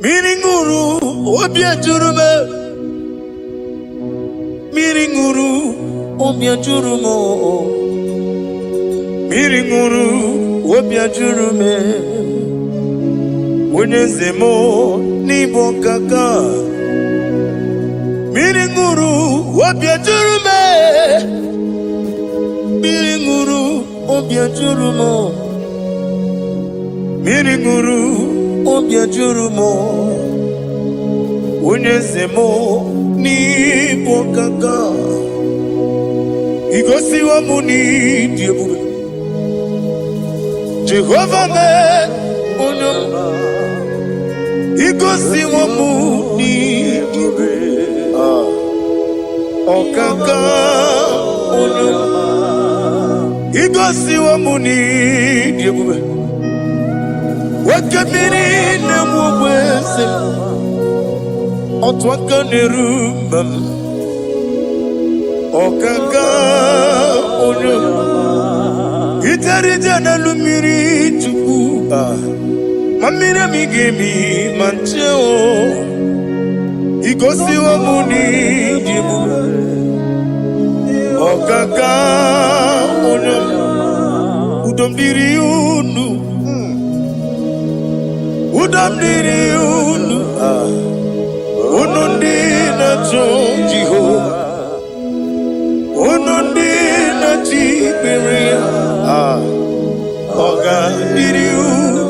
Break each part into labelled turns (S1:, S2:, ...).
S1: Miringuru, obia jurume. Miringuru, obia jurumo. Miringuru, obia jurume. Unyezemo, nibo kaka. Miringuru, obia jurume. Miringuru, obia jurumo. Miringuru, obia jurumo. Unyezemo, nibo kaka. Igosi wa muni diebube. Jehovah me unyoma. Igosi wa muni diebube. Okaka unyoma. Igosi wa muni diebube. Wakabiri na mwese. Otwaka nerumbam. Okaka unyoma. Itarija na lumiri chuku. Mamira migemi mancheo. Igosi wa muni dibu. Okaka unyoma. Udomdiri unu. Udomdiri unu. Unundi na chonjiho. Unundi na chiberia. Oga diri unu.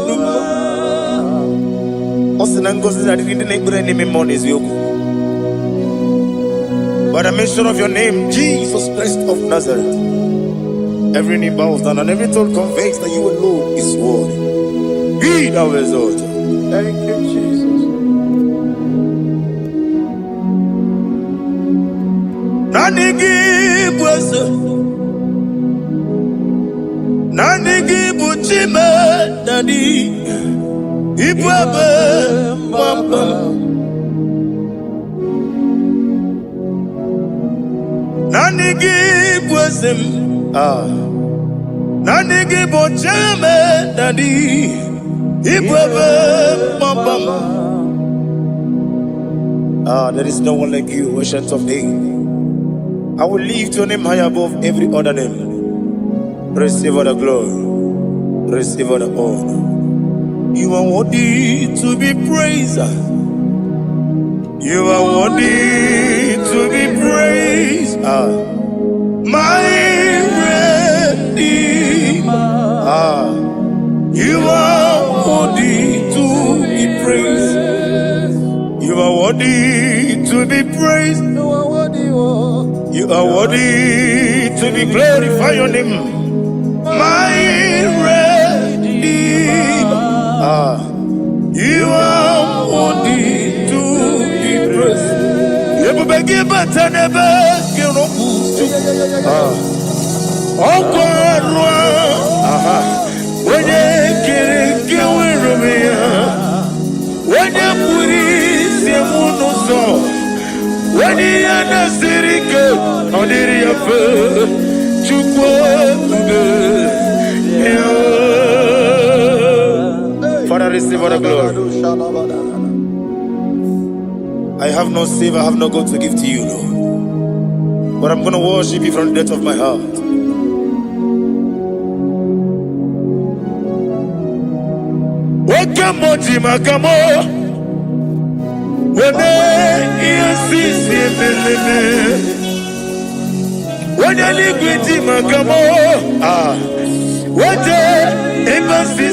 S1: Osinangosi na diri nekure nime moniz yoku. By the mention of your name, Jesus Christ of Nazareth, every knee bows down and every tongue confesses that you alone is worthy. Be thou exalted. Thank you, Jesus. Nanigi bwese, nanigi buchime nani, ibwebe mwamba. Nanigi bwese, nanigi buchime nani, ibwebe mwamba. There is no one like you, ancient of days. I will lift your name high above every other name. Receive all the glory. Receive all the honor. You are worthy to be praised. You are worthy to be praised. My Redeemer. You are worthy to be praised. You are worthy to be praised. You are worthy to be glorified your name. My Redeemer. You are worthy to be praised. You will be better never. You know. Oh God, when you get when you put it, you will know. When you are not sitting on the upper, Father, receive all the glory. I have no save, I have no God to give to you, Lord. But I'm going to worship you from the depth of my heart. Welcome, when you see when you live with him, come on. What embassy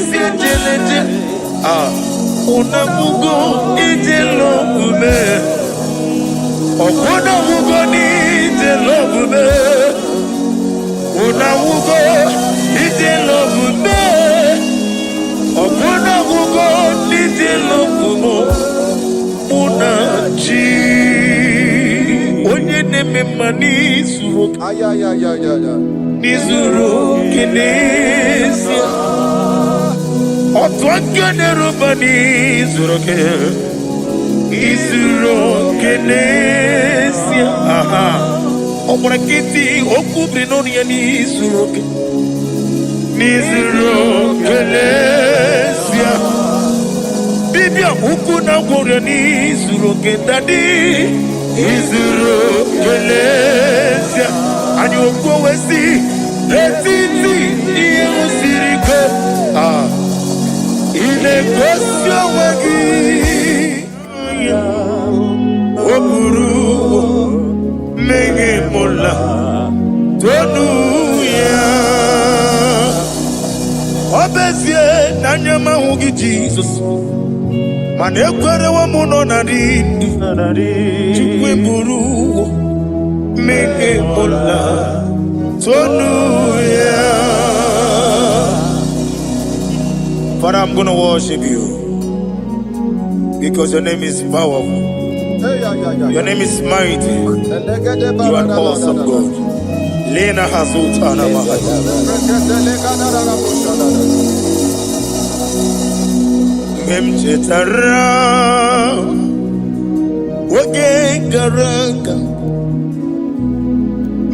S1: unamugo ijelobume. Okona mugo ni ijelobume. Unamugo ijelobume. Okona mugo ijelobume. Unachi onye neme mani zuru nizuru kinesia otwangane rubani zuru ke izuru kinesia omrakiti okubri noni yani zuru ke nizuru kinesia Dibia ukuna gworiani izuru kendadi izuru kelezia ani okwo wesi etiti iye usiriko ile kosio wagi oburu mege mola tonu ya obezie nanyama hugi Jesus man ekwere wa muno na dindi chukwe buru mege mola tonu ya. Father, I'm going to worship you because your name is powerful. Your name is mighty. You are an awesome God. Lena Hazutana Mahaya. Memchetara Wage Garanga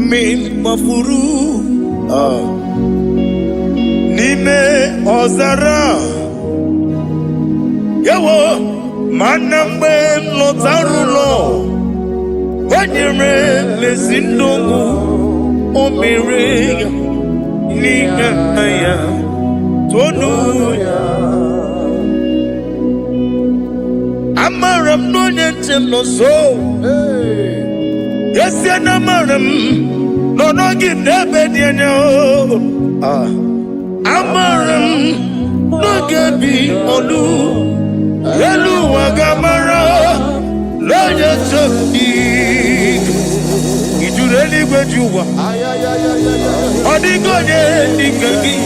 S1: Min Mafuru Nime Ozara Yawo Manambe Lotarulo Wanyere Mesindongu Omere Nigaya Tonuya Amaram no Yentem no so Yes, Yanamaram no no give Nebediano Amaram no gebi olu Elu wagamara Loya choki Ijureli gwejuwa Odigonye nikagi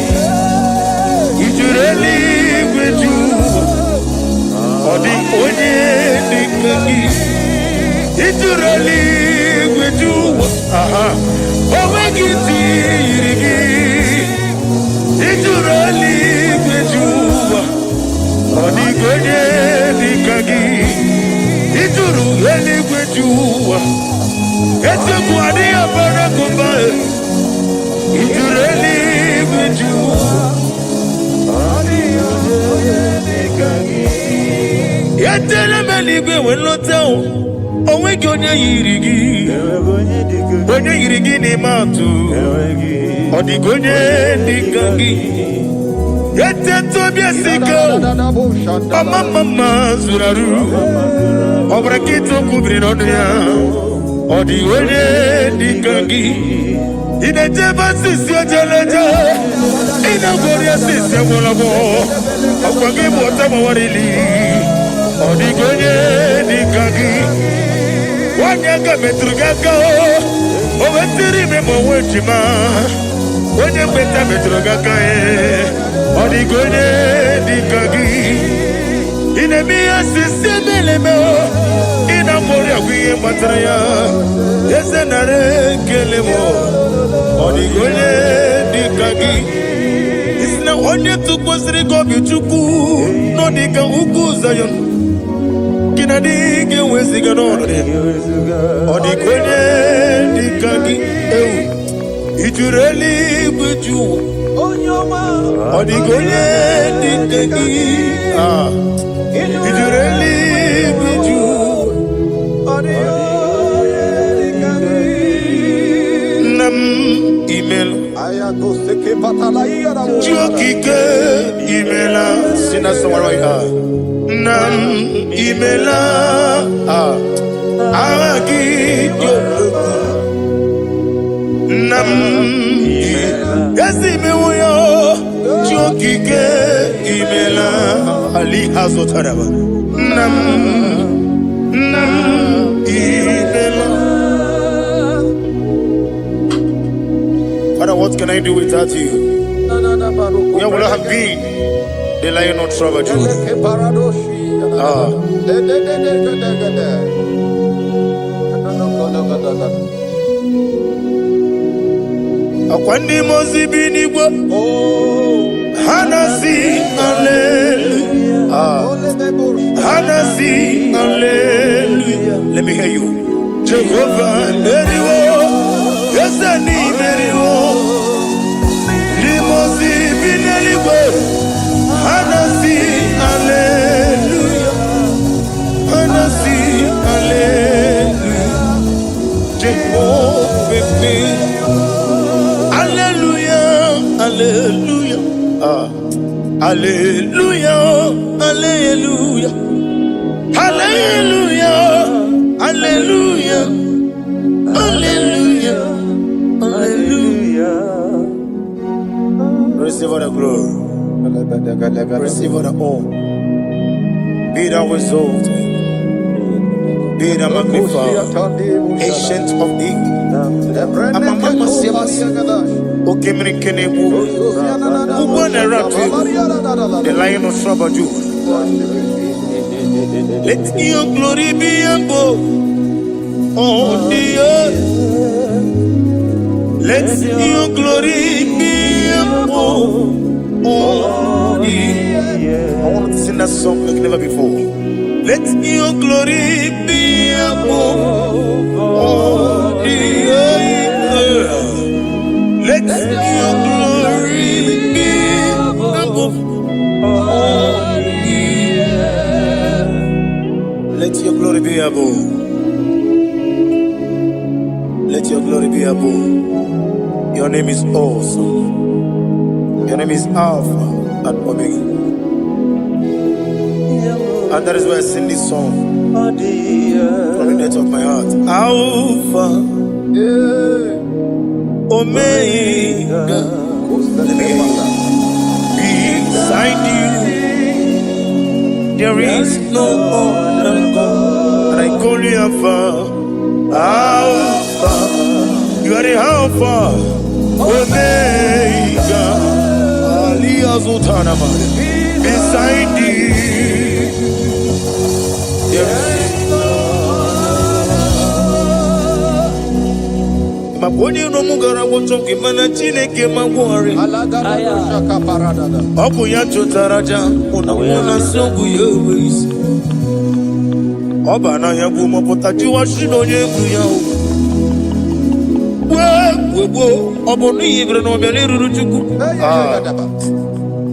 S1: Ijureli gwejuwa Odigonye nikagi Ijureli gwejuwa Owegiti yirigi Ijureli gwejuwa Odigonye nikagi Ijureli gwejuwa Eteku adiya barakumba Ijureli gwejuwa Odigonye nikagi Yetele meligwe wenloteo Owegi onye yirigi Onye yirigi ni matu Odigonye nikagi Yeteto biesiko Mama zuraru Obrakito kubri noduya Odigonye nikagi Inejeba sisi ojeleje Inagoria sisi mwolabo Okwagi mwota mawarili Odigonye nikagi Wanyanga metrugaka Owetiri memo wechima Onye mbeta metrugaka Odigonye nikagi Inemiya sisi melemo Inamoria kwiye matraya Yese nare kelemo Odigonye nikagi Isna onye tukwasiri gobi chuku Nodika uku zayon Kinadige wesiga nore Odigonye nikagi Ijureli gwejuwa Odigonye nikagi Ijureli gwejuwa Nam email Jokike imela Sina sawaraya Nam imela Agaki Nam Yasi mewoyo Jokike imela Ali Hazotaraba Nam imela. Father, what can I do without you? Where would I have been? The lion not troubled you. Akwandi mozibi nigwa Hanasi hallelujah Hanasi hallelujah. Let me hear you. Jehovah Neriwo Yesani Neriwo Limozibi Neriwo Hanasi hallelujah Hallelujah, hallelujah, hallelujah, hallelujah, hallelujah, hallelujah. Receive all the glory. Receive all the honor. Be thou exalted. Be thou magnified. Ancient of days. Amamama Siamasi. Okemini Kenebu. The Lion of Sabaju. Let your glory be above on the earth. Let your glory be above on the earth. I want to sing that song like never before. Let your glory be above on the earth. Let your glory be above on the earth. Let your glory be above. Let your glory be above. Your name is awesome. Your name is Alpha and Omega. And that is why I sing this song from the depth of my heart. Alpha, Omega. Beside you, there is no other God. And I call you Alpha. Alpha, you are the Alpha, Omega. Beside you, there is no other. No mugara wochoki mana chineke magwari. Obu ya chotaraja, una songu yewis. Oba na ya gumo potaji wa shino yengu ya. Webo, obo ni ibre no bele ruruchuku.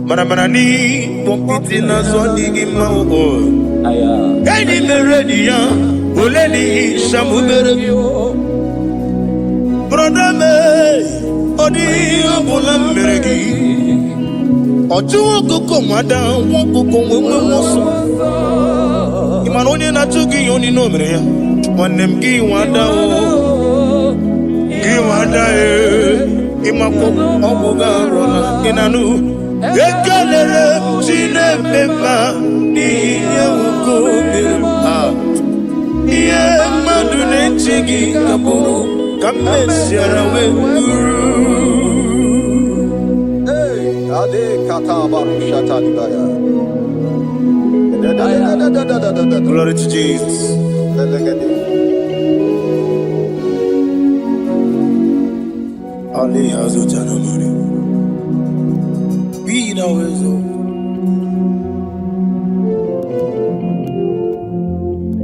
S1: Mana ni pompiti na zoni gima o. Kaini meredia, oleni shamu berebio. Brother me, odi abola meregi. Oju koko mada, woko konwe moso. Imanonye na chuki yoni no mere. Wanem gi wada o. Gi wada e. Imako obuga rona inanu. Ekalere chine pema niye woko bema. Iye madune chigi kaburu. Come Sierra Guru. Hey, Ade Kata Barushata Dibaya. Glory to Jesus. Ali Azutana Mari. Be thou exalted.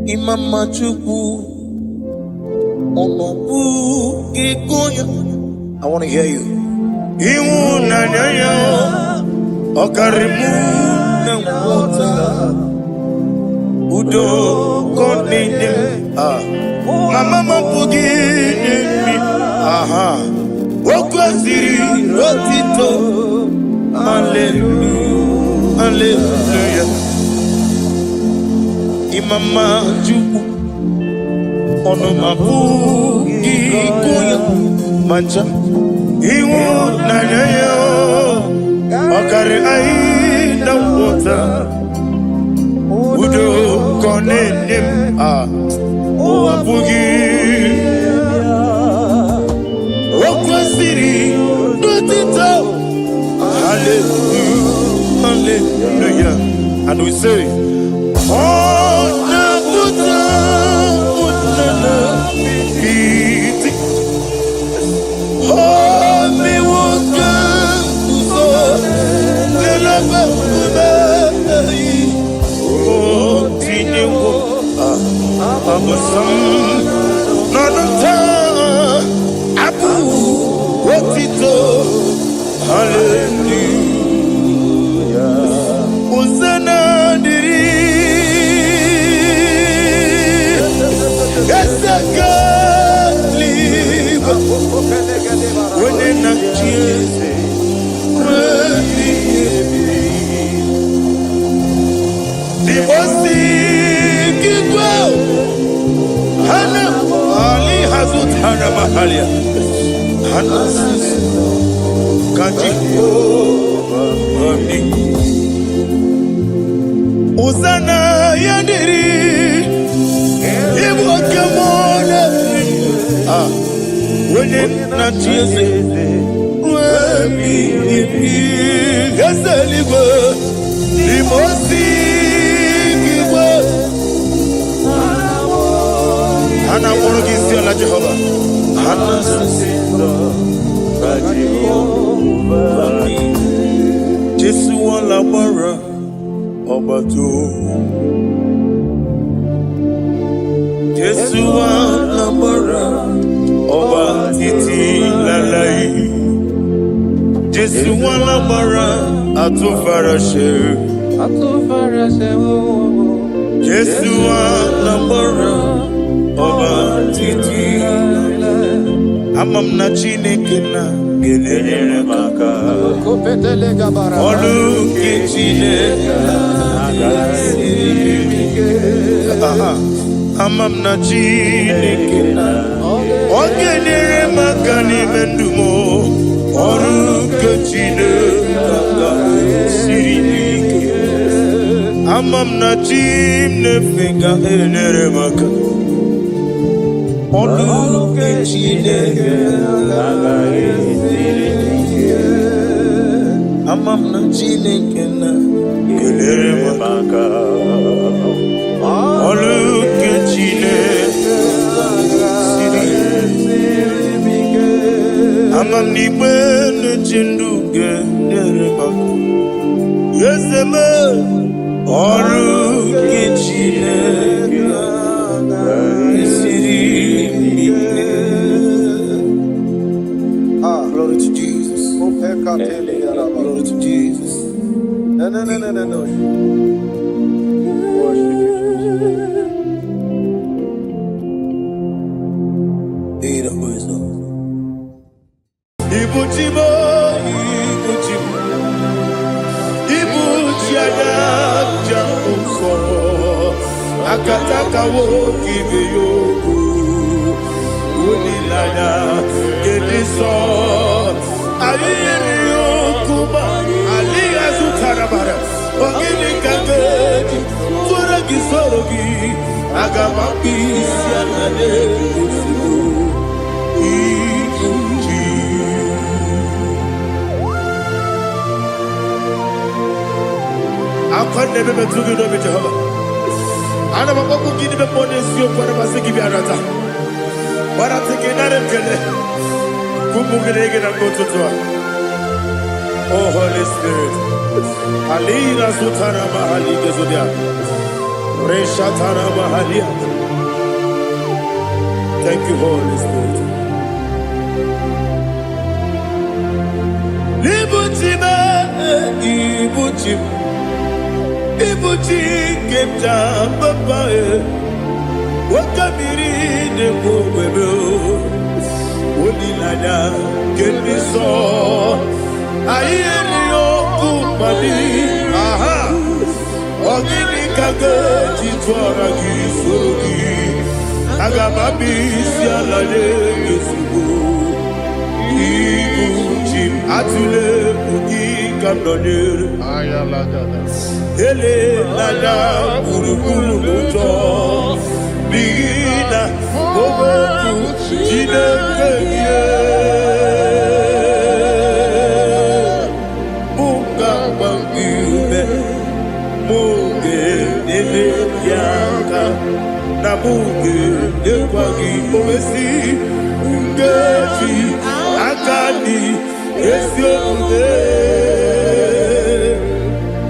S1: Imam Machuku. I want to hear you. Udo Mama Pugi. Aha. Rotito. Hallelujah. Hallelujah. Imama Juku. Ono mabugi kuya mancha iwo nanyayo akare ai na wota udo konenim o abugi okwasiri dotito. Hallelujah, hallelujah. And we say oh na buta Hallelujah. Hosanna diri. When in a mahalia. Hanasis. Kaji. Mami. Uzana yandiri. Ibu kemona. Wene na chieze. Wemi. Gasaligo. Limosi. Ana woro gisio la Jehova. Ana sindo la Jehova. Jesu wala mara obato. Jesu wala mara obatiti lalai. Jesu wala mara atufarashe. Jesu wala mara Titi amam na Chineke na gelele maka olu ke Chineke amam na Chineke na ogelele maka ni mendumo olu ke Chineke amam na Chineke gelele maka Olu ke Chineke amam na Chineke na gelere maka olu ke Chineke amam ni bene chindu gelere maka yeseme olu ke Chineke Glory to Jesus. Glory to Jesus. No. Worship you, Jesus. Ibuchimo. Ibuchiada jambo. Akataka wo kibiyoku. Unilada gediso. Aliyokuba aliyazutarabara ogini kangeti fora gisorogi agamambi sianade kusibu ikuji akonde bebe tugido be Jehova ana bako gini be ponesio kwa basiki bi arata barata kenare kele kumugirege na kototwa. Oh Holy Spirit, Alira Sutara Mahali Gezodia, Reshatara Mahalia. Thank you, Holy Spirit. Ibuchi Kepta Papae, Wakamiri de Bobebo, Unilada, Kendiso. Ayeri okupali, aha. Ogini kage chitwara kisurugi, agamabi sialale kesubu. Ibuchi atule ugi kamdonir. Ayalada. Ele lada buruburu muto. Bigina obeku chineke. Nabuge ekwagi omesi ngeji akani esiobe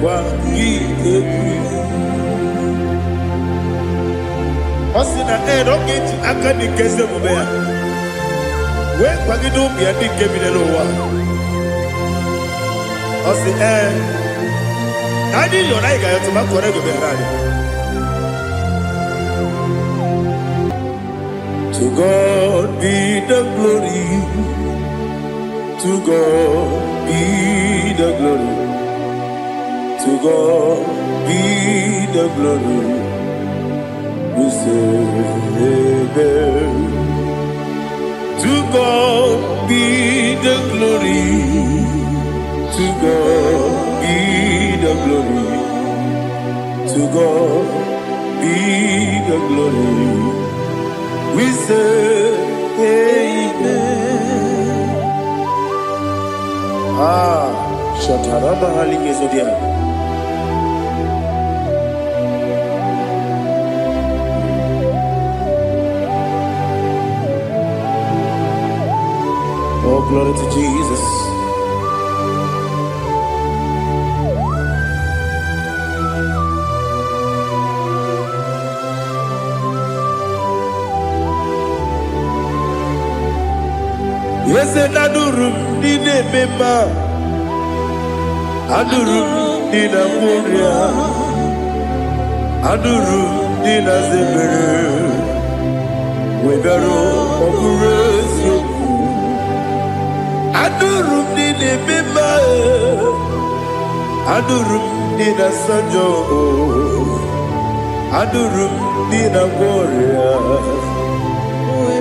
S1: kwagi ebi osina erogeji akani kese mubea we kwagi do bia dikebile lowa osi nadi yona igayo to makore go berani. To God be the glory. To God be the glory. To God be the glory. We say amen. To the glory. To God be the glory. To God be the glory. We say amen. Shataraba Haligezodia. Oh, glory to Jesus. Yes, and Adurum Dine Mema Adurum Dina Moria Adurum Dina Zebere Webero Operation Adurum Dine Mema Adurum Dina Sanjo Adurum Dina Moria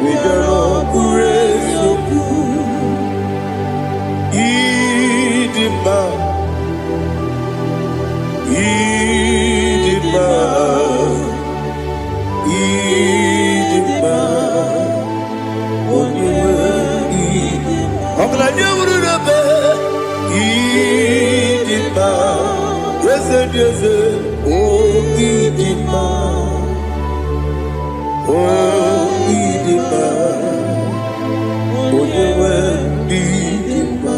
S1: Webero Operation Idima, Idima, Idima, Oniwe, Idima, Oglanya Urube, Idima, yes, oh Idima, oh Idima, Oniwe, Idima.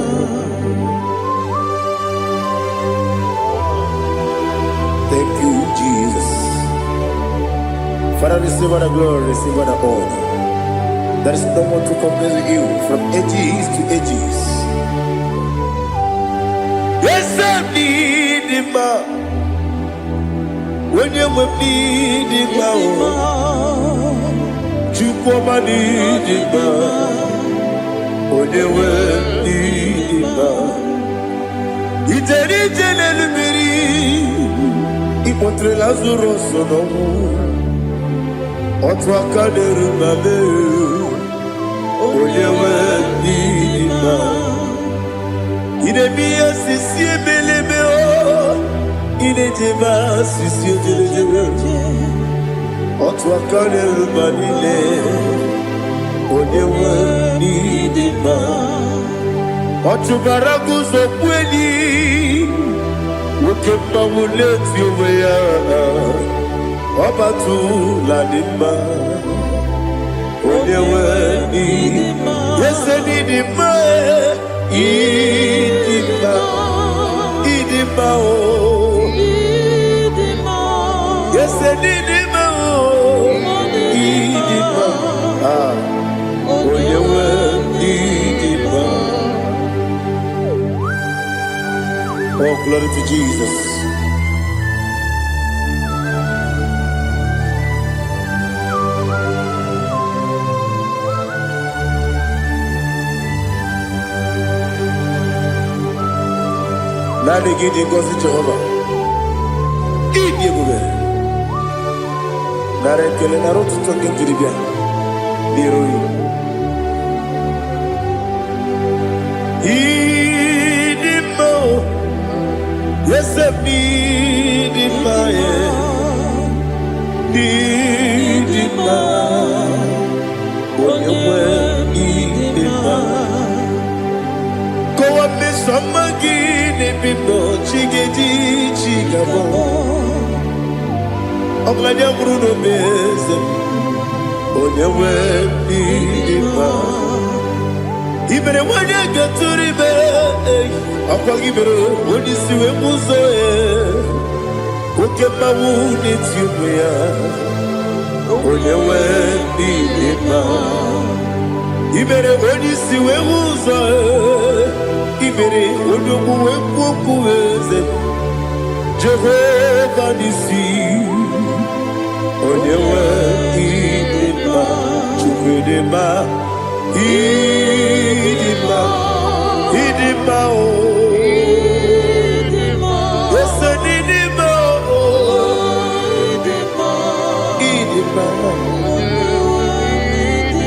S1: Thank you, Jesus. Father, receive all the glory, receive all the honor. There is no one to compare with you from ages to ages. Yes, I need him. When you will need him, you come and need him. When you will need him, it's a little Ipotre Lazaro sono Otwa kaderu mabe Oyewe dima Ine biya sisi belebe o Ine jeba sisi jebe Otwa kaderu manile Oyewe dima Otubaragu zokweni Ukemba muleti uweya Wabatu ladima Onyewe nidima Yese nidima Idima Idima o Yese nidima o Idima Onyewe nidima. Oh, glory to Jesus. Now they give you God to Jehovah. Eat the good. Now they kill a road to talk into the bien. Yes, I need it, my need it, my need it, go up me some again, people, chiggy, chigabo. I'm like a Bruno Bez, on your way, need it, even when I get to the bed, I'll give it when you see a muso. Who can my wound it you wear? When you went, even when you see a muso, even when you go, Jehovah, you see. When you went, Idima, Idima, oh, yes, Idima, oh, Idima,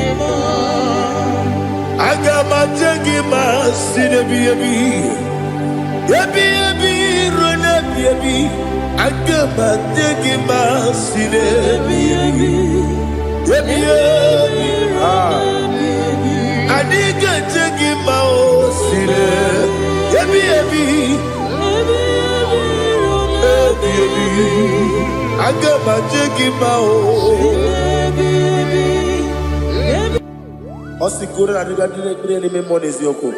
S1: Idima, Agama Jagima, Osi kore na diga dire ni me money is yoko.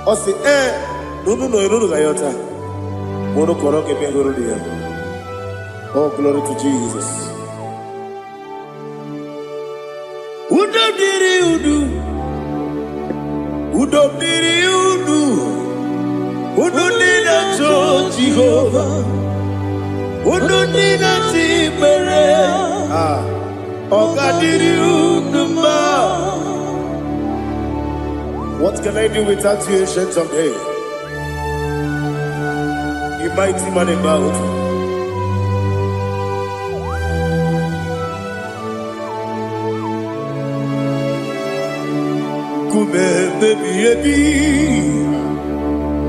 S1: Osi no gayota. Mono koro ke pe goro dia. Oh, glory to Jesus. Udo diri udu. Udo nina to Jehovah. Udo nina tibere. What can I do without you, ancient of days? You mighty man about. Kume baby,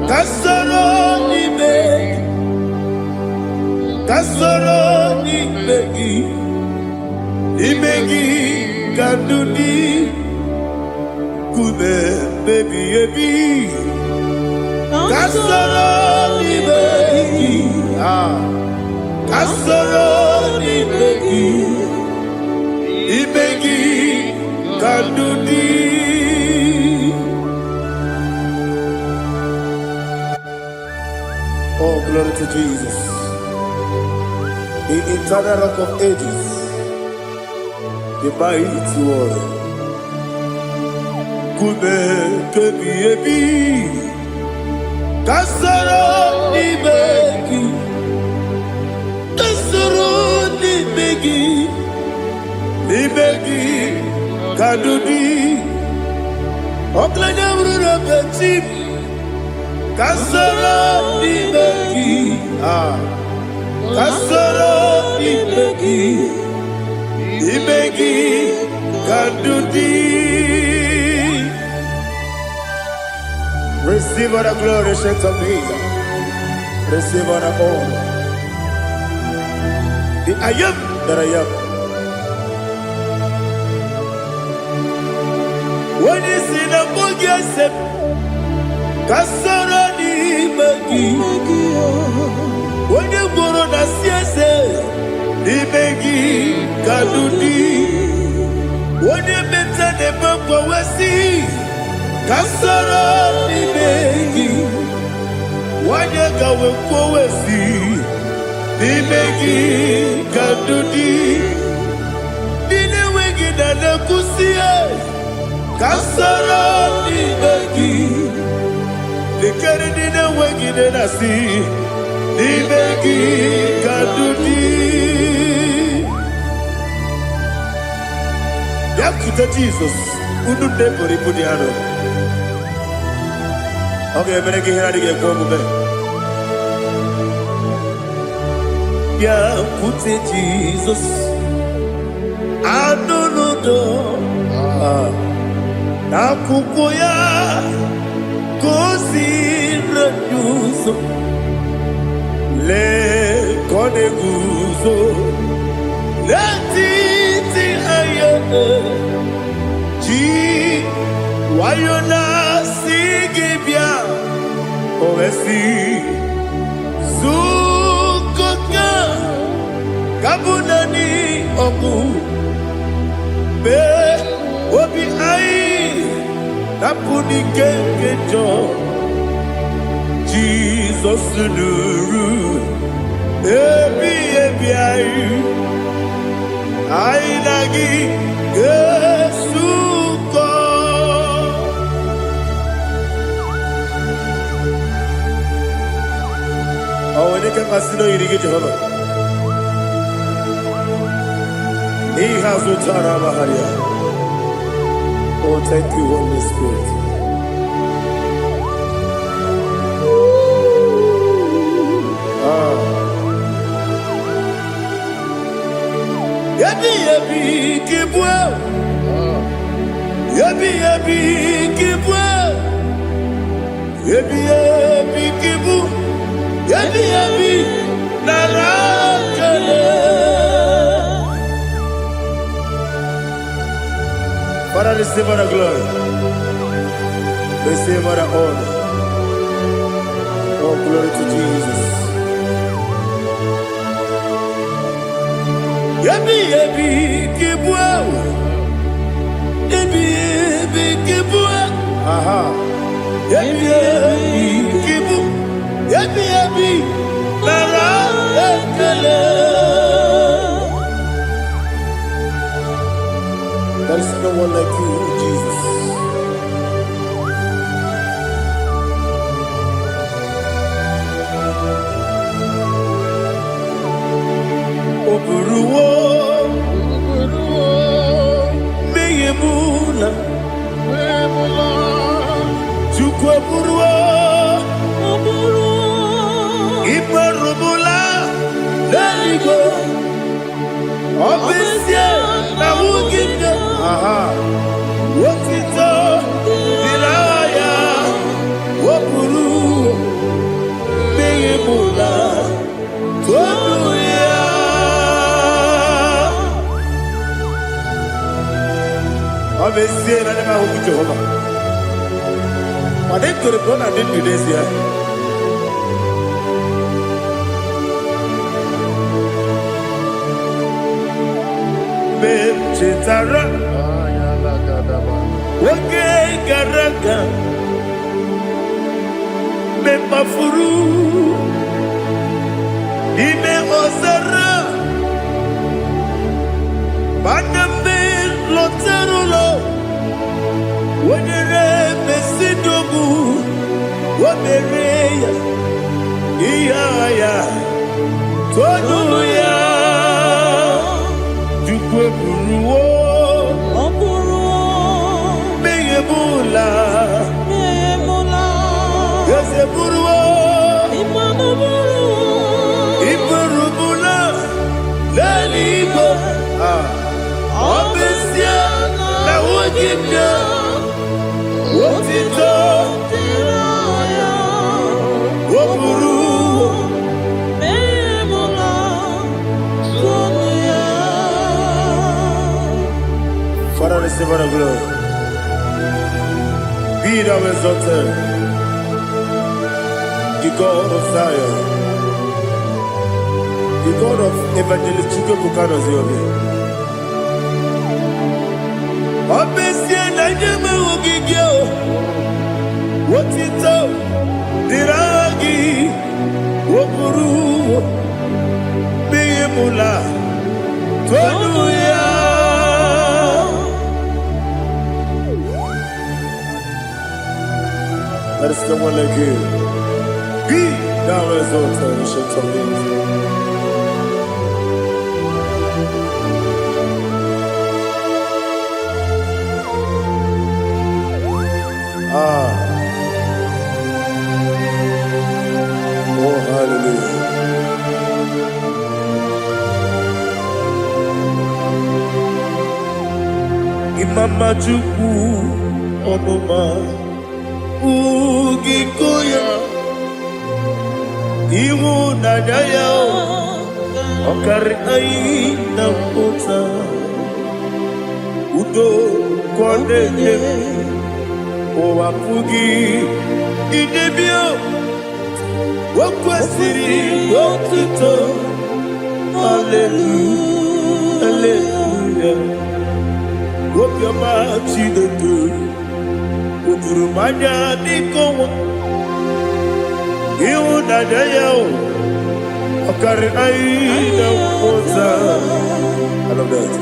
S1: kasoro ni begi. Imegi kanduni kube baby kasoro ni begi kasoro ni begi imegi kanduni. Oh, glory to Jesus, the eternal rock of ages, the mighty one. Kube kebi kasoro ni begi kadudi oklanya urura beti kasoro ni begi kasoro ni begi kadudi. Receive all the glory, strength of Jesus. Receive all the honor. The I am that I am. When you see the book, you say, Kasara ni magi. When you go on a siese, ni magi kadudi. When you mention the book, we see. Kasara ni begi, wanyaka wekowesi, ni begi kadudi, dine wegi dana kusiye. Kasara ni begi, dikari dine wegi dana si, ni begi kadudi. Yakuta Jesus, unu depori pudiano. Okay, I'm going to get go back. Yeah, put it Jesus. I don't know. Nakukoya kosi reduso le kone guzo le titi ayane ji wayona sigibia oesi sukoka kabunani oku be obi ai napuni kenkejo Jesus nuru ebi ai ai nagi Yesuko. Awani kasino irigi Jehovah. He has utara baharia. Oh, thank you, Holy Spirit. Yabi kibwa. Yabi kibwa. Ebi ebi kibu, ebi ebi narakele. Father, receive all the glory. Receive all the honor. Oh, glory to Jesus. Ebi ebi kibu, ebi ebi kibu. Aha. Ebi ebi kibu, ebi ebi narakele. There is no one like you, Jesus. Oburuwo, meyemula, chukwu oburuwo, imarubula, leligo, obesie na wugide. Aha, wotito, diraya, oburuwo, meyemula, toduya. Obesie na nema huku Jehovah. But to the brother I did this year. Ben Chetara, okay, Garaka, Ben Mafuru, Ime Osara, Baname Loterulo, when you're Messidobu, what the Rea, Iaya, Toduya. Buruwo, meyemula, yese buruwo, iburubula, leligo, obesia na wogibya, wotito, woburuwo, Father, receive all the glory. Be thou exalted, the God of Zion, the God of Evangelist Chike Bukanos Yobi. Obesie na nyeme ugigyo, wotito, diragi, wokuru, biyemula, toduya. There is no one like you. Be thou exalted, ancient of days. Oh, hallelujah. Imama Chukwu Onuma Ugikoya Iwu Nadaya Okari Aina Kota Udo Kondeye Owapugi Idebio Wakwasiri Wakito Hallelujah Hallelujah Wopiama Chidetu Udurumanya Nikowa Iwu Nadaya Okari Aina Kota I love that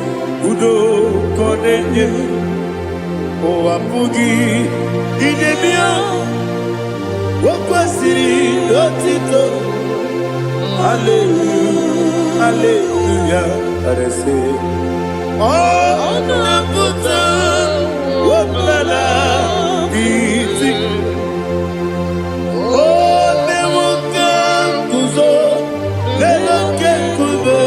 S1: Udo Kondeye Owapugi Idebio Wakwasiri Otito Hallelujah Hallelujah I say Oh Naputa Wapala Iti Oh Newoka Kuzo Leloke Kube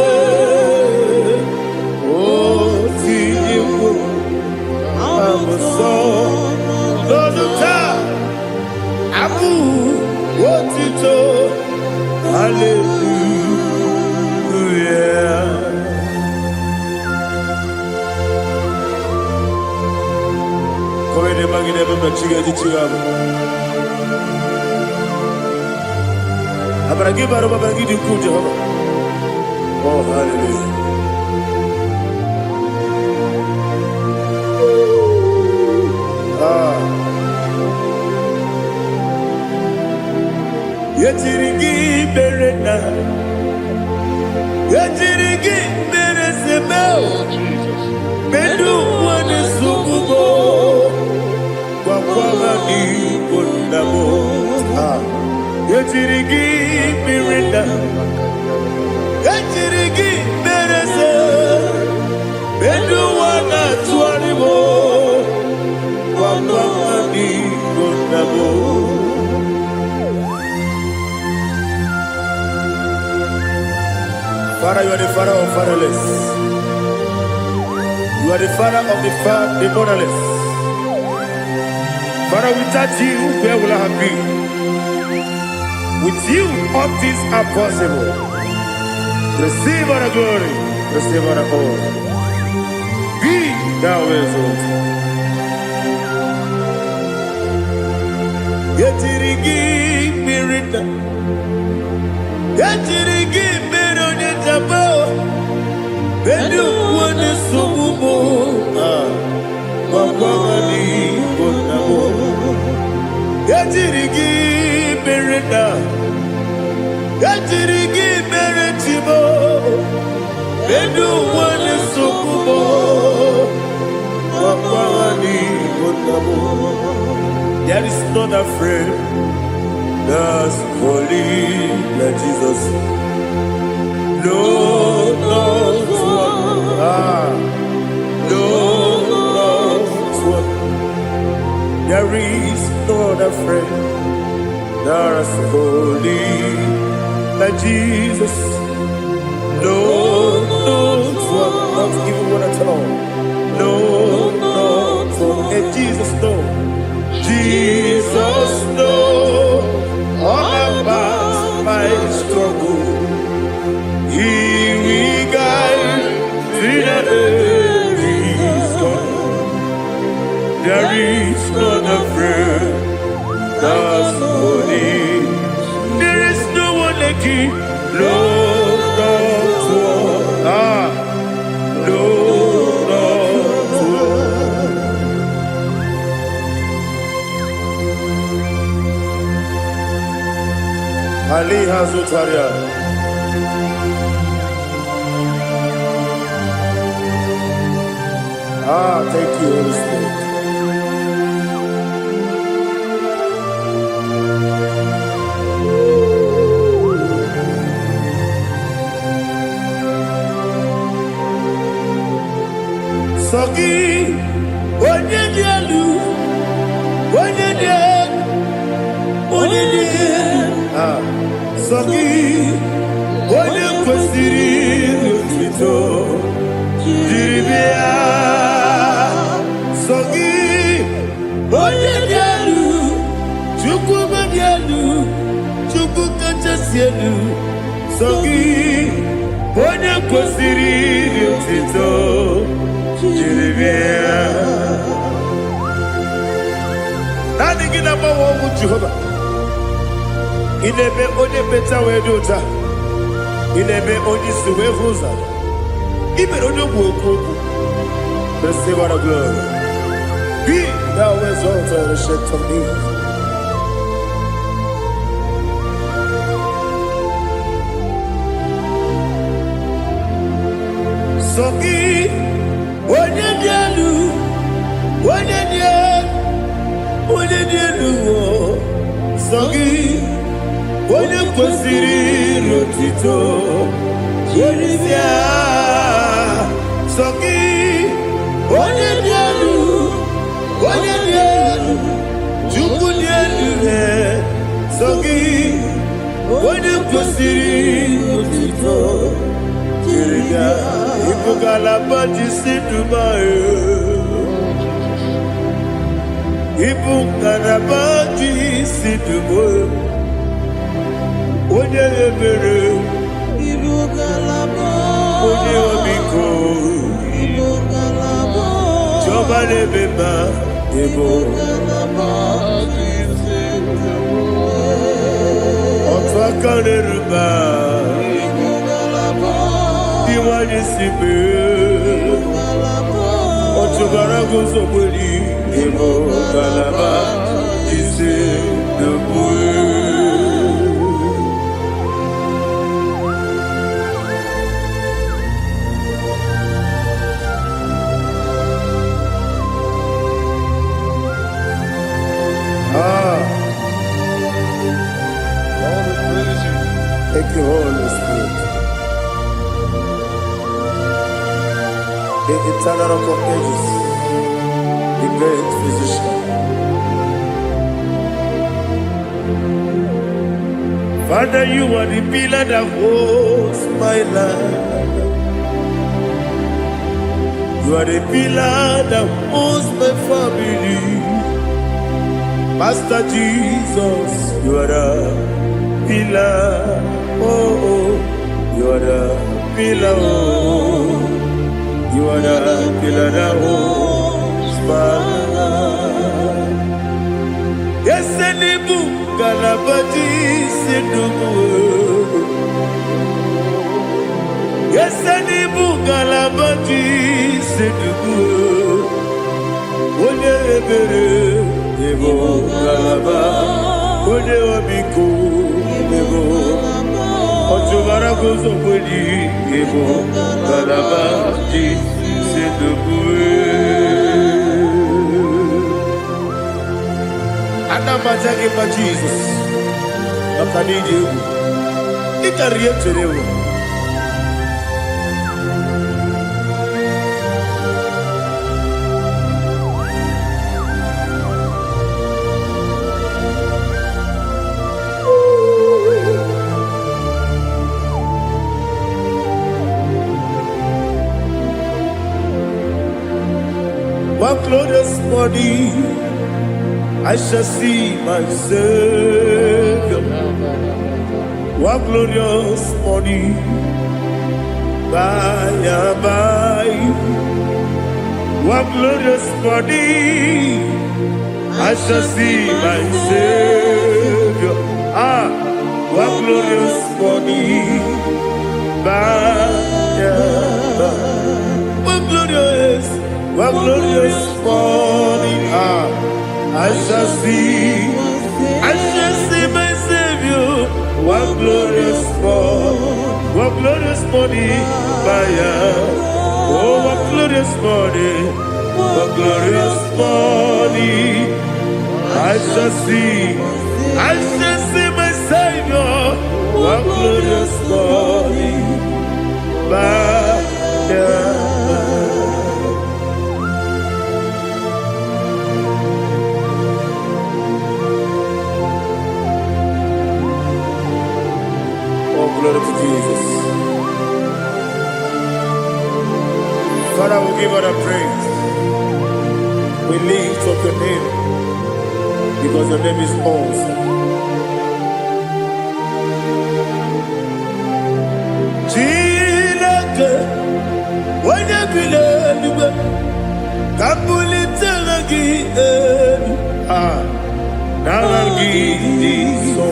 S1: Oh Tiyiwo Amuso Loduta Abu Oh, hallelujah. Yetirigi berena, yetirigi beresebel, bedu wane sukubo, wakwama ni kondamo. Yetirigi berena, yetirigi berese, bedu wana tuanibo, wakwama ni kondamo. Father, you are the father of fatherless. You are the father of the motherless. Father, without you, where will I have been? With you, all things are possible. Receive all the glory, receive all the honor. Be thou exalted. Yetirigi mirita, yetirigi mirone jabo, bedu wane subumo, wakwani konamo. Yetirigi mirita, yetirigi miretibo, bedu wane subumo, wakwani konamo. There is not a friend that's holy like Jesus. No, not one. No, not one. There is no other friend that's holy like Jesus. No, not one. Not even one at all. No, not one. And Jesus, no. Jesus knows all about my struggle. He will guide me that is gone. There is not a friend that's holy. There is no one like him. No, not one. No, not one. Ali Hazutaria. Thank you, Holy Spirit. Sogi, Onyedialu, Sogi, Onye kwesịrị otuto jiri bịa. Sogi, onye dị elu, Chukwu dị elu, Chukwu kachasị elu. Sogi, onye kwesịrị otuto jiri bịa. Naanị gị na-agbanwe ọgwụ Jehova. Inebe onye peta wee dị ụta, inebe onye isi wee hụ ụzọ, imere onye okwu okwu okwu. Receive all the glory. Be thou exalted, ancient of days. Sogi, onye dị elu, onye dị elu, Sogi, onye kwesịrị otuto jiri bịa. Sogi, onye dị elu, Chukwu dị elu. Sogi, onye kwesịrị otuto jiri bịa. Ibu ngalaba jisi Dubai, ibu ngalaba jisi Dubai. Onye ebere, ibu ngalaba. Onye omiko, ibu ngalaba. Jọba n'ebeba, Ebo Otwakaneruba Diwani Sibe Otubarago Zobuli Ebo Galaba Ise Debue. Thank you, Holy Spirit. The eternal rock of ages, the great physician. Father, you are the pillar that holds my life. You are the pillar that holds my family. Master Jesus, you are the pillar. Oh, you are the pillar. Oh, you are the pillar that holds my life. Yes, any book, Galabati, Sidubu. Yes, any book, Galabati, Sidubu. Whatever, Ebo Galaba, Odeobiku, Ebo. Otubara goes over the Ebo Galaba, Anamajagi by Jesus. Nakanidi, Itariato. One glorious body, I shall see my Savior. One glorious body, by and by. One glorious body, I shall see my Savior. One glorious body, by and by. One glorious morning, I shall see my Savior. One glorious morning, oh, one glorious morning, I shall see my Savior. One glorious morning, glory to Jesus. Father, we give all the praise. We lift up your name because your name is awesome. Chilake, when you believe, Kabulitagi, Naragi, so.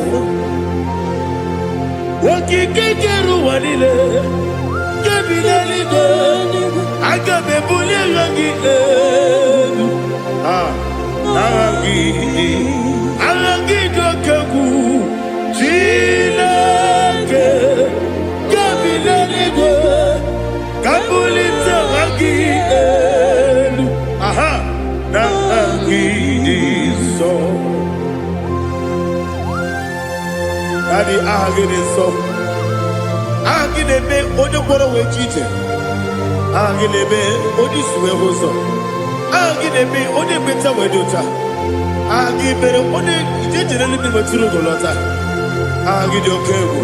S1: Wakikeru wanile, kebilaligo, agabe bulirangi arangi dokagu, chilake, kebilaligo, kabulita rangi narangi so. Daddy, agide so. Agide be odokoro we chite. Agide be odisuwe hoso. Agide be ode beta we dota. Agide be ode ijejere libi maturu golota. Agide okewu.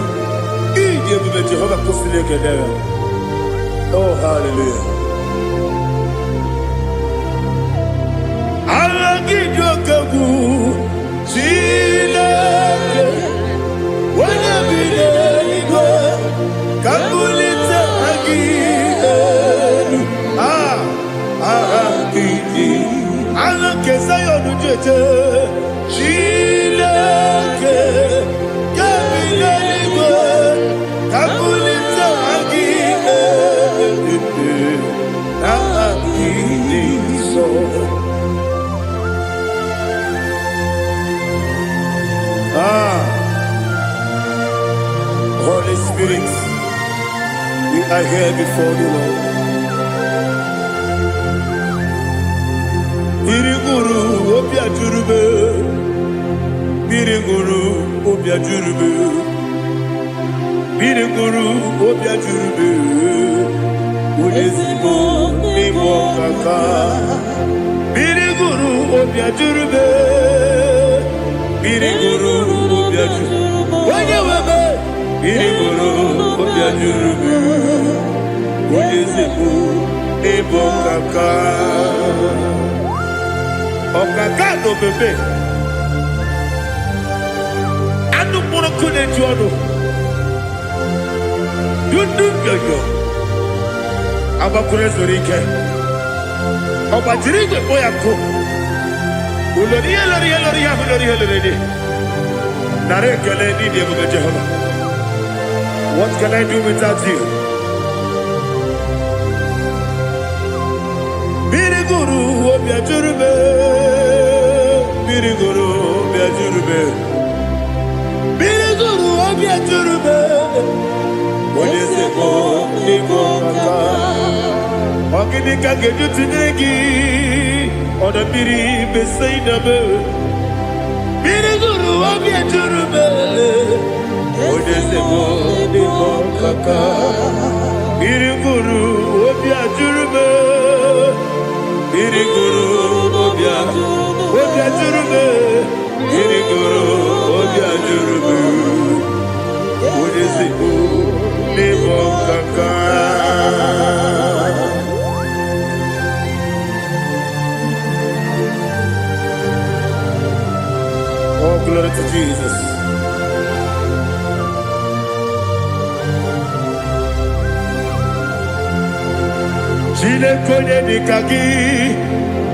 S1: Ije be Jehovah kusile kedera. Oh, hallelujah. Agide okewu. Chile. Kesa Chineke, Chineke, Kabilaligwe, Kabulita Agi, Agi, Holy Spirit, we are here before you, Lord. Biriguru obia jurube, Biriguru obia jurube, Biriguru obia jurube, Ulezimo nimo kaka, Biriguru obia jurube, Biriguru obia jurube, Wanyawebe, Biriguru obia jurube, Ulezimo nimo kaka. Okagado bebe anu mono kune jono yundu yoyo abakure zorike obajiri gbe boya ko ulori nare kele ni de bo Jehovah. What can I do without you? Biriguru obia jurube, Biriguru obia jurube, Biriguru obia jurube, Oleseko niko kaka, Okinika geju tinegi, Oda biri beseinabe, Biriguru obia jurube, Oleseko niko kaka, Biriguru obia jurube, Biriguru obia jurube, Biriguru obia jurube, Oleseko niko kaka. Oh, glory to Jesus. Chineke nikagi,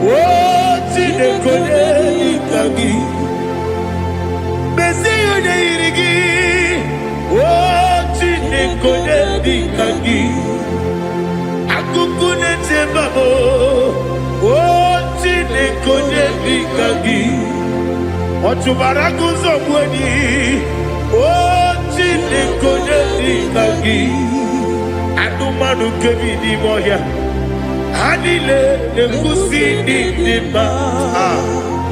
S1: oh Chineke nikagi, Mesiyo neirigi, oh Chineke nikagi, Akukune tebabo, oh Chineke nikagi, Ochubaraku zomweni, oh Chineke nikagi, Adumanu kevidi moya. Hanile ne kusi ni ma,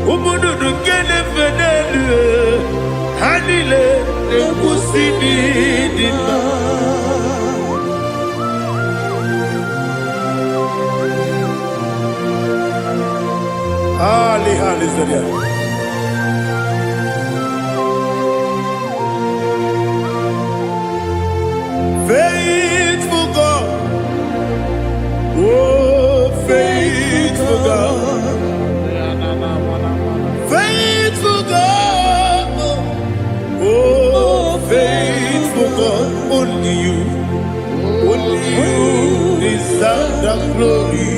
S1: umudu kene fenelu. Hanile ne kusi ni ma. Ali halizelia. Faithful God, oh faithful God, faithful God, oh faithful God, only you deserve the glory.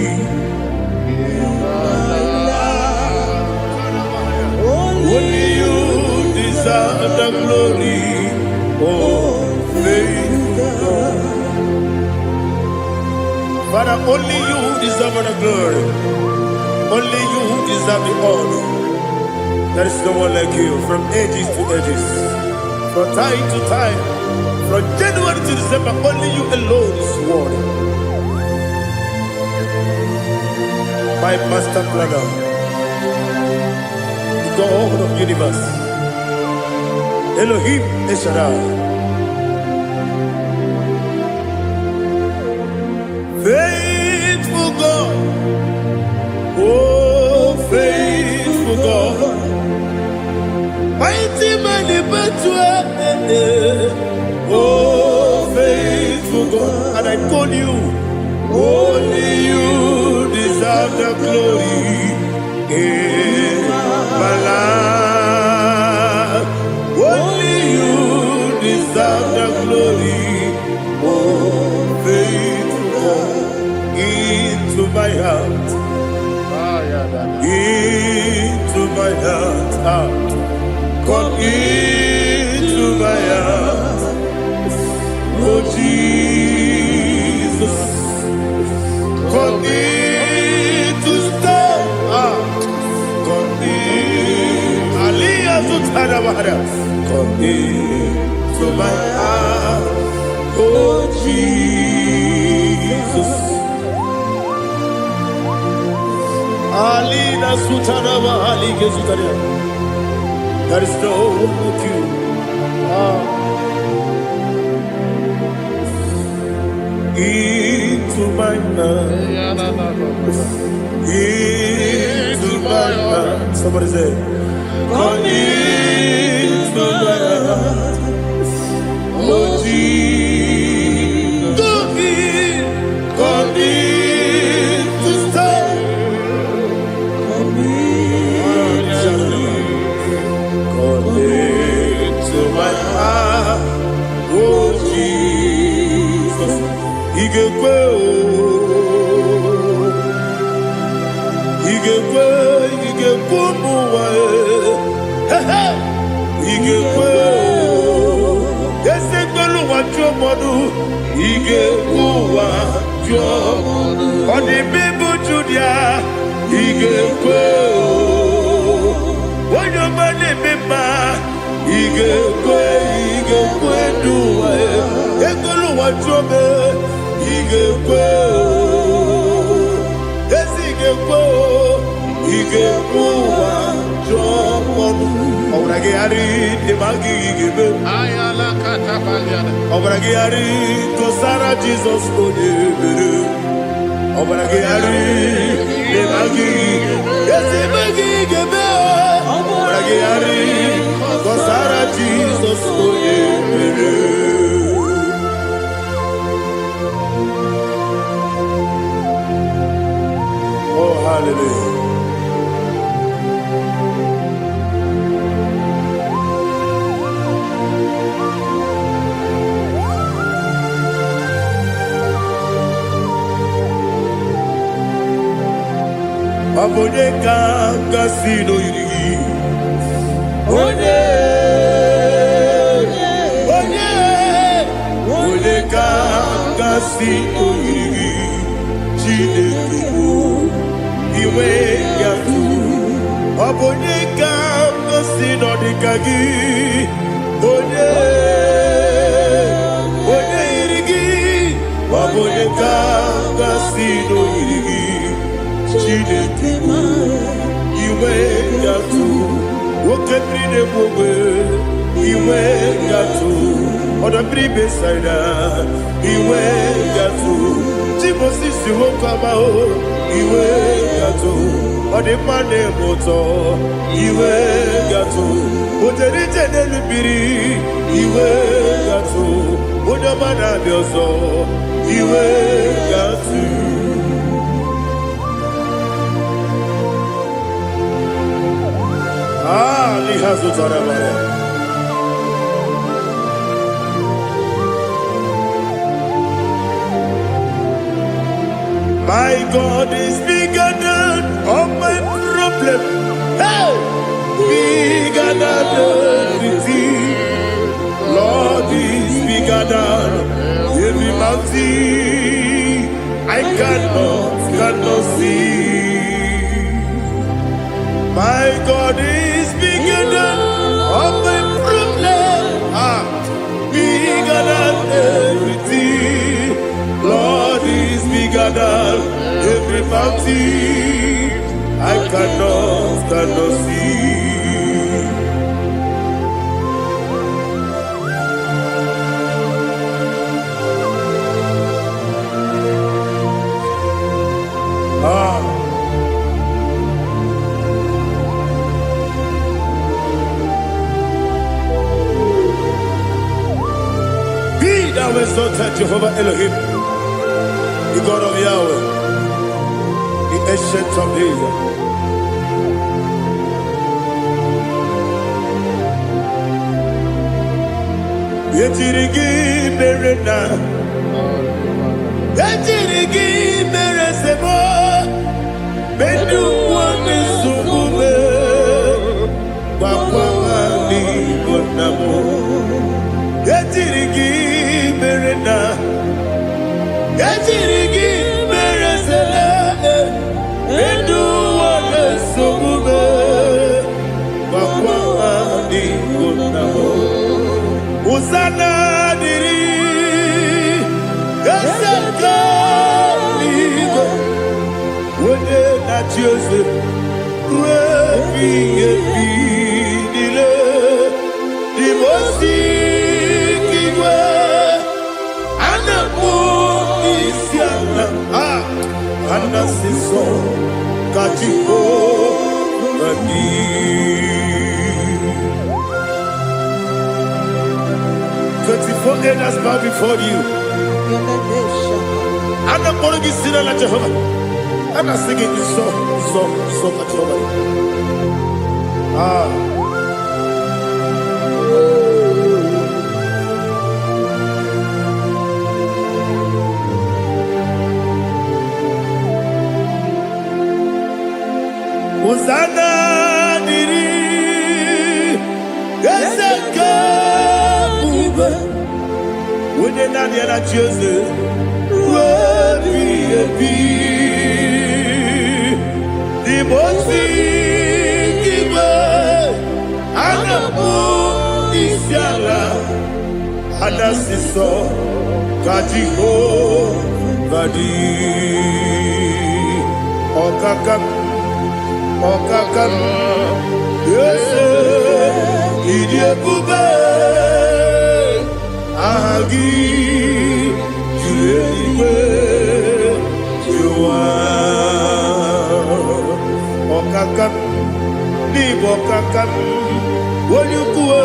S1: Only you deserve the glory, oh faithful God. Father, only you deserve the glory. Only you deserve the honor. There is no one like you from ages to ages, from time to time, from January to December. Only you alone is worthy. My master planner, the God of the universe, Elohim Eshadai. Faithful God, oh faithful God, mighty man in battle, oh faithful God, and I call you, only you deserve the glory in my life, only you deserve the glory, oh faithful God. Into my heart, into my Come into my heart, oh Jesus. Come in to stay. Come in. Aliyah to Tadabara. Come in to my heart, oh Jesus. Alina Sutanaba Ali Gezutaria. There is no one like you. Into my heart, into my heart. Somebody say, come into my heart, oh Jesus. Come in to stay. Come into my heart, oh Jesus. Igekwe muwa, igekwe. Ese gbolu wa jomodu, igekwe wa jomodu. Oni bibu Judia, igekwe. Wanyo mane bima, igekwe duwa. Egolu wa jome, igekwe. Esi igekwe. Igekwe wa jomodu. Obrage ari de magi igebe.
S2: Ayala katapaliana.
S1: Obrage ari kosara Jesus odebere. Obrage ari de magi. Esi magi igebe. Obrage ari kosara Jesus odebere. Oh hallelujah. Abone kanga sino yiri. Onye kanga sino yiri. Chineke iwe yatu. Abone kanga sino dikagi. Onye yiri. Abone kanga sino yiri. Chineke iwe yatu. Okepine mwe iwe yatu. Oda bribe saida iwe yatu. Timosi si wokama o iwe yatu. Ode mane moto iwe yatu. Oderite nelubiri iwe yatu. Oda mana bioso iwe yatu. Lihazu Tarabara. My God is bigger than all my problem. Hey! Bigger than everything. Lord is bigger than every mountain. I cannot see. My God is bigger than all my problem. Bigger than everything. Lord is bigger than every mountain. I cannot see. Thou exalted Jehovah Elohim, the God of Yahweh, the ancient of days. Yetirigi merena, yetirigi meresemo, bedu wane sumume, na chiose webi ebinile dimosi kiwe anamu isiana anasiso kachiko bani 24 elders bow before you. I'm not going to be sitting like Jehovah. I'm not singing this song much Jehovah. Hosanna diri Geseka ube Wene nani ana chiose Webi ebi Dimosi kibe Anamu isiala Anasiso Kajiho Vadi Okakam Okakam Yese Idiebube Agi Juleiwe Jua Okakam Nibo Okakam Wonyukue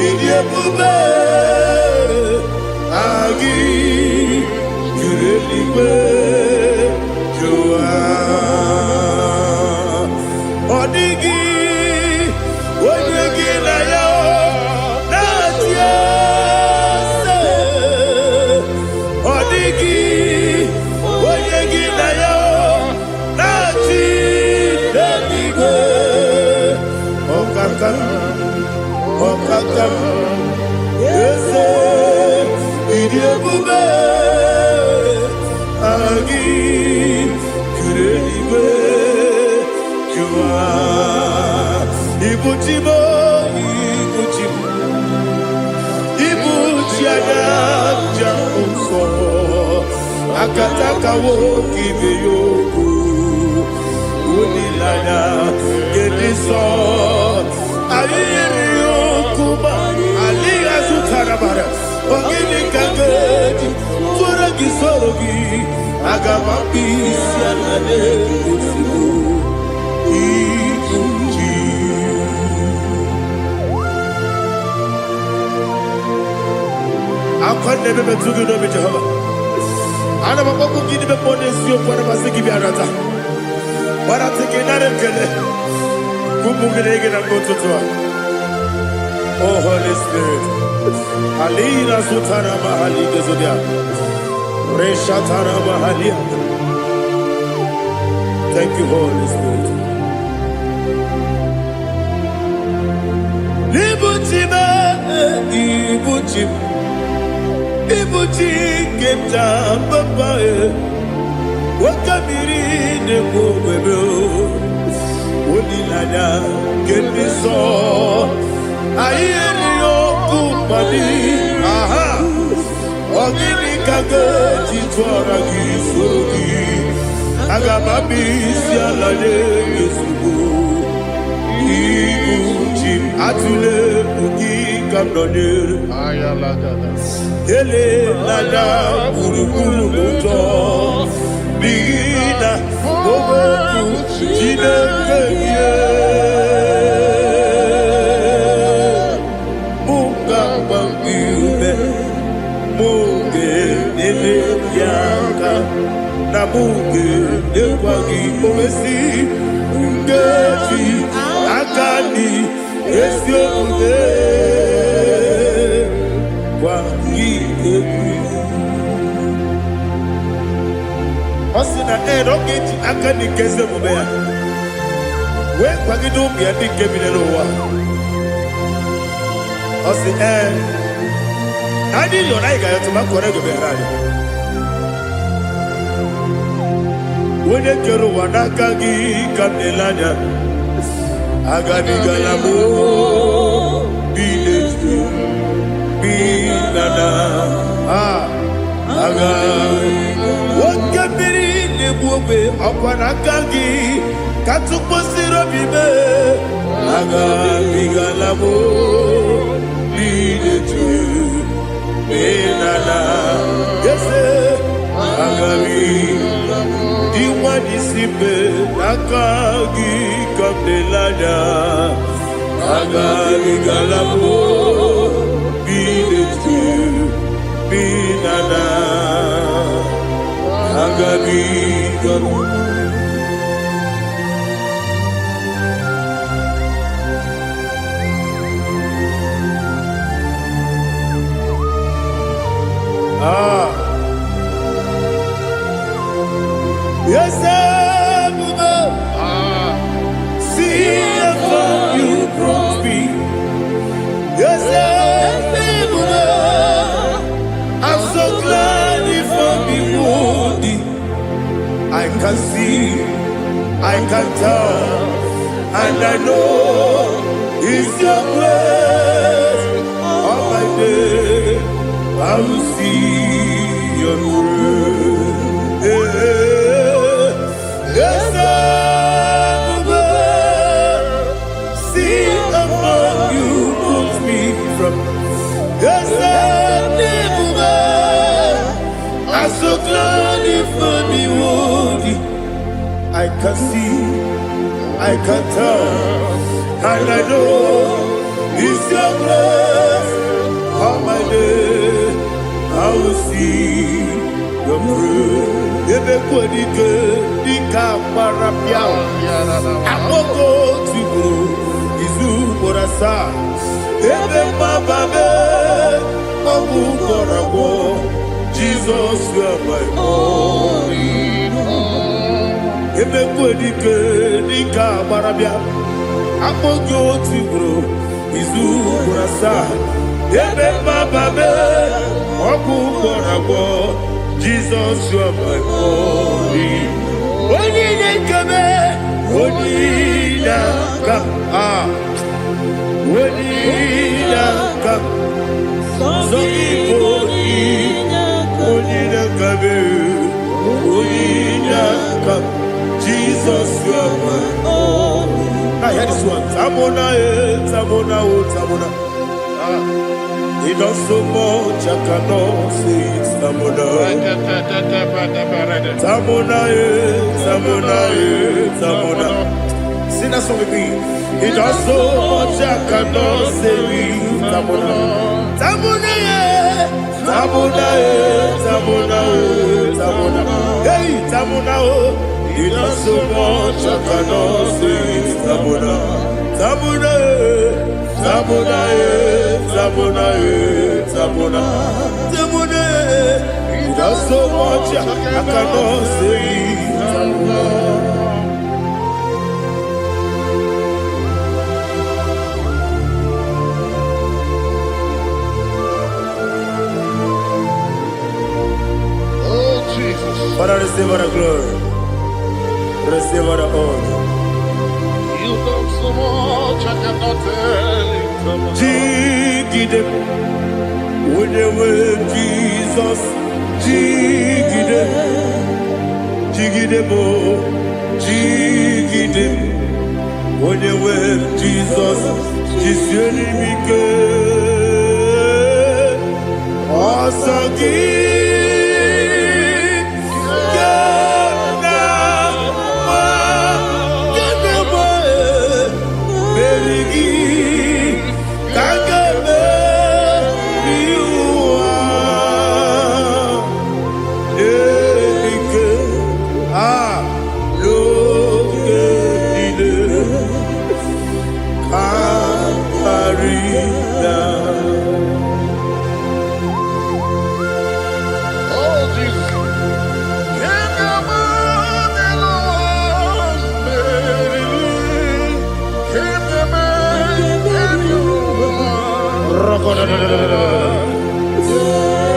S1: Idiebube Agi Juleiwe Jua Odigi, odigi na yo, na tiese. Odigi, odigi na yo, na tiese. Okakam, okakam, yese, idiebube, agi, kureliwe. Ibuchimo, Ibuchimo, Ibuchiana, Jamuso, Akataka woki beyoku, Unilana, Gediso, Ayeri Yokuba, Aliya Zutarabara, Ogini Kageti, Furagi Sorogi, Agamambi, Sianade, I can't never be too good over Jehovah. I never want to give them more than you for the Masiki Biarata. But I'm taking that and get it. Kumugin and go to Tua. Oh, Holy Spirit. Alina Sutana Mahali Gazodia. Reshatana Mahalia. Thank you, Holy Spirit. Ibuchima, Ibuchim. Ibuchi kemta papa wakamiri ne mwebe Unilana kendiso ayeri yokumani aha Ogini kage jitwara gisogi Agamami sialane yesubu Ibuchi atule uki kamdonir
S2: Ayalagada.
S1: Ele lada urukuru muto Bina oboku jine kenye Munga bangiume Munge nele yaka Na munge nekwagi omesi Ngeji akani esyo ude Osina roketi akani keze mubea we kwagido bia dike bilerowa Osi nadi yo na igayo tuma kore go berani Wene kero wanaka gi kamnelanya Agani galamo biletu Binana aga wakabiri ne buobe okwana kangi katupo siro bibe aga bigalabo bidetu benana yese aga bigalabo diwa disipe nakagi kabdelada aga bigalabo bidetu benana aga bigalabo. Yes, see how you brought me. Yes, I'm so glad if I'm wounded. I can see, I can tell, and I know it's your grace. All my day, I will see your grace. Yes, see among you moves me from. Yes, I'm so glad if me woody. I can see, I can tell, and I know it's your grace. All my day, I will see your grace. Ebekwadike dika parapia akoko tibo izu borasa ebe mababe obu korabo Jesus you are my only hope. Ebekwadike dika parapia akoko tibo izu borasa ebe mababe obu korabo Jesus, you are my only. Only come, only come, only come. So only come. Jesus, you are my only. I hear this one. Tamona. He does so much, I cannot say it. Tamona. Sing that song with me. He does so much, I cannot say it. Tamona. Hey, Tamona. He does so much, I cannot say it. Tamona. Tamona, he does so much, I cannot say Tamona.
S2: Oh, Jesus.
S1: Father, receive all the glory, receive all the honor.
S2: You done so much, I cannot tell it.
S1: Jigide, when you were Jesus, Jigide, when you were Jesus, Jisyenimike, Asagi,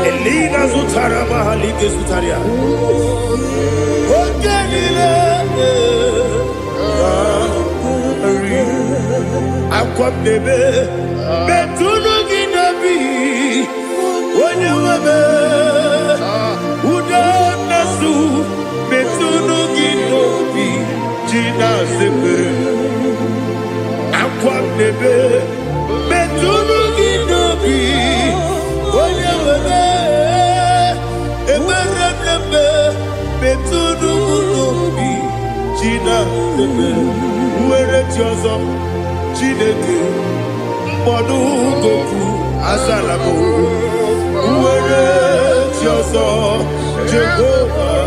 S1: Elina Zutara Mahalike Zutaria. Akwabebe Betunu Ginabi Wanyawebe Uda Nasu Betunu China Zebe, Aquam Nebe, Betunu Ginobi, Oyabebe, Eberebe, Betunu Nobi, China Zebe, Were Tiozo, Chineke, Monu Goku, Azalabo, Were Tiozo, Jehovah,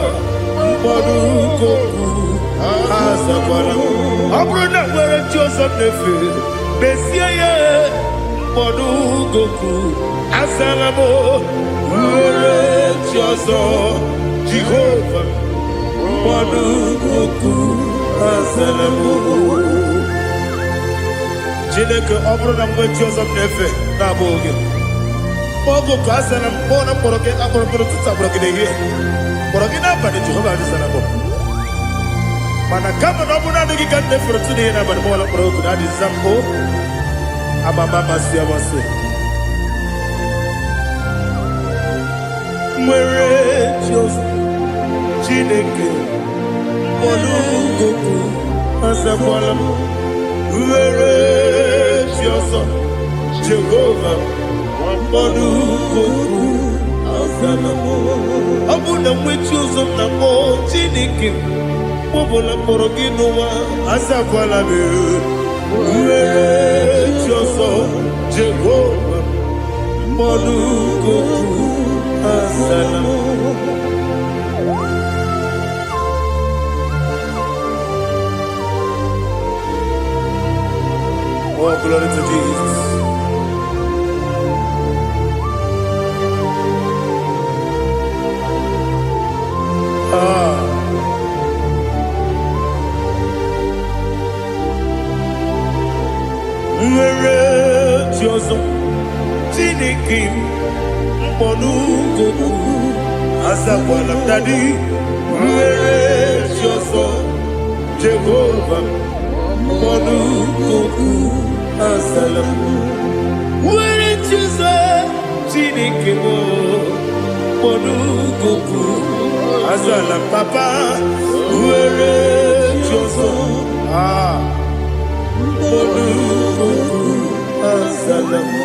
S1: Monu Goku, Azalabo, Abrona Were Tiozo Nefe, Messiah, Monu Goku, Azalabo, Were Tiozo, Jehovah, Monu Goku, Azalabo. Chineke ọbụrụ mgbe Joseph na-efe na-abụ oge ọgụ ka a sara mkpọ na mkpọrọ gị akpọrọ mkpọrọ tutu akpọrọ gị n'ehihie kpọrọ gị n'abalị Jehova adịsara mbụ mana kama na ọ bụrụ naanị gị ka nne fere tụ n'ihe n'abalị mọọla mkpọrọ oku na adịsa mbụ amama amasị amasị nwere Joseph Chineke mkpọrọ oku asakwala m Were Tiozo, Jehovah, Monu Goku, Azalamo. Abuna Mwechozo Namo, Chineke, Mobola Poroginoa, Azakwalabe. Were Tiozo, Jehovah, Monu Goku, Azalamo. Oh, glory to Jesus. Were Tiozo, Chineke, Monu Goku, Azakwala Daddy. Were Tiozo, Jehovah, Monu Goku, Azalamo. Were Tiozo, Chineke, Monu Goku, Azalam Papa. Were Tiozo, Monu Goku, Azalamo.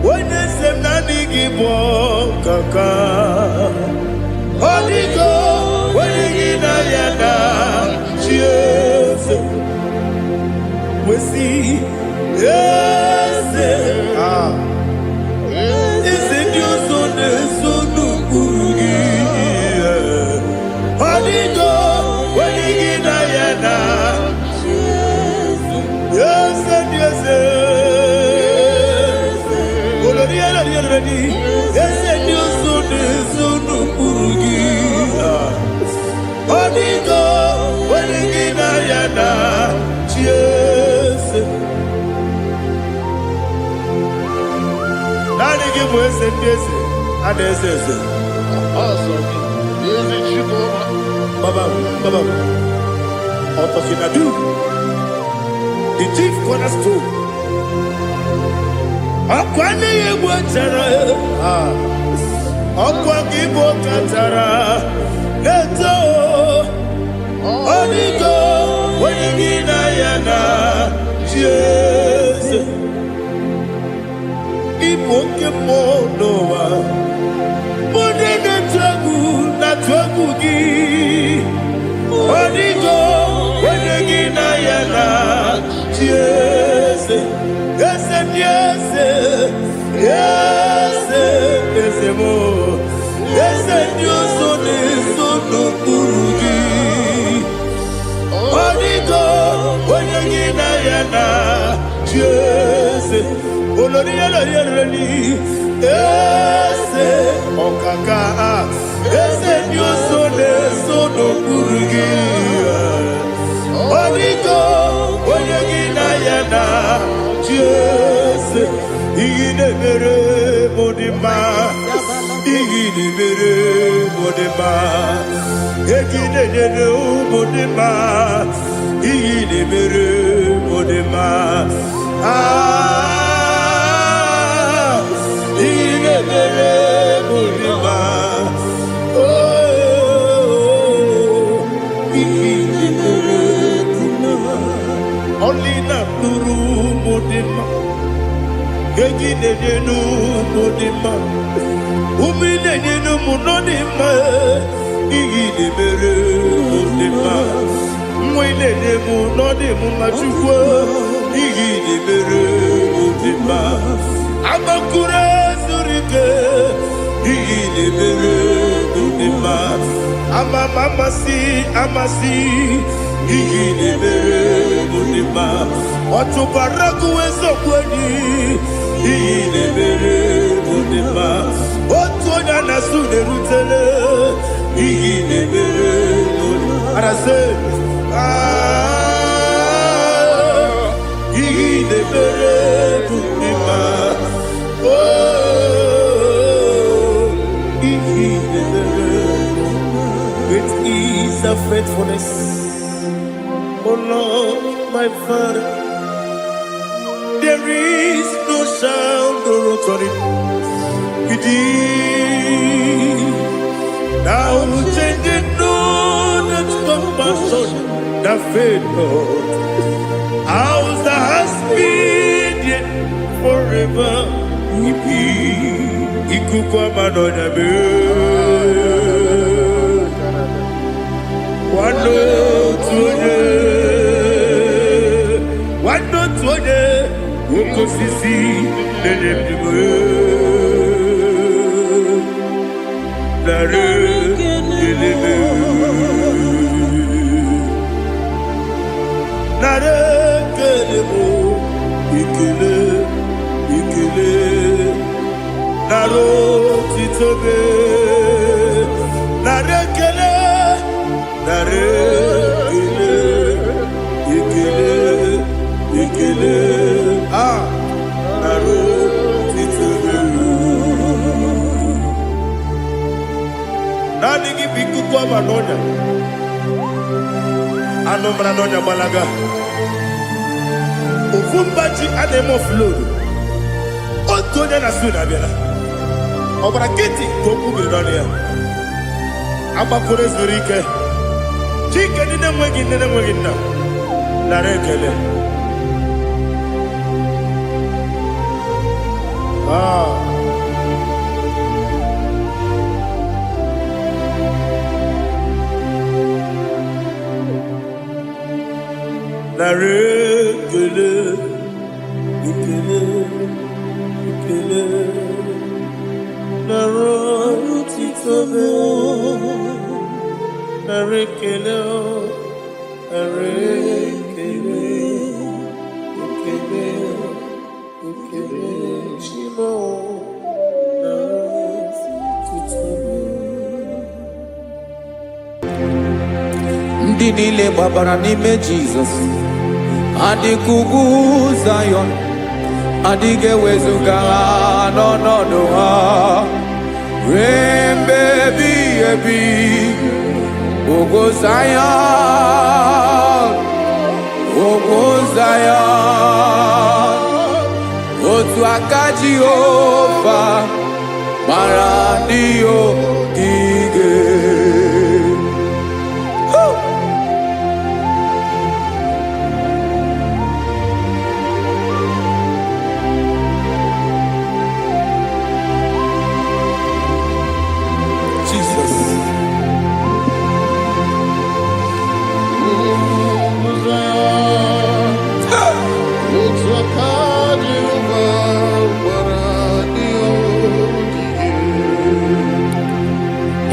S1: When they say IGBO, Kaka, Holy Go, when you cheers, we see, yes, it's in your son, son, Holy Go, when you yes, yes, the chief cornerstone. Akwane yebo tara, akwa kibo katara, leto, onigo, wenigina yana, Jesus. Ipo kemo noa, mone na twagu gi, onigo, wenigina yana, Jesus. Yes, yes, yes, yes, more. Yes, Dios son eso no purugi. Onigo, oyagina yana, yes. Olori olori olori, yes. Okaka ese nyoso ne sono kurugi Onigo onyegi na yana Jese Igine mere modima Igine mere modima Egine nene modima Igine mere modima Igine mere modima Igine mere modima Only na nuru modima Egine nenu modima Umine nenu munodima Igine mere modima Mwine nemu nodimu machukwa Igine mere modima Amakure zurike Igine mere modima Amasi Igine mere modima Otubaraku ezokweni Igine mere modima Otonya nasune rutele Igine mere modima Arase Igine mere modima Igine mere Great is thy faithfulness O Lord my Father There is no sound or authority within. Now changing know that compassion, the faith Lord. How's the husband yet forever we be? Ikukwa manonya be. Wano tuone. Woko sisi nenem diwe Nare kelebe Nare kelebo Ikele Naro titobe Nare kele Ikele Naro titobe Nani gibiku kwa manonya Anombra nonya balaga Ufumbaji anemo flood Otonya na suna bela Obra kiti koku bironia Amakure zurike Chike nine mwegi na Narekele Narekele Ikele Narotitobe Narekele Shimo
S3: Ndị niile gbabara n'ime Jizọs adịkugwu Zion adịghị ewezuga ha n'ọnọdụ ha ruo mgbe ebighị ebi Ogo Zion otu aka Jehova mara ndị ogige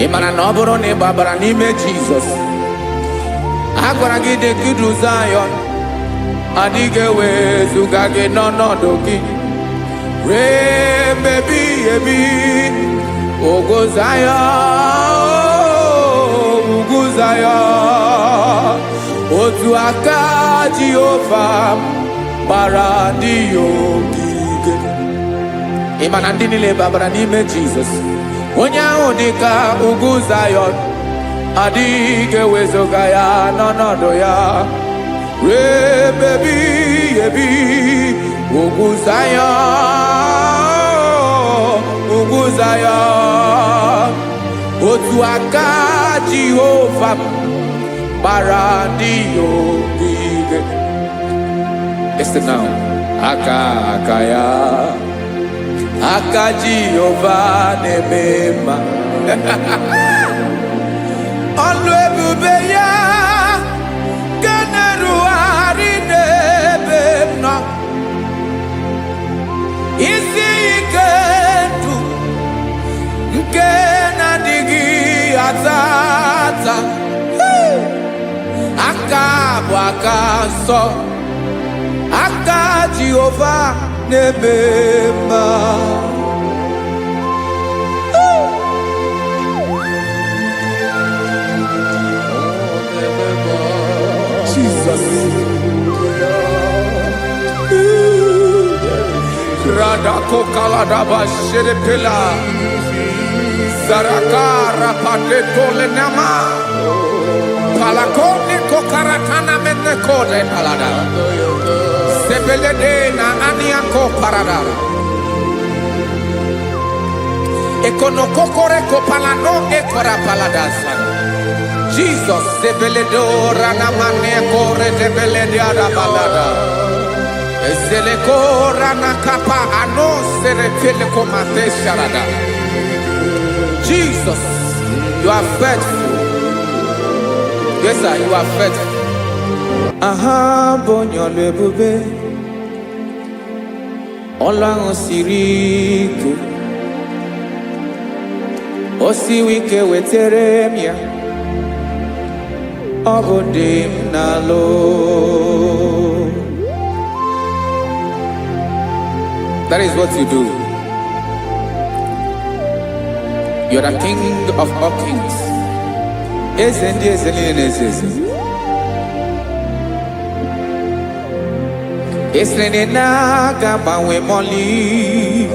S3: Ịmara na ọ bụrụ na ị gbabara n'ime Jizọs a gwara gị dị kudu Zion adịghị ewezuga gị n'ọnọdụ gị ruo mgbe ebighị ebi Ugwu Zion, Ugwu Zion, otu aka Jehova gbara ndị ogige. Ị ma na ndị niile babara n'ime Jizọs, onye ahụ dị ka Ugwu Zion, adịghị ewezuga ya n'ọnọdụ ya ruo ebighị ebi. Ugwu Zion, Ugwu Zion, otu aka Jehova gbara ndị ogige. Listen now. Aka ya, aka Jehova na-eme mma. Ọlụ ebube ya ga na-erugharị n'ebe m nọ. Isi ike ndụ nke na-adịghị ata ata. Aka bụ aka nsọ, aka Jehova na-eme mma. Jesus. Radako kaladaba sherepela zarakara patole nama palakone kokaratana menne kode palada sebelede na aniako parada ekono kokore ko palano ekora paladasa. Jesus sebeledora na mane kore sebelediada balada. Ezele kora na kapa ano serefele komate sharada. Jesus, you are faithful. Yes, sir, you are faithful. Aha bonyo lebube. Ola osiriku. Osi wike weteremia. Obodim nalo. That is what you do. You are the King of all kings. Esrene na gabawe moli.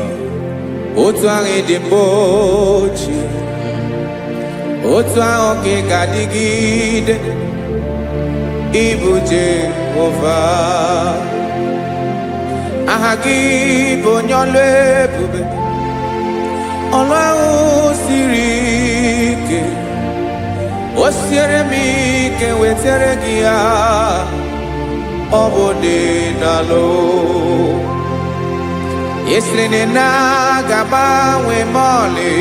S3: Otu ange di mbochi. Otu ange gadigide. Ibu Jehovah. Ahagi bonyolo ebube. Ọlọ́run siri ike. O siere m ike wetere gị ya. Ọ bụ dị n'alụ. Esiri na ga-agbanwe m ọlị.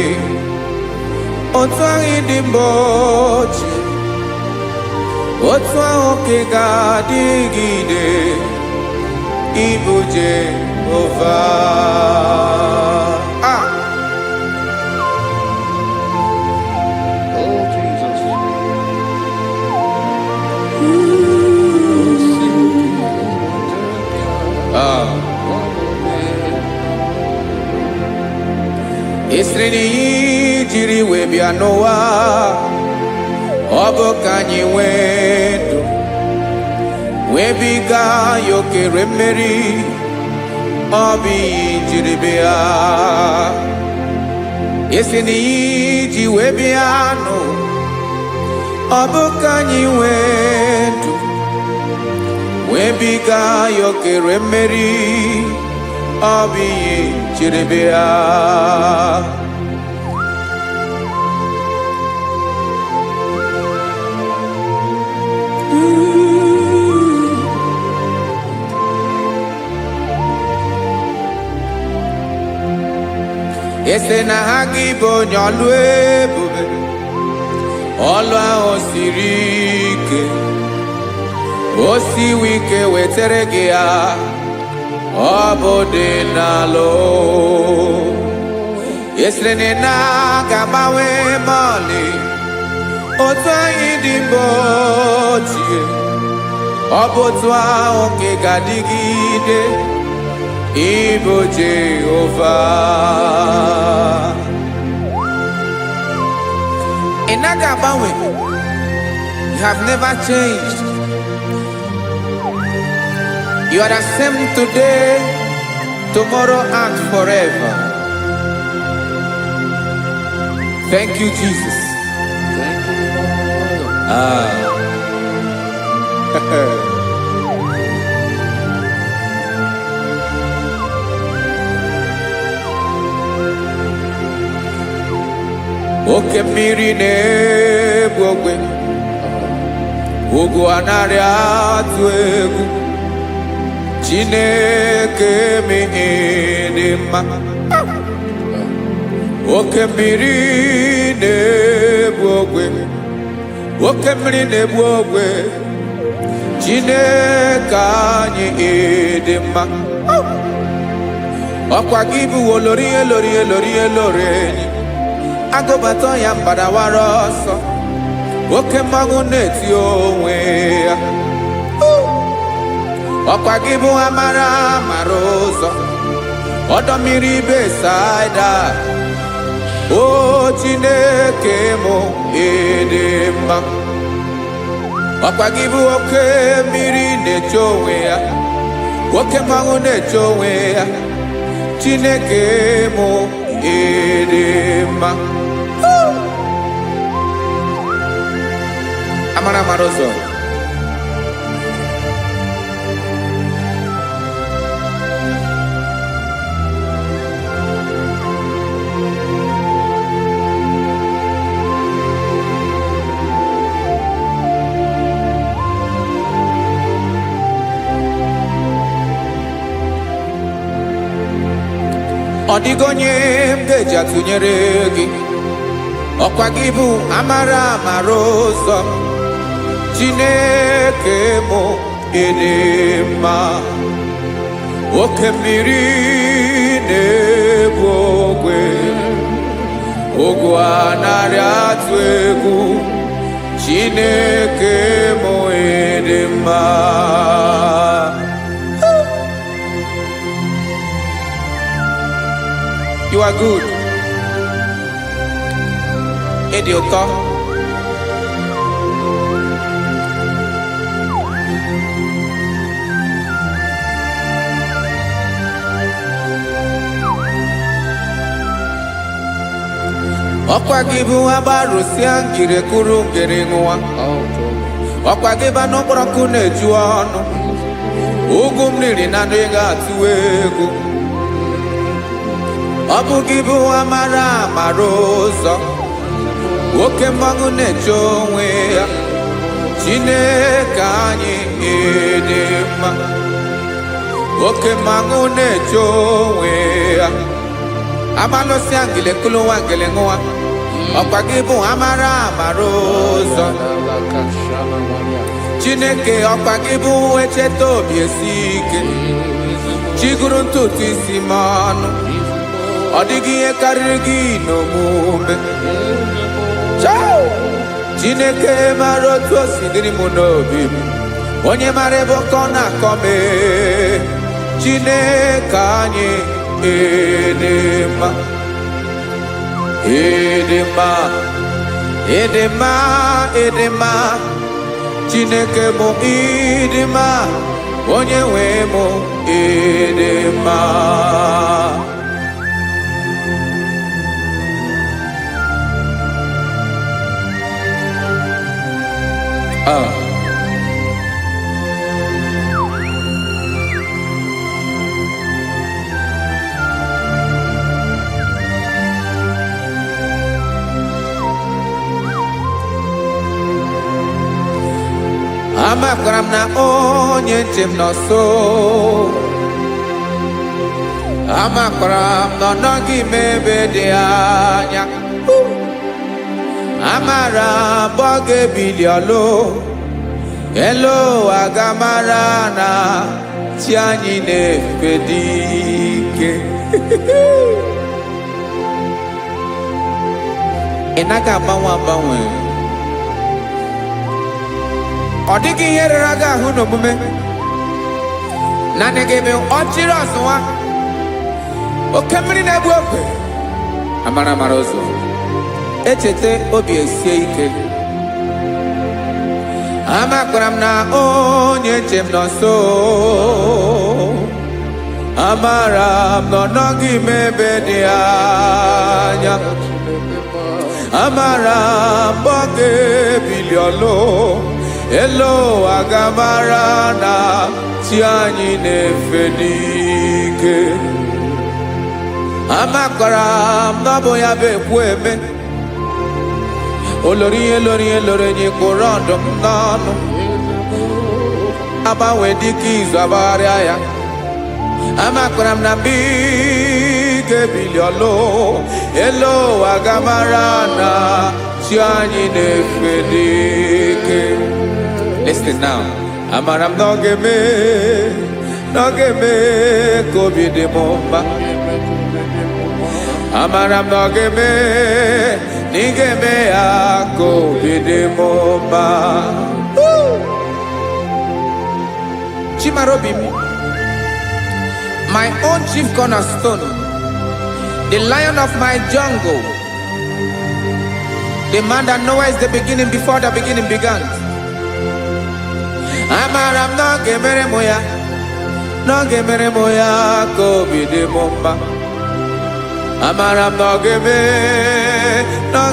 S3: Otu ahụ dị mgbochi. Otu ahụ ka ga-adịgide. Ibu Jehovah.
S2: Oh, Jesus.
S3: Esreni jiri wee bịa n'ụwa. Ọ bụ ka anyị nwee ndụ. Wee biga ya okere mmeri. Ọ bụ ihe jiri bịa. Esi n'iyi ji wee bịa nụ. Ọ bụ ka anyị nwee ndụ. Wee biga ya okere mmeri. Ọ bụ ihe jiri bịa. Ese na ha gị bụ onye ọlụ ebube. Ọlụ ahụ siri ike. O siwe ike wetere gị ya. Ọ bụ dị n'alụ. Esere na ga-agbanwe mọlị. Otu anyị dị mgbe ochie. Ọ bụ otu ahụ ka ga-adịgide. Ibu Jehovah. Inaga Bawe, you have never changed. You are the same today, tomorrow, and forever. Thank you, Jesus.
S2: Thank you, Lord.
S3: Oke mmiri na-egbu ogwe, ugwu anaghị atụ egwu. Chineke mi dị mma. Oke mmiri na-egbu ogwe, oke mmiri na-egbu ogwe. Chineke anyị dị mma. Ọkwa gị bụ olori elori elori elori enyi. Agụbata ya mbadawara ọsọ, oke mmanwụ na-eti onwe ya. Ọkwa gị bụ amara amara ụzọ, ọdọ mmiri Besaida. O Chineke mụ ịdị mma. Ọkwa gị bụ oke mmiri na-eche onwe ya, oke mmanwụ na-eche onwe ya. Chineke mụ ịdị mma. Amara amara ụzọ. Ọ dịghị onye m ga-eji atụnyere gị. Ọkwa gị bụ amara amara ụzọ. Chineke mụ ịdị mma. Oke mmiri na-egbu ogwe, ugwu anaghị atụ egwu. Chineke mụ ịdị mma. You are good. Ịdị ụtọ. Ọkwa gị bụ agbarụsịa ngire kụrụ ngere nwa. Ọkwa gị bụ anụ kpọrọ nkụ na-eju ọnụ. Ugwu mmiri na anụ ego atụ egwu. Ọ bụ gị bụ amara amara ụzọ, oke mmanwụ na-eche onwe ya. Chineke anyị ịdị mma. Oke mmanwụ na-eche onwe ya. Amalụsịa ngile kụlụ nwa ngele nwa. Ọkwa gị bụ amara amara ụzọ. Chineke ọkwa gị bụ echeta obi esi ike. Chiguru ntutu isi m ọnụ. Ọ dịghị ihe karịrị gị n'omume. Chineke mara otu o si dịrị m n'obi m. Onye mara ebe ọkọ na-akọ m. Chineke anyị ịdị mma. Ịdị mma, ịdị mma, ịdị mma. Chineke mụ ịdị mma. Onye nwe mụ ịdị mma. Amakwara m na onye nche m nọ nso. Amakwara m na ọ nọghị m ebe dị anya. Amara m ọ ga-ebili ọlụ. Elu aga mara na chi anyị na-efe dị ike. Ị naghị agbanwe agbanwe. Ọ dịghị ihe rere gị ahụ n'omume. Naanị gị bụ ọchịrị ọzụwa. Oke mmiri na-egbu ogwe. Amara amara ụzọ. echete obi esie ike. Amakwara m na onye nche m nọ nso. Amara m na ọ nọghị m ebe dị anya. Amara m mgbe ọ ga-ebili ọlụ elu ụwa ga-amara na chi anyị na-efe n'ike. Amakwara m na ọ bụ ya bụ ekwu eme. Olori ihe loro enyi kwụrụ ọdụm n'ọnụ. Agbanwe dịka izu agbagharịa ya. Amakwara m na mgbe ị ga-ebili ọlụ elu ụwa ga-amara na chi anyị na-efe n'ike. Listen now. Amara m na ọ ga-eme ka obi dị m mma. Amara m na ọ ga-eme na ị ga-eme ya ka obi dị m mma. Chimarobi m, my own chief cornerstone, the lion of my jungle, the man that knows the beginning before the beginning began. Amara m na ọ ga-emere m ya, na ọ ga-emere m ya ka obi dị m mma. Amara m na ọ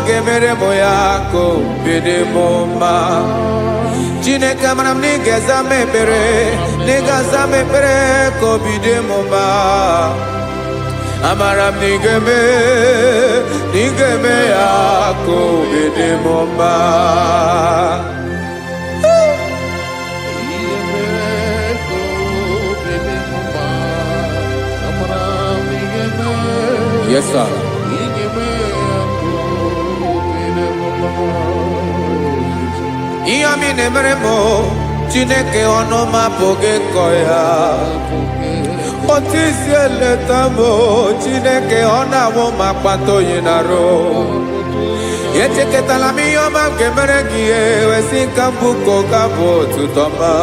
S3: ga-emere m ya ka obi dị m mma. Chineke amara m na ị ga-aza m ekpere, na ị ga-aza m ekpere ka obi dị m mma. Amara m na ị ga-eme ya ka obi dị m mma. Yes, sir. Ihe ọmị na-emere m Chineke ọnụ m apụghị ịkọ ya. Otu isi eleta m Chineke ọ na-awụ m akpata oyi n'arụ. Echeketala m ihe ọma m ga-emere gị ewesị nka mbụ ka ọ ga-abụ otuto ma.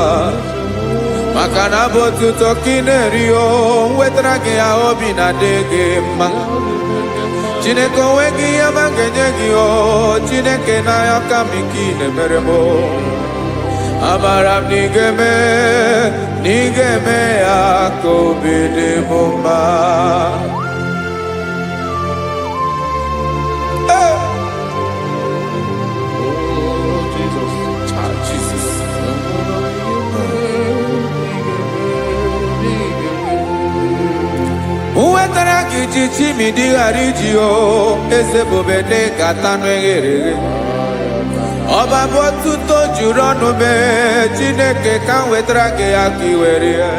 S3: Maka na abụ otuto ka ị na-eri o wetara gị ya obi na-adị gị mma. Chineke onwe gị ihe ọma m ga-enye gị o Chineke n'anya ka m ike ị na-emere m. Amara m na ị ga-eme ya ka obi dị m mma. Wetara gị chichi mi dịghara iji o eze bobede ka tanụ eghere eghe. Ọba bụ otuto juru ọnụ mee Chineke ka m wetara gị ya ka ị were ya.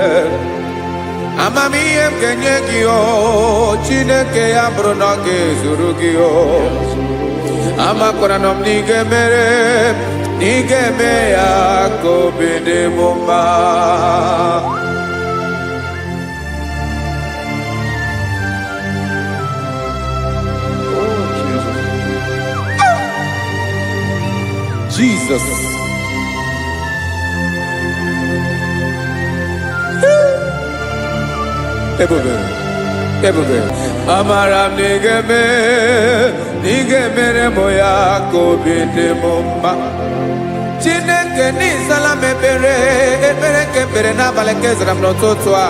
S3: Amamihe m ga-enye gị o Chineke ya bụrụ na ọ ga-ezuru gị o. Amakwara na m na ị ga-eme ya ka obi dị m mma. Jesus. Ebube. Amara m na ị ga-emere m ya ka obi dị m mma. Chineke n'ịzala m ekpere ka ekpere n'abalị ka ezara m n'ụtụtụ a.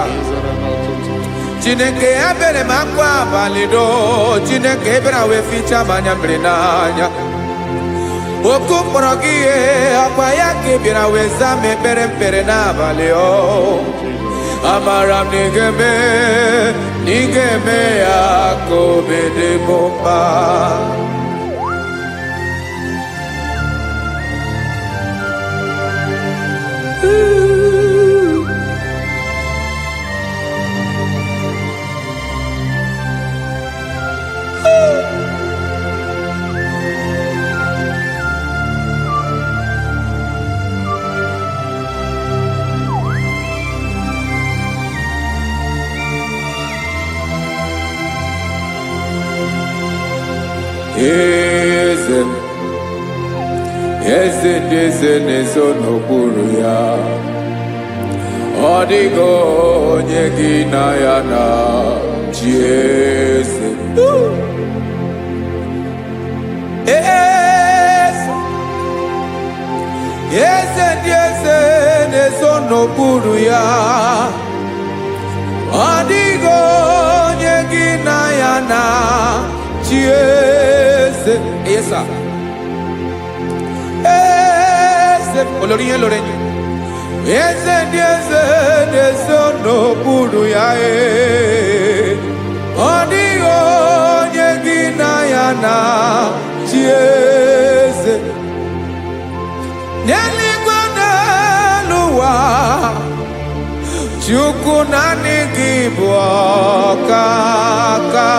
S3: Chineke ya bere m akwa abalị do. Chineke ebere wee fichaa m anya mmiri n'anya. Oku kpọrọ gị ihe akwa ya ka ị bịara wee zaa m ekpere mpere n'abalị o. Amara m na ị ga-eme ya ka obi dị m mma. Eze ndị eze na-ezo n'okpuru ya. Ọ dịghị onye gị na ya na chi eze. eze na-eso n'okpuru ya, ọ dịghị onye gị na ya na-achị eze. Yes, sir. Eze olori ihe lore eze ndị eze na-eso n'okpuru ya, ọ dịghị onye gị na ya na-achị eze. N'eluigwe n'elu ụwa, Chukwu naanị gị bụ ọkaka,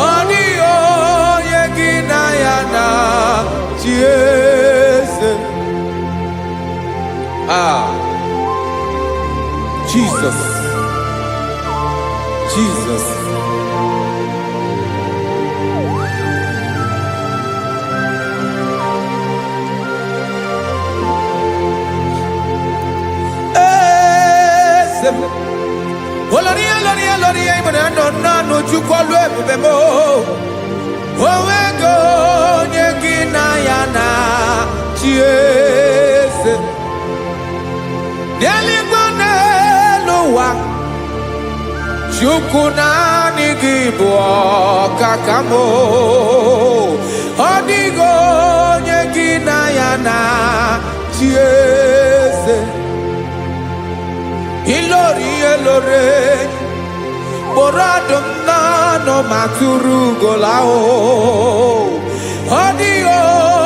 S3: ọ dịghị onye gị na ya na-achị eze. Jesus, Jesus. Oloria ibona no Chukwu olu ebube mo, owego onye gị na ya na-achị eze. N'eluigwe n'elu ụwa, Chukwu naanị gị bụ ọkaka m, ọ dịghị onye gị na ya na-achị eze. Ilori elore kpọrọ ọdụm n'ọnụ ma tụrụ ugo lahụ, ọ dịghị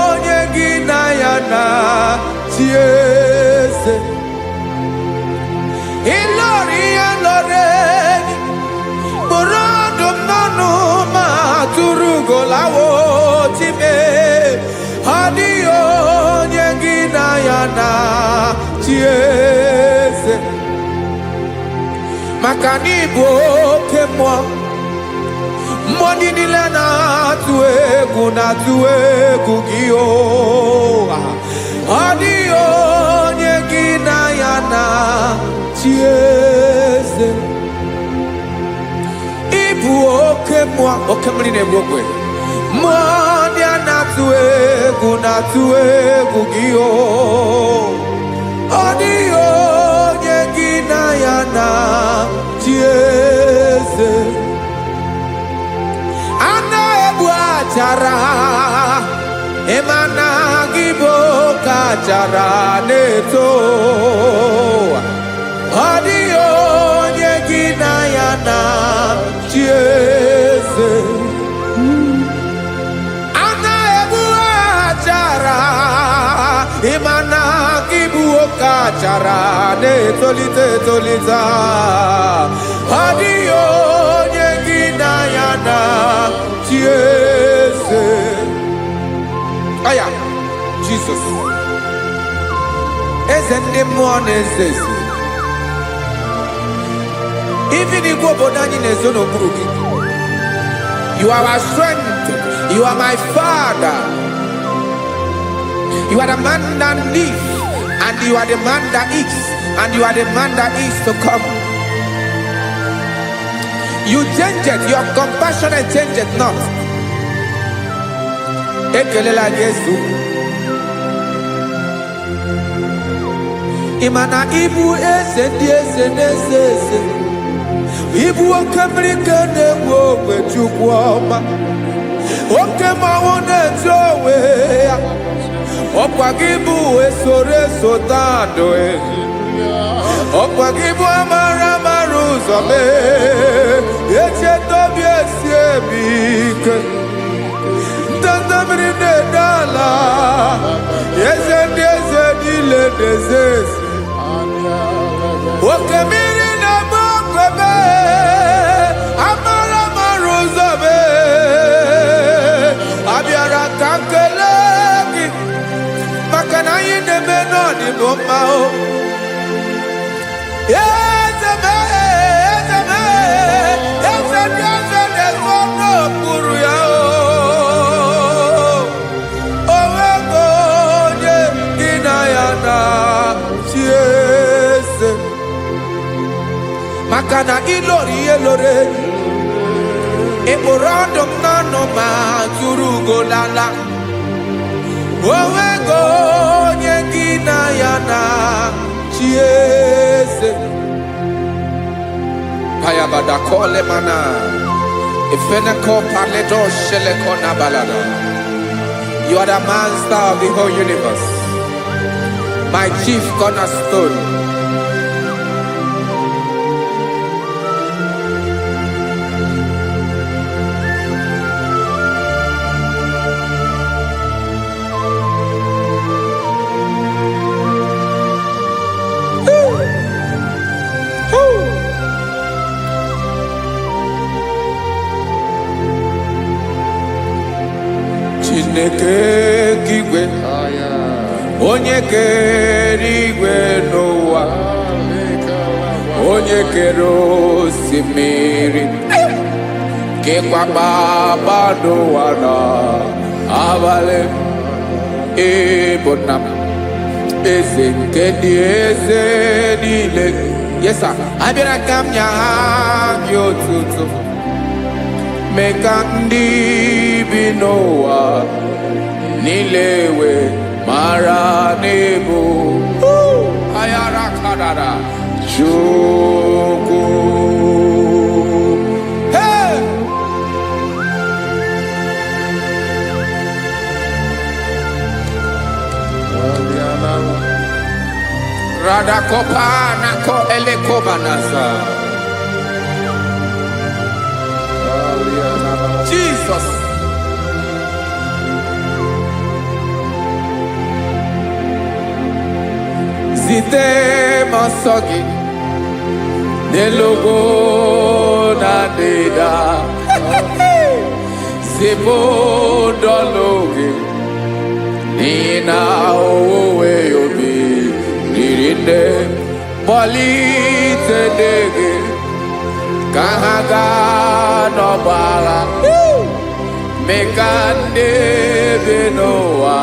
S3: onye gị na ya na-achị eze. Ilori elore kpọrọ ọdụm n'ọnụ ma tụrụ ugo lahụ, time ọ dịghị onye gị na ya na-achị eze. Maka na ị bụ oke mmụọ, mmụọ ndị niile na-atụ egwu gị, ọ dịghị onye gị na ya na-achị eze. Ị bụ oke mmụọ, oke mmiri na-egbu ogwe, mmụọ ndị a na-atụ egwu gị, ọ dịghị onye gị na ya na-achị eze. A na-egbu achara, ịma na gị bụ ka achara na-eto, ọ dịghị onye gị na ya na-achị eze. A na-egbu achara, ịma na gị bụ ka achara na-etolite etolite, ọ dịghị onye gị na ya na-achị eze. Aya, Jesus, eze ndị mmụọ na-eze eze. Even igwe obodo anyị na-ezo n'okpuru gị. You are our strength, you are my Father. You are the man that lives, and you are the man that eats, and you are the man that is to come. You change it, your compassion and change it not. Ekelela Yesu. Imana ibu eze ndị eze na-eze eze, ibu oke mmiri nke na-egbu ogwe Chukwu ọma, oke mmanwụ na-eji onwe ya, ọkwa gị bụ esoro esota ndụ, ọkwa gị bụ amara amara ụzọ mee, echeta obi esi ebi ike, ndanda mmiri na-ede ala, eze ndị eze niile na-eze eze, oke mmiri na-agba okwebe, amara amara ụzọ mee, abịara ka nkele gị, maka na anyị na-eme n'ọdịbụ mma. Eze mee, eze mee, eze ndị eze na-eso n'okpuru ya, owego onye gị na ya na-achị eze. Maka na ilori ihe lore, Eborondom nano ma turu golala. Owego nyekina yana chiese. Payabada kole mana. Ifenako paledo shelekona balada. You are the master of the whole universe, my chief cornerstone. Chineke kigwe, onye kere igwe n'ụwa, onye kere osimiri, kekwa kpakpando ụwa n'abalị. Ịbụ nna m, eze nke ndị eze niile. Yes sir, abịara ka m nye gị otuto, mee ka ndị bi n'ụwa niile wee mara n'ebu ayara kadara Chukwu. Hey! Radakopa nako elekobanasa. Jesus. Zite masogi nelogo na deda. Zebo dologe nina owe yobi nirinde bolite dege kahaga no bala. Mekande benoa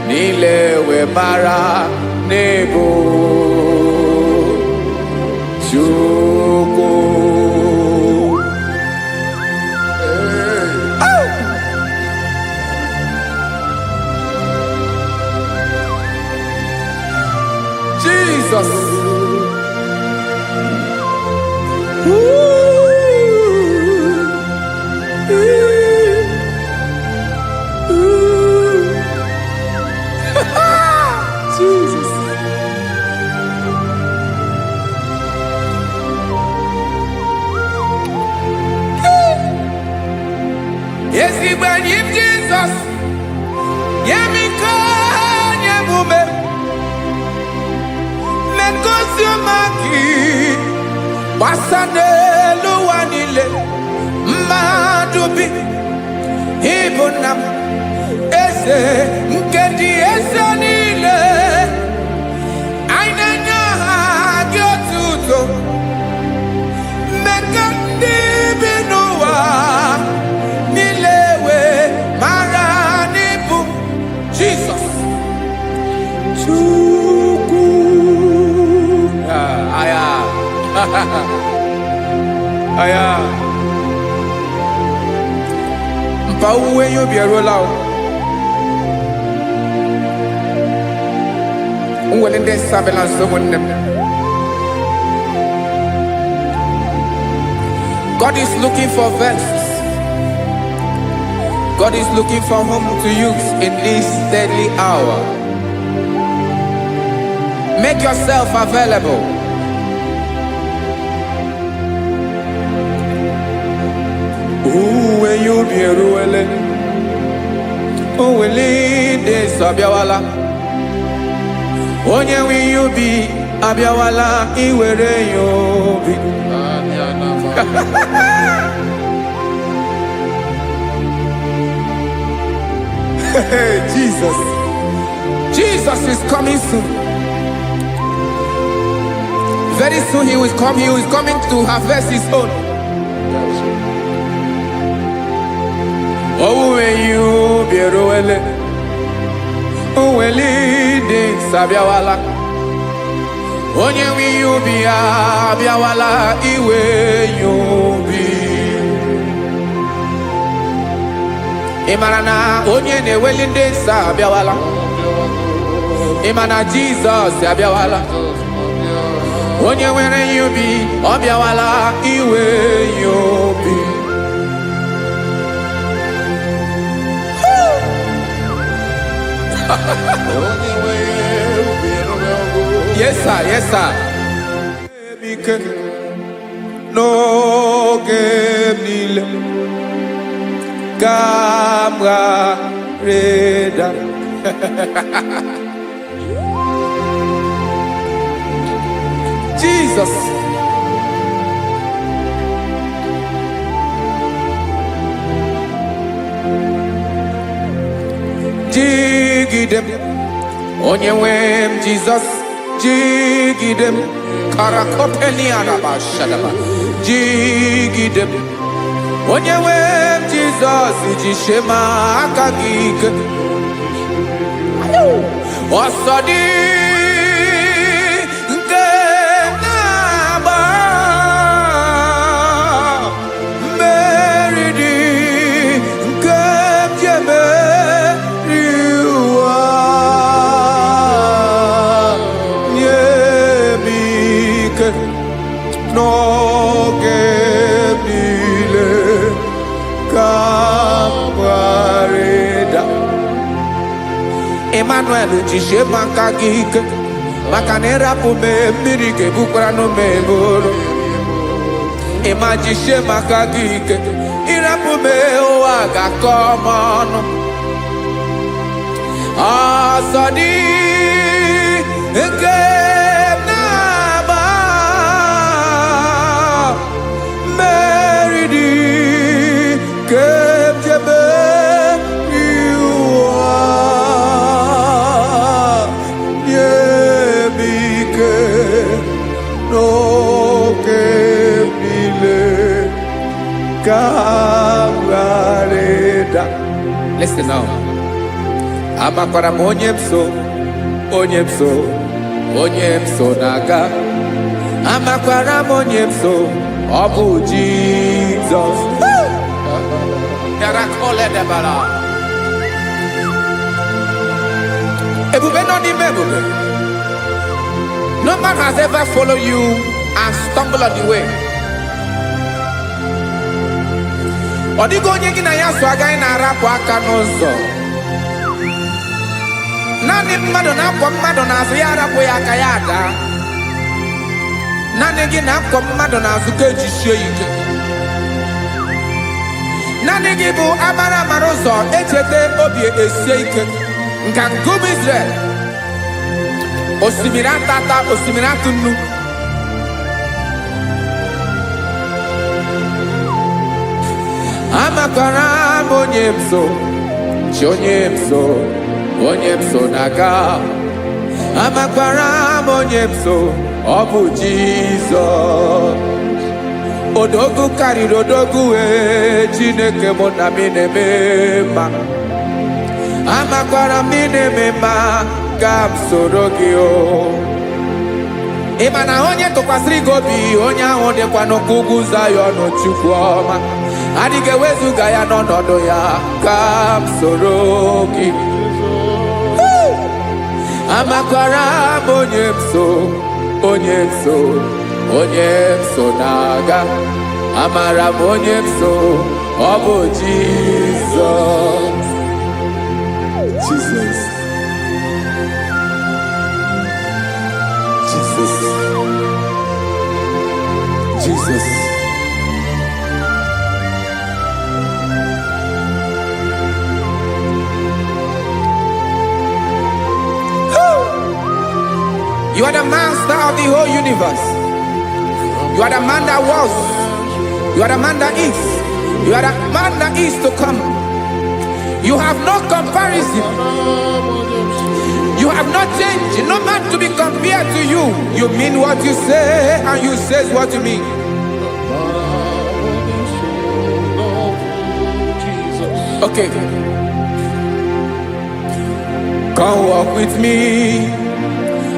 S3: nilewe mara nebo Chukwu. Jesus. Jesus. Yes, he when him Jesus. Yemiko nyemume. Men kosumaki. Wasane luwanile. Madubi. Ibunam. Ese nkedi ese nile. Ainanya gyotuto. Mekandi binuwa. Nilewe maranibu. Jesus. Chukwu. Aya. Aya. Mpa uwe yo bierola o. God is looking for vessels. God is looking for whom to use in this deadly hour. Make yourself available. When you be ruele, oh, will lead this Abiawala. Onye wi you be Abiawala, iwere you be. Jesus. Jesus is coming soon. Very soon he will come. He is coming to harvest his own. Oh, when you be ruele, oh, will lead this Abiawala. Onye wi you be Abiawala, iwe you be. Imarana onye na-eweli ndị nsọ abịawala. Imana Jesus abịawala. Onye nwere ya obi ọ bịawala iwe ya obi. Yes sir, yes sir. N'oge niile ka m ga-reda. Jesus. Jigidem onye nwe m Jesus. Jigidem karakopeni araba shadaba. Jigidem onye nwe m Jesus. Jishema aka gị ike. Ọsọdị nke na-agba mmeri dị nke ji emeri ụwa. Nye m ike n'oge niile ka m gharịda. Emmanuel jishe maka gị ike maka na ịrapụ m mmiri ga-ebukwara n'ume eboro. Ịma jishe maka gị ike ịrapụ m ụwa ga-akọ m ọnụ. Ọsọ dị nke na-agba mmeri dị nke jebe Listen now. Amakwara m onye m so na-aga. Amakwara m onye m so ọ bụ Jesus. Ebube nọ n'ime ebube. No man has ever followed you and stumbled on the way. Ọ dịghị onye gị na ya so agaghị na-arapụ aka n'ụzọ. Naanị mmadụ na-akwọ mmadụ n'azụ ya arapụ ya aka ya ada. Naanị gị na-akwọ mmadụ n'azụ ka ejisie ike. Naanị gị bụ amara ụzọ echete obi esie ike. Nka ngụm Israel. Osimiri atata, osimiri atụ nnu. Amakwara m onye m so, onye m so na-aga. Amakwara m onye m so, ọ bụ Jizọs. Odogwu karịrị odogwu Chineke mụ na m na-eme mma. Amakwara m na-eme mma ka m soro gị o. Ị ma na onye tụkwasịrị gị obi onye ahụ dịkwa n'ụkwụ ugwu Zayọn Chukwu ọma. Adịghị ewezuga ya n'ọnọdụ ya ka m soro gị. Amakwara m onye m so na-aga. Amara m onye m so ọ bụ Jizọs. Jesus. You are the master of the whole universe. You are the man that was. You are the man that is. You are the man that is to come. You have no comparison. You have not changed. No man to be compared to you. You mean what you say and you say what you mean. Okay. Come walk with me.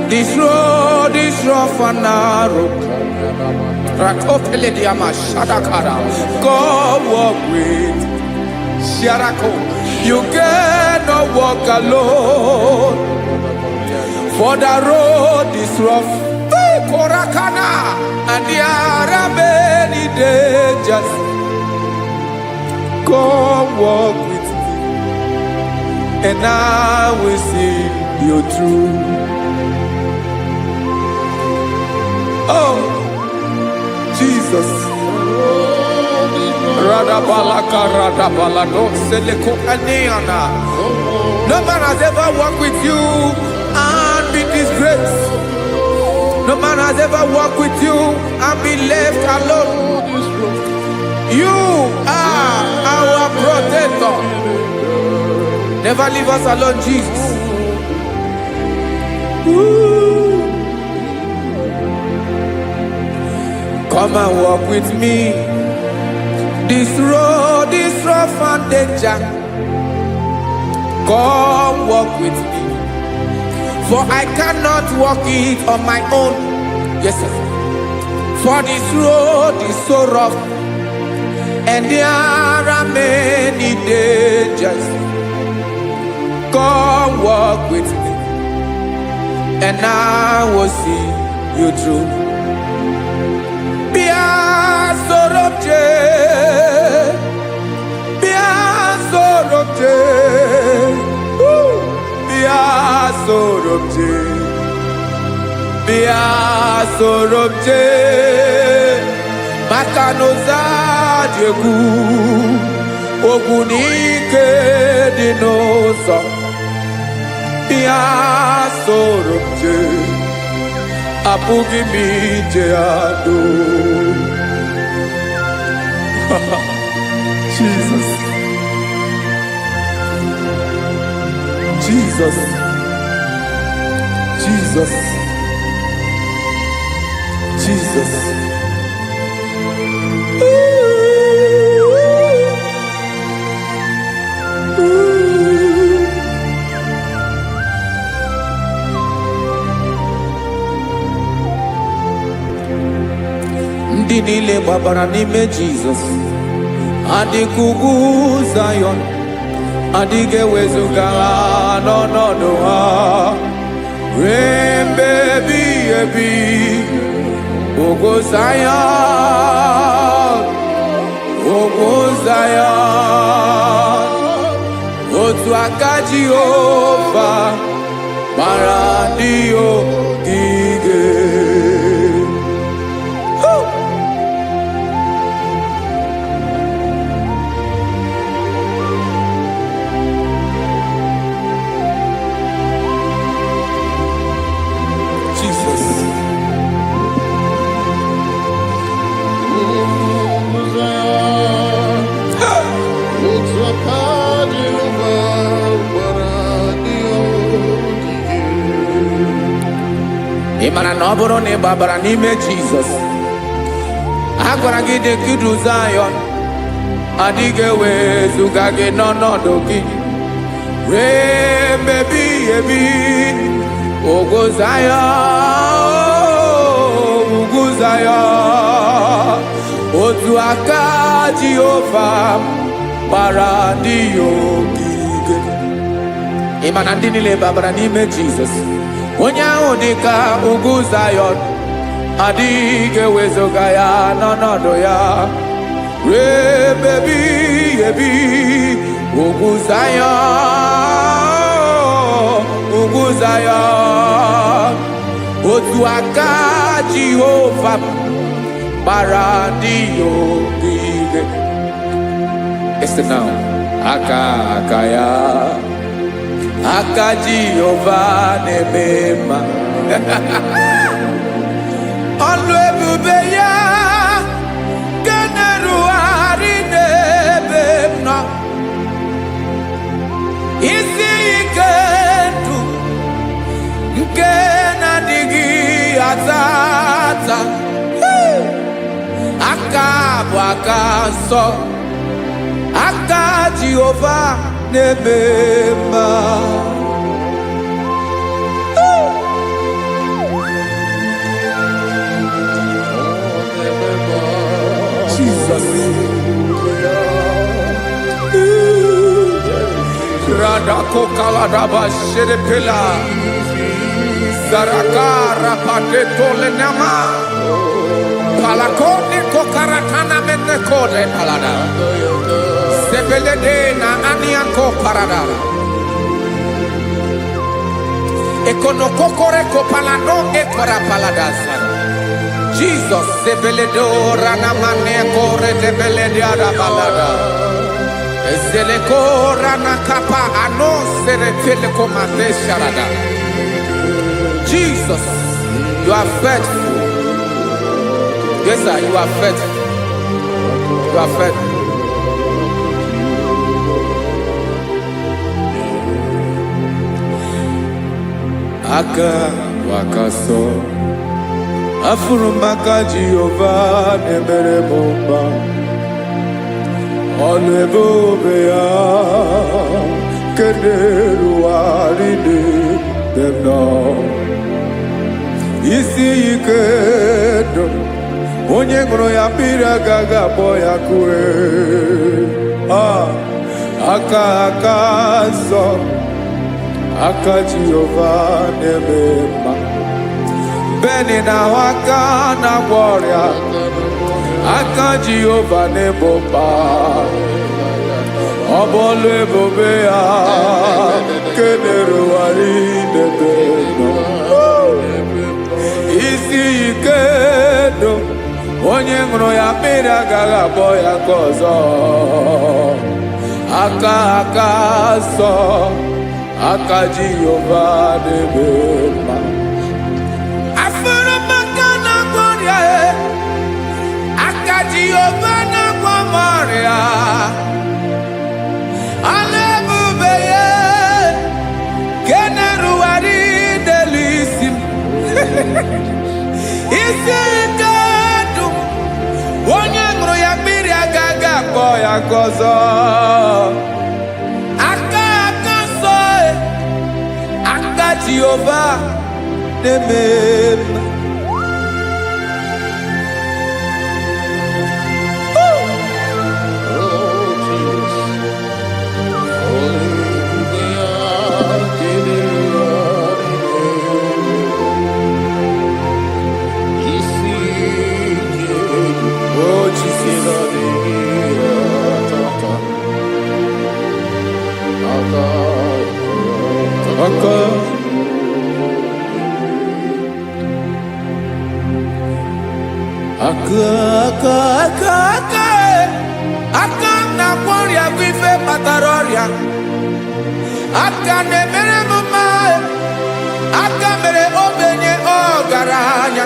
S3: This road is rough and narrow. Come walk with Sharako. You cannot walk alone, for the road is rough. Hey, Korakana, and there are many dangers. Come walk with me, and I will see you through. Oh, Jesus. No man has ever walked with you and been disgraced. No man has ever walked with you and been left alone. You are our protector. Never leave us alone, Jesus. Ooh. Come and walk with me. This road is rough and danger. Come walk with me, for I cannot walk it on my own. Yes, sir. For this road is so rough, and there are many dangers. Come walk with me, and I will see you through. Be a sorobje, be a sorobje, be a sorobje, be a sorobje. Makanoza diegu, ogunike dinosa. Be a sorobje. Apugi mi jeado. Jesus, Jesus, Jesus, Jesus. Ndị niile gbabara n'ime Jesus adịkugu Zion, adịghị ewezuga ha n'ọnọdụ ha ruo mgbe ebighị ebi. Ugwu Zion, ugwu Zion, otu aka Jehova gbara ndị ogige. Imana na ọ bụrụ na ị gbabara n'ime Jizọs, a gwara gị dị kidu Zion, adịghị ewezuga gị n'ọnọdụ gị ruo mgbe ebighị ebi. Ugwu Zion, ugwu Zion, otu aka Jehova gbara ndị ogige. Imana ndị niile gbabara n'ime Jizọs, onye ahụ dị ka ugwu Zion, adịghị ewezuga ya n'ọnọdụ ya ruo mgbe ebighị ebi. Ugwu Zion, ugwu Zion, otu aka Jehova gbara ndị ogige. Listen now, aka ya, aka Jehova na-eme mma. Ọlụ ebube ya ga na-erugharị n'ebe m nọ. Isi ike ndụ nke na-adịghị ata ata. Aka bụ aka nsọ, aka Jehova na-eme mma. Jesus. Radaba Shedepila Zarakara Padetole Nama Palakone Kokaratana Menekode Palada Sebelede na Anianko Paradara Ekonokokore Kopalano Ekora Paladasa Jesus Sebeledo Ranamane Kore Debeledia Balada Ezeleko Ranakapa Ano Serefeleco Mate Sharada Jesus, you are faithful. Yes, sir, you are faithful. You are faithful. Aka wakaso afurumaka Jehovah nebere bomba olebobe ya kederu aride demno isi ikedo onye ngoro ya pira gaga boya kue aka so aka Jehovah nemema beni na waka na gloria aka Jehovah neboba obolo ebobe ya kederu aride demno isi ikedo onye ngoro ya mira gaga boya kozo aka so aka Jehovah nebema afara makana gloria aka Jehovah na gloria alebubeye keneru ari delisim isi ikedu onye ngoro ya mmiri agaga akpọ ya gozo aka so aka Jehovah nemema aka na gloria vive pataroria aka ne mere mama aka mere obenye ogaranya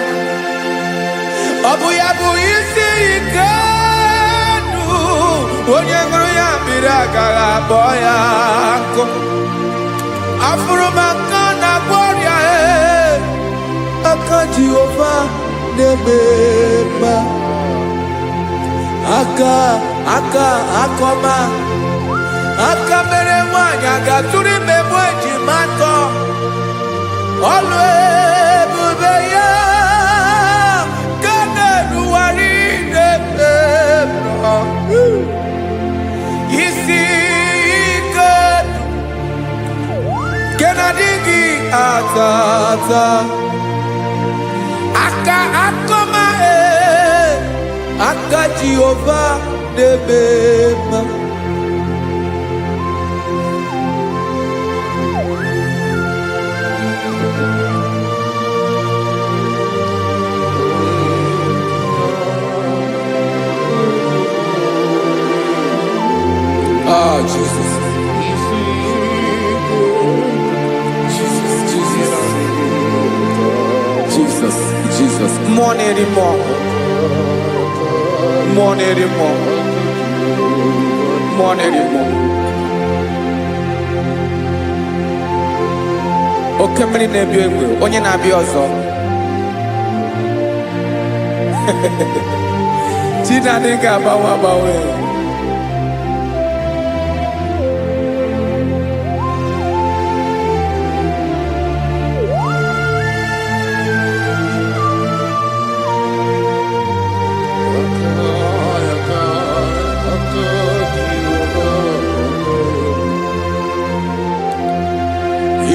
S3: obu ya bu isi ikedu onye ngoro ya mbiri agaga boya nko afuru maka na gloria aka Jehovah nebema akoma aka mere nwanya gaturi memo ejimato olu ebube ya kaneru wari nebema isi ikedu kenadigi atata akoma aka Jehovah nebema Jesus. Jesus. More anymore. Okemri na-ebi egbe onye na-abịa ọzọ Chinadị ga-agbanwe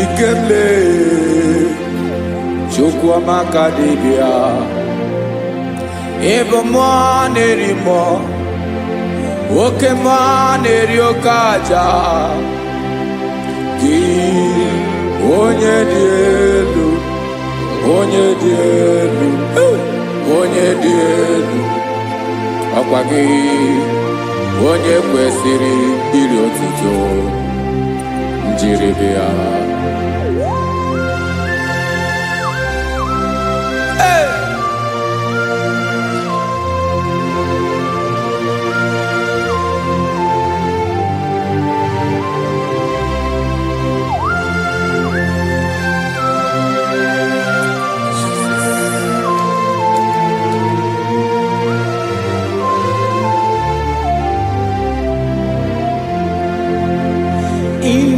S3: Ikemle Chukwamaka dibia Ebo mwa nerimo Oke mwa neriokaja Ki onye dielu Onye dielu Onye dielu Ọkwa gị onye kwesịrị iri otuto njiri bịa.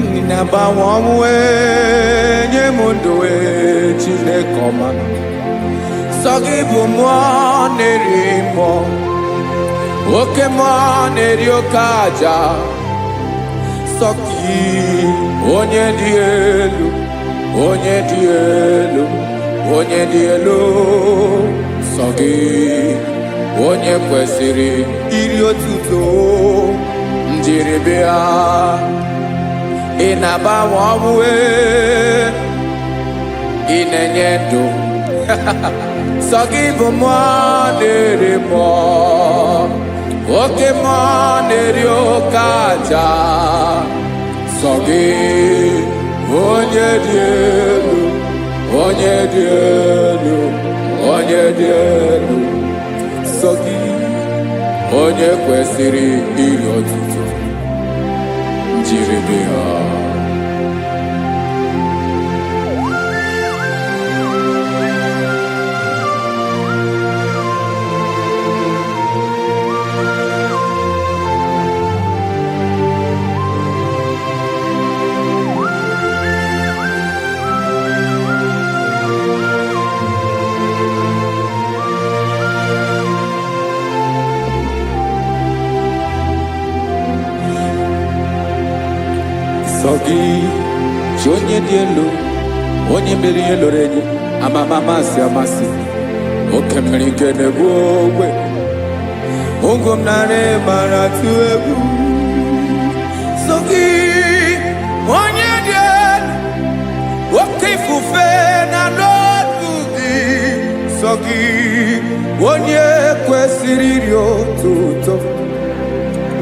S3: Inabawanwe nye mundowe Chinekoma Sogibu mwa nerimo Oke mwa neriokaja Soki onye dielu Onye dielu Onye dielu Sogi onye kwesịrị iri otuto njiri bịa. Inabawanwe inenye ndụ Sogibu mwa nerimo Oke mwa neriokaja Sogi onye dielu Onye dielu Onye dielu Sogi onye kwesịrị iri otuto njiri bịa. Sogi onye dị elu onye mere ihe lụrụ enyi amama amasị amasị oke mmiri nke na-egbu ogwe ogo m nara mara tụ egwu. Sogi onye dị elu oke ifufe na n'ọdụ gị. Sogi onye kwesịrị iri otuto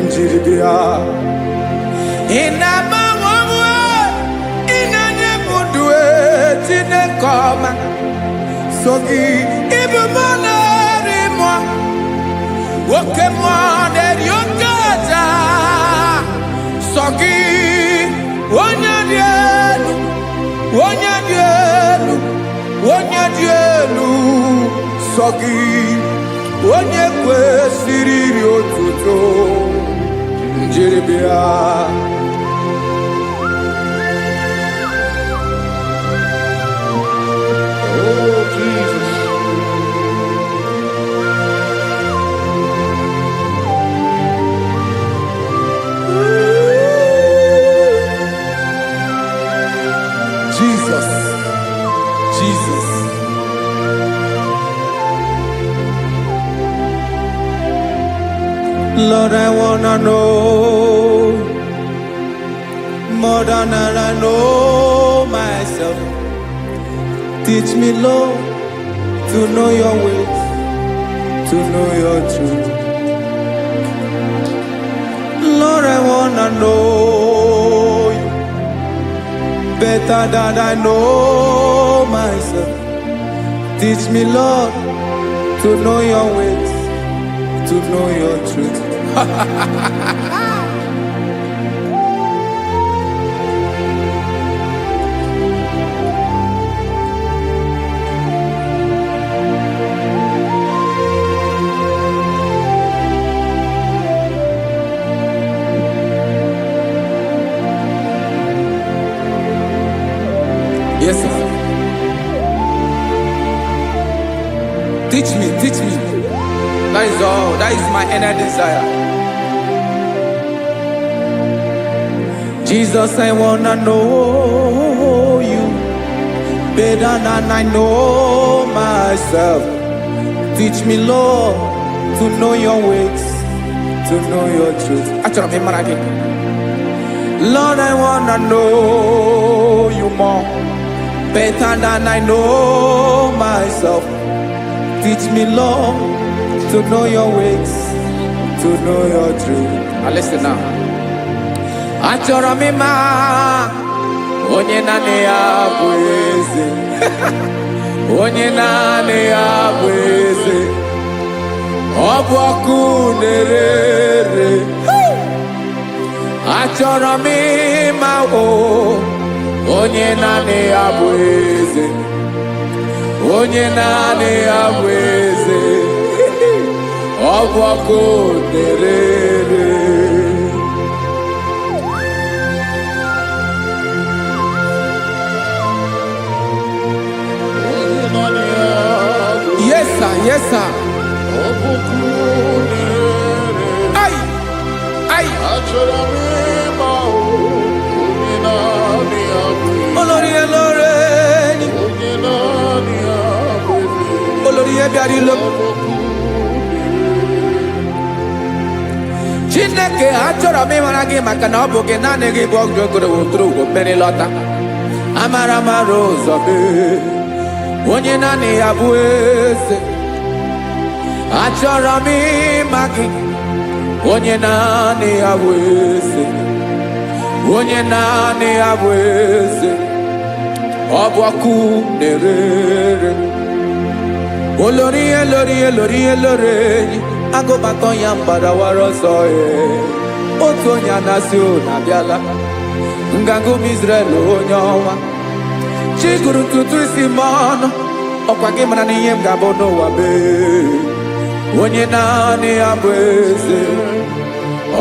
S3: njiri bịa. Inabawanwe inenye mundowe Chinekoma Sogi ibu mwa nerimo Oke mwa neriokaja Sogi onye dielu Onye dielu Onye dielu Sogi onye kwesịrị iri otuto njiri bịa. Jesus. Lord, I wanna know more than I know myself. Teach me, Lord, to know your ways, to know your truth. Lord, I wanna know you better than I know myself. Teach me, Lord, to know your ways, to know your truth. Yes, sir. Teach me, teach me. That is all. That is my inner desire. Jesus, I wanna know better than I know myself. Teach me, Lord, to know your ways, to know your truth. Lord, I wanna know you more, better than I know myself. Teach me, Lord, to know your ways, to know your truth. Now listen now. Achọrọ m ịma onye naanị ya bụ eze. Onye naanị ya bụ eze. Ọ bụ ọkụ na-ere. Achọrọ m ịma onye naanị ya bụ eze. Onye naanị ya bụ eze. Ọ bụ ọkụ na-ere. Yes, sir. Yes, sir. Ay, ay. Olórí Olórí. Olórí Ebiari lo. Chineke achọrọ m ịmara gị maka na ọ bụ gị naanị gị bụ ọgụgụrụ wụtụrụ ụgwọ mmeri lọta. Amara mara ụzọ mee. Onye naanị ya bụ eze. Achọrọ m ịma gị. Onye naanị ya bụ eze. Onye naanị ya bụ eze. Ọ bụ ọkụ na-ere. Olórí Olórí Olórí Olórí. Agụbatọ ya mgbadawara ọsọ ya. Otu onye anasị na-abịala. Nganga ụmụ Izrel onye ọnwa. Chiguru ntutu isi m ọnụ. Ọkwa gị mara na ihe m ga-abụ n'ụwa bee. Onye naanị ya bụ eze.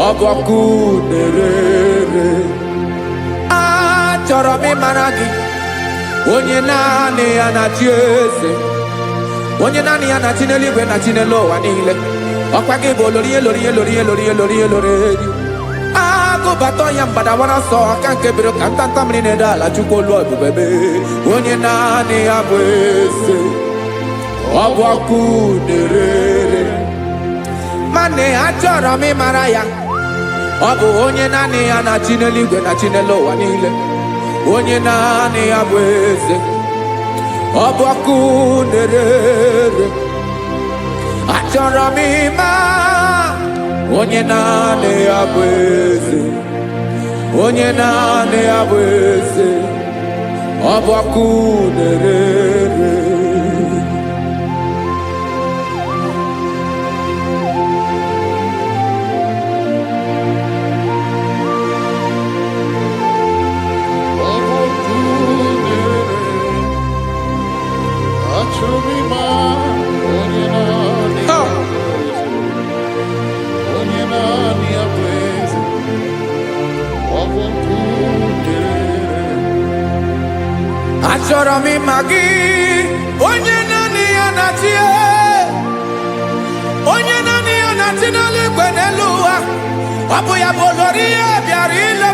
S3: Ọ bụ ọkụ na-ere. Achọrọ m ịmara gị. Onye naanị ya na-achị eze. Onye naanị ya na-achị n'eluigwe na-achị n'elu ụwa niile. Ọkwa gị bụ Olórí Olórí Olórí Olórí Olórí Olórí. Agụbatọ ya mgbadawara ọsọ aka nke biri ka ntanta mmiri na-ede ala Chukwu olu ebube mee. Onye naanị ya bụ eze. Ọ bụ ọkụ na-ere. Mane achọrọ m ịmara ya. Ọ bụ onye naanị ya na-achị n'eluigwe na-achị n'elu ụwa niile. Onye naanị ya bụ eze. Ọ bụ ọkụ na-ere. Achọrọ m ịma onye naanị ya bụ eze. Onye naanị ya bụ eze. Ọ bụ ọkụ na-ere. Achọrọ m ịma gị. Onye naanị ya na-achị. Onye naanị ya na-achị n'eluigwe n'elu ụwa. Ọ bụ ya bụ Olórí Ebiari ile.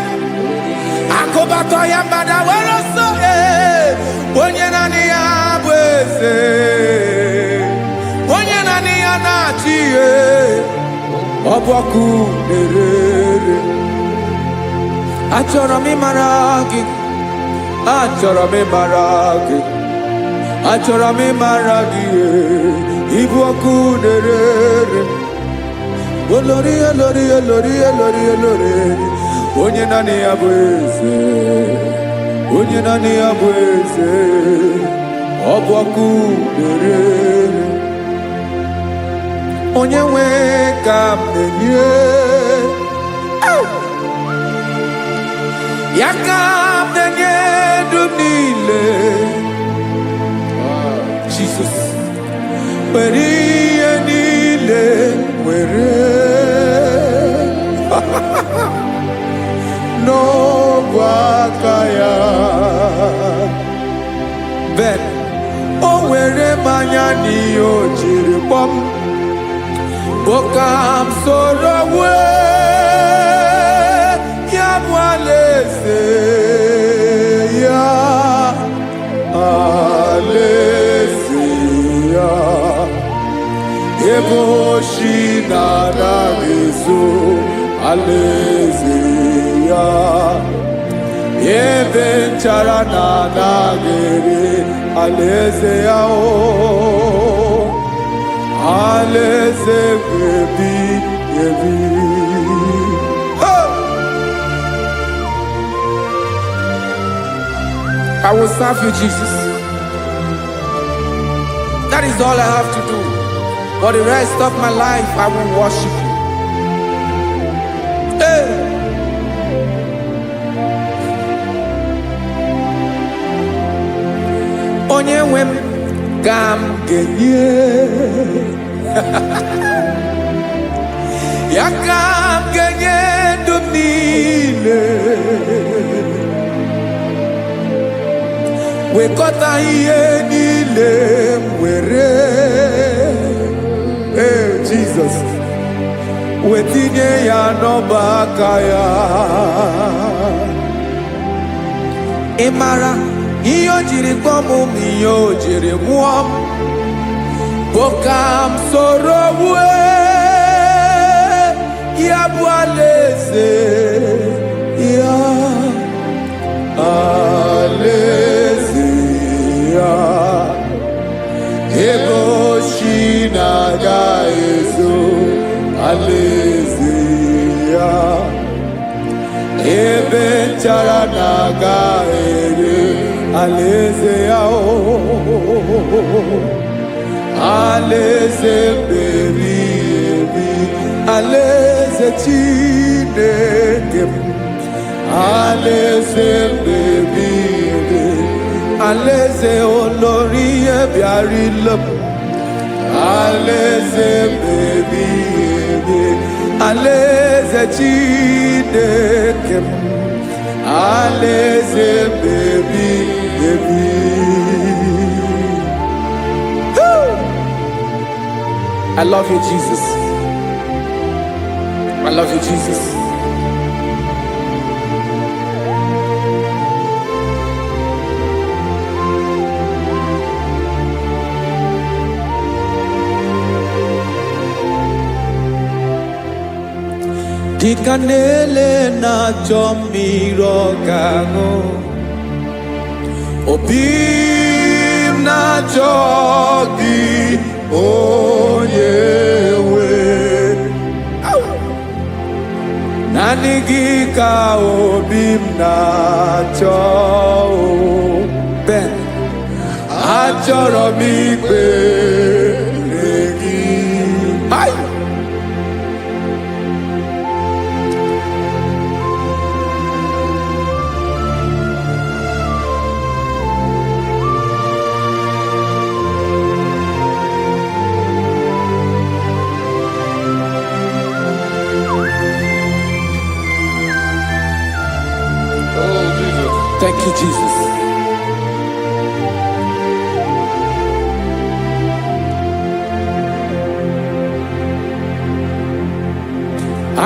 S3: Agụbatọ ya mgbadawara ọsọ. Onye naanị ya bụ eze. Onye naanị ya na-achị. Ọ bụ ọkụ na-ere. Achọrọ m ịmara gị. Achọrọ m ịmara gị. Achọrọ m ịmara gị. Ịbụ ọkụ na-ere. Olórí Olórí Olórí Olórí Olórí. Onye naanị ya bụ eze. Onye naanị ya bụ eze. Ọ bụ ọkụ na-ere. Onye nwe ka m na-enye. Ya ka m na-enye dum niile. Jesus. Were ihe niile were. N'ọbụ aka ya. Ben, o were mmanya n'ihe o jiri kpọọ m. Boka m soro wee. Ya bụ alaeze ya. shi na-adaghịzu alaeze ya, ebe nchara na-adaghịrị alaeze ya, o alaeze ebi. I will serve you, Jesus. That is all I have to do. For the rest of my life, I will worship you. Hey. Onye nwe m ka m ga-enye ya, ka m ga-enye ndụ m niile, wekọta ihe niile m were, Jesus, wetinye ya n'ọba aka ya. Ị mara ihe o jiri kpọọ m, ihe o jiri mụọ m, bụ ka m soro wue ya bụ alaeze ya, alaeze ya, ebe oshi na-agaghịzu alaeze ya, ebe nchara na-agaghịrị alaeze ya, alaeze ebi ebi, alaeze Chineke m, alaeze ebi ebi, alaeze olórí ebiarila m, alaeze ebi ebi, alaeze Chineke m, alaeze ebi ebi. I love you, Jesus. I love you, Jesus. Dịka na-ele na-achọ mmiri ọṅụṅụ, obi m na-achọ gị, onye nwe. Naanị gị ka obi m na-achọ, Ben, achọrọ m ikpere gị. Thank you, Jesus.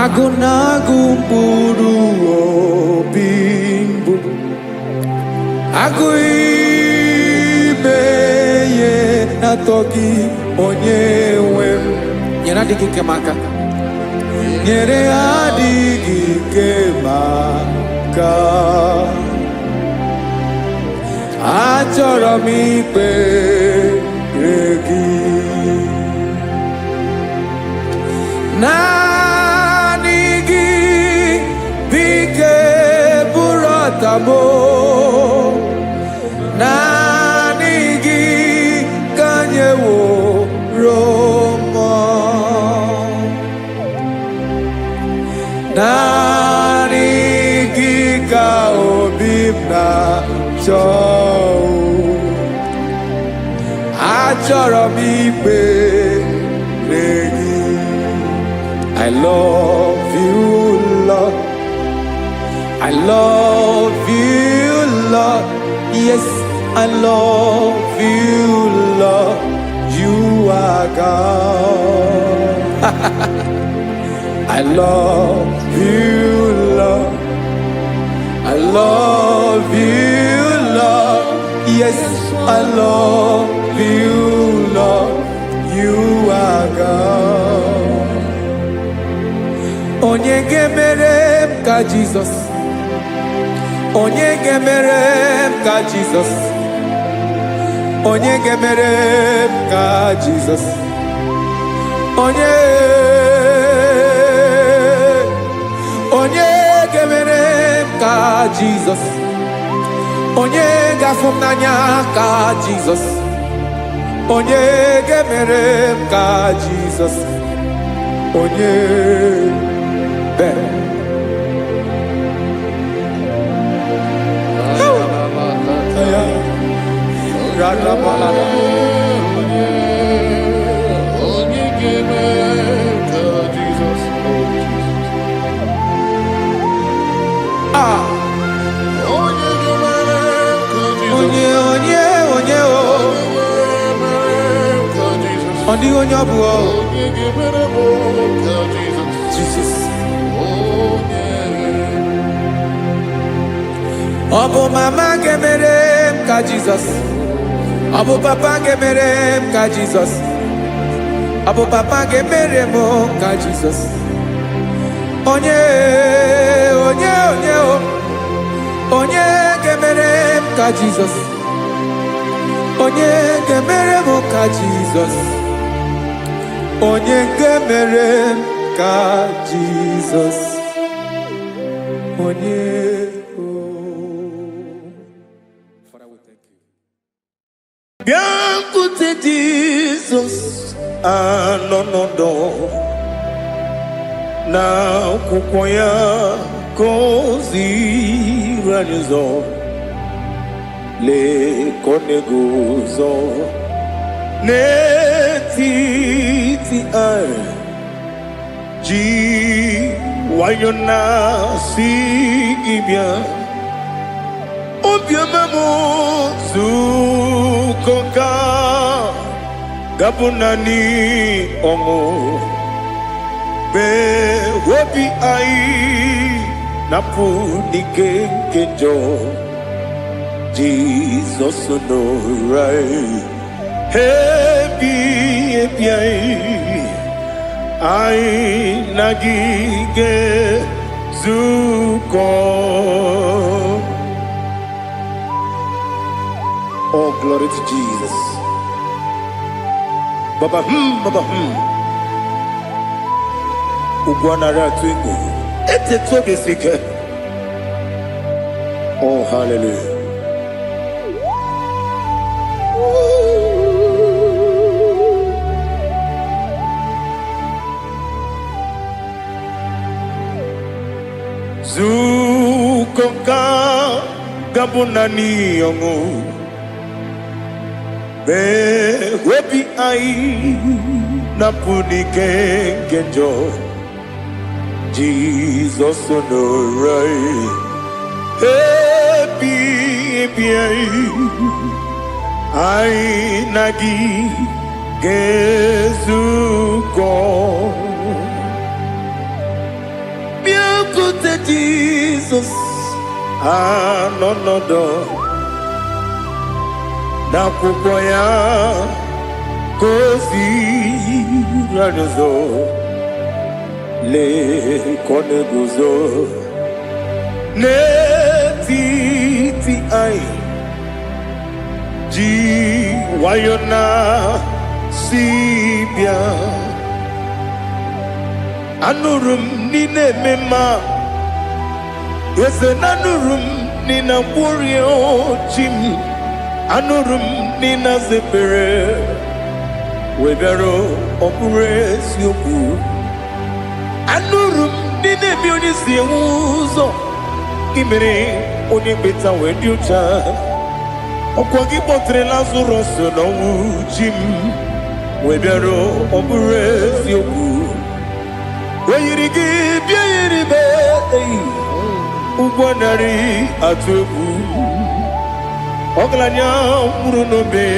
S3: Agụ na-agụ mkpụrụ obi mbụ, agụ ime ihe na-atọ gị, onye nwe m. Nyere adịghị nke m aka, nyere adịghị nke m aka. Achọrọ m ikpere gị, naanị gị bike bụrụ ọtamo, naanị gị ka nyeworo m, naanị gị ka obi m na-achọ. Achọrọ m ikpere gị. I love you, Lord. I love you, Lord. Yes, I love you, Lord. You are God. I love you, Lord. I love you, Lord. Yes, I love you, Lord. You are God. onye ga-emere m ka Jizọs, onye ga-emere m ka Jizọs, onye ga-emere m ka Jizọs, onye ga-emere m ka Jizọs, onye ga-afụ m n'anya ka Jizọs, onye ga-emere m ka Jizọs, onye Jesus. Obo mama gemere m ka Jesus, obo papa gemere m ka Jesus, obo papa gemere m ka Jesus, onye gemere m ka Jesus, onye gemere m ka Jesus, onye gemere m ka Jesus, onye.
S1: Biancote Jesus, anonodo na kukoya kozi ranizo le koneguzo ne titi ai ji wayona si ibia obiamamu zukoka gabunani omo be wobi ai napu nikenjo Jesus no right happy ai nagige zuko. Oh, glory to Jesus. Baba, Baba, Ugwanara twingo. Ete toge sike. Oh, hallelujah. Zukonka gabunani yongo. Be wepi ai napuni kenjo Jesus no right happy ai nagi gezuko biakute Jesus no na kukoya kozi ranizo le koneguzo ne titi ai ji wayona sibia anurum nine mema yese nanurum nina burio chim anurum nina zepere webero opure sioku anurum nine bioni siuzo imere oni beta wediucha okwagi potre lazarus no jim webero opure sioku weyirigi biiribe ugwanari atugu Oglanya murunobe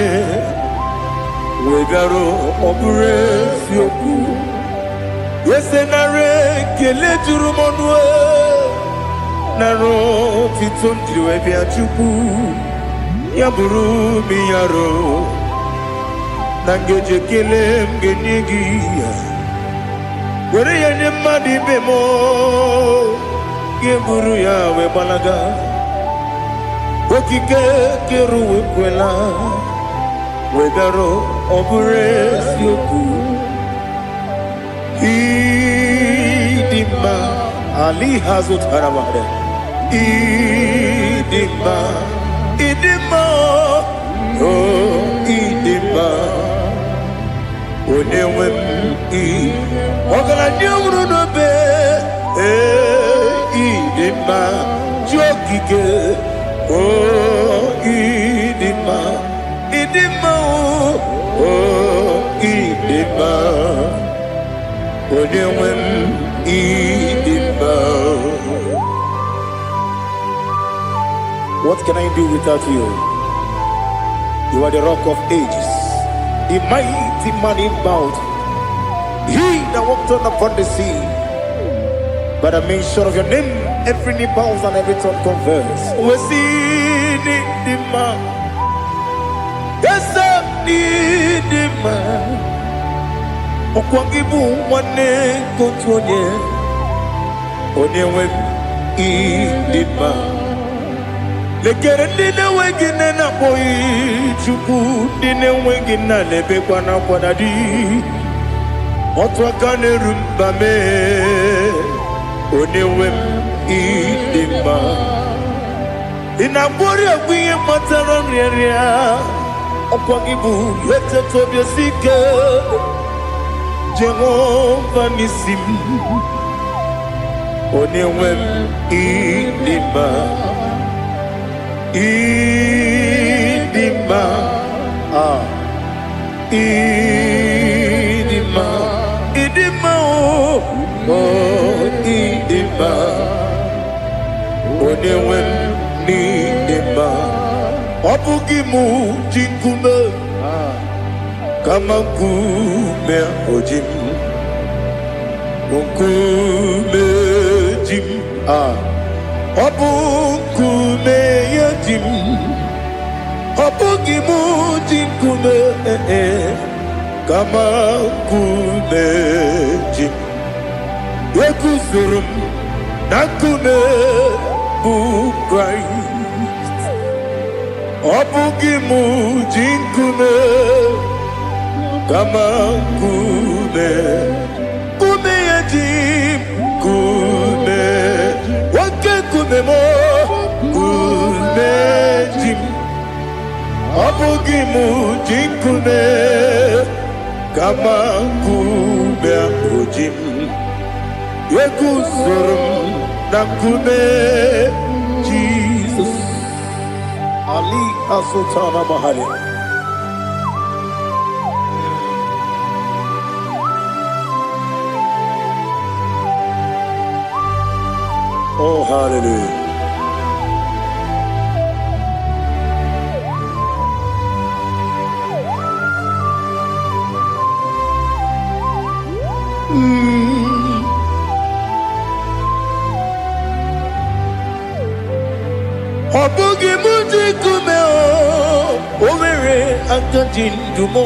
S1: wegaro obure sioku yesenare kele jurumonwe naro titondri webi achuku yaburu miyaro nangeje kele mgenigi were ya nye mmadụ ibe m ga-eburu ya wee gbalaga okike kere uwe kwela wee bịarụ ọ bụrụ eziokwu ịdị mma ali ha zụtara mmadụ ịdị mma ịdị mma ịdị mma onye nwe m ọgaranya nwụrụ n'obe ịdị mma ji okike ịdị mma ịdị mma ịdị mma onye nwe m ịdị mma. What can I do without you? You are the rock of ages, the mighty man in battle. He that walked on upon the sea. By the mention of your name, every knee bows and every tongue confess. We see the man. Yes, I need the man. Okwangibu wane kotonye. Onyewe the man. Lekere ndine wengine na boy chuku ndine wengine lebe kwa na kwadadi otwa kane rumba me onyewe idima ina bori agwiye matara nriya okwagibu yete tobye sike Jehova nisim onyewe idima idima idima idima idima onyewe n'idima ọ bụghị mụ ji nkume kama nkume oji m nkume ji m ọ bụ nkume ya ji m ọ bụghị mụ ji nkume kama nkume ji m eguzoro m na nkume bụ Kraịst ọ bụghị mụ ji nkume kama nkume nkume ya ji m nkume nwoke nkume m nkume ji m ọ bụghị mụ ji nkume kama nkume ahụ ji m eguzoro m na nkume Jizọs ali asụtana mahali. Oh, hallelujah. Ọ bụghị mụ ji nkume o nwere aka ji ndụ m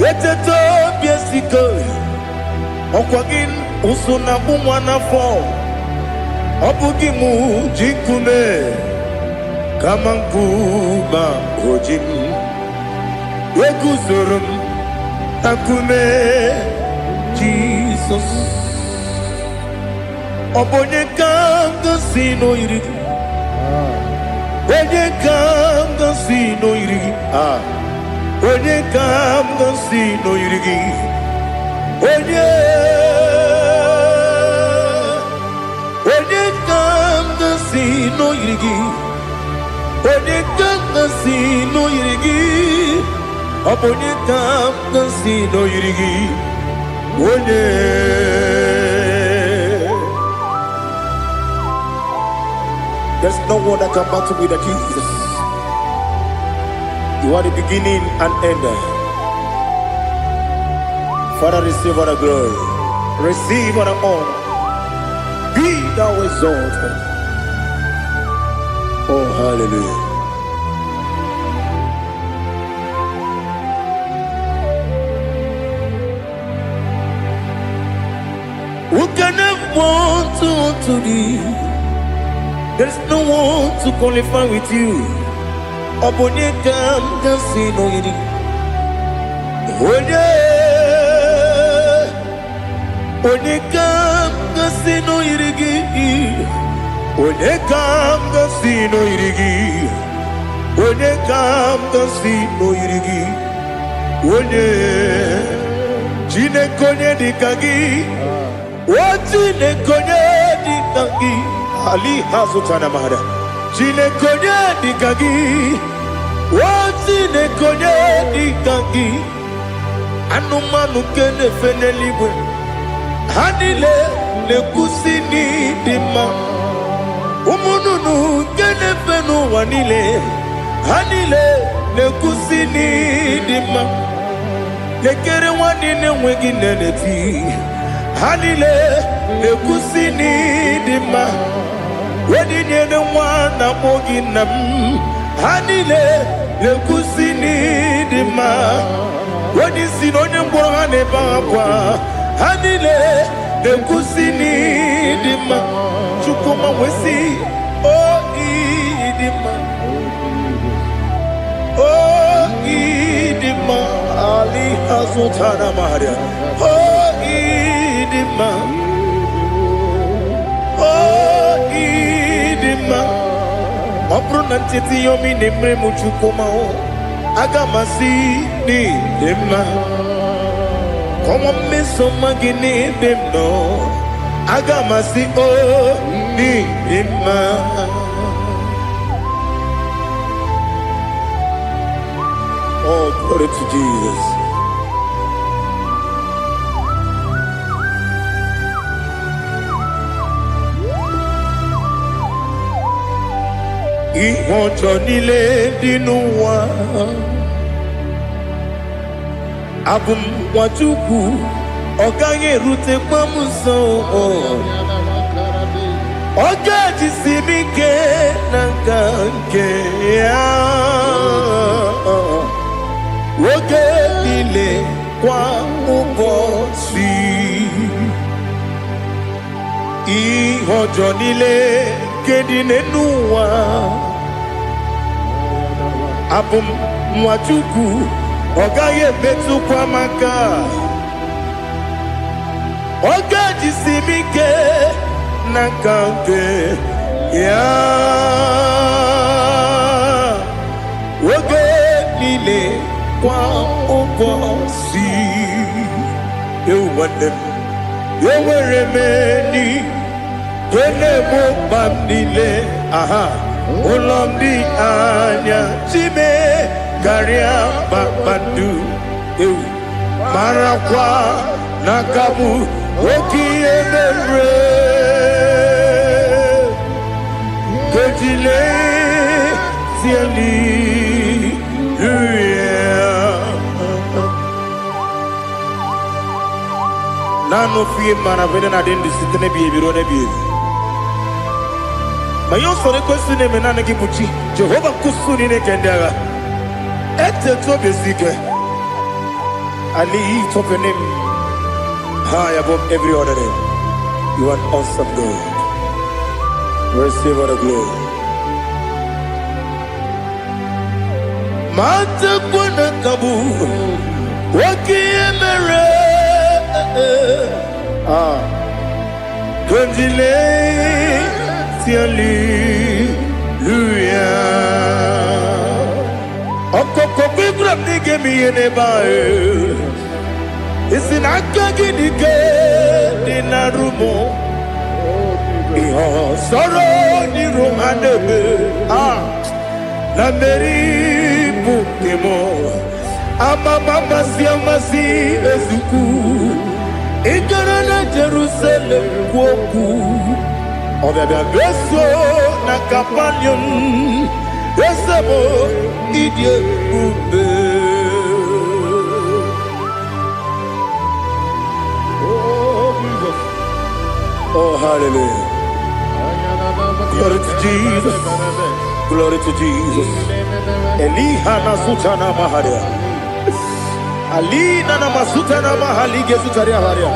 S1: eteta obi esiko ọkwa gị ụsụ na mụ nwa n'afọ ọ bụghị mụ ji nkume kama nkume oji m eguzoro m na nkume Jizọs ọ bụ onye ka m gosi n'oyiri gị onye ka m gosi n'oyiri gị onye ka m gosi n'oyiri gị onye ka m gosi n'oyiri gị onye ka m gosi n'oyiri gị ọ bụ onye ka m gosi n'oyiri gị onye. There's no one that can battle with Jesus. You are the beginning and end. Father, receive all the glory. Receive all the honor. Be thou exalted. Oh, hallelujah. do unto thee. There is no one to qualify with you. Obonyekam kasi no yiri. Onyekam kasi no yirigi. Onyekam kasi no yirigi. Onyekam kasi no yirigi. Onye Chinekonye dikagi. Chinekonye dikagi. Ali Hazutana Mahada. Chinekonye dikagi. Chinekonye dikagi. Anumanu kene fenelibwe. Hanile le kusini dima. Umununu kene fenu wanile. Hanile le kusini dima. Lekere wanine wengi neneti. Hanile le kusini dima. Wedinye ne wana mogi nam. Hanile le kusini dima. Wadi sinonye mbwangane bakwa. Hanile le kusini dima. Chukuma wesi oh idima. Oh idima. Ali Hazutana Maria. Oh idima. Oh idima. Opronantiti yomi nemre muchukuma o. Agamasi ni dema. Como me somagini demno. Agamasi o ni dema. Oh, glory to Jesus. Ihojo nile dinuwa. Abum wajuku oganye rute kwamuso. Oga jisimike nangange ya. Oge nile kwa ubosi. Ihojo nile kedine nuwa. Abum wajuku ogaye betu kwa maka. Oga jisimike nakange ya. Oge nile kwa ubosi. You want them. You were many. Kene mo bandile. Aha. Ulomdi anya. Chime. Garia babandu. Marakwa. Nakamu. Oki emere. Kejile. Siali. Nano fiye mana vene na dendi sitene biye biro ne biye. Mayon sore kusune menane kibuchi. Jehova kusuni ne kendera. Ete to besike. I lift up your name high above every other name. You are awesome God. Receive all the glory. Mata kuna kabu. Waki emere. Konjile Hallelujah. Okoko bigram nige mi enebae. Isin akagi nige dinarumo. Iho soro ni romanebe. La meri bukemo. Ama mama siamasi ezuku. Igarana Jerusalem woku. Obebe beso na kapanion. Besamo idye ube. Oh Jesus. Oh hallelujah. Glory to Jesus. Glory to Jesus. Eliha na sutana maharia. Alina na masuta na mahali gesutaria haria.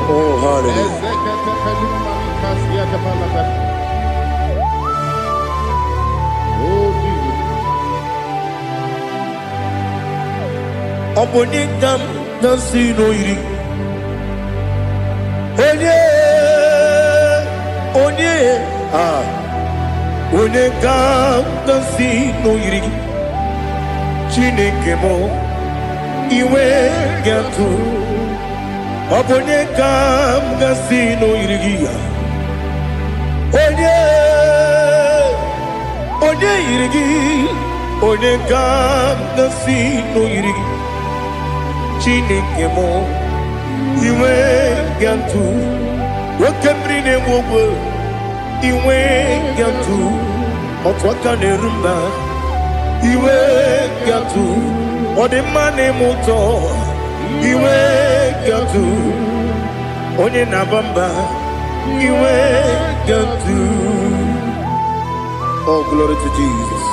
S1: Oh hallelujah.
S2: Oh, Jesus.
S1: Obonigam dansino iri. Onye Onigam dansino iri. Chineke mo iwe gatu. Obonigam dansino iri. Onye iri. Onigam dansino iri. Chineke mo iwe gatu wakemri ne wogo iwe gatu otwaka ne rumba iwe gatu odemane moto iwe gatu onye nabamba iwe gatu. Oh, glory to Jesus.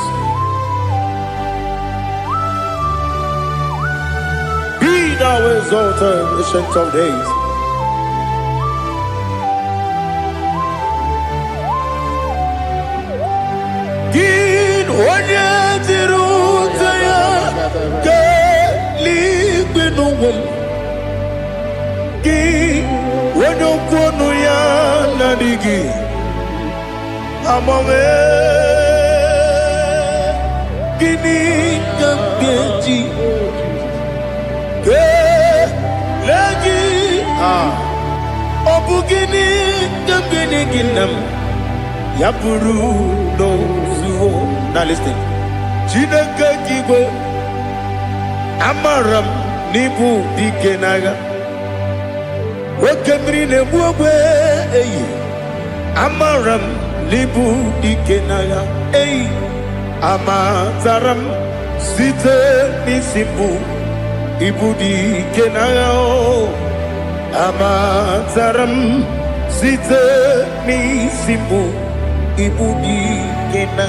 S1: Thou exalted, ancient of days. Gin onye tiruta ya ke ligbe n'ụwa. Gin onye kwonu ya na-adịghị agbanwe. Gịnị ka m ga-eji Obugini gambini ginam Yapuru no zuho. Now listen. Chineke kigo Amaram nibu dikenaga Wakemri ne buwe Amaram nibu dikenaga Amazaram site nisimbu Ibudi kenao Amazaram site ni simbu Ibudi kena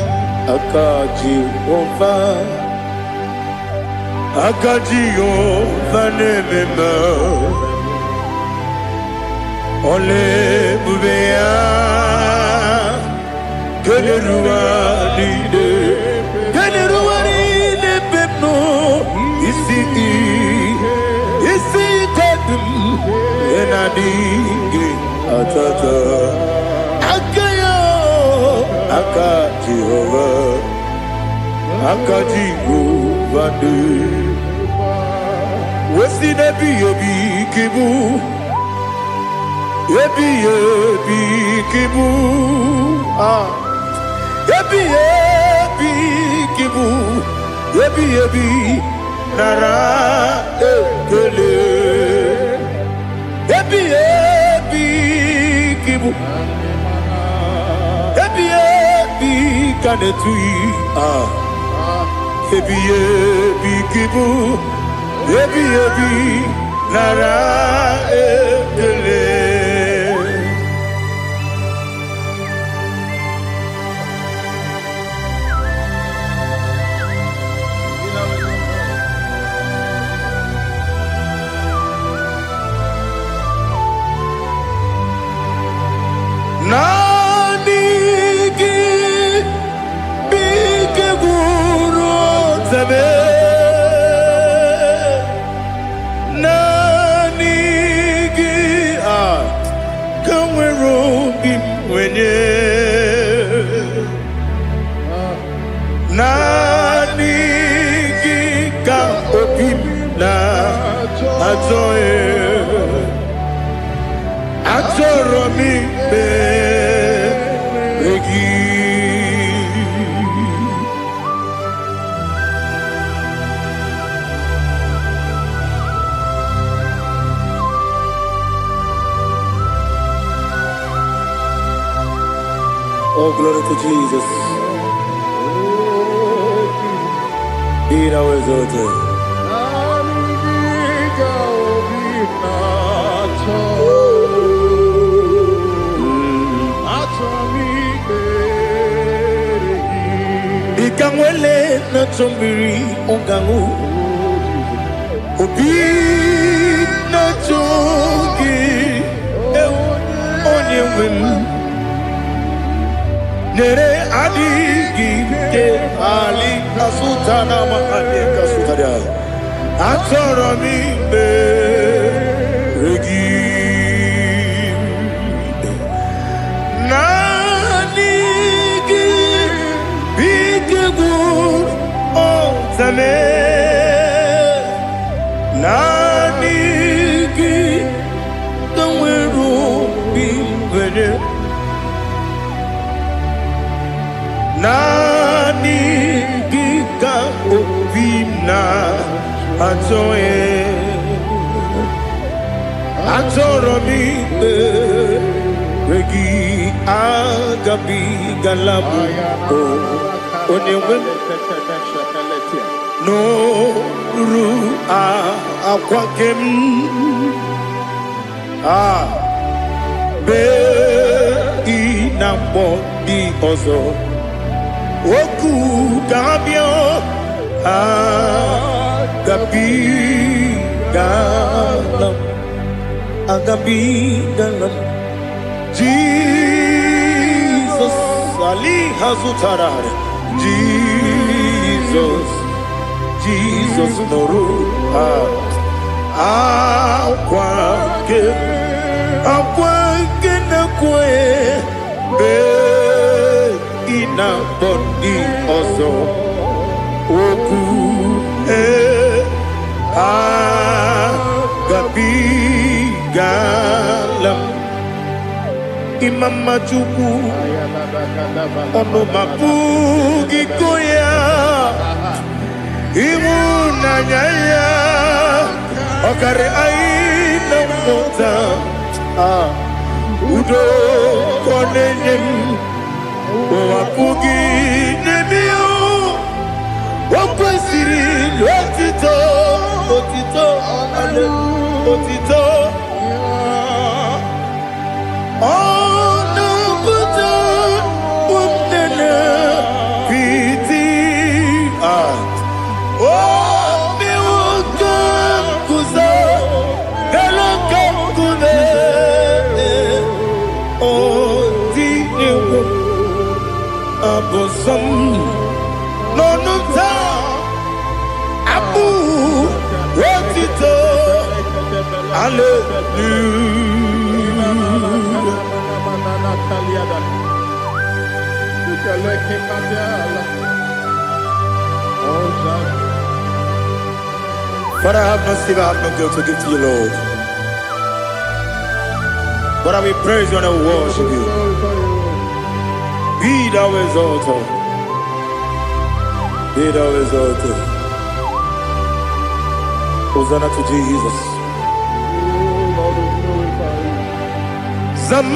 S1: Akaji ova nemema Ole bubea Keleruanide Keleruanide pepno Isi kodum Enadinge atata Akayo Akaji ova Akaji ovane Wesi nebi yebi kibu Yebi kibu Yebi kibu Yebi nara ekele Yebi kibu Yebi kanetui Yebi kibu Yebi nara ekele Nanigi bike guru zabe Nanigi kamwero bimwenye Nanigi ka opim na atoe Atoro mi begi Oh, glory to Jesus. Be thou exalted. Ikamwele na chombiri ongangu Obi na chogi onye nwe m nere adịghị nke ali kasuta na mahali kasuta ya achọrọ m imere gị naanị gị bike gwụ ọzame naanị gị ka nwere obi nwere naanị gị ka obi na-achọghị achọrọ m ikpere gị agabigala m onye nwe m n'olu akwa gị m bee na mkpọ dị ọzọ oku ga-abịa agabigala m Jesus ali hazutara Jesus nọrụ akwa nke na-ekwe bee na bọdị ọzọ okwu agabigala m imama Chukwu ọnụ mapụghị iko ya ịhụnanya ya ọkarị anyị na mmụta udo ka ọ na-enye m apụghị n'ebe o kwesịrị otito ọ na-apụta ụmụnne piti omewoke nkụzi eloke nkụzi odinyewo abụsọm n'ọnụ taa abụ otito But I have no silver, I have no gold to give to you, Lord. But I will praise you and I will worship you. Be thou exalted. Be thou exalted. Hosanna to Jesus. Zam,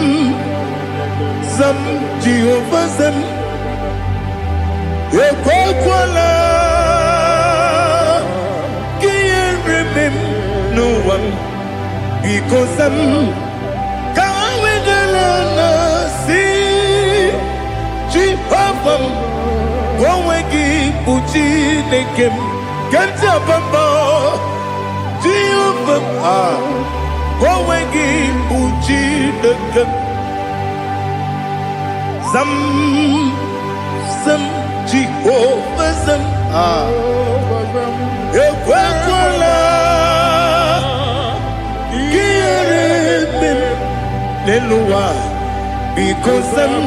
S1: Jehovah Zam. Ekwakwala. Can't remember no one because I'm coming along. See, Jehovah. Wawegi puchi nekem kanta bamba Jehovah wawegi puchi nekem zam Jehovah zam ekwakwala kiyeremem leluwa because I'm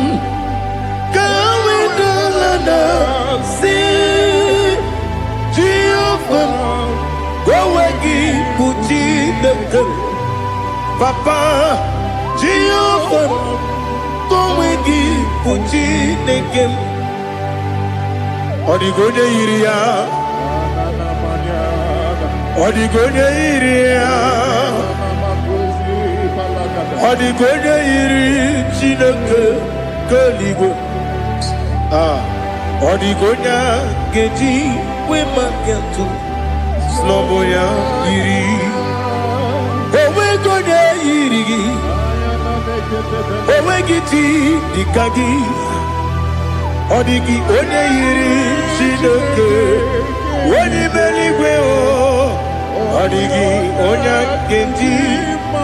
S1: see Jehovah wawegi puchi nekem Papa Jehovah wawegi puchi nekem Odigonye iria Odigonye iri Chineke keligwe Odigonya geji wema kentu slobo ya iri Owe gonya iri Owe giti dikagi Odigi onye iri Chineke Oni meligwe o Odigi onya geji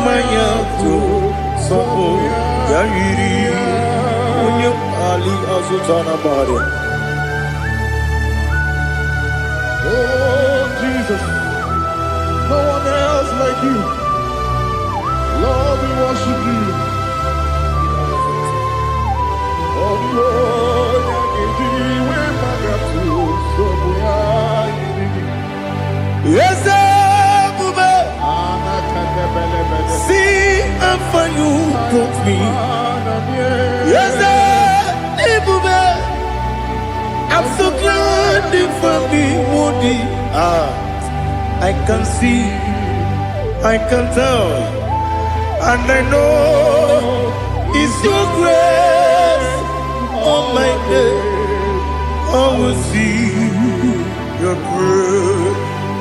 S1: manya tu Sopo Yayiri Unyam Ali Azutana Bari.
S2: Oh, Jesus. No one else like you. Lord, we worship you. Oh, Lord,
S1: yes, see and for you brought me. Yes, I'm so glad for me, Woody. I can see, I can tell, and I know it's your grace on my day. I will see your grace.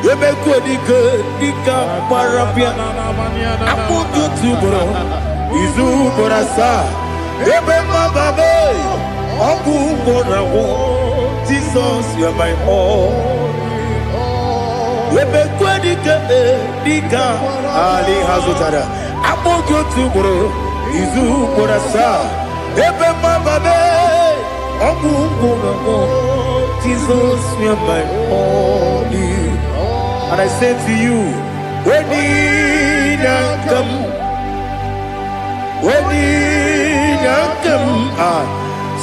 S1: You make good, Dika Parapia. I put you to bro. Izu Borasa. You make my baby. Oku Borawo. Jesus, you are my all. You make good, Dika Ali Hazutara. I put you to bro. Izu Borasa. You make my baby. Oku Borawo. Jesus, you are my all. And I say to you, when did I come? When did I come?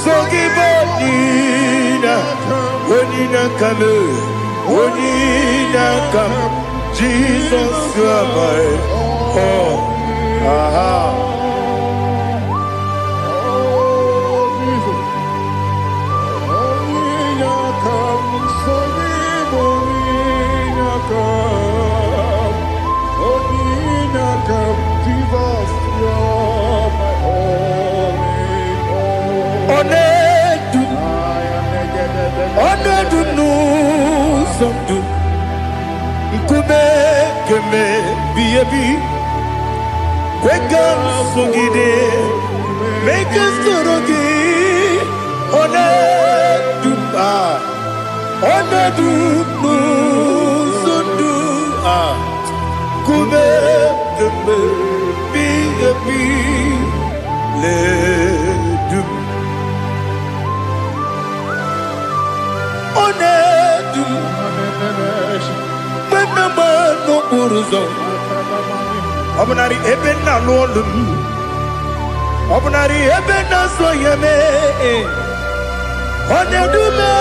S1: So give up, when did I come? When did I come? Jesus, you are my all. Wake up, Sungide, make us Torogi, Sundu, Kube, Ledu, Onedu, Menama no Uruzo. Obnari ebena lolum Obnari ebena soyeme Onedume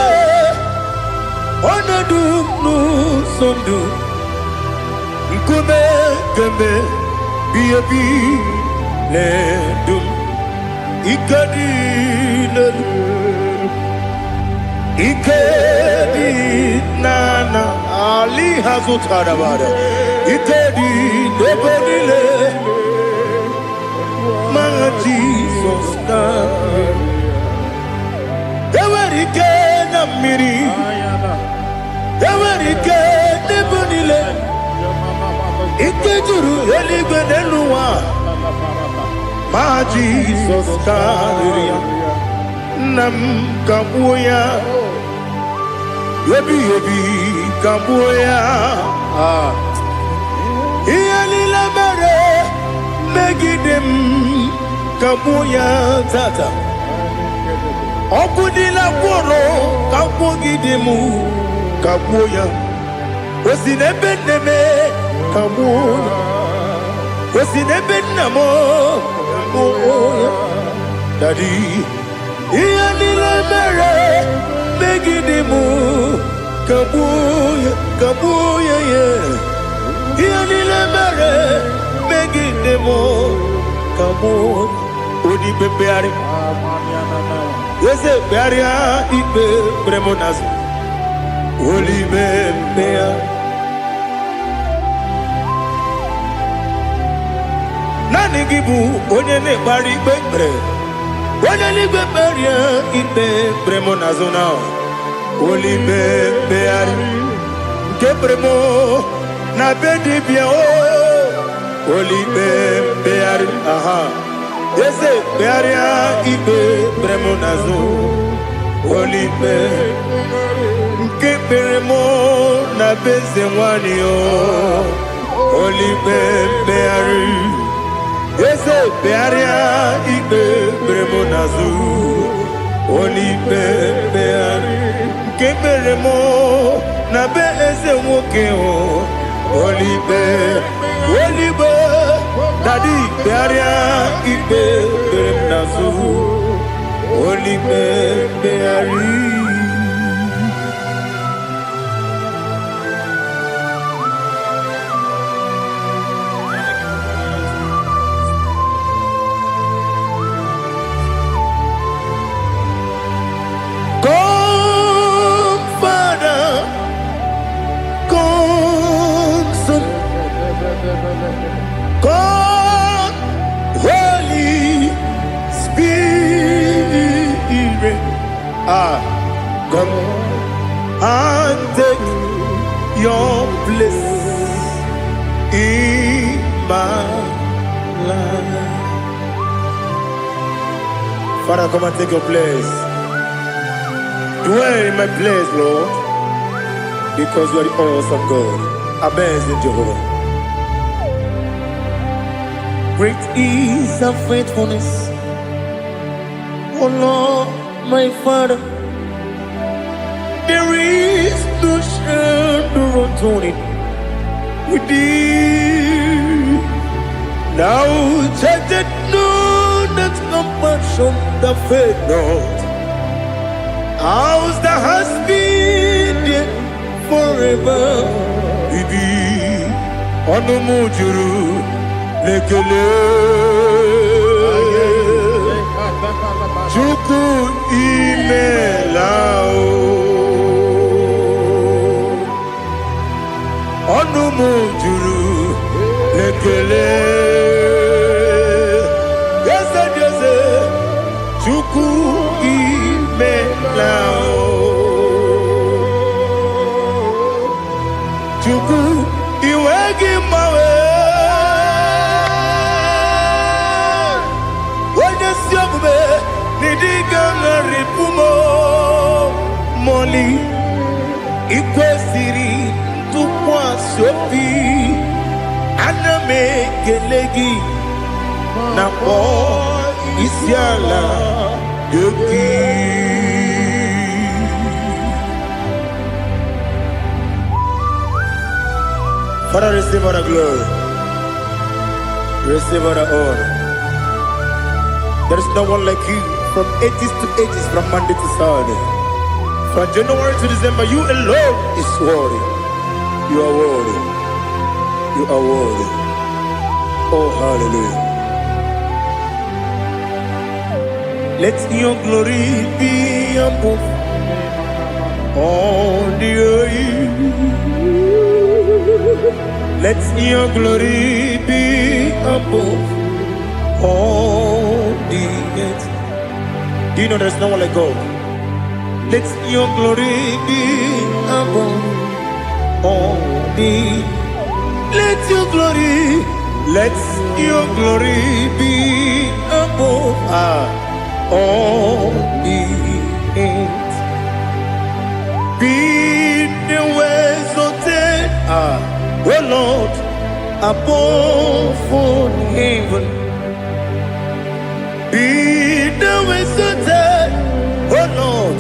S1: Onedunu sondu Nkume keme Biyebi ledum Ikadi Ikedi nana Ali Hazutarabada Ikedi nebodile Manga Jesus na Ewerike na miri Ewerike nebodile Ikejuru eligwe neluwa Ma Jesus kariya Nam kabuya Yebi kabuya Iyalila mere Megidem kabuya tata Okudila kworo Kabugidemu kabuya Osinebeneme kabuya Osinebenamo kabuya Daddy Iyalila mere Megidemu kabuya yeah Iyalila mere Megidemu kabuya Odi bebeari Yese bearia ibe premonazi Oli bebea Nani gibu onye ne bari bebre Onye ni beberia ibe premonazo now Oli bebeari Ke premo na bedi bia o Oli bebeari aha Yese bearia ibe premonazo Olipe Nke peremo na beze mwani o Olipe beari Eze bearia ikpe bremonazu. Olipe beari keberemo na be eze nwoke o. Olipe dadi bearia ikpe bremonazu. Olipe beari. God, Holy Spirit, come and take your place in my life. Father, come and take your place. Dwell in my place, Lord, because you are the awesome God. Amazing Jehovah. Great is thy faithfulness, O Lord, my Father. There is no shadow of turning with thee. Now judged know that compassion that faith not. Ours that has been there forever with thee. Onomujuru lekele Chuku imelao Onomujuru lekele Yese Chuku imelao Chuku iwegi mawe Moli ikwesiri tukwasopi aname kelegi na po isiala yoki. Father, receive all the glory, receive all the honor. There is no one like you. From ages to ages, from Monday to Saturday, from January to December, you alone is worthy. You are worthy. You are worthy. Oh, hallelujah. Let your glory be above all the earth. Let your glory be above all the earth. Do you know there's no one like God? Let your glory be above all the. Let your glory be above all the earth. Be the ways of death, oh Lord, above all heaven. Be the ways of death, oh Lord,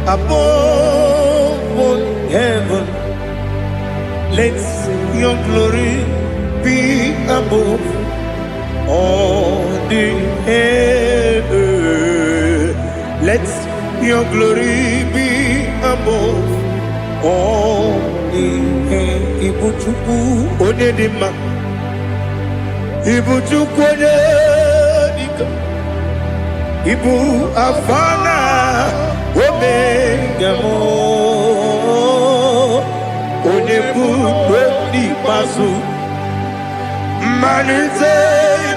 S1: above all heaven. Let your glory be above all the earth. Let your glory be above all the earth. Ibuchuku onedima, Ibuchuku onedika, Ibu afana omega mo, onebu di pasu, manite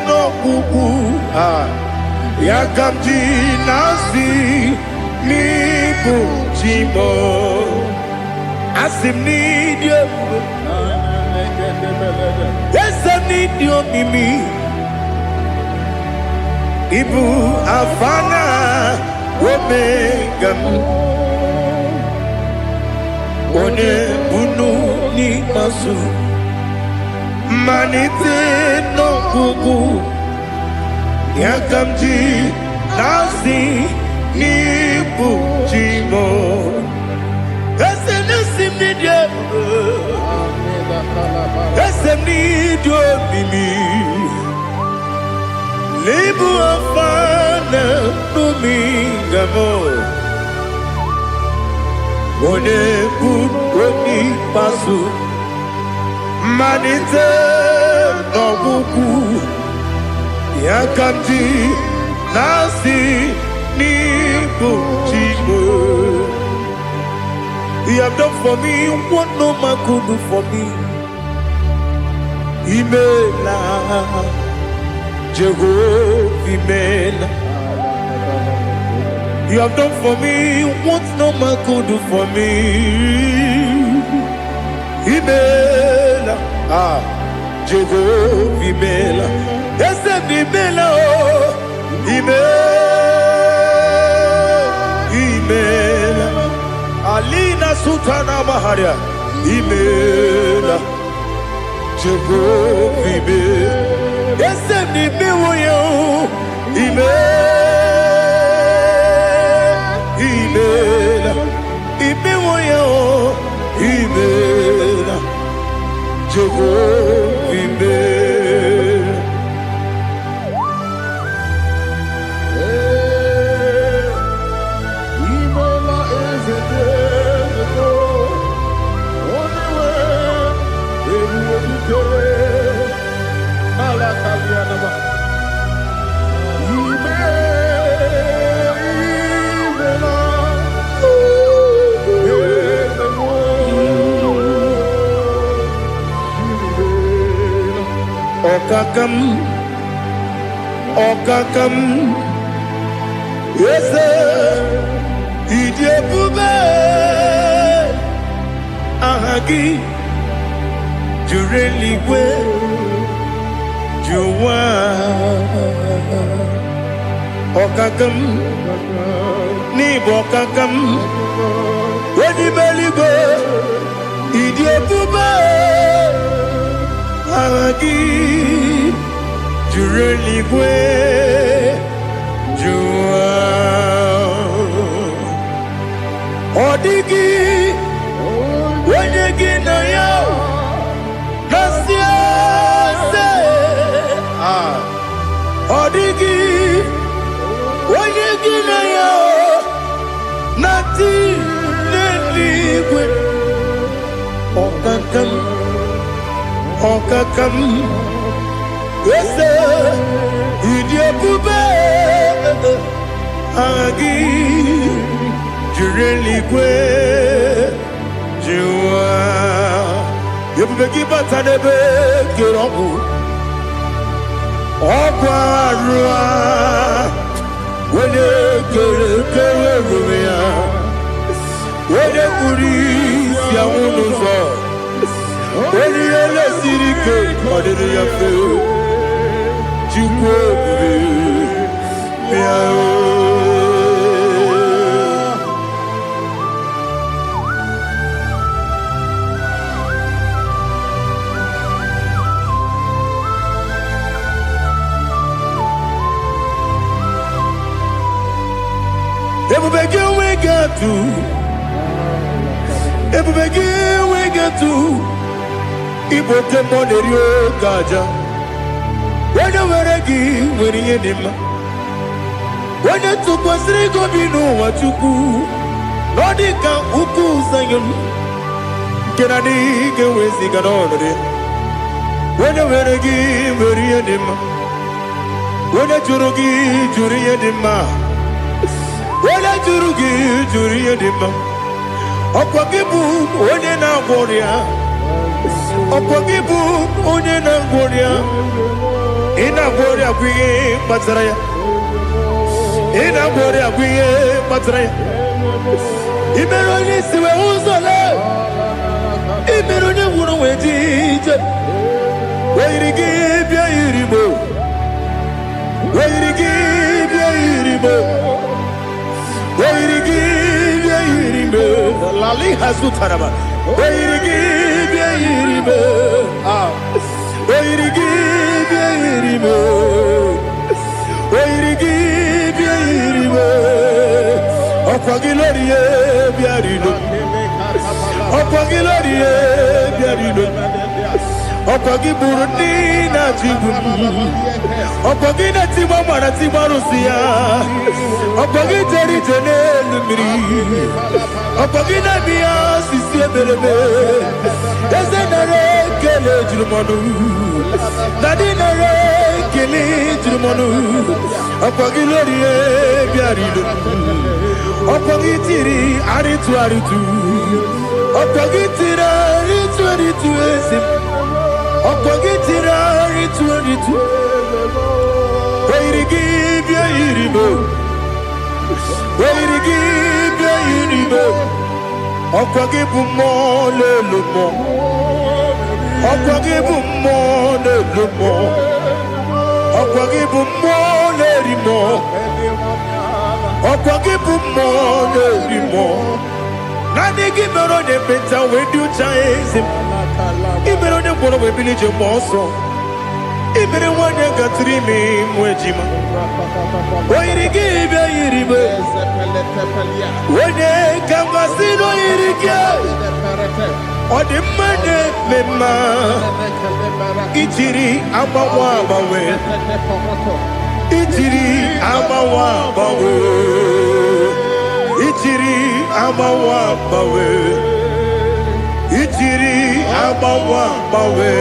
S1: no kuku yakamji nasi nibu jimo asim nidio esa nidio mimi ibu afana omega one bunu ni masu manite no kuku Yakamji nasi nipu jimo. Ese nasim ni diabo. Ese ni dio mimi. Libu afana numingamo. One kuni pasu. Manite no buku. Yakamji nasi nipu jimo. You have done for me what no man could do for me. Imela, Jehovah, Imela. You have done for me what no man could do for me. Imela, Jehovah, Imela. Yes, Imela, Imela. Alina Sutana Maharia, Imela, Jehovah, Imela. Yes, Imela, Imela, Imela, Imela, Jehovah, Imela. Okakam, yes, Idiabube, Ahagi, Jureliwe, Juwa, Okakam, Nibokakam, Wedi Beligo, Idiabube, Ahagi. Jureliwe, Jua, Odigi, Wenyegina ya, Nasia se, Odigi, Wenyegina ya, Nati neligwe, Okakam. Yes, Idiabube, Agi, Jureliwe, Jua. You begin to tanebe kirogu. Okwarua, when you get rumia, when you puri siamunuzo, when you let sirike, what did you feel? we get to Ibote Monerio Gaja. When you were a gay, when you did when you took was Rigo, you know what you do. Nodika Uku Sayon. Can I dig away Ziganori? When you were a gay, when you did when you Jurugi, Juria Dima. When I Jurugi, Juria Dima. Okwakibu, Onena Boria. Okwakibu, Onena Boria. Ina Boria, we Mazaraya. Ina Boria, we Mazaraya. Imeroni, Siwe Uzala. Imeroni, Wunu Wedija. Where you give your Iribo. Where you give your Iribo. Where you give your Iribo. Lali Hazutaraba. Where you give your Iribo. Where you give your Iribo. Oirigi biiribe. Okwagilorie biarilo. Okwagilorie biarilo. Okwagi Burundi na Djibouti. Okwagi na Timama na Timarusia. Okwagi Jeri Jene Lumiri. Okwagi na Mia Sisi Ebelebe. Ezenare Kele Jurumanu. Nadinare Kele Jurumanu. Okwagi Lorie Biarilo. Okwagi Tiri Aritu Aritu. Okwagi Tira Aritu Aritu Esim. Okwagitira ritu Oirigi bia iribo Oirigi bia iribo Okwagibu mo lelumo Okwagibu mo lelumo Okwagibu mo lerimo Okwagibu mo lerimo Nani gimero de beta wedu chaizim Ibero de bono we village moso. Ibero wanya gatrimi mwejima. Oirigi be iribe. Wene kambasino irige. Ode mane mema. Itiri amawa bawe. Itiri amawa bawe. Itiri amawa bawe. Itiri amawa bawe.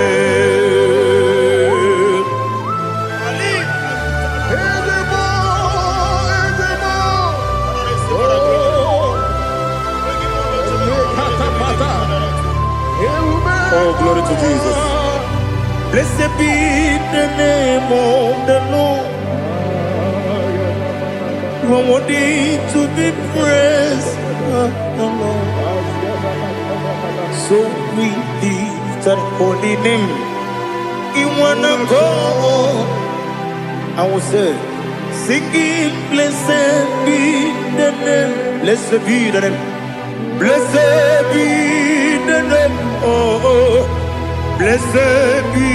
S1: Oh, glory to Jesus. Blessed be the name of the Lord. You are worthy to be praised, the Lord. So we lift that holy name. You wanna go? I will say, singing, blessed be the name, blessed be the name, blessed be the name, oh, blessed be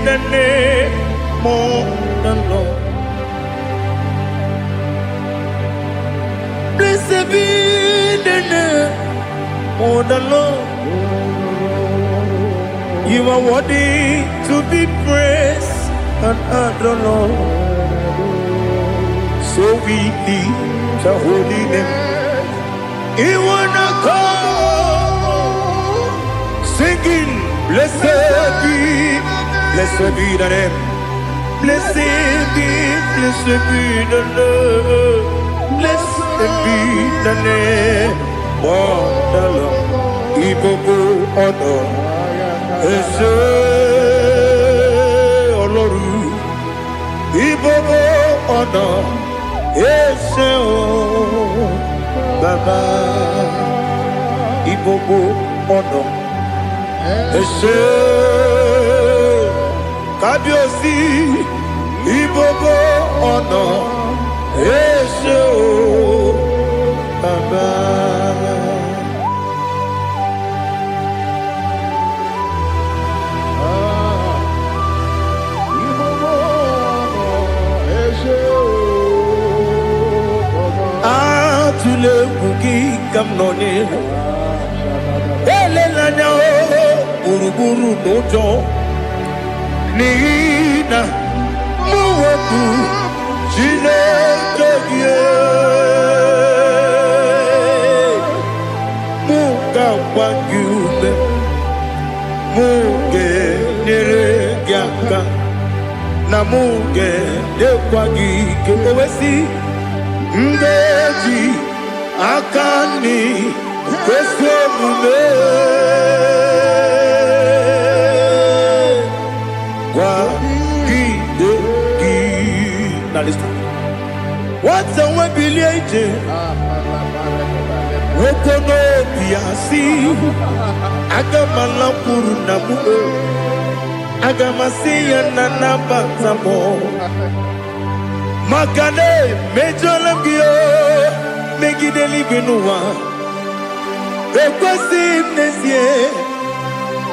S1: the name of the Lord. Blessed be the name of the Lord. You are worthy to be praised and adored, Lord. So we lift the holy name. You wanna come singing, blessed be the name, blessed be the Lord, blessed be the name of the Lord. IGBO honor. Ese Oloru IGBO ọ̀nà ese o Baba IGBO ọ̀nà ese Kábíyèsí IGBO ọ̀nà ese o Baba. Tule bugi kamnoni ele lanya o buruburu nojo nina muwetu chile kegie muga wangyume muge nere gyaka na muge dekwagi kewesi ndeji akani kwesemume kwa gidegi. Now listen. What's the way biliaje? Wokono biasi agamala purunamu agamasiya nanabatamo Makane mejolamgio megideli benua ekwesi nesie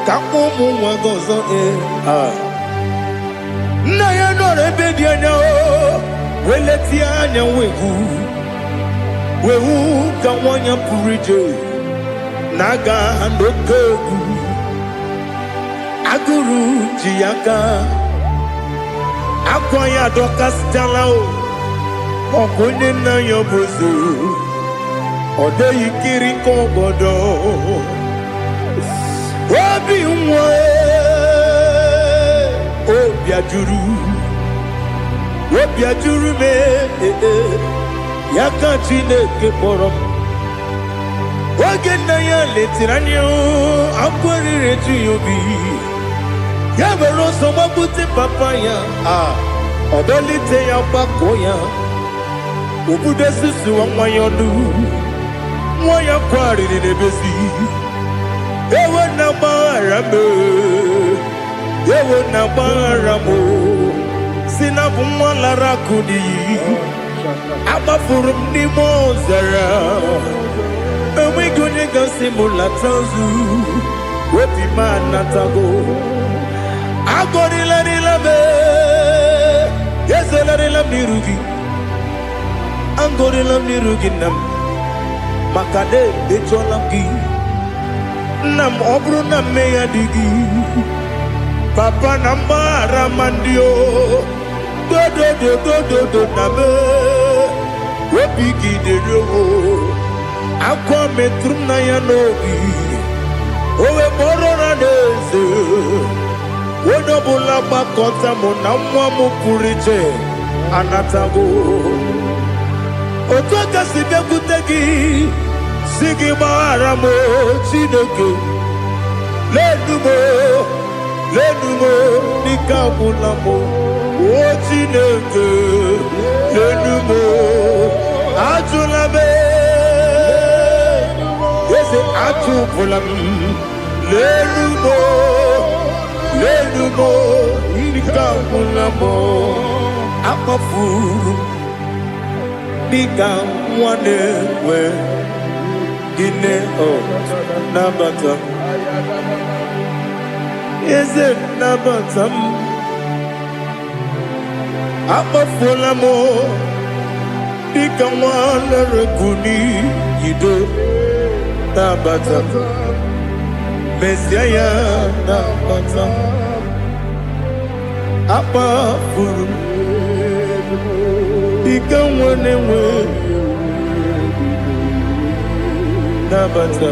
S1: kakumu wagozo na ya no rebedianya Weletianya wehu kawanya purije naga ndoku aguru jiyaka akwanya dokas jalao okunye na yobuzu ode yikiri kogodo obi nwa obi ajuru me yaka Chineke kpọrọ oge nna ya letiri anya akwarịrị eju ya obi ya were ọsọ gbapute papa ya ọdọlite ya gbakọ ya obodo susu nwa ya ọnụ nwa ya kwarịrị n'ebezi ewe na gbaghara m si na bụ nwa lara akụ n'iyi agbafuru m n'ime ọzara enweghị onye gasị m lata ozu obi m anatago agọrịlarịla m ezelarịla m n'iru gị agọrịla m n'iru gị nna m maka na ejọla m gị nna m ọ bụrụ na mme ya dị gị papa na mgbaghara ma ndị o dodododododo na me obi gị dịrị owo akwa metụrụ na ya n'obi owe kpọrọ na n'eze onye ọbụla gbakọta mụ na nwa m pụrụ iche anatago otu aka si bịakwute gị si gị gbaghara m Chineke lenumo dịka agwụla m o Chineke lenumo ajụla m eze ajụpụla m lenumo dịka agwụla m akpafuru dịka nwa na-enwe gịnị nabata eze nabata m akpafuola m dịka nwa na-erekuni yido nabata mesia ya nabata akpafuru dịka nwa na-enwe nabata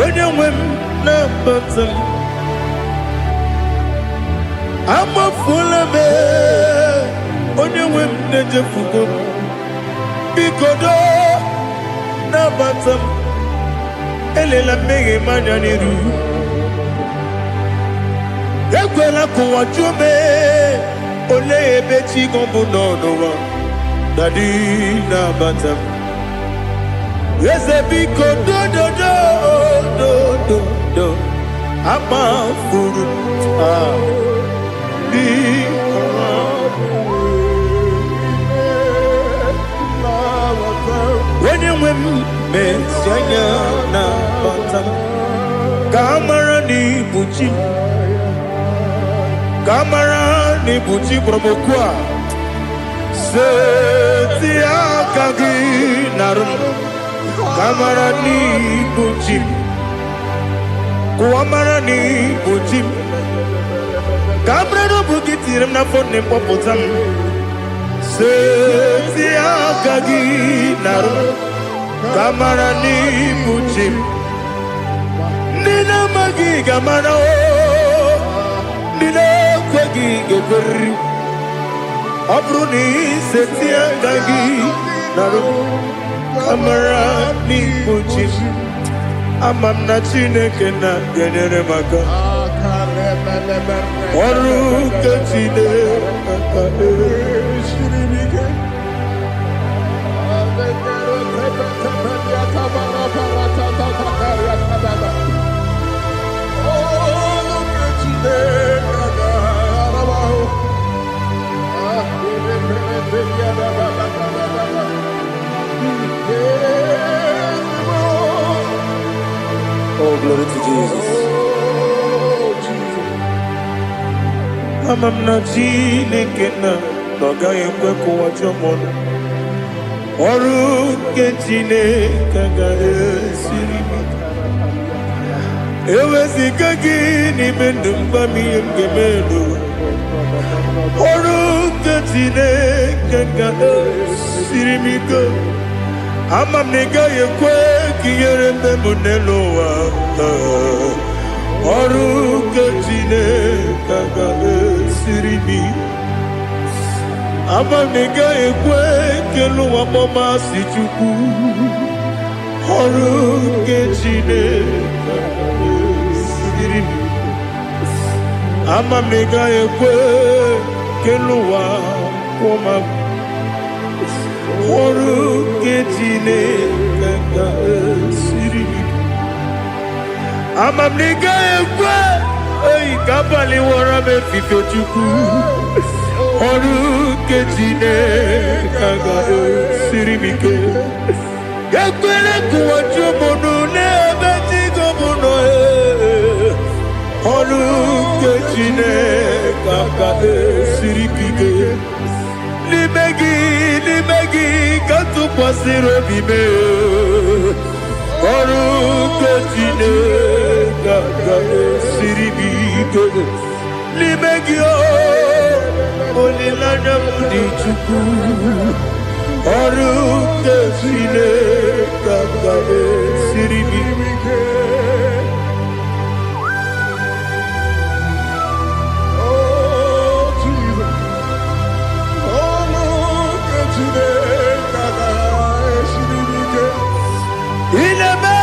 S1: onye nwe m nabata m amafuola m onye nwe m na-ejefugo m biko do nabata m elela mmehie m anya n'iru ekwela ka ụwa jụọ m olee ebe chi gị bụ n'ụwa dadi nabata m eze biko do amafuru onye nwe m mesi anya na bata ka amara n'ibu chi ka amara n'ibu chi kpọrọ m okwu a seti aka gị narụ ka amara n'ibu chi kuamara n'ibu chi ka amara n'obu gị tiri m n'afọ nne mkpọpụta m seti aka gị narụ ka amara n'ibu chi ndị na-amaghị ga-amara ndị na-ekweghị ga-ekweriri ọ bụrụ na iseti aka gị narụ ka amara n'ibu chi ama m na Chineke na-enyere m aka ọrụ nke Chineke Oh, glory to Jesus. Amam na Chineke na Nogaye kweko wachomono. Oru kechine kagaye sirimi. Ewezi kagini mendumba miyemgemelo. Oru kechine kagaye sirimi go. Amam negaye kwe kiyerembe muneloa. Oru kechine kagaye sirimi. Amam negaye kwe keluwa mama si chuku. Oru kechine kagaye sirimi. Amam negaye kwe keluwa mama. Oru kechine kagaye sirimi. Amam negaye kwe kabali wara me fifo chuku. Oru kechine kagaye sirimi ke. Yakwele kuwa chomono nebe tigo mono Oru kechine kagaye sirimi ke. Limegi katu pasiro bime. Oru kechine kagaye sirimi ke. Limegi olilanya mudi chuku. Oru kechine kagaye sirimi ke.
S2: Oh, Jesus. Oh, look at you there, kagaye sirimi ke.
S1: Ineme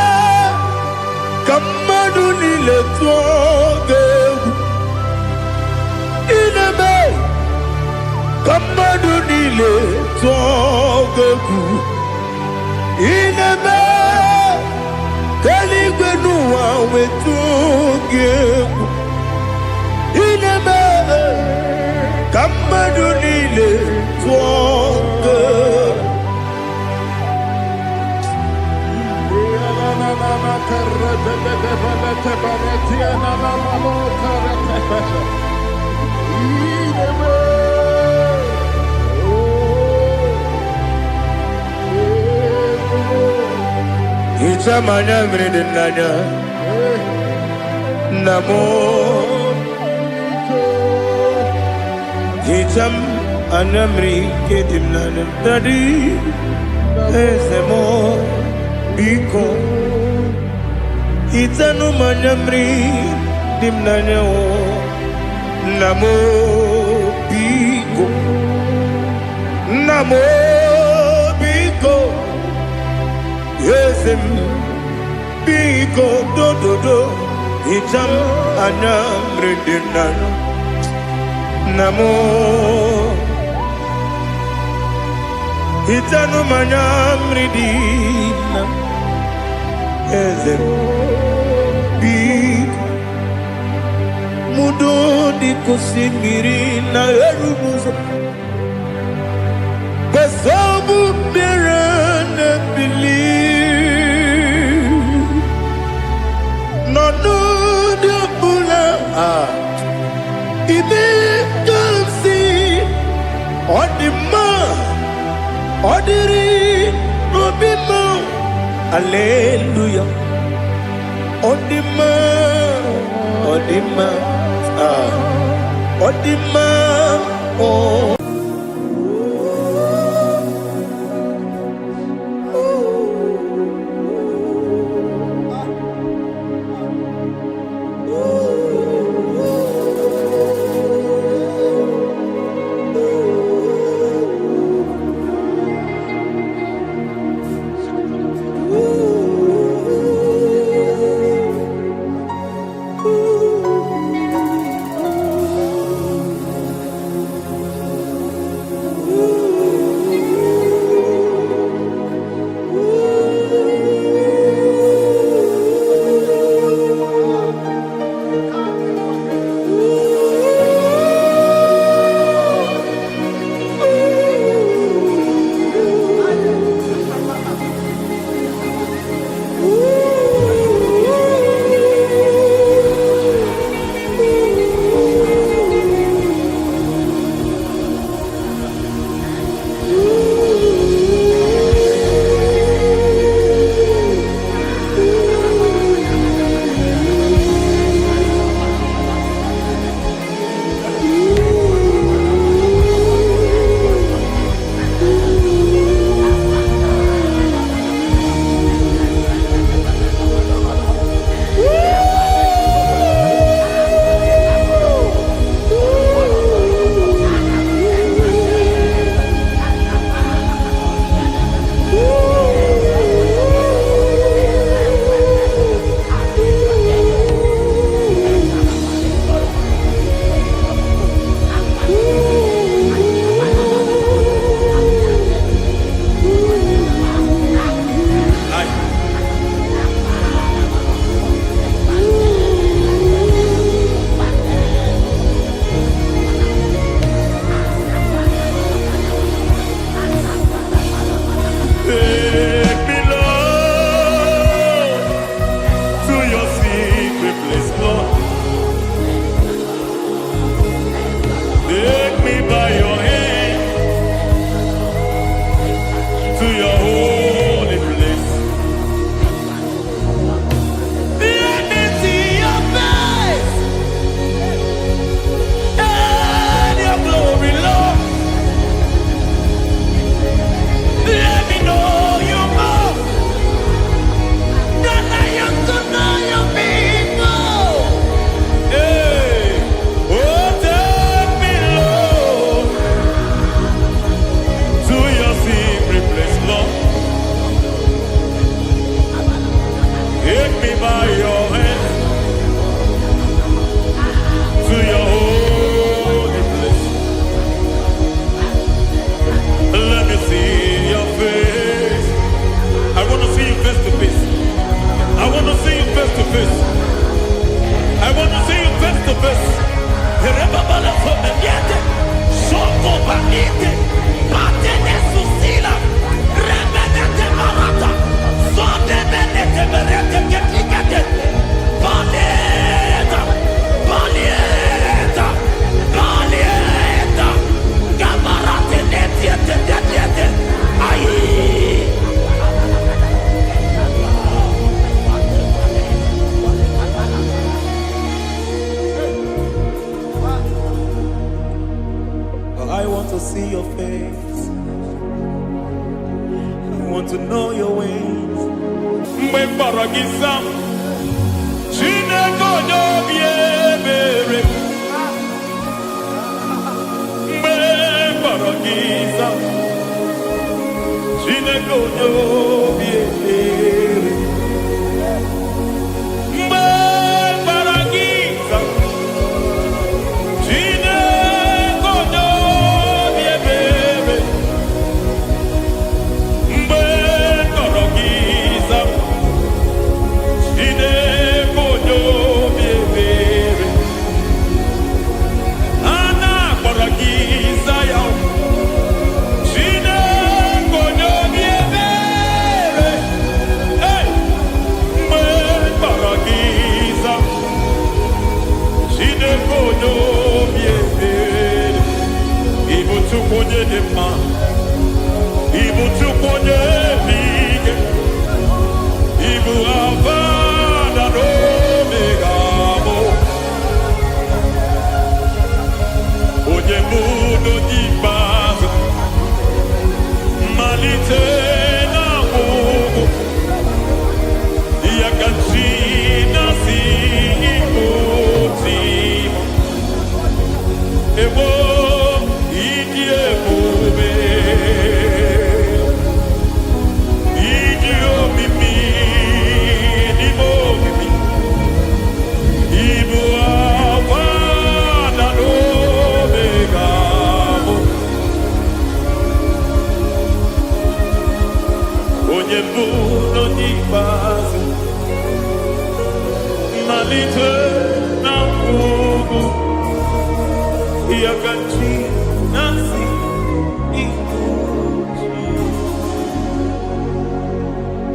S1: kamadu nile tuoge. Ineme kamadu nile tuoge. Ineme kaligwe nuwa wetuge. Ineme kamadu nile tuoge. Itamanya mridinanya Namo Itam anamri kedimnanya Tadi Ezemo Biko Itanu manyamri dimnanya o Namo Biko Namo Biko Yesem Biko do do do Itam anamri dimnanya Namo Itanu manyamri dimnanya Ezem Biko Mudo di kusimiri na erumuzo Besobu mirane believe No no de bula Ibe kamsi Odima Odiri Obima Alleluia Odima Odima Odima oh by your hand to your holy place. Let me see your face. I want to see you face to face. I want to see you face to face. I want to see you face to face. Rebabala Fomeniate, Shoko Banite, Patene Susila, Rebenete Marata, Sonde Benete Berete Ketikate, Balieta, Balieta, Balieta, Gabarate Netiete, Aye. I want to see your face. I want to know your ways. Mbe paragisa, chine kono biebere. Mbe paragisa, chine kono biebere. Mbe paragisa.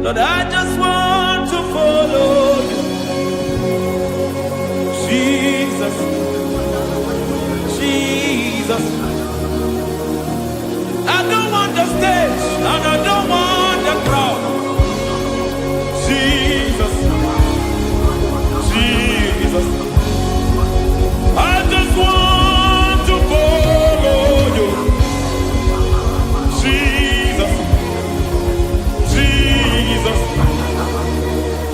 S1: Lord, I just want to follow you, Jesus, Jesus. I don't want the stage and I don't want the crowd. Jesus, Jesus. I just want to follow you, Jesus, Jesus.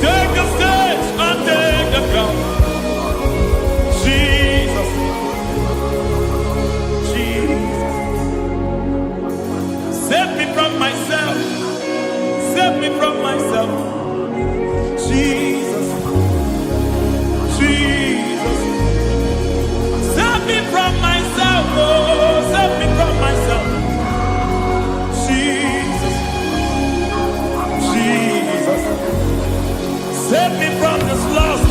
S1: Take the stage and take the crown. Jesus, Jesus. Save me from myself. Save me from myself. Jesus, Jesus. Save me from myself. Oh, save me from myself. Jesus, Jesus. Save me from this lust.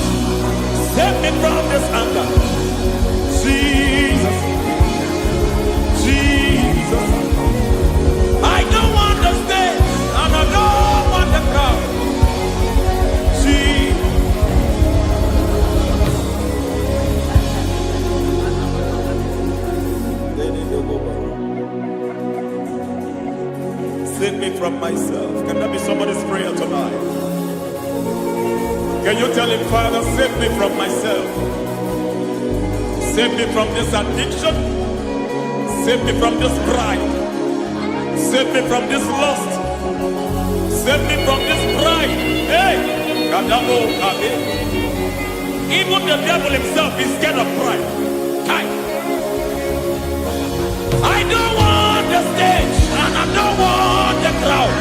S1: Save me from this anger. Jesus, Jesus. I don't want the stage and I don't want the crowd. Jesus. Save me from myself. Can that be somebody's prayer tonight? Can you tell him, Father, save me from myself. Save me from this addiction. Save me from this pride. Save me from this lust. Save me from this pride. Hey! Kadabo, Kabe. Even the devil himself is scared of pride. Hi. I don't want the stage and I don't want the crowd.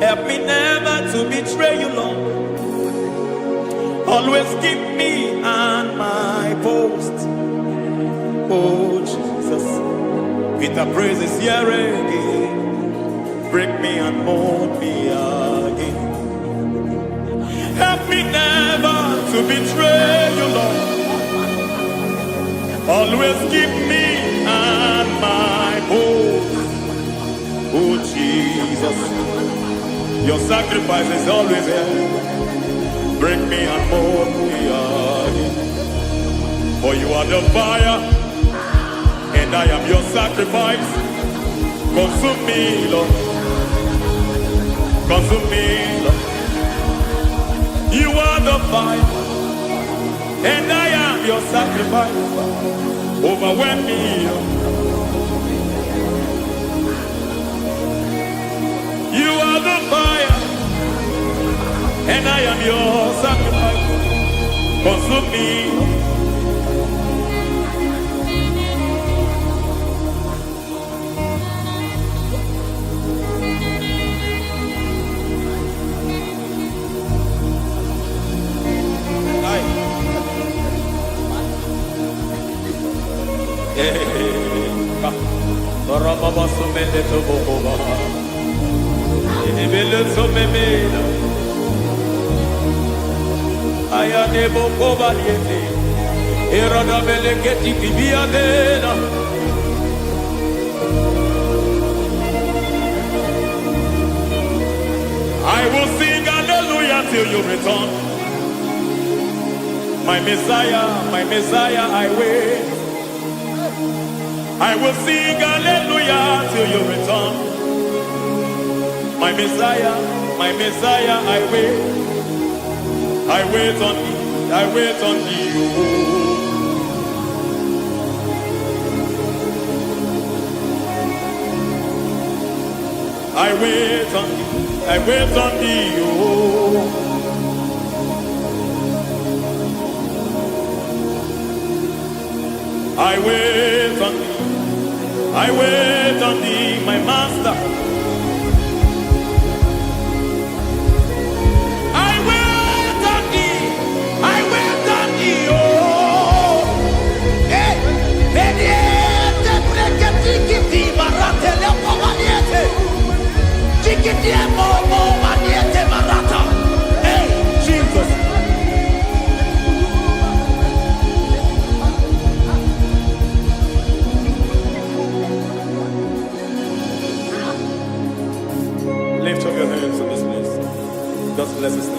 S3: Help me never to betray you, Lord. Always keep me on my post. Oh Jesus, with the praises here again, break me and mold me again. Help me never to betray you, Lord. Always keep me on my post. Oh Jesus, your sacrifice is always here. Break me and mold me again. For you are the fire, and I am your sacrifice. Consume me, Lord. Consume me, Lord. You are the fire, and I am your sacrifice. Overwhelm me, Lord. You are the fire, and I am your sacrifice. Consume me. I will sing hallelujah till you return. My Messiah, I wait. I will sing hallelujah till you return. My Messiah, I wait. I wait on thee, I wait on thee. I wait on thee, I wait on thee. I wait on thee, I wait on thee, my master. I wait on thee, I wait on thee, oh. Hey, veniete, pregheticiti, marate le povaniete. Chikitiemo, povaniete, marata. Hey, Jesus. Lift up your hands in this place. God bless His name.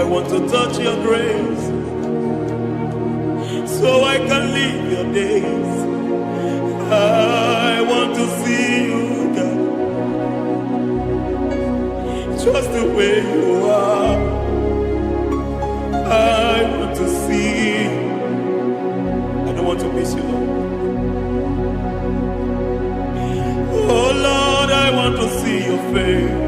S1: want to touch your grace, so I can live your days. I want to see you, God, just the way you are. I want to see you. I don't want to miss you, Lord. Oh Lord, I want to see your face.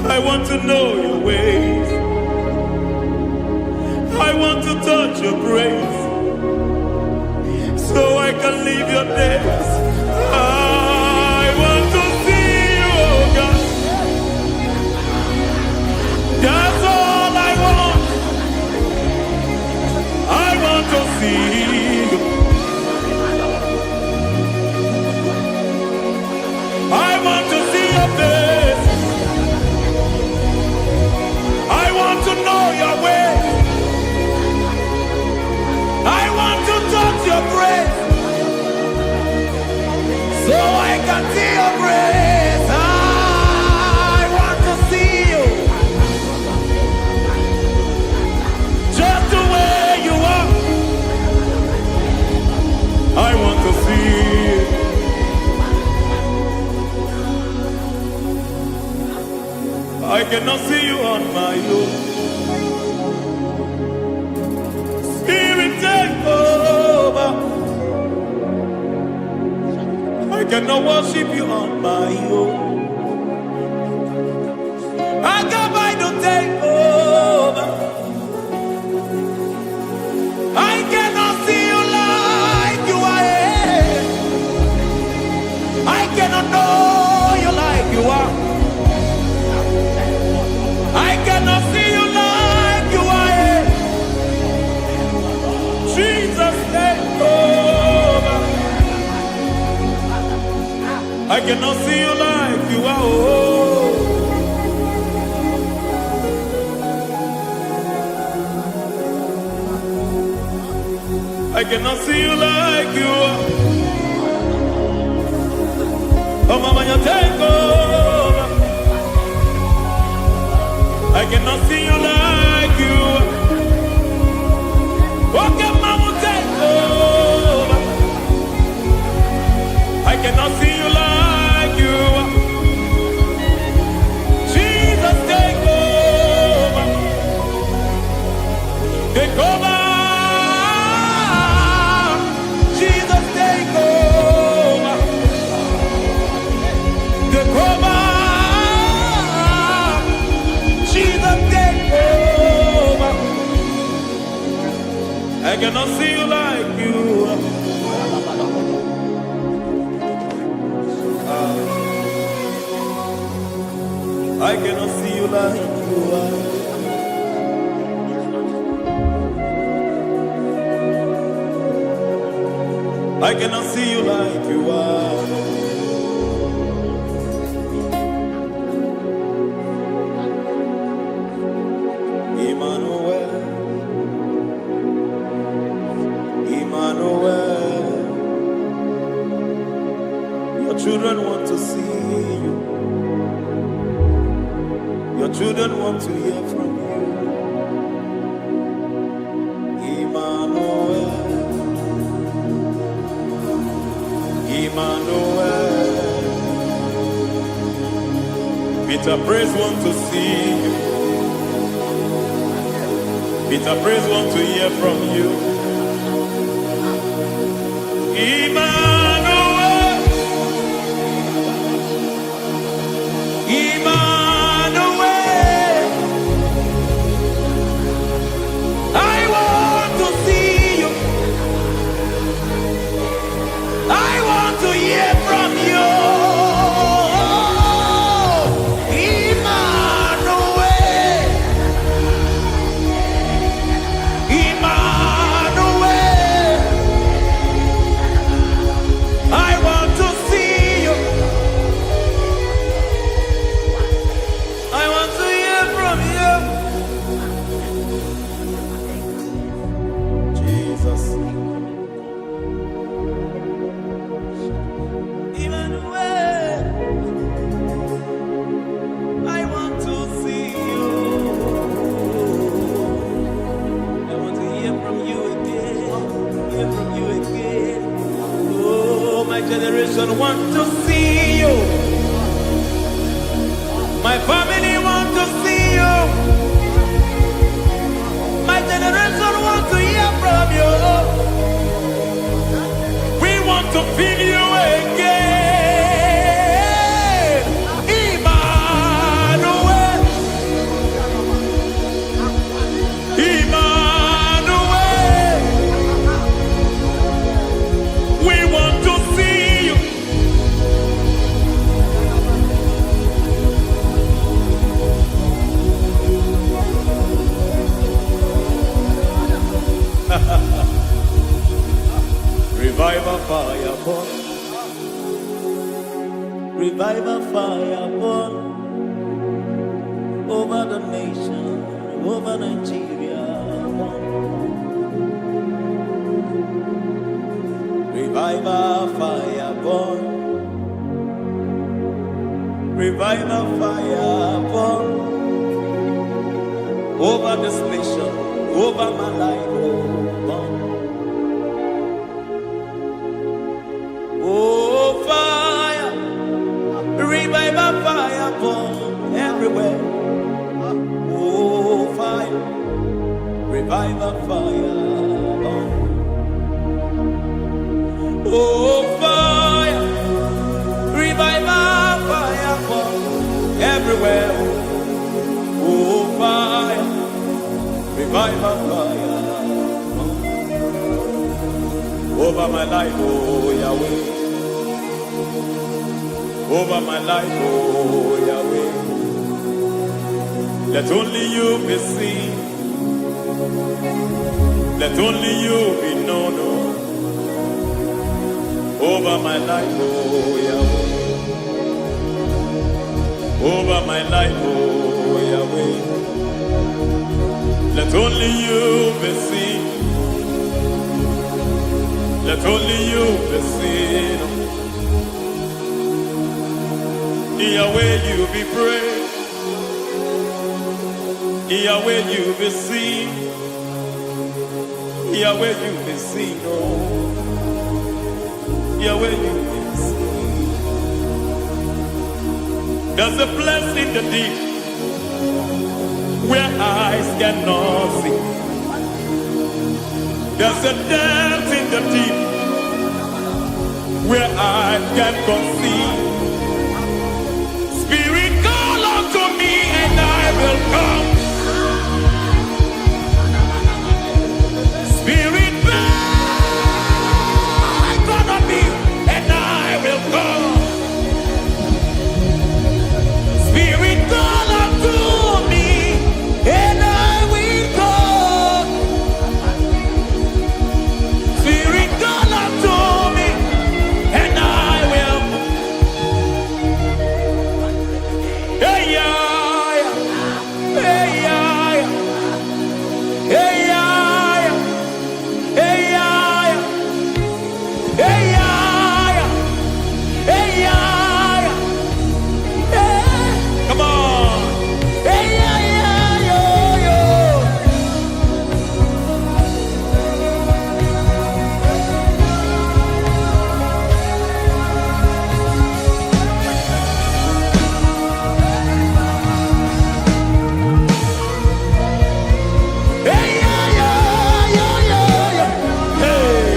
S1: I want to know your ways. I want to touch your grace, so I can live your days. I want to see you, oh God. That's all I want. I want to see you. I want to see your face. I want to know your way. I want to touch your grace, so I can see your grace. I want to see you, just the way you are. I want to see you. I cannot see you on my own. Spirit, take over. I cannot worship you on my own. I got by to take over. I cannot see you like you are. I cannot know you like you are. I cannot see you like you are. Jesus, take over. I cannot see you like you are. Oh. I cannot see you like you are. Oh, Mama, you take over. I cannot see you like you are. Okay, Mama, take over. I cannot see you like you are. Jesus, take over. Take over. Jesus, take over. Take over. Jesus, take over. I cannot see you like you are. I cannot see you like you are. I cannot see you like you are. Emmanuel, Emmanuel, your children want to see you. Your children want to hear from you. Emmanuel, Emmanuel. Peter Praise want to see you. Peter Praise want to hear from you. Emmanuel, Emmanuel. I want to see you. I want to hear from you. Emmanuel, Emmanuel.
S3: My family want to see you. My generation want to hear from you. We want to feel you again. Emmanuel. Emmanuel. We want to see you. Revival fire burn. Revival fire burn over the nation, over Nigeria. Revival fire burn. Revival fire burn over this nation, over my life. Oh, fire, revival fire burn everywhere. Oh, fire, revival fire burn. Oh, fire, revival fire burn everywhere. Oh, fire, revival fire burn over my life, oh Yahweh. Over my life, oh Yahweh. Let only you be seen. Let only you be known. Over my life, oh Yahweh. Over my life, oh Yahweh. Let only you be seen. Let only you be seen. Yahweh, you be praised. Yahweh, you be seen. Yahweh, you be seen. Oh, Yahweh, you be seen. There's a place in the deep where eyes cannot see. There's a depth in the deep where I can conceive. Spirit, call unto me and I will come. Spirit, beg unto me and I will come. Spirit, call unto me and I will come. Spirit, call unto me and I will. Hey, yeah, hey, yeah, hey, yeah, hey, yeah, hey, yeah, hey, yeah, hey. Come on. Hey, yeah, yo, yo. Hey, yeah, yo, yo, yo. Hey.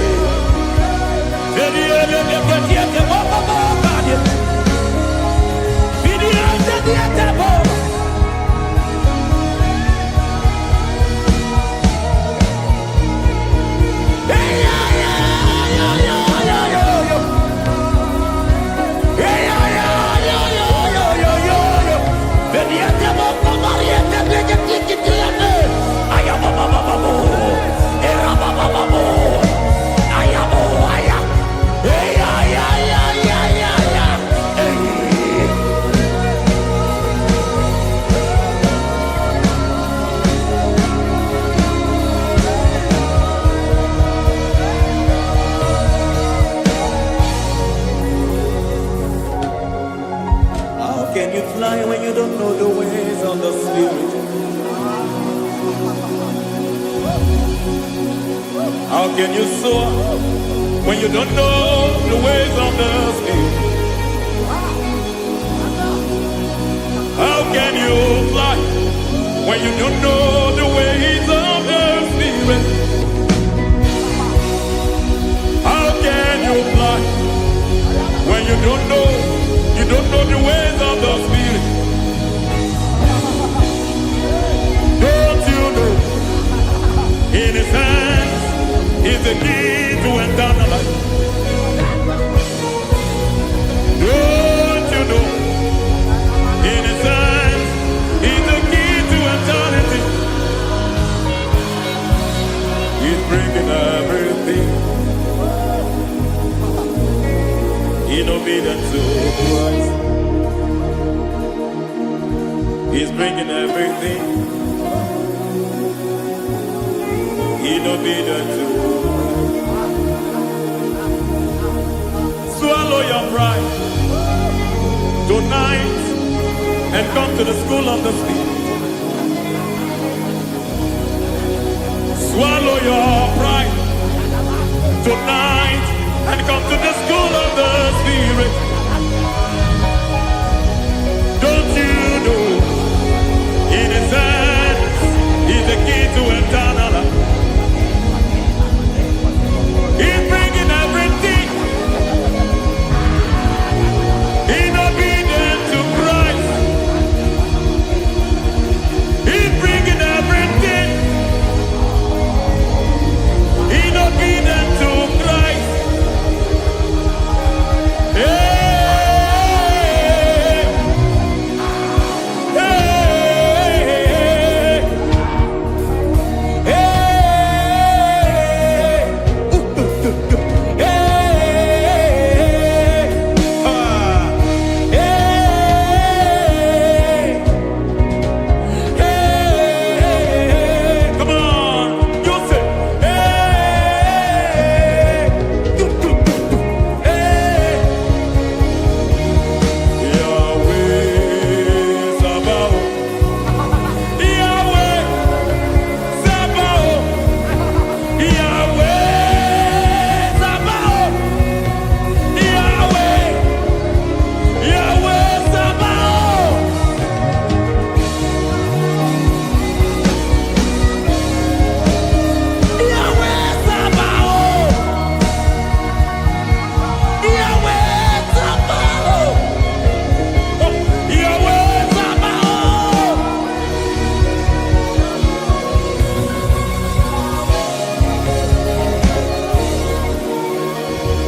S3: How can you fly when you don't know the ways of the Spirit? How can you soar when you don't know the ways of the Spirit? How when you don't know the ways of the Spirit. How can you fly when you don't know the ways of the Spirit? Don't you know in His hands is the key to eternal life? Don't you know in His hands is the key to eternity? He's bringing everything in obedience to Christ. He's bringing everything in obedience to Christ. Swallow your pride tonight and come to the school of the Spirit. Swallow your pride tonight and come to the school of the Spirit. Don't you know in His hands is the key to eternal life? He's bringing everything in obedience to Christ. He's bringing everything in obedience to Christ. Hey, hey, hey, hey, come on, you say, Yahweh Sabaoth, Yahweh Sabaoth, Yahweh Sabaoth, Yahweh, Yahweh Sabaoth. Yahweh Sabaoth, Yahweh Sabaoth, Yahweh Sabaoth.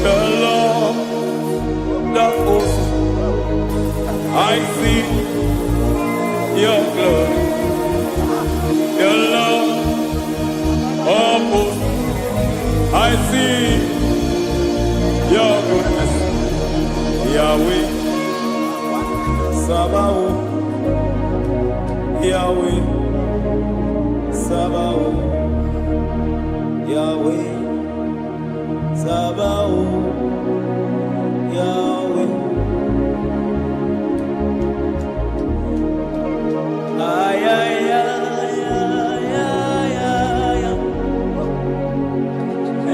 S3: The Lord of hosts, I see your glory. The Lord of hosts, I see your goodness. Yahweh Sabaoth, Yahweh Sabaoth, Yahweh Sabaoth, Yahweh. Ay, ay, ay, ay, ay, ay, ay.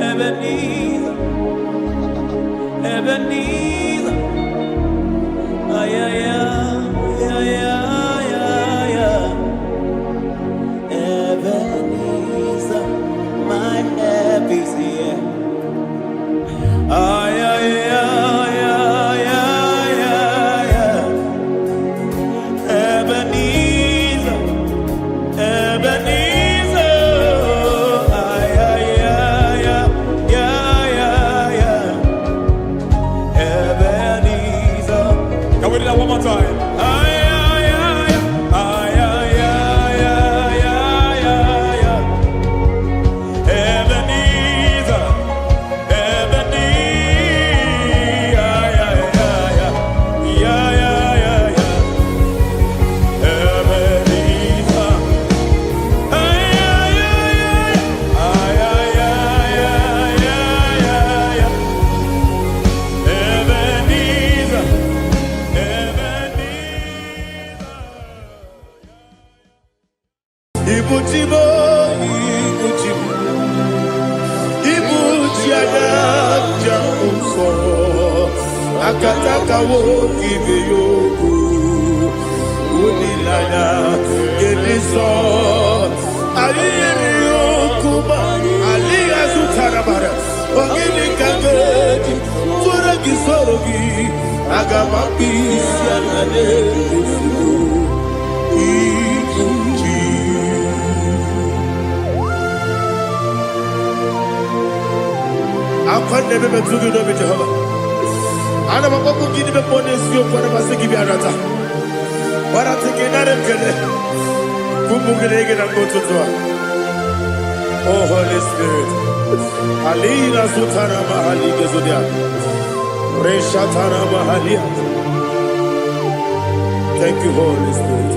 S3: Ebenezer, Ebenezer. Ay, ay, ay, ay, ay, ay, ay. Ebenezer, my help is here. Ay, ay, ay, ay, ay, ay, ay. Ebenezer, Ebenezer. Ay, ay, ay, ay, ay, ay, ay. Ebenezer. Can we do that one more time? Ay, ay, ay, ay, ay, ay, ay, ay, ay, ay. Ebenezer, Ebenezer. Ay, ay, ay, ay, ay, ay, ay, ay. Ebenezer. Ay, ay, ay, ay, ay, ay, ay, ay, ay, ay. Ebenezer, Ebenezer. Ibuchibo, Ibuchibo, Ibuchiaga, Jamufo, Akataka wo kibe yoku, Unilaya, Geliso.
S1: sorogi agamapi sianane esugo ikuji. Akwande bebe tugi no be Jehovah. Ana makoku gidi be ponesio kwa basiki bi arata. Wara tekenare kele. Kumugirege na kototwa. Oh Holy Spirit. Alina sutana mahali gezodia. Reshatana mahalia. Thank you, Holy Spirit.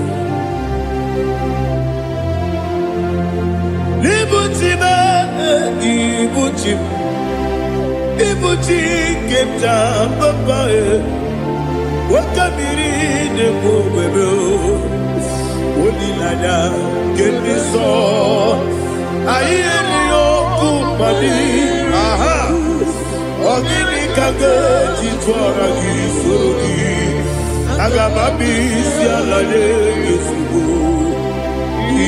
S1: Libutima, ibutim, ibutim kemta papa. Wakamiri de kubebo. Olilada kemiso. Ayeni okupali. Aha. Ogini kage jitwara gisogi. Agamabi sialale yesugo.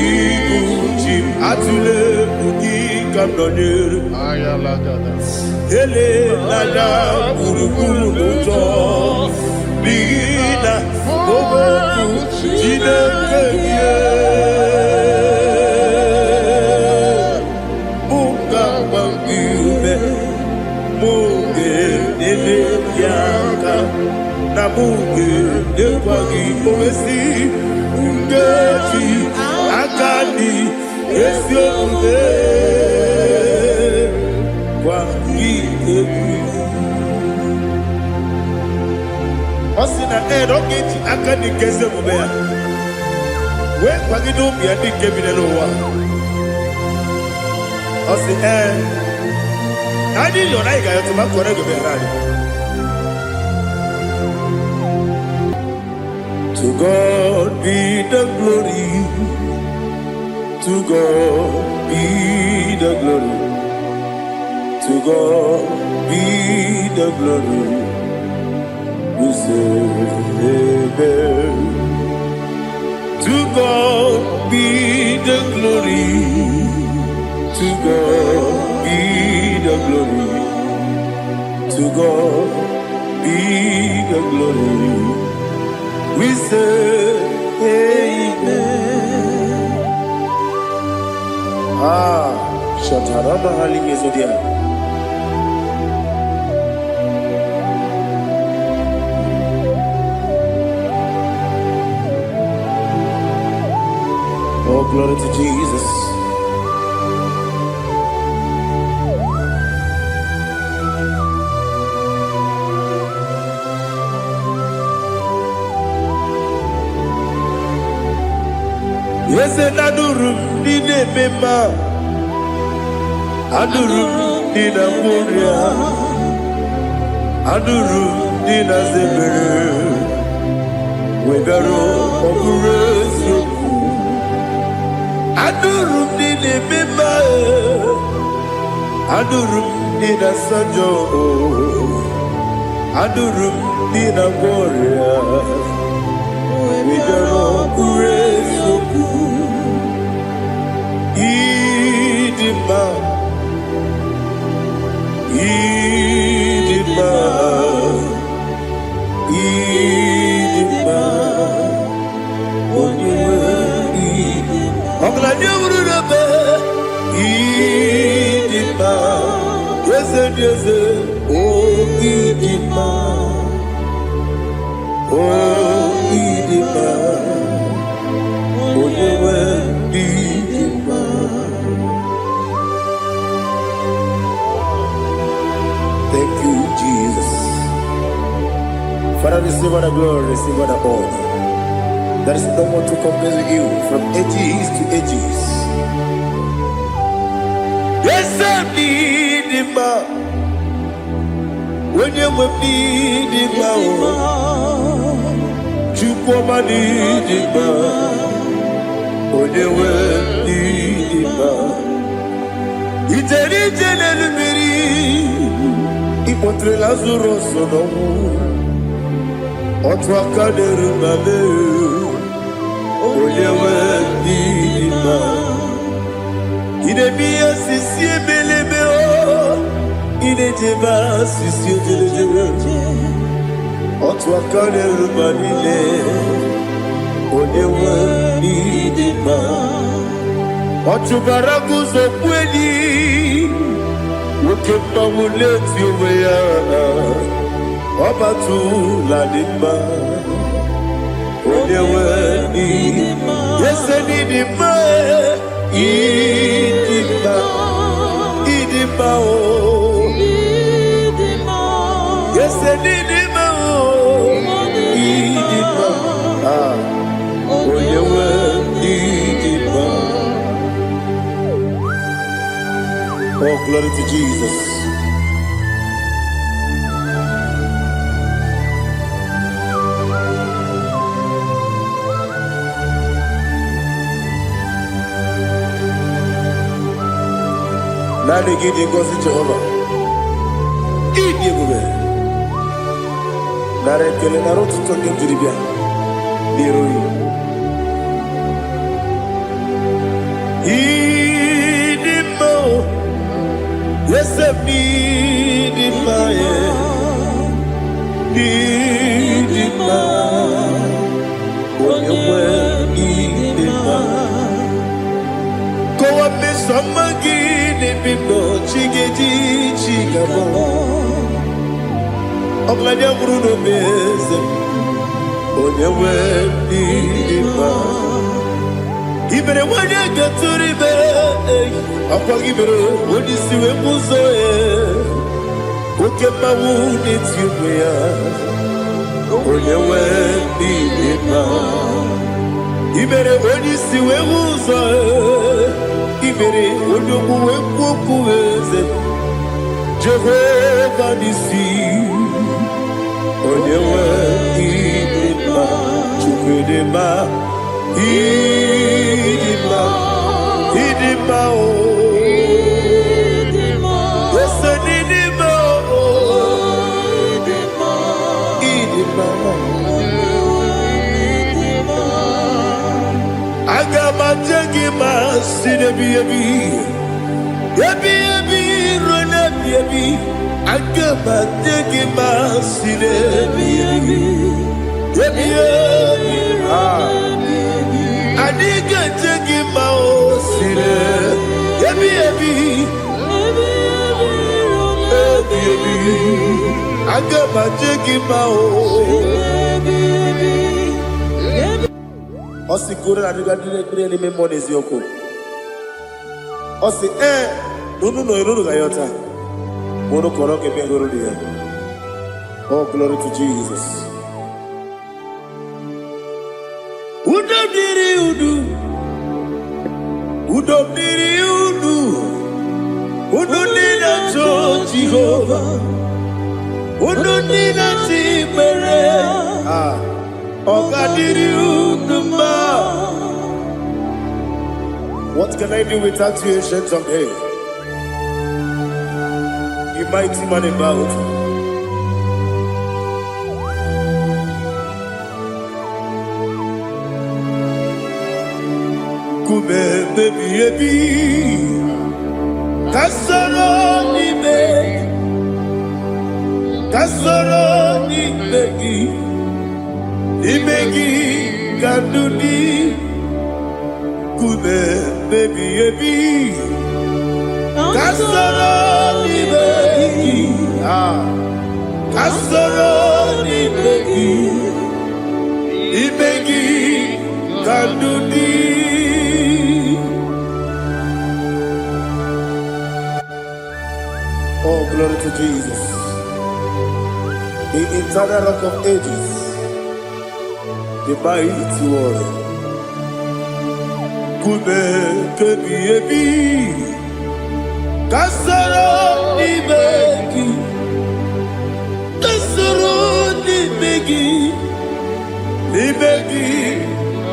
S1: Ikuchim atule uki kamdonyer.
S2: Ayalagada.
S1: Ele lala kurukuru luto. Bigina bobo jine keye. Muka mangiume. Muge nene yaka. Na muge nekwagi omesi. Ngeti akani esioge. Kwagi ebi. Osina erogeti akani keze mubea. We kwagi dumbi andi kebine lowa. Osi nani yona iga yotu makore gebe rani. To God be the glory. To God be the glory. To God be the glory. We say amen. To God be the glory. To God be the glory. To God be the glory. We say amen. Shatarama halingezodia. Oh, glory to Jesus. Yes, and adurum dine mema, adurum dina muria, adurum dina zebere, wegaro oburezo, adurum dine mema, adurum dina sanjo, adurum dina muria, wegaro oburezo. Idima, Idima, Idima, Idima, Idima, yes, yes, oh Idima, oh Idima, oh Idima. Thank you, Jesus. Father, receive all the glory, receive all the honor. There is no one to compare with you from ages to ages. Yes, I need him. When you need him, you come and need him. When you need him, it's a little Ipotre lazuro sonomu Otwa kaderu mame Oyewe dima Idemiya sisi ebelebe o Idejeba sisi ojelejebe Otwakane rubanile Onyewe idima Otubaraguzo kweli Ukemba muleti uweya Obatu ladima Onyewe idima Yese nidima Idima Idima o Yese nidima o Idima Onyewe idima. Oh, glory to Jesus. Nani gidi ngozi Jehovah. Idi bube. Nare kele naro tutonge jiribia. Birui. Idimo. Yes, idima. Idima. Onyewe idima. Go up this summer. Bibo chigeji chigabo Oglade Bruno Beze Onyewe idima Ibere wanya gaturibe Apa ibere odisiwe muzoe Okema wuni tiuya Onyewe idima Ibere odisiwe muzoe Ibere odogu wekukuweze Jehovah nisi Onyewe idima Chukwedema Idima Idima o Yese nidima o Idima Agama jengima sinebi yebi rona yebi Agama jengima sinebi yebi Adiga jengima o sine yebi Agama jengima o Osi kure adiga dire ni memoni ziyoko Osi nunu gayota Mono koroke bengoro diya. Oh, glory to Jesus. Udobdiri Udunina to Jehovah Udunina Timere Ogadiri Uduma. What can I do without you, ancient of days? You mighty man in battle. Kube baby baby Kasoro ni begi Kanduni Kube baby baby Kasoro ni begi Kasoro ni begi Kanduni. Oh, glory to Jesus. The eternal rock of ages, the mighty one. Kube kebi Kasoro ni begi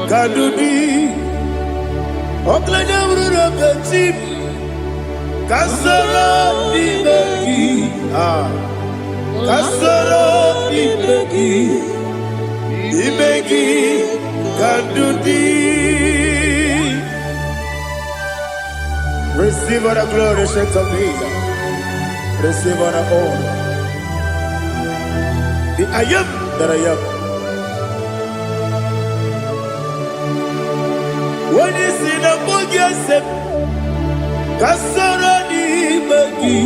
S1: Kadudi Oklanya Bruno Petit Kasoro ni begi Kasoro ni begi Kadudi. Receive all the glory, strength of Jesus. Receive all the honor. The I am that I am. When you see the book, you say, Kasara ni magi.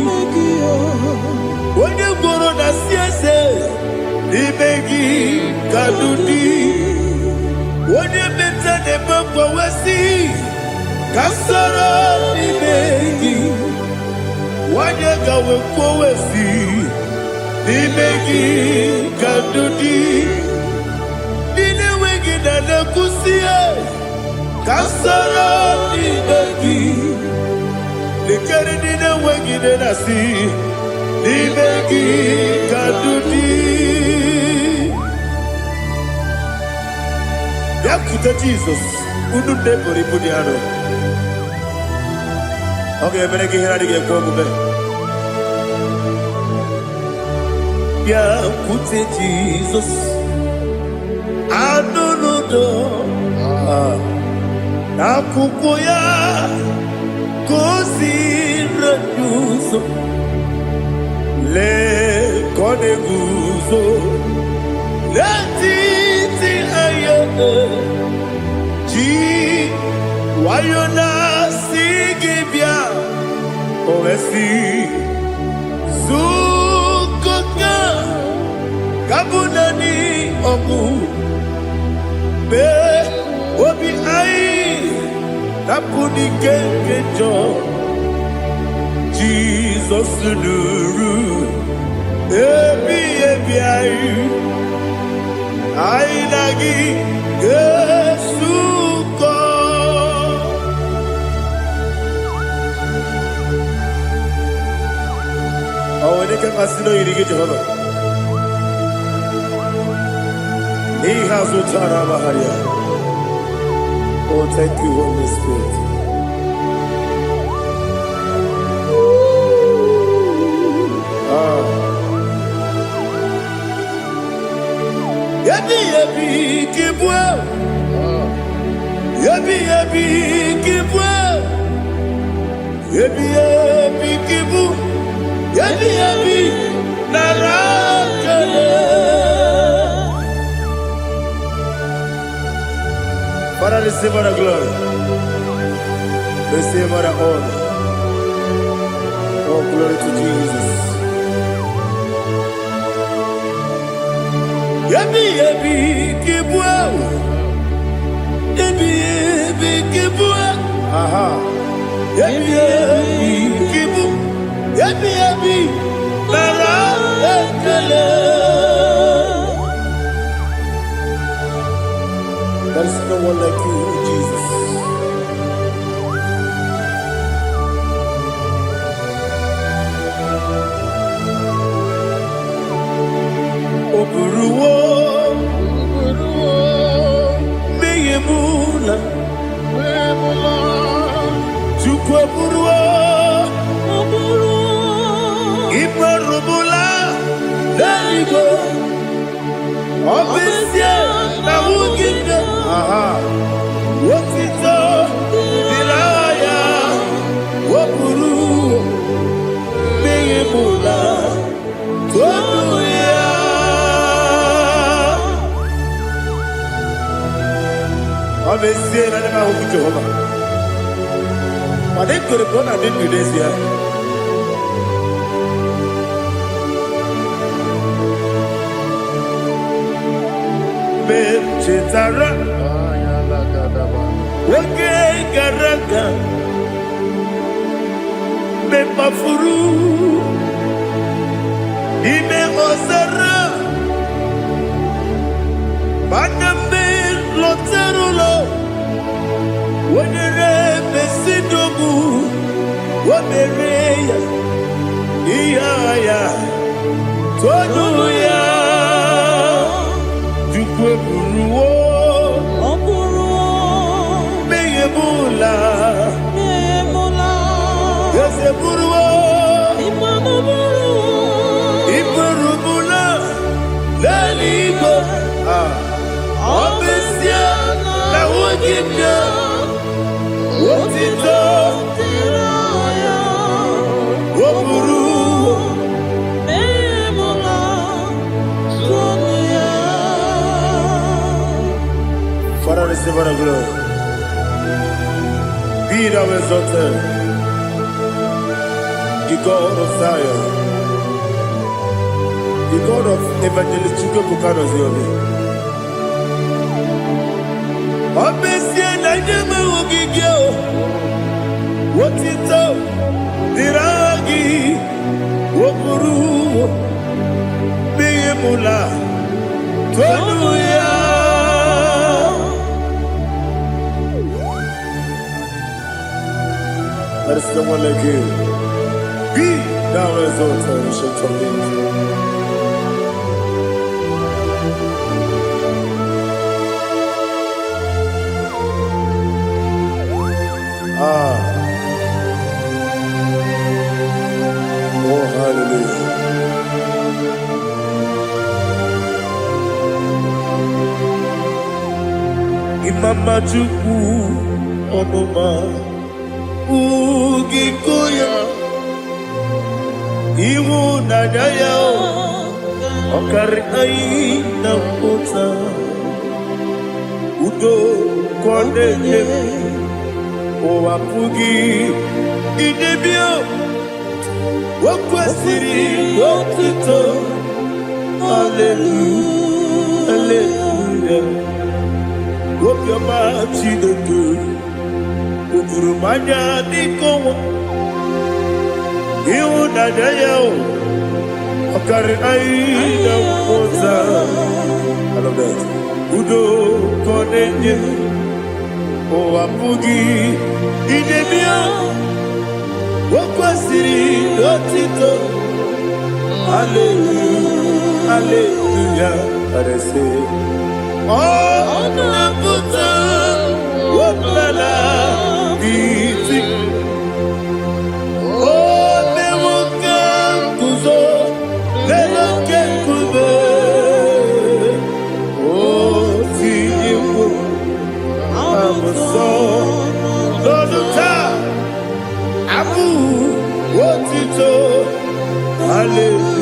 S1: When you go on a siese, ni magi kadudi. When you meet the book, you see, Kasara ni magi. When you go with see, ni magi kadudi. Ni wegi na nakusia. Kasara ni magi. The Canadian wagi na nasi. Ni magi kadudi. Yakuta Jesus. Unu debori pudiano. Okay, meneki hiradi ke kwa mube. Yakuta Jesus. Anunudo. Nakukoya kosi reduso le koneguzo le titi ayane ji wayona sigibia oesi sukoka kabunani omu be obi ai Tapuni kenkejo Jesus nuru ebi ayu ainagi Yesuko awene kasino irige Jehova He has utara baharia. Oh, thank you, Holy Spirit. Yabi yabi kibwa. Yabi yabi kibwa. Yabi yabi kibu. Yabi yabi narakale. Father, receive all the glory. Receive all the honor. Oh, glory to Jesus. Yabi yabi kibwa. Yabi yabi kibwa. Aha. Yabi yabi kibu. Yabi yabi nara ekele. There is no one like you, Jesus. Oburuwo, meyemula, chukwu oburuwo, imarubula, daligo, obesia na wugide. Aha. Wotito dilaya wopuru meyemula toduya Abesie na nema huku Jehova Made kore bona dindu desia Chetara Wake Garaga Me Mafuru Ime Ozara Baname Loterulo Wenere Mesidobu Wamereya Iyaya Toduya Jukweburuwo Meyemula Yeseburuwo Iburubula Laligo Obesia Na wogibya Wotito Woburuwo receive all the glory. Be thou exalted, the God of Zion, the God of Evangelist Chike Bukano Ziobi. Obesie na nyeme ugigio, wotito, diragi, wokuru, biyemula, tonuya. There is no one like you. Be thou exalted, ancient of days. Oh, hallelujah. Imama Chukwu Onoma Ugikoya Iwu Nadaya Okari Aina Kota Udo Kondene Owapugi Idebio Wakwasiri Wakito Hallelujah Hallelujah Wopioma Chineke Ukurumanya Nikowa Iwu Nadaya Okari Aina Kota I love that Udo Kondene Owapugi Idebio Wakwasiri Otito Hallelujah Hallelujah I say Oh Nabuta Wotala Iti Oh Nemuka Kuzo Nemuka Kube Oh Tiyimu Lọ́dúnta, Abu, Wotito, Hallelujah.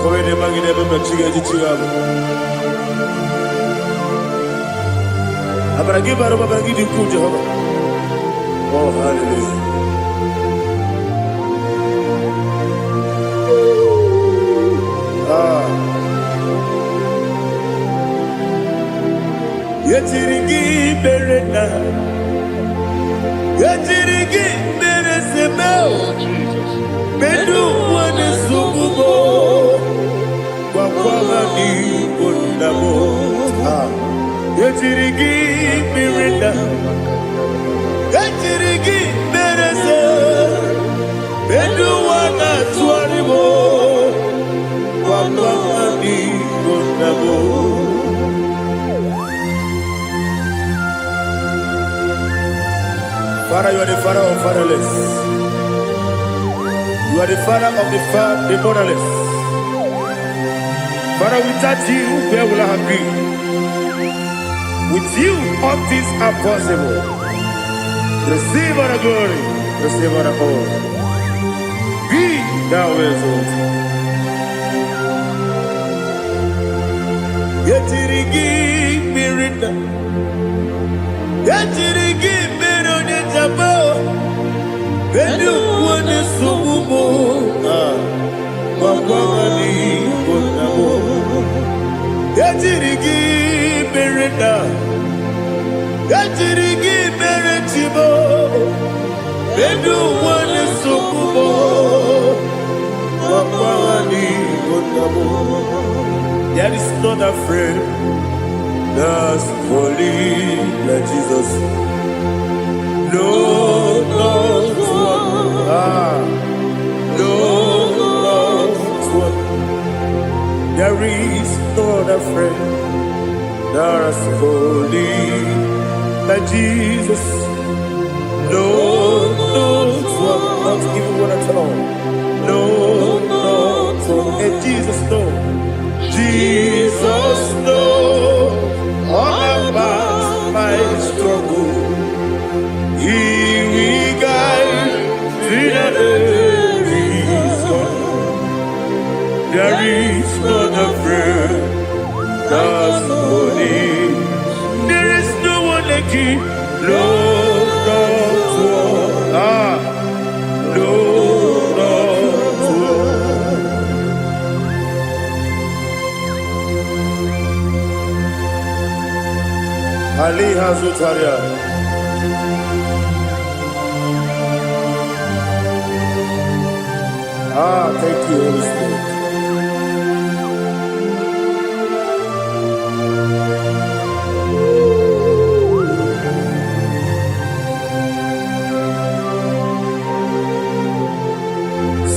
S1: Come ne magine bebe chiga chiga. Abaragi baro abaragi dinku Jehovah. Oh, hallelujah. Yetirigi berena, yetirigi beresemeo, bedu wane sububo, wakwama ni kondamo. Yetirigi berena, yetirigi berese, bedu wana tuaribo, wakwama ni kondamo. Father, you are the father of fatherless. You are the father of the motherless. Father, without you, where will I have been? With you, all things are possible. Receive all the glory, receive all the honor. Be thou exalted. Yetirigi mirina, yetirigi Bedu wane subumo Wakwani Bonamo Yatirigi Berenda Yatirigi Beretimo Bedu wane subumo Wakwani Bonamo. There is not a friend that's holy like Jesus. No, not one. No, not one. There is no other friend that's holy like Jesus. No, not one. Not even one at all. No, not one. And Jesus, no. Jesus, no. All about my struggle. He will guide through the days. There is no other friend that's holy. There is no one like you, Lord of all. Lord of all. Ali Hazutaria. Thank you, Holy Spirit.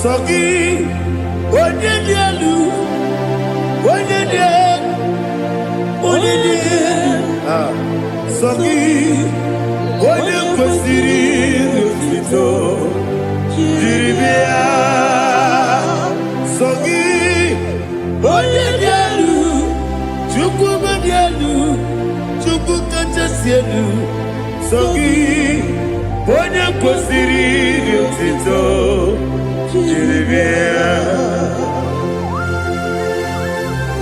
S1: Sogi, Onyedialu, Sogi, Onyekwesiri n'otito, jiribia. Sogi, Onyedialu, Chukwu Madialu, Chukwu Kachasielu. Sogi, Onyekwesiri n'otito, jiribia.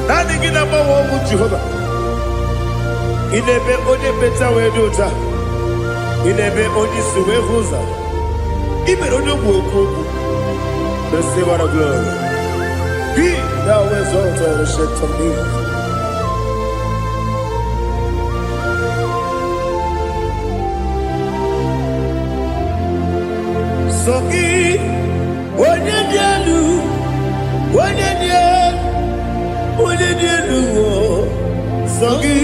S1: Nani gina mawa omu Jehovah. Inebe onye beta we dota. Inebe onye suwe huza. Ibe onye buoku. Receive our glory. Be thou exalted, ancient of days. Sogi, onye dialu, onye dialu, Sogi,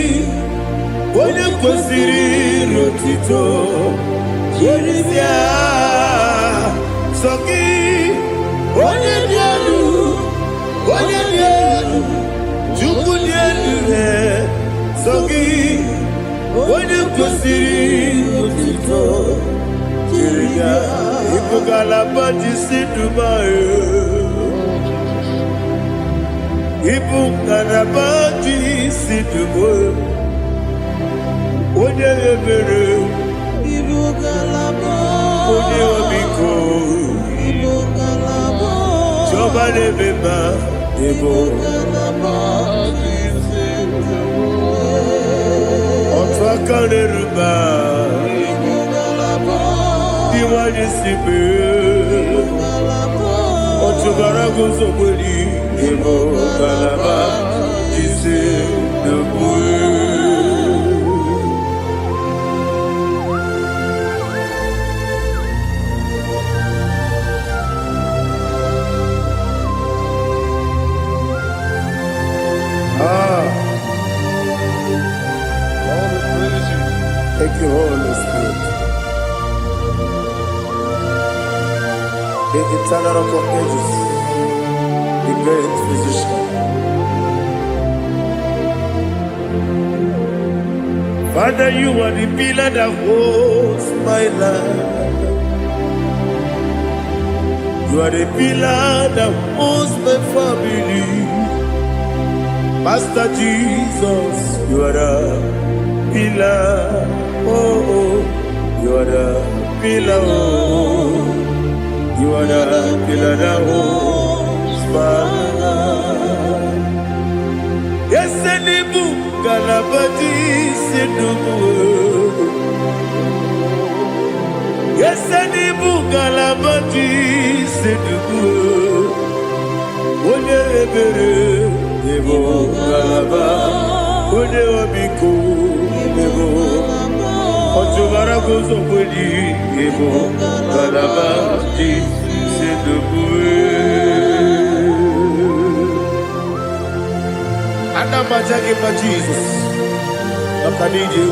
S1: onye kwesịrị n'otito, jiribia. Sogi, onye dị elu, Chukwu dị elu. Sogi, onye kwesịrị n'otito, jiribia. Ibu galaba jisi Dubai, Ibu galaba jisi Dubai. Onye ebere, Ibu galaba, onye omiko, Ibu galaba, Jehovah lebeba, Ibu galaba, Otu aka n'eruba, Ibu galaba, Iwanye sibe, Ibu galaba, Otu gara guzo kweli, Ibu galaba, Jise Dubai. Thank you, Holy Spirit. The eternal rock of ages, the great physician. Father, you are the pillar that holds my life. You are the pillar that holds my family. Master Jesus, you are the pillar. Oh, you are the pillar. Oh, you are the pillar that holds my life. Yes, Enibu Galabati Sidubu. Yes, Enibu Galabati Sidubu. Onye ebere, Ebo Galaba. Onye obiko, Ebo. Otubara gozo kweli, Ebo Galaba Sidubu. Anamajagi ma Jesus. Nakanije.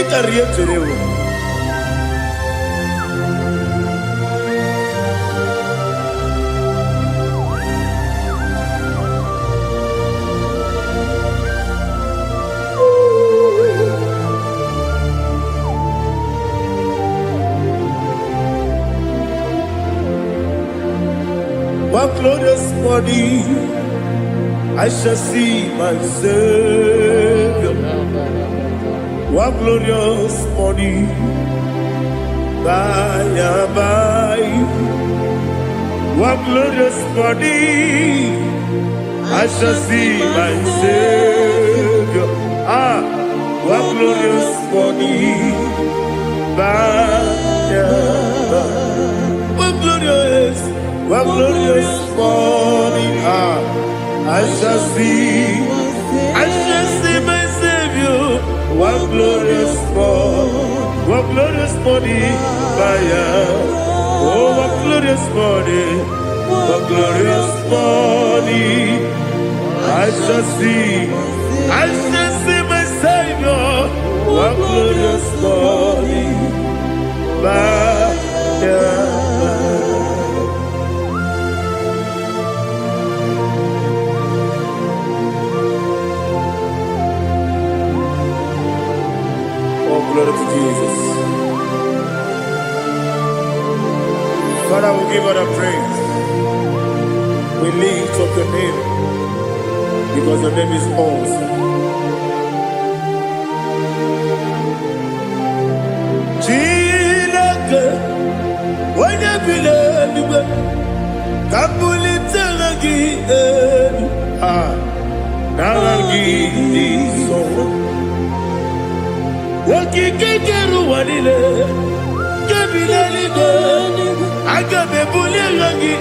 S1: Ikariye terewo. One glorious morning, I shall see my Savior. One glorious morning, by and by. what glorious morning I shall see my Savior. What glorious morning, what glorious morning, I shall see my Savior. What glorious morning, oh, what glorious morning, I shall see my Savior. What glorious morning, oh, glory to Jesus. Father, we give all the praise. We lift up your name because your name is awesome. Chilake, when you believe, Kabuli Telagi, Naragi, so. Waki Kekeru Wadile, Kabilaligo, Agabe Bulelagi,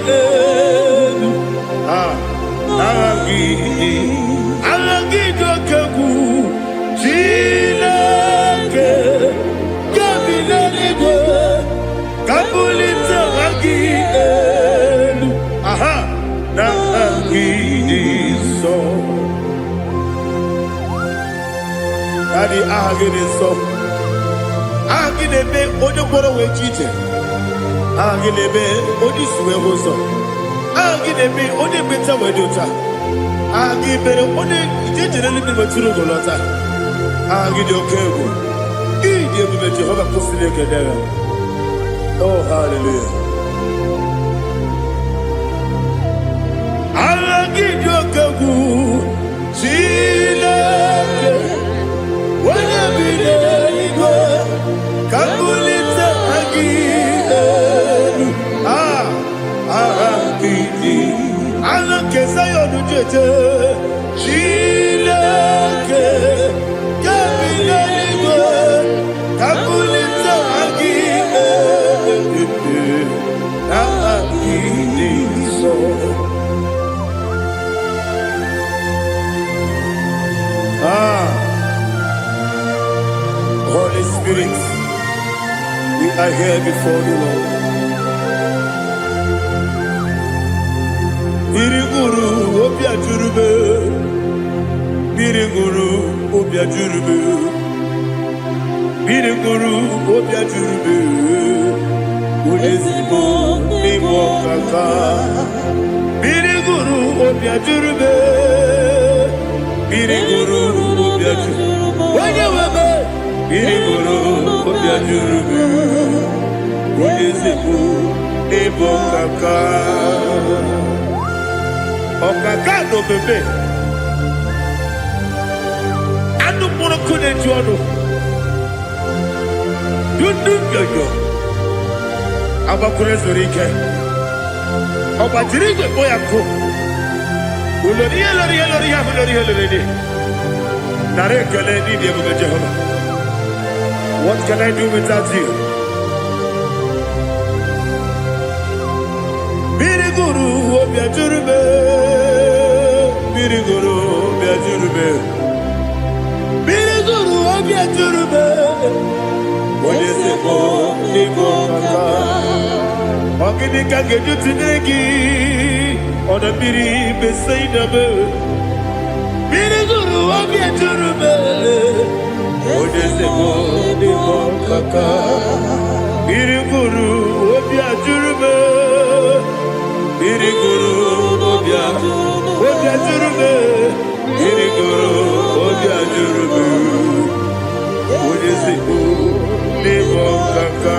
S1: Alagi Dokagu, Chilake, Kabilaligo, Kabulita Ragi, Naragi, so. Daddy, Agide so. Agide be Odoboro we cheated. Agide be Odisuwe Hoso. Agide be Ode Beta Wedota. Agide Ode Generally be Maturu Golota. Agide Okego. Ide be Jehovah Kusile Kedera. Oh, hallelujah. Agide Okego. Chile. When you believe, Kabulita again. I look as I on the jet. Chilake, Kabulita again. So. Holy Spirit, we are here before you, Lord. Biriguru Obia Jurube, Biriguru Obia Jurube, Biriguru Obia Jurube, Udesibo Nimo Kaka, Biriguru Obia Jurube, Biriguru Obia Jurube. Biriguru Obia Jurube, Udesibo Nimo Kaka. Okaka no bebe. Anu mono kune juano. Dundu yoyo. Abakure zorike. Oba jirigwe boya ko. Uloriya. Nare kele ni diye Jehovah. What can I do without you? Biriguru Obia Jurube, Biriguru Obia Jurube, Biriguru Obia Jurube. What is it for? Nico Kaka. Ogini Kageju Tinegi, on the Biri beside the bird. Biriguru Obia Jurube. What is it for? Nico Kaka. Biriguru Obia Jurube. Biriguru Obia Jurube, Biriguru Obia Jurube, Udesibo Nimo Kaka.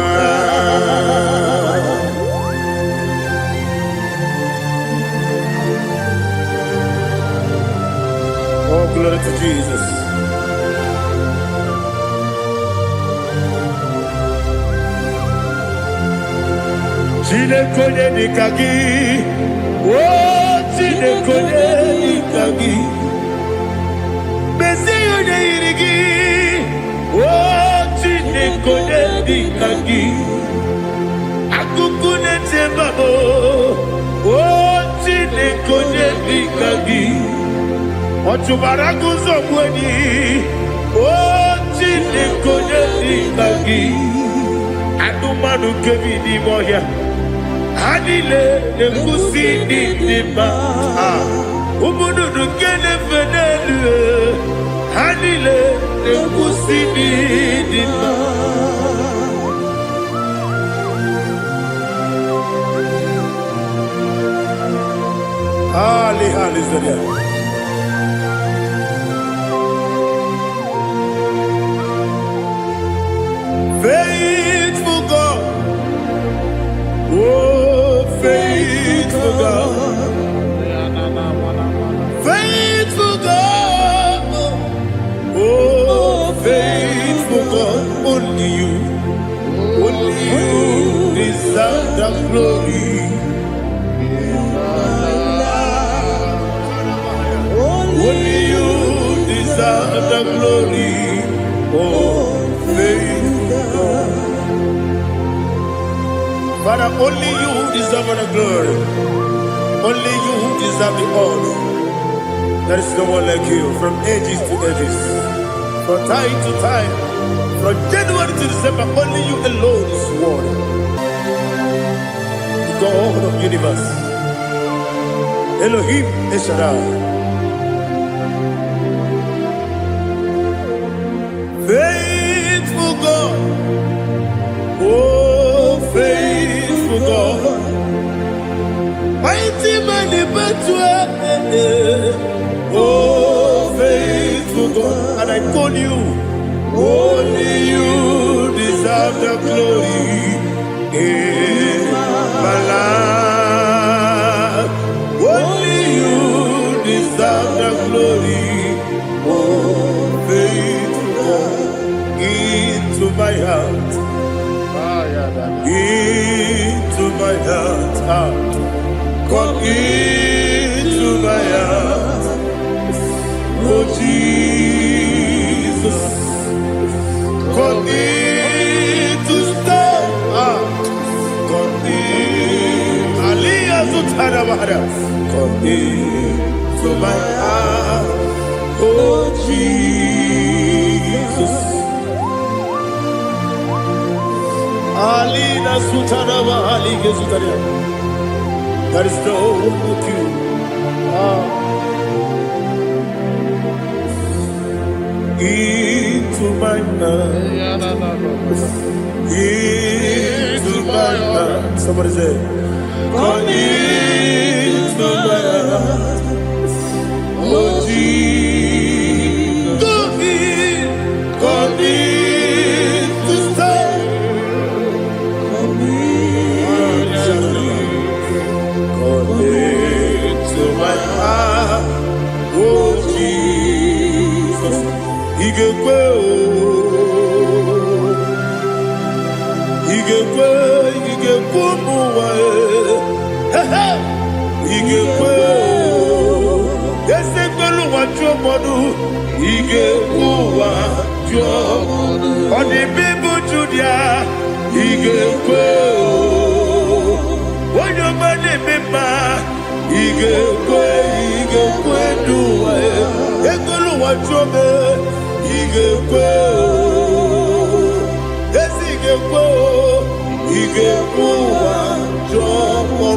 S1: Oh, glory to Jesus. Chile Chinekone nikagi. Oh, Chinekone nikagi. Mesiyo ne irigi. Oh, Chinekone nikagi. Akukune tembabo. Oh, Chinekone nikagi. Otubaraguzo kweni. Oh, Chinekone nikagi. Adumanu kevini moya. Adile nekusi nima. Umudu nukene fenelu. Adile nekusi nima. Hallelujah. Faithful God. Oh, faithful God. Faithful God. Oh, faithful God. Only you deserve the glory. Only you deserve the glory. Oh, faithful God. Father, only you deserve the glory. Only you deserve the honor. There is no one like you from ages to ages, from time to time, from January to December. Only you alone is worthy. The God of the universe, Elohim Eshadai. Faithful God, oh faithful God, mighty man in battle, oh faithful God, and I call you, only you deserve the glory in my life, only you deserve the glory, oh faithful God. Into my heart, into my heart, come into my heart, oh Jesus, come in to stay, come in, Aliyah Zutanabara, come into my heart, oh Jesus. Alina Sutanaba Ali Gesutaria. There is no one like you. Into my heart. Into my heart. Somebody say, come into my heart. Oh Jesus. Come in to stay. To my heart, oh Jesus, Igekwe, Igekwe, Esekwelu wachomodu, Igekwe wachomodu, Odi bibu Judia, Igekwe, Wanyomane bimba. Igekwe duwa Ekolu wachome Igekwe Igekwe wachome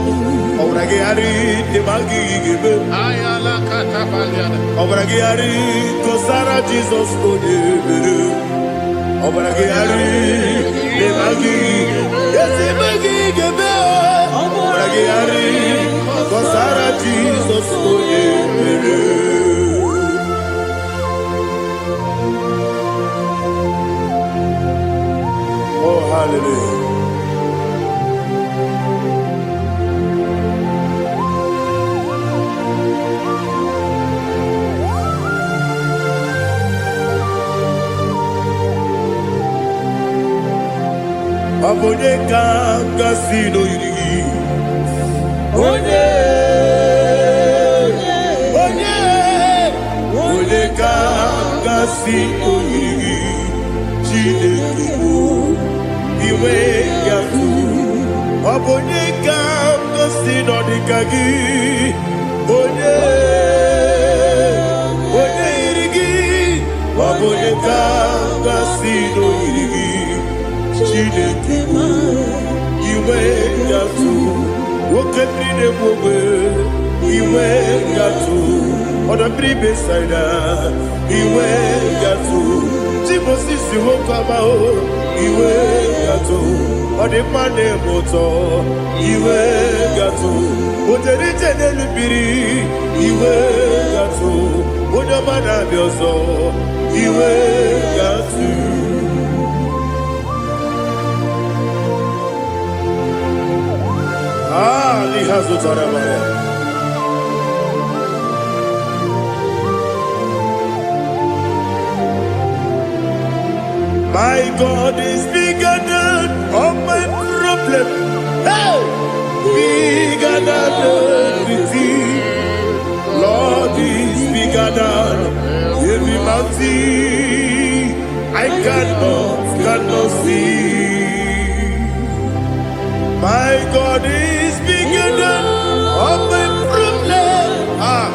S1: Obrage ari Demagi igebe
S2: Ayala katapaliana.
S1: Obrage ari Kosara Jesus odebere Obrage ari Demagi igebe Obrage ari Kosara Jesus odebere. Oh hallelujah. Abonye kanga sino yiri onye ka gasị oyiri Chineke bụ iwe ga-atụ ọ bụ onye ka gasị n'ọdịka gị onye yiri gị ọ bụ onye ka gasị n'oyiri gị Chineke bụ iwe ga-atụ nwoke mmiri na-egbu ogbe iwe ga-atụ ọdọ mmiri besaida iwe ga-atụ Moses nwoke amahụ iwe ga-atụ ọ dị mma na-eme ụtọ iwe ga-atụ otere ije n'elu mmiri iwe ga-atụ onye ọma na-abịa ọzọ iwe ga-atụ n'ihe zụtara mara My God is bigger than all my problem. Hey! Bigger than everything. Lord is bigger than every mountain. I cannot see. My God is bigger than all my problem.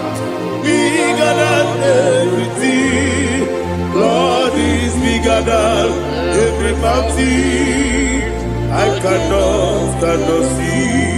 S1: Bigger than everything. Lord is bigger than every mountain. I cannot see.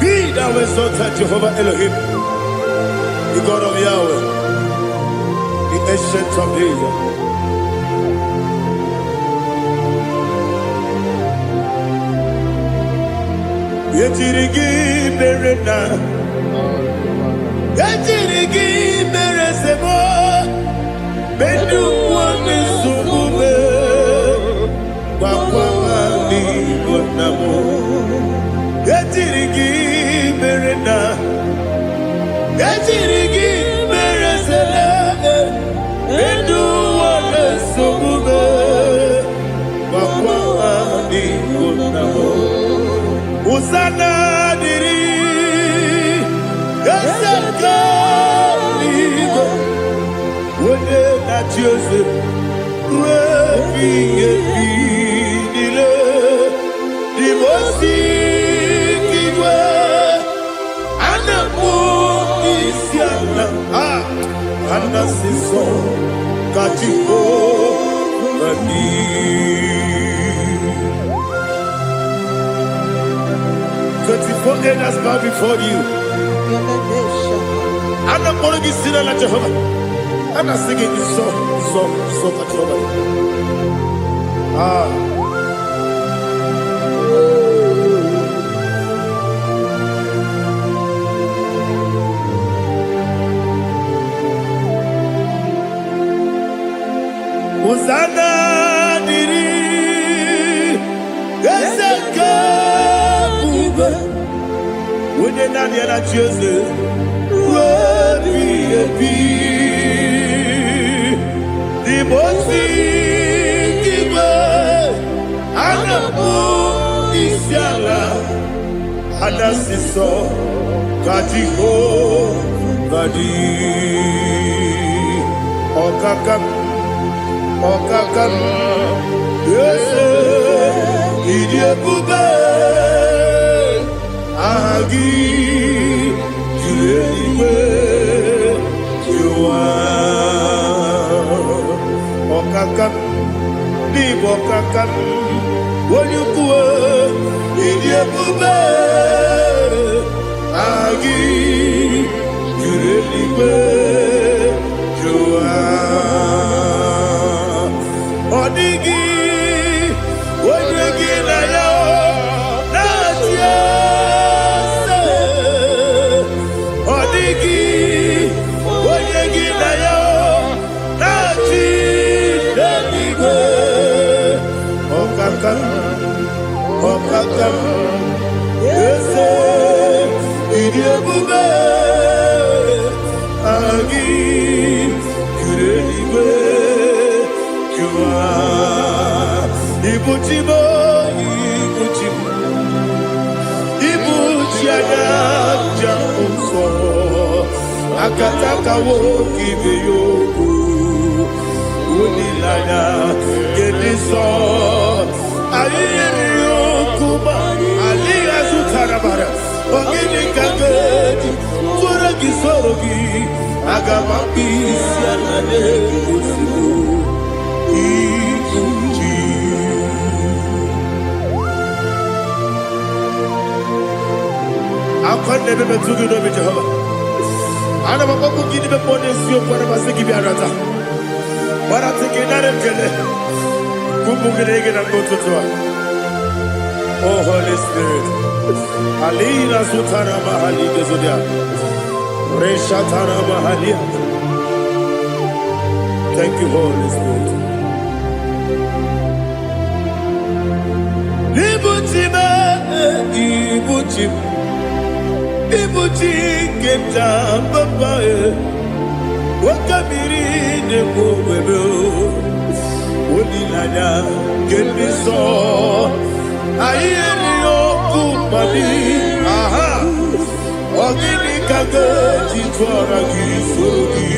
S1: Be thou exalted, Jehovah Elohim, the God of Yahweh, the ancient of days. Yetirigi berena, yetirigi beresemo, bedu wani sumube, wakwa mani bonamo. Yetirigi berena, yetirigi beresele, bedu wani sumube, wakwa mani bonamo. Usana diri, yasaka ligo, wone na Jose, rebi dile, di mosi kiwe, anamu isiana, anasiso katiho bani. 24 elders bow before you. I'm not going to be singing like Jehovah. I'm not singing this song like Jehovah. Hosanna diri, Yeseka. When you're not yet at Jose, the most giver, and a book is yalla, and a sister, Katiho, Badi, Okakam, yes, Idiabube. Agi jueliwe juwa okakam ni bokakam wonyukwe idiebube agi jueliwe juwa odigi wonyegi na yo natia Okakam Akataka woki beyoku Unilaya Gediso Ayiri yokuba Aliya Zutarabara Ogini kageti Tura gisorogi Agamambi Sianane Usibu Ikuji Akwande bebe tugido be Jehovah Ana bako gidi be pone sio kwa basi gibi arata. Bara teke nare kele. Kumbugirege na kototwa. Oh Holy Spirit. Alina sutana mahali gezodia. Reshatana mahali. Thank you Holy Spirit. Ibuchime. Ibuchi keta papa wakamiri ne mwebe Unilanya kemiso Ayeni yokumani Aha Ogini kageti twara gisogi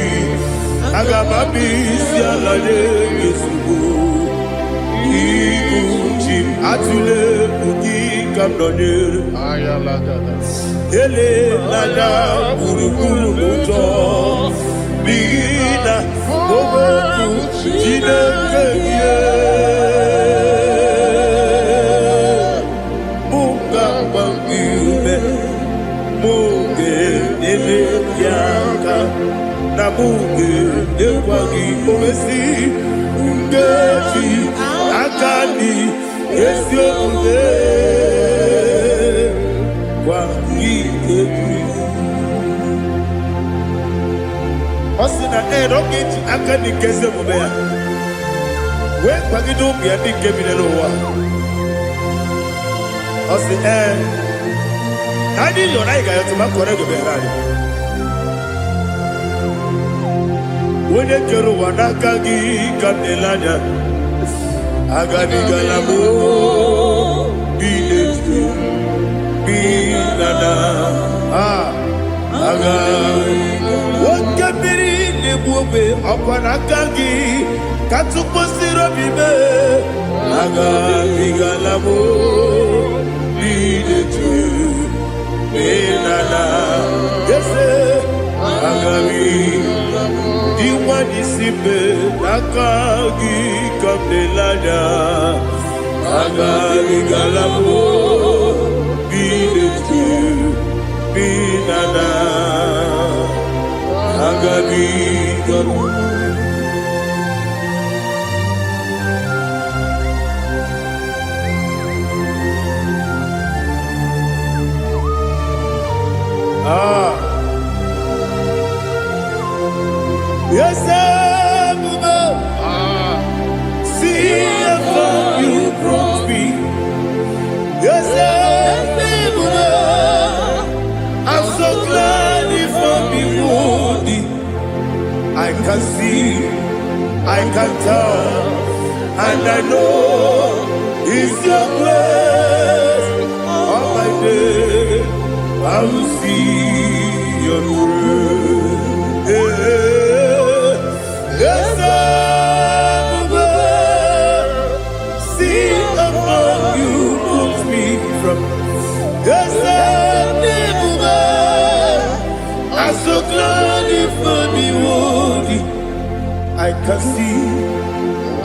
S1: Agamami sialane yesubu Ibuchi atule ugi kamdonir Ayalagada Ele nana burukuru muto Bina oboku jine kenye Munga bangiume Munge nele yaka Na munge nekwagi owesi Ungeji akani esio unge Osina rocket akani keze mubea. We kwagido bia di kebinelo wa. Osi nadi yo na iga yo tuma kore go berani. Wone kero wanaka gi kandelanya. Agani galamo biletu binana aga wakabiri nebuobe apanakagi katuposiro bibe aga bigalamo biletu binana yese aga diwani sibe nakagi kabdelanya aga bigalamo binana agabi garu yes see how you brought me yes I'm so glad if I'm wounded. I can see, I can tell, and I know it's your grace. All my day, I will see your grace. Yes, see how you put me from. Yes, I'm so glad if me wounded. I can see,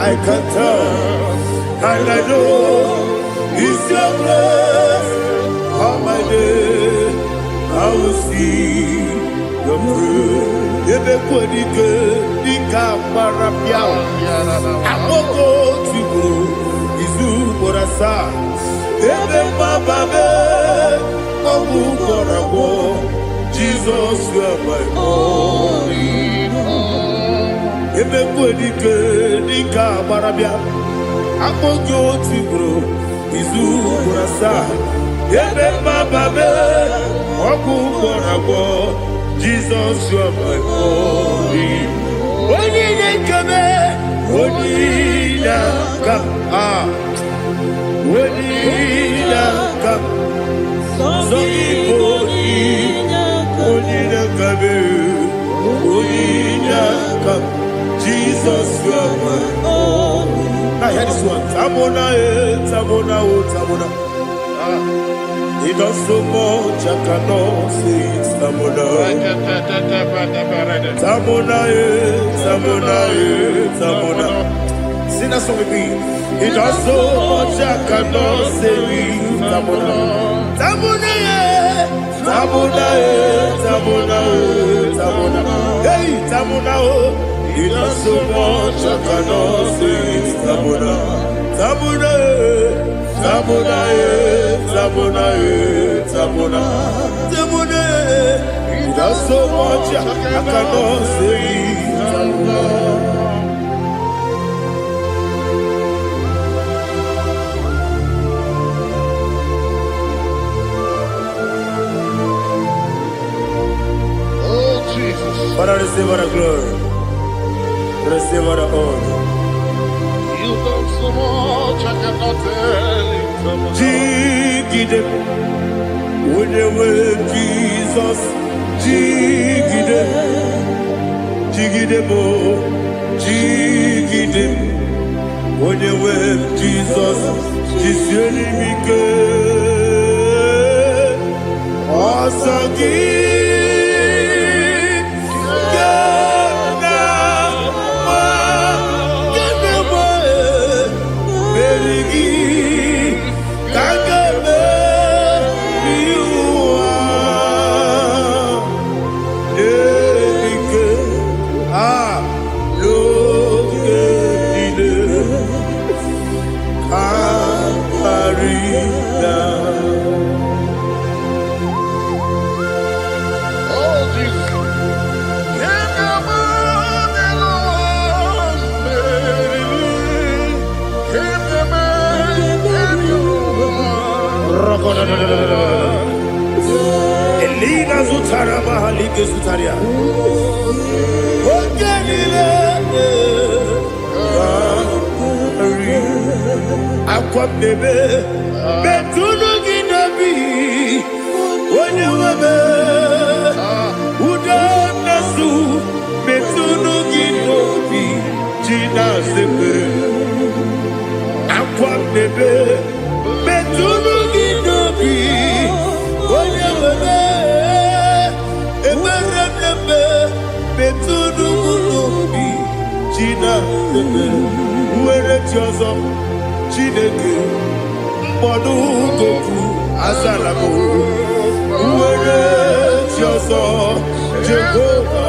S1: I can tell, and I know it's your grace. All my day, I will see your grace. Ebekodike, dika parapiao. Amoko tibo, izu borasa. Ebe mababe, obu korabo. Jesus, you are my only home. Ebekodike, dika parapia. Apojo tibro, izu burasa ebe mababe ọkụ gbọrọgbọ Jesus you are my glory onye na-ekebe onye na-aka onye na-aka sọ Igbo onye na-akabe onye na-aka Jesus you are my glory. Now hear this one. Tamona, Tamona, oh Tamona. He does so much I cannot say it. Tamona, Tamona, Tamona, Tamona. Sing that song with me. He does so much I cannot say it. Tamona, Tamona, Tamona, Tamona, Tamona. Hey, Tamona, oh. He does so much I cannot say it. Tamona, Tamona, Tamona, Tamona, Tamona, Tamona. He does so much I cannot say it. Tamona.
S2: Oh, Jesus.
S1: Father, receive all the glory. Receive all the honor.
S2: You've done so much I cannot tell you.
S1: Jigide, when you were Jesus, Jigide, Jigide mo, Jigide, when you were Jesus, Jiseli Mike, Osagi. Elina Zutara Mahalike Zutaria. Aqua bebe, Betuno Ginabi, when you were Udanasu, Betuno Ginobi, Gina Zebe, Aqua bebe, Betuno Ginobi, when you were Eberebe, Betuno Ginobi, Gina Zebe, where it was Chineke mkpọdụ goku azalamo nwere chi ọzọ Jehova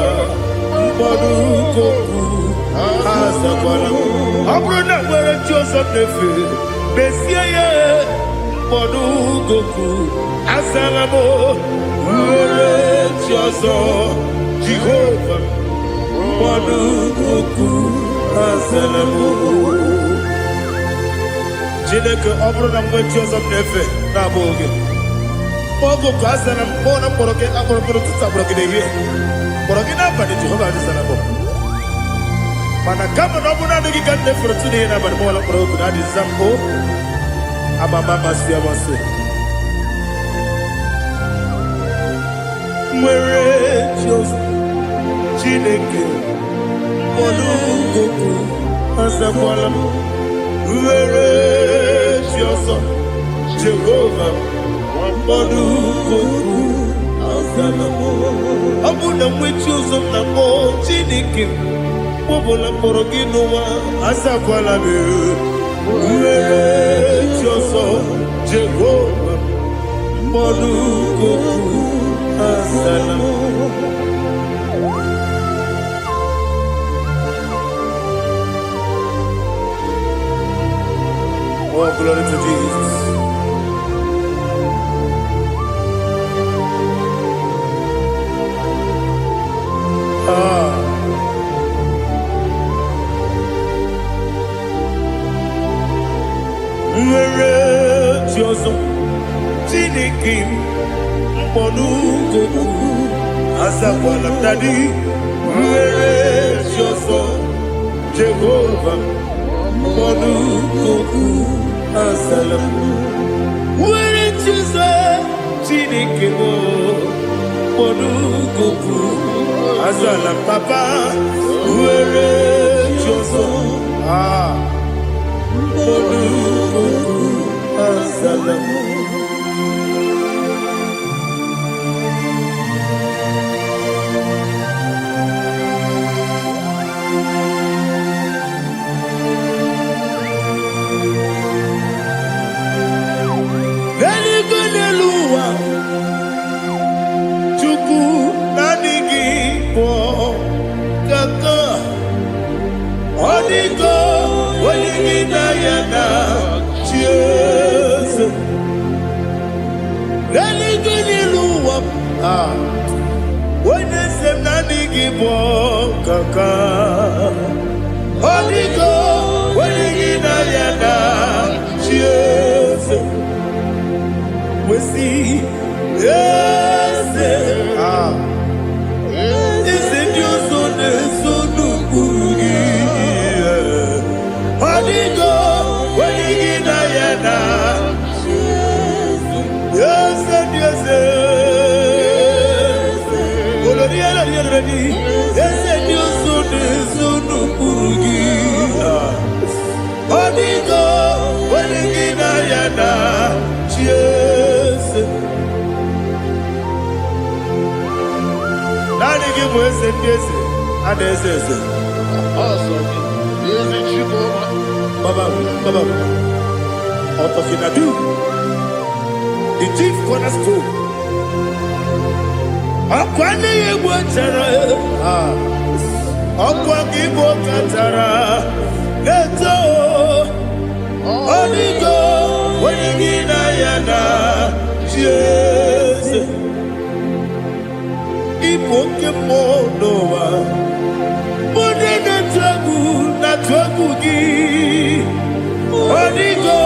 S1: mkpọdụ goku azakwala ọ bụrụ na nwere chi ọzọ na-efe mesie ya mkpọdụ goku azalamo nwere chi ọzọ Jehova mkpọdụ goku azalamo Chineke ọ bụrụ na mgbe chi ọzọ na-efe na-abụ oge ogo ka a sara mkpọ na mkpọrọ gị akpọrọ mkpọrọ tụta kpọrọ gị n'ehihie kpọrọ gị n'abalị Jehova adịzara bụ mana kama na ọ bụrụ na adịghị ka nne fere tụ n'ihe n'abalị mọla mkpọrọ oge na-adịza mpụ amama amasị amasị nwere chi ọzọ Chineke mkpọrọ ogo azakwala m nwere chi ọzọ Jehova mkpọrọ goku azalamo ọ bụ na nwe chi ọzọ na mbọ Chineke mkpọbụla mkpọrọ gị n'ụwa azakwala m nwere chi ọzọ Jehova mkpọrọ goku azalamo Oh, glory to Jesus. Where Chinikim Mponuko Asakwala Dadi Where is your son Jehovah Mponuko Asalam Where is your son Chinikim Mponuko Asalam Papa Where is your son Mponuko Asalam Chuku nanigi po kaka Odigo waligi na yana cheers Naligo niluwa Wene sem nanigi po kaka Odigo waligi na yana cheers We see yes, it's in your son, so no kugi. Hadigo, when you get Diana, yes, yes, yes, in your son, so no kugi. Hadigo, when you get Diana, yes. Nani give us a yes, and yes, yes.
S2: Awesome. Is it you,
S1: Baba, out of Inadu, the chief cornerstone. Akwani Igbo Tara, Akwani Igbo Tara, Leto, Onigo, Wenigina Yana, Jesus. Ipokemonowa Modena Tragu na Tragugi Onigo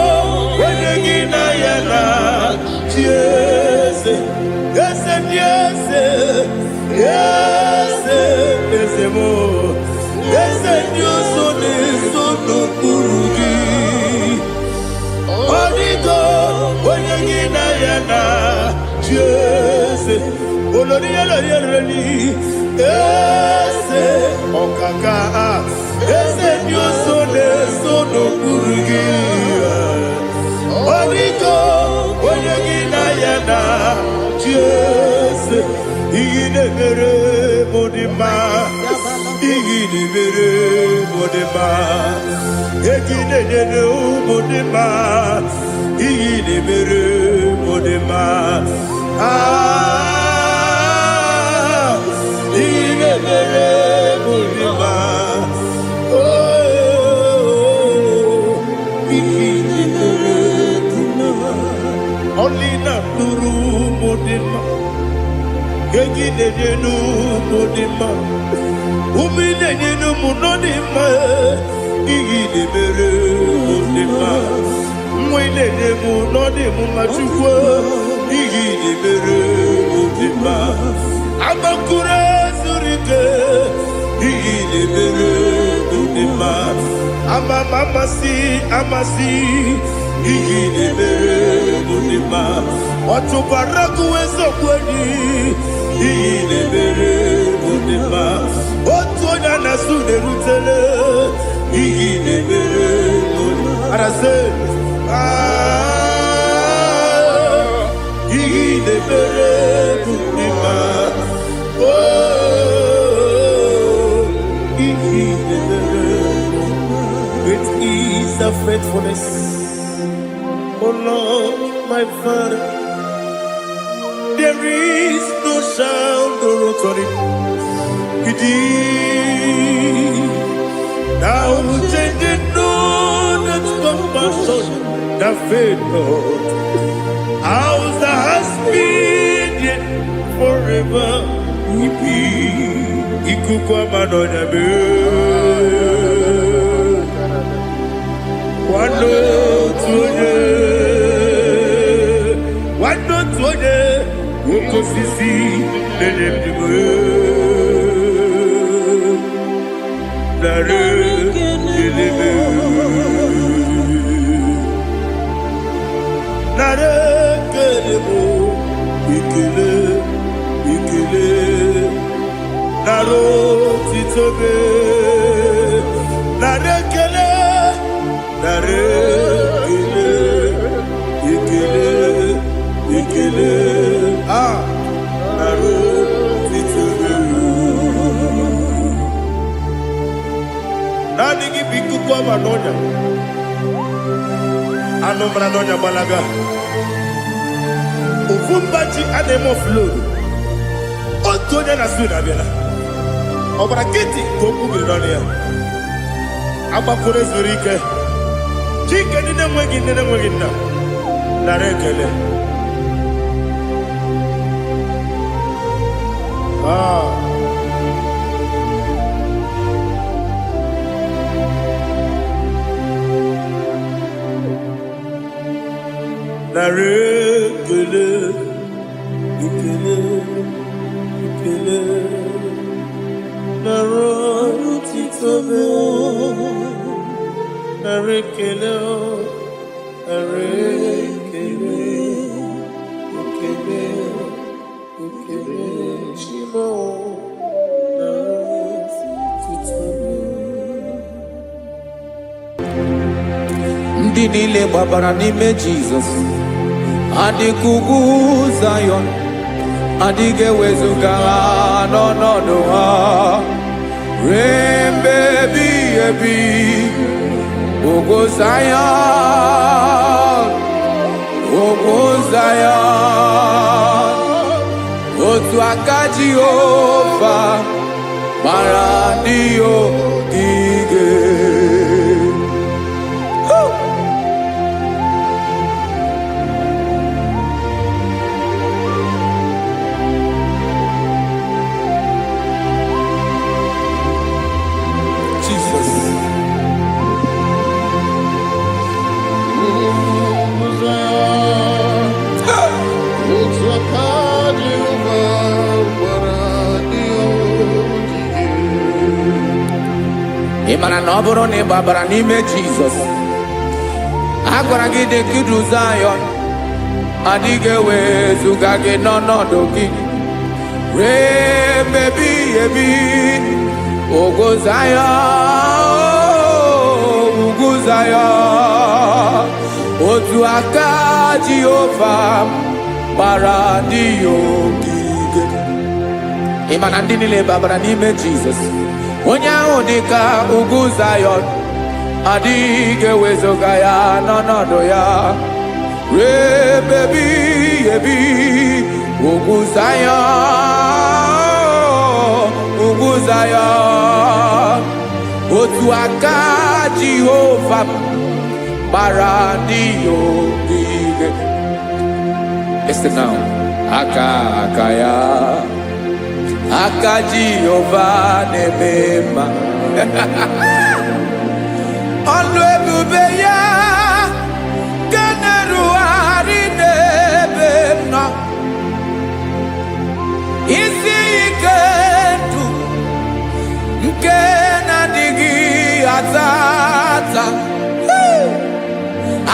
S1: Wenegina Yana Yes Yes Yes Yes Yes Mo Yes Dios Sono Kurugi Onigo Wenegina Yana Yes Olori Olori Ese Okaka Ese Dios Sono Kurugi Oriko Oyegina Yana Jese Igine Mere Modima Igine Mere Modima Egine Nene Modima Igine Mere Modima Only not to room Modima Egidenu Modima Umidenu Munodima Igidebere Modima Mwidenu Munodimu Machukwa Igidebere Modima Amakure Zurike Igidebere Modima Amasi Igidebere Modima Otubaraku Ezokweni Igidebere Modima Otonya Nasune Rutele Igidebere Modima Arase Igidebere Modima Great is the faithfulness, O Lord, my Father. There is no sound or authority. Thou changed not that compassion, the faith, Lord. Ours that has been yet forever will be. Ikukwa manonya be. Wano tunye, Wando tuone woko sisi nelemdiwe nare kelebe nare kelebo ikele ikele naro titobe nare kele nare kele ikele ikele naro titobe nani gibiku kwa manonya anomra nonya balaga ufumbaji anemo flow otonya na suna bela obra kiti koku bironia abakore zurike chike nine mwegi na narekele narekele ikele ikele naro titobe narekele narekele ikele ikele shimo naro titobe.
S3: Ndị niile gbabara n'ime Jizọs adịghị ugwu Zayọn, adịghị ewezuga ha n'ọnọdụ ha ruo mgbe ebighị ebi. Ugwu Zayọn, ugwu Zayọn, otu aka Jehova gbara ndị ogige. Ị mara na ọ bụrụ na ị gbabara n'ime Jizọs, a gwara gị dị ka idu Zayọn, adịghị ewezuga gị n'ọnọdụ gị ruo mgbe ebighị ebi. Ugwu Zayọn, ugwu Zayọn, otu aka Jehova gbara ndị ogige. Ị ma na ndị niile gbabara n'ime Jizọs, onye ahụ dị ka ugwu Zayọn, adịghị ewezuga ya n'ọnọdụ ya ruo mgbe ebighị ebi. Ugwu Zayọn, ugwu Zayọn, otu aka Jehova gbara ndị ogige. Listen now, aka ya, aka Jehova na-eme mma. Ọlụ ebube ya ga na-erugharị n'ebe m nọ. Isi ike ndụ nke na-adịghị ata ata.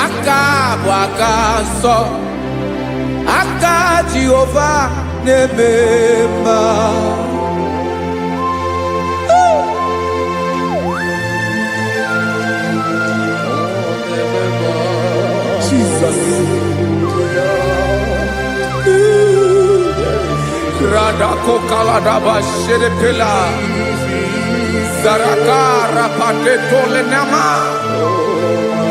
S3: Aka bụ aka nsọ, aka Jehova na-eme mma. Jesus. Radako kaladaba sherepela zarakara patetole nama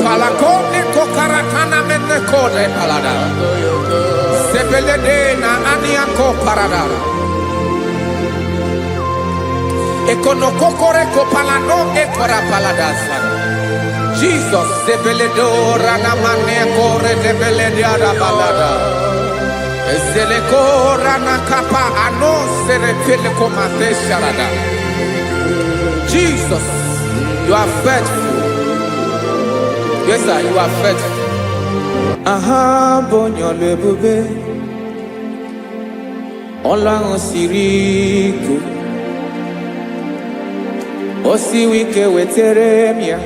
S3: palakone kokaratana mene kode palada sebelede na aniako parada ekono kokore kopalano ekora paladasa. Jesus sebeledo rana mane kore debelede ada balada. Zeleko rana kapa ano serepele komate sharada. Jesus, you are faithful. Yes, sir, you are faithful. aha bonyolo ebube ọlọ́run siri ike o siwe ike wetere m ya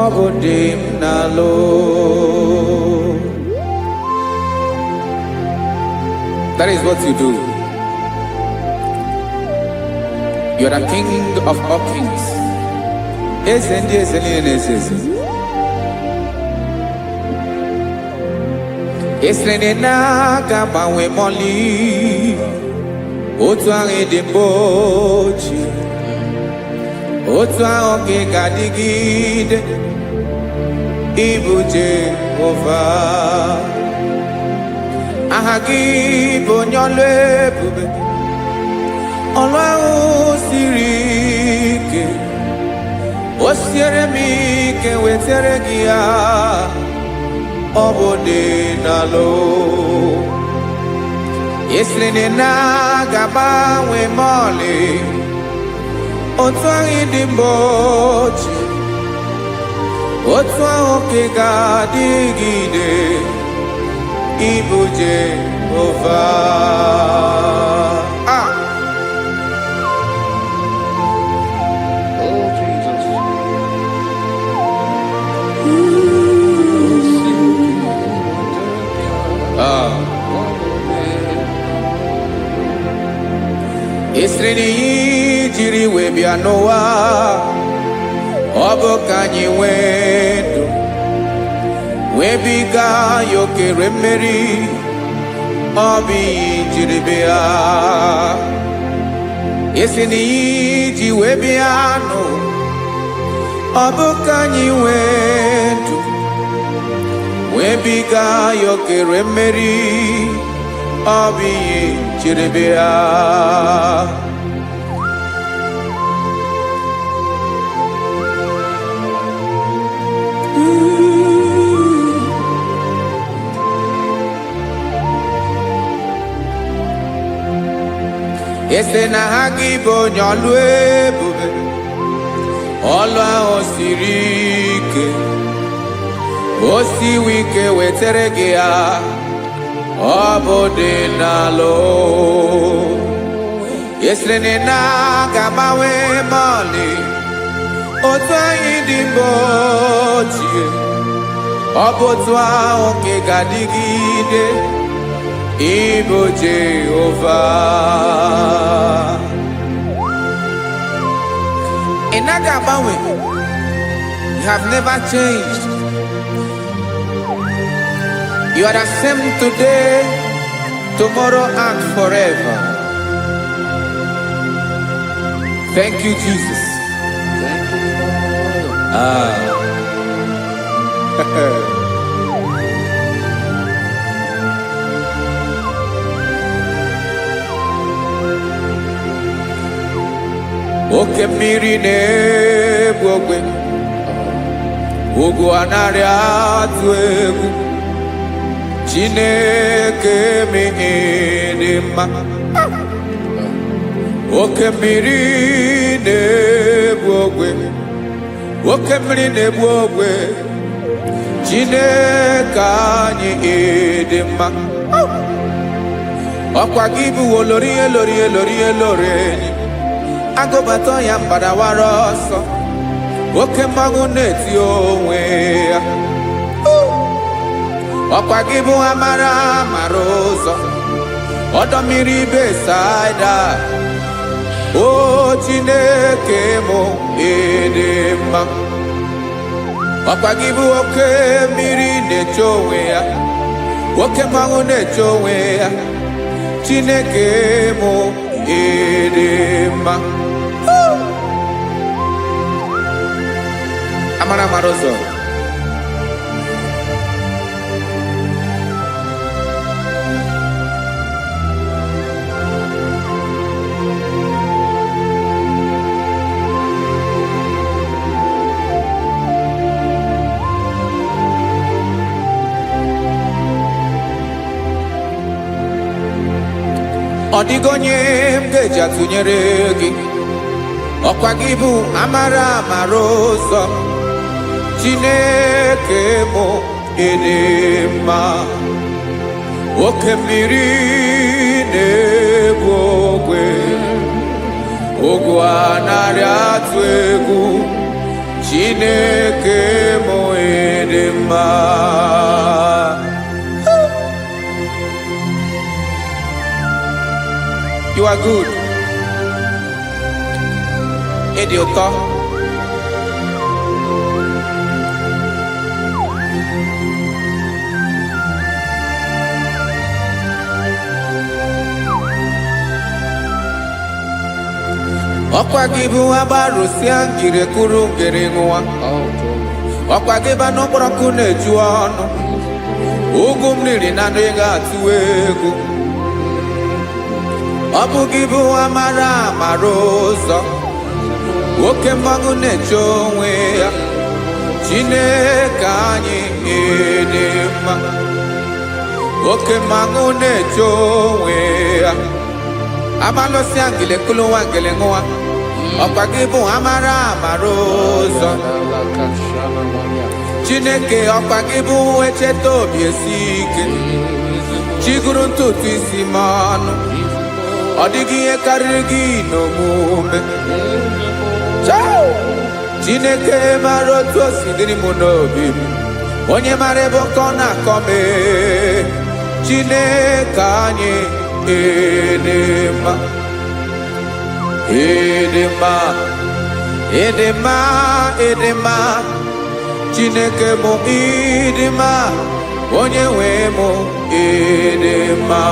S3: ọ bụ dị m n'alụ. That is what you do. You are the king of all kings. Eze ndị eze niile na-eze eze. Esere na-agbanwe mọlị otu ahụ dị mgbe ochie, otu ahụ ka ị ga-adịgide ịbụ Jehova. Aha gị bụ onye ọlụ ebube, ọlụ ahụ siri ike, o siere m ike wetere gị ya, ọ bụ dị n'alụ. Esiri na-agbanwe mọlị otu ahụ dị mgbe ochie, otu ahụ ka ị ga-adịgide ịbụ Jehova.
S2: Oh, Jesus.
S3: Esiri n'iyi jiri wee bịa n'ụwa, ọ bụ ka anyị nwee ndụ wee biga ya okere mmeri, ọ bụ iyi jiri bịa. Esiri n'iyi ji wee bịa nụ, ọ bụ ka anyị nwee ndụ wee biga ya okere mmeri, ọ bụ iyi jiri bịa. Ese na ha gị bụ onye ọlụ ebube, ọlụ ahụ siri ike, o siwe ike wetere gị ya, ọ bụ dị n'alụ. Esere na-agbanwe mọlị otu anyị dị mgbe ochie, ọ bụ otu ahụ ka ị ga-adịgide ịbụ Jehova. Ị naghị agbanwe. You have never changed. You are the same today, tomorrow and forever. Thank you, Jesus.
S2: Thank you, Lord.
S3: Oke mmiri na-egbu ogwe, ugwu anaghị atụ egwu, Chineke mee dị mma. Oke mmiri na-egbu ogwe, oke mmiri na-egbu ogwe, Chineke anyị dị mma. Ọkwa gị bụ olori elori elori elori, agụbata ya mgbadawara ọsọ, oke mmanwụ na-eti onwe ya. Ọkwa gị bụ amara amara ụzọ, ọdọ mmiri Besaida, o Chineke mụ ịdị mma. Ọkwa gị bụ oke mmiri na-eche onwe ya, oke mmanwụ na-eche onwe ya, Chineke mụ ịdị mma. Amara amara ụzọ, ọ dịghị onye m ga-eji atụnyere gị. Ọkwa gị bụ amara amara ụzọ, Chineke mo edema oke mmiri na-egbu ogwe ogwu anarị atụ egwu Chineke mo edema. You are good. Ịdị ụtọ. Ọkwa gị bụ agbarụsịa ngire kụrụ ngere nwa. Ọkwa gị ba n'ụkpọrọkụ na-eju ọnụ. Ugwu mmiri na ndụ ị ga-atụ egwu. Ọ bụ gị bụ amara amara ụzọ. Oke mmanwụ na-eche onwe ya. Chineke anyị dị mma. Oke mmanwụ na-eche onwe ya. Abalụsị angele kụlụ nwa ngele nwa. Ọkwa gị bụ amara amara ụzọ. Chineke ọkwa gị bụ echeta obi esi ike. Chiguru ntutu isi m ọnụ. Ọ dịghị ihe karịrị gị n'omume. Chineke mara otu o si dịrị m n'obi m. Onye mara ebe ọkọ na-akọ m. Chineke anyị edema. Edema. Edema. Edema. Chineke mụ edema. Onye nwe mụ edema.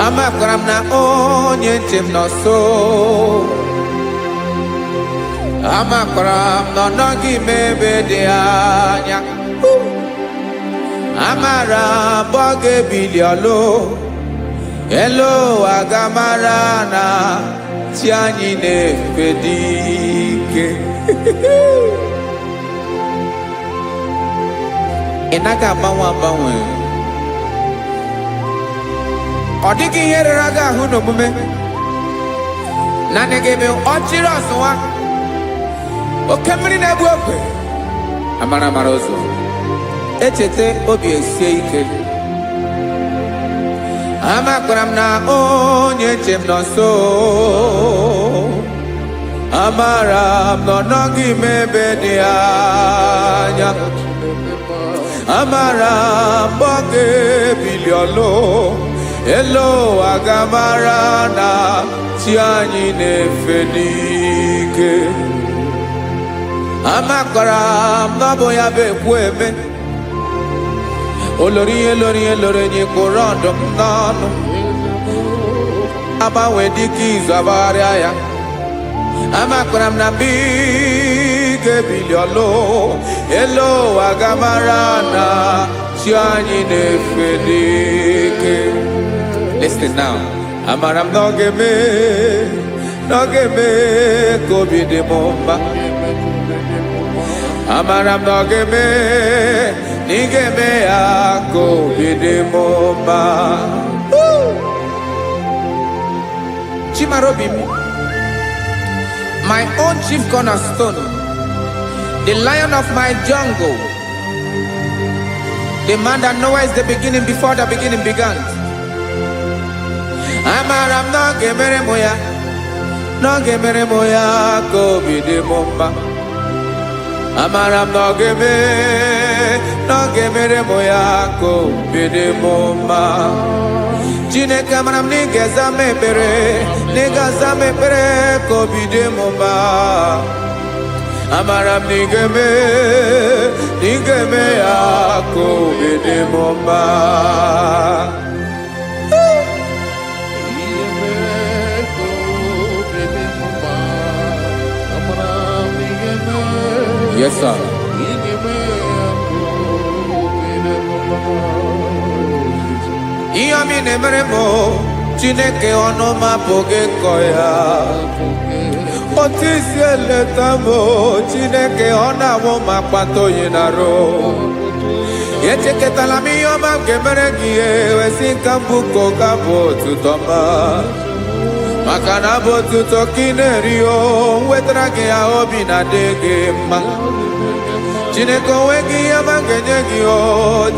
S3: Amakwara m na onye nche m nọ nso. Amakwara m na ọ nọghị m ebe dị anya. Amara m ọ ga-ebili ọlụ. Elu aga mara na chi anyị na-efe dị ike. Ị naghị agbanwe agbanwe. Ọ dịghị ihe rere gị ahụ n'omume. Naanị gị bụ ọchịrị ọzụwa. Oke mmiri na-egbu ogwe. Amara amara ụzọ. Echete obi esie ike. Amakwara m na onye nche m nọ nso. Amara m na ọ nọghị m ebe dị anya. Amara m ọ ga-ebili ọlụ. Elu aga mara na chi anyị na-efe n'ike. Amakwara m na ọ bụ ya bụ ekwu eme. Olori nye kwụrụ ọdụm n'ọnụ. Agbanwe dịka izu agbagharịa ya. Amakwara m na mgbe ị ga-ebili ọlụ. Elu aga mara na chi anyị na-efe n'ike. Listen now. Amara m na ọ ga-eme ka obi dị m mma. Amara m na ọ ga-eme na ị ga-eme ya ka obi dị m mma. Chimarobi m, my own chief cornerstone, the lion of my jungle, the man that knows the beginning before the beginning began. Amara m na ọ ga-emere m ya, na ọ ga-emere m ya ka obi dị m mma. Amara m na ọ ga-emere m ya ka obi dị m mma. Chineke amara m na ị ga-aza m ekpere, na ị ga-aza m ekpere ka obi dị m mma. Amara m na ị ga-eme ya ka obi dị m mma. Yes, sir. Ihe ọmị ne mere mo Chineke ọnụ ma pụghị kọ ya otu isi eleta mo Chineke ọ na-awụ ma kpata oyi na-arụ echeketala m ihe ọma nke mere gị ewesi nka mbụ ka ọ ga-abụ otuto ma maka na abụ otuto ka ị na-eri o wetara gị ya obi na-adị gị mma Chineke onwe gị ihe ọma ga-enye gị o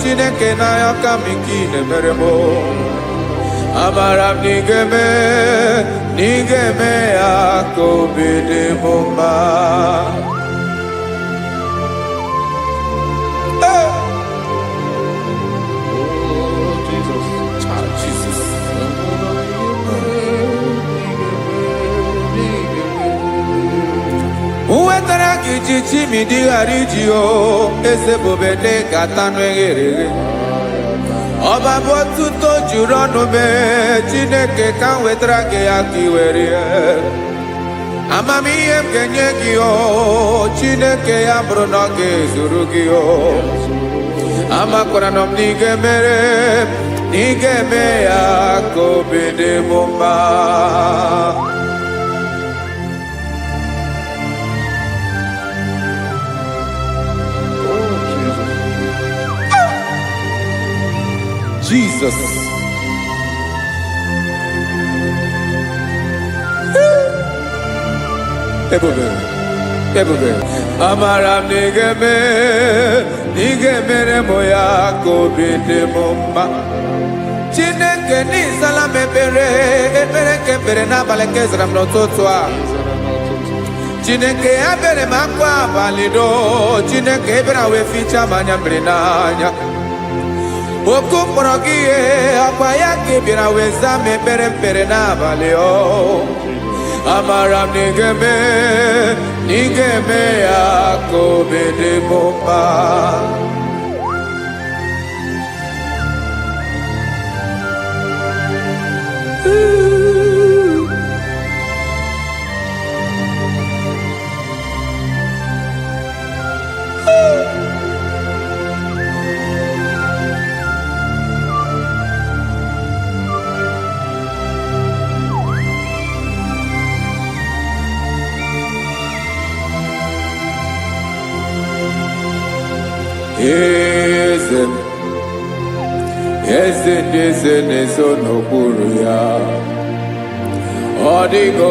S3: Chineke n'anya ka m nke ị na-emere m amara m na ị ga-eme ya ka obi dị m mma wetara gị ji chimidi ghara iji o eze bobede gata n'eghere ọba bụ otuto juru ọnụ mee Chineke ka m wetara gị ya ka i were amamihe m ga-enye gị o Chineke ya bụrụ na ọ ga-ezuru gị o amakwara na m na ị ga-eme ya ka obi dị m mma Jesus. Ebube. Amara m na ị ga-emere m ya ka obi dị m mma. Chineke n'ịzala m ekpere nke ekpere n'abalị nke zara m n'ụtụtụ a. Chineke ya bere m akwa abalị do. Chineke ebere wee fichaa m anya mmiri n'anya. Oku mkpọrọ gị ihe akwa ya ka ị bịara wee zaa m ekpere mpere n'abalị o amara m na ị ga-eme ya ka obi dị m mma Eze ndị eze na-eso n'okpuru ya ọ dịghị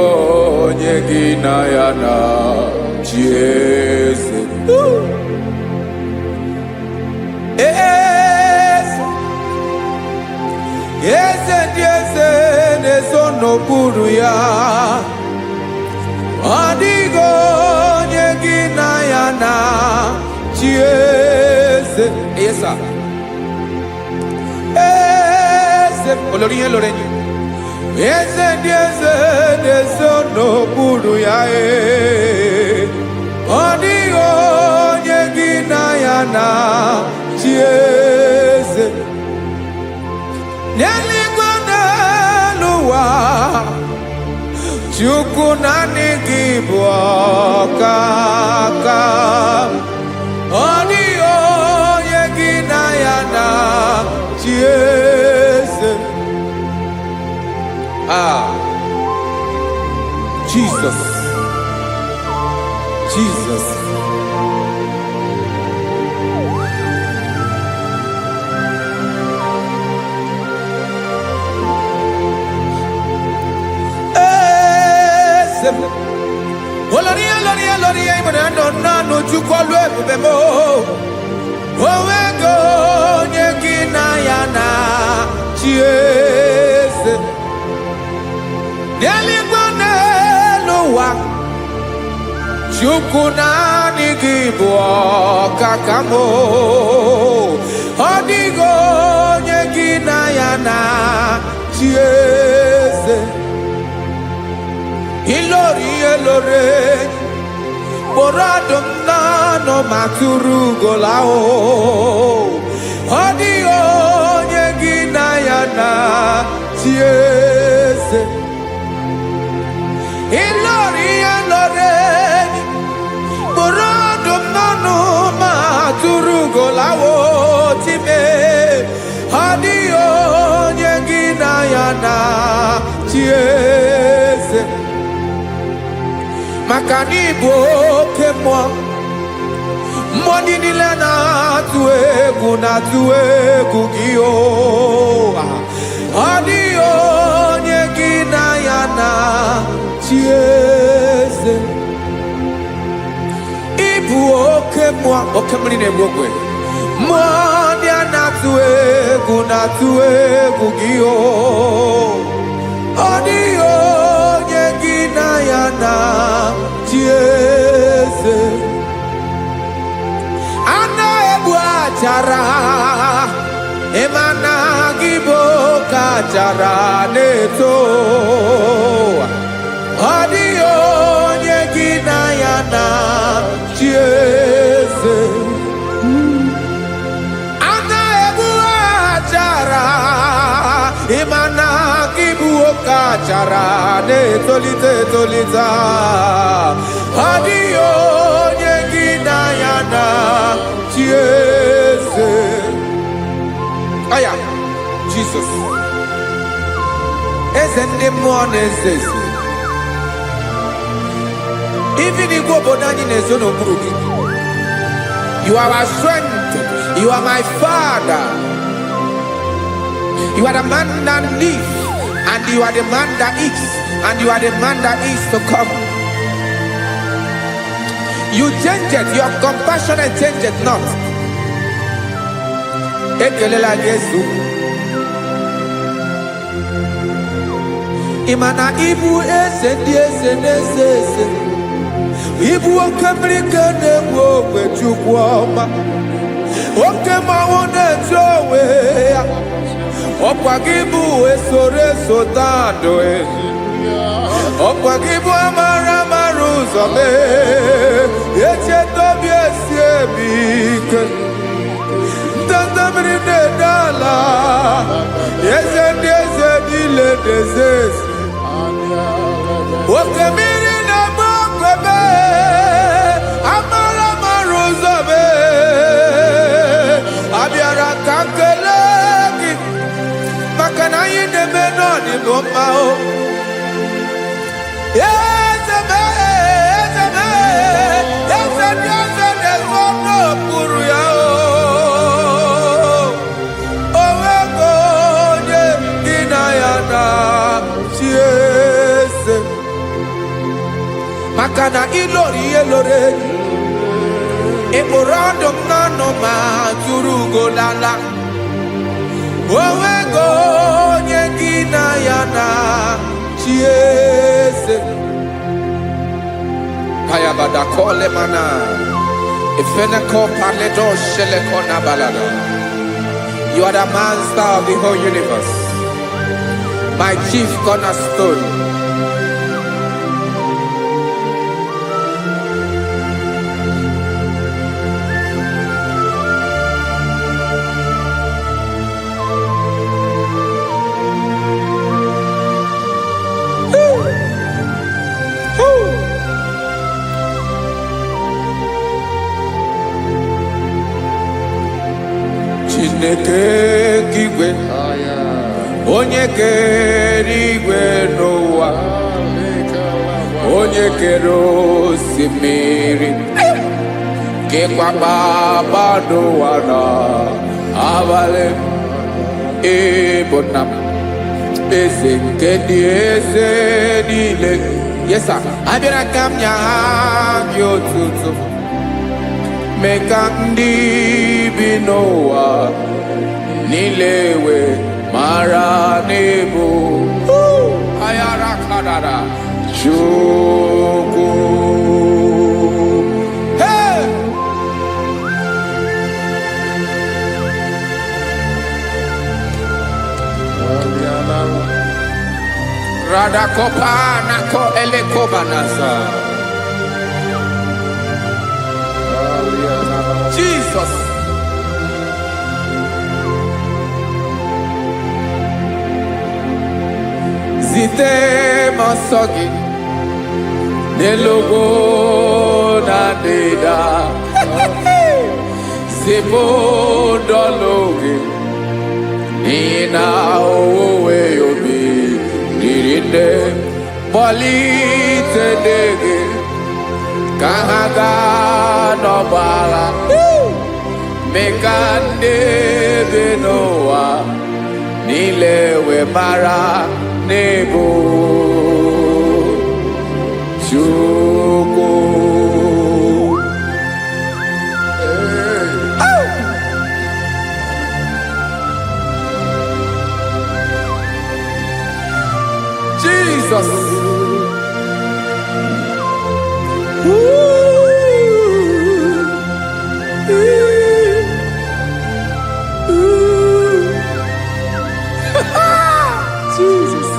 S3: onye gị na ya na chi eze eze ndị eze na-eso n'okpuru ya ọ dịghị onye gị na ya na chi eze esa olórí yẹn lórí ẹ̀yìn eze ndị eze na-eso n'okpuru ya ọ dịghị onye gị na ya na chi eze n'eluigwe n'elu ụwa Chukwu naanị gị bụ ọkaka ọ dịghị onye gị na ya na chi eze Jesus Oloria ibona no Chukwu olu ebube mo owego onye gị na ya na chi eze n'eluigwe n'elu ụwa Chukwu naanị gị bụ ọkaka m ọ dịghị onye gị na ya na chi eze ilori kpọrọ ọdụm n'ọnụ ma tụrụ ugola ọ dịghị onye gị na ya na chi eze ilori kpọrọ ọdụm n'ọnụ ma tụrụ ugola time ọ dịghị onye gị chiese makanibo kemwa modinile na tuegu gio adio nyegina yana chiese ibu okemwa okemni ne bogwe modia na tuegu gio adio nyegina yana chiese Chara emana IGBO kachara neto adio nyegina yana chiese ana ebu achara emana IGBO kachara neto tolita adio nyegina yana chiese. Aya, Jesus. Ezende mwone zeze. Even if you go down in a zone of Buruki, you are our strength. You are my Father. You are the man that lives, and you are the man that is, and you are the man that is to come. You change it, your compassion and change it not. Ekelela Yesu. Imana ibu ese. Ibu okamrika ne wowe chukwoma. Okema wone chowe. Okwagibu esore sotando Okwagibu amara maruzome. Eche tobie siebike. Tantamri ne dala. Eze dile dezes. Okemiri na mokwebe. Amara maruzome. Abiara kankeleki. Makana yine menoni gomao. Makana ilori eborando nano ma turugo lala owego nyegina yana chiese kaya bada kole mana ifena ko parle do shele kona balada. You are the master of the whole universe, my chief cornerstone. Chineke kigwe onye kere igwe n'ụwa onye kere osimiri kekwa kpakpando ụwa n'abalị ịbụ nna m eze nke ndị eze niile. Yes sir, abịara ka m nya gị otuto mee ka ndị bi n'ụwa niile we mara n'ebu ayara kadara Chukwu. Hey! Radakopa nako elekobanasa. Jesus. Zite masogi nelogo na deda Zebo dologe Nina owe obi niile kpọlite gị ka ha gaa n'ọgbagha mee ka ndị bi n'ụwa niile wee mara n'ebu Chukwu. Jesus. Jesus.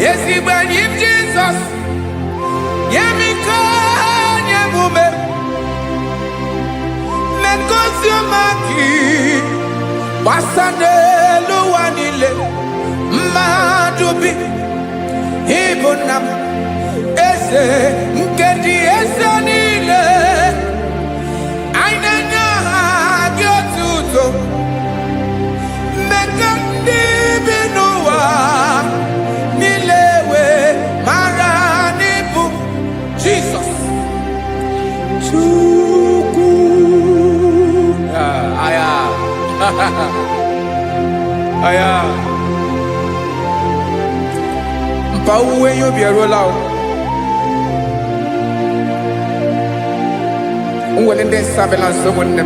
S3: Yes, he went in Jesus. Yemiko, Yemume. Mekosiomaki. Wasane luwanile. Madubi. Ibunam. Ese. Nkedi ese nile. Ainenya gyotuto. Mekandi binuwa. Nilewe maranibu. Jesus. Chukwu. Aya. Aya. Mpa uwe yo bierola o. Unwelende sabela someone.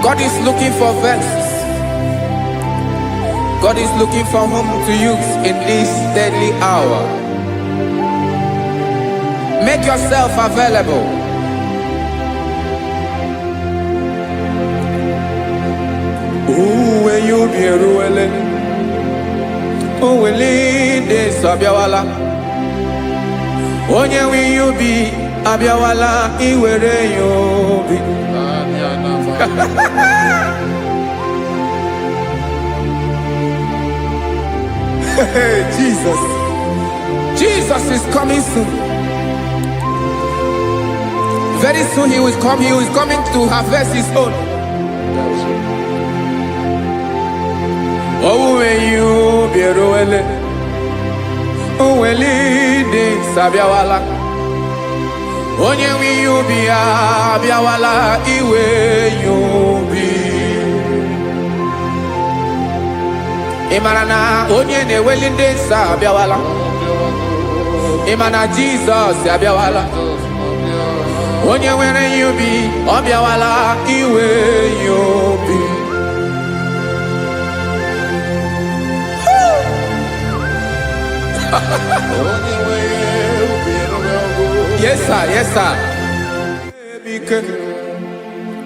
S3: God is looking for vessels. God is looking for whom to use in this deadly hour. Make yourself available. When you be ruele, oh, will lead this Abiawala. Onye will you be Abiawala? Iwere you be. Jesus. Jesus is coming soon. Very soon he will come. He is coming to harvest his own. Oh, when you be ruele, oh, when leading Sabiawala. Onye will you be Abiawala? Iwe you be. Imanana onye ne welinde Sabiawala. Imana Jesus Sabiawala. Onye were you be Abiawala? Iwe you be. Yes, sir. Yes, sir.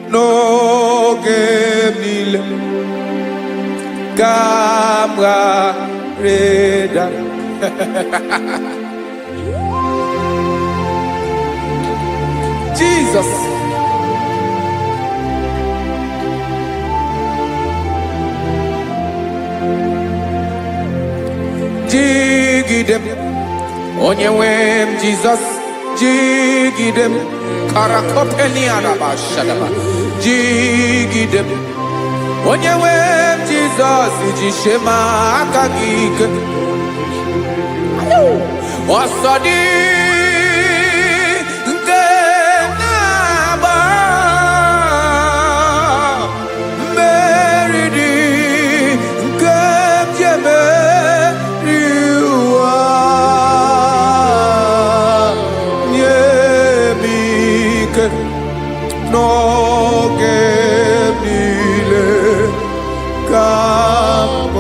S3: No game Gamra Reda. Jesus. Jigidem. Onyewem Jesus. Jigidem. Karakopeni araba shadaba. Jigidem. Onyewem Jesus. Jishema akagike. Osodi. No gebile kamareda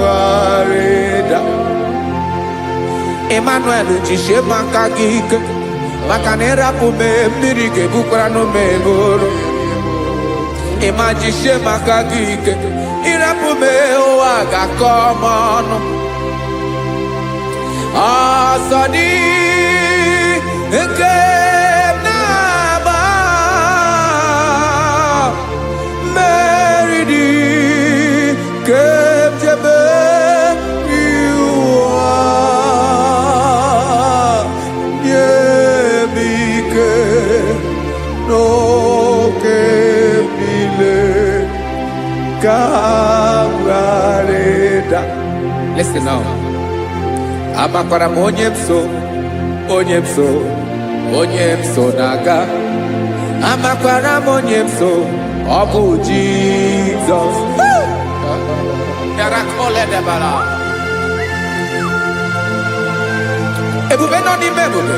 S3: Emmanuel jishe makagike makanera pume mirike bukrano meboro Ema jishe makagike irapume oaga komono Asadi eke kawareda. Listen now. Amakwara m onye m so naga. Amakwara m onye m so, ọ bụ Jesus. Yarakole debara. Ebube nọ n'ime ebube.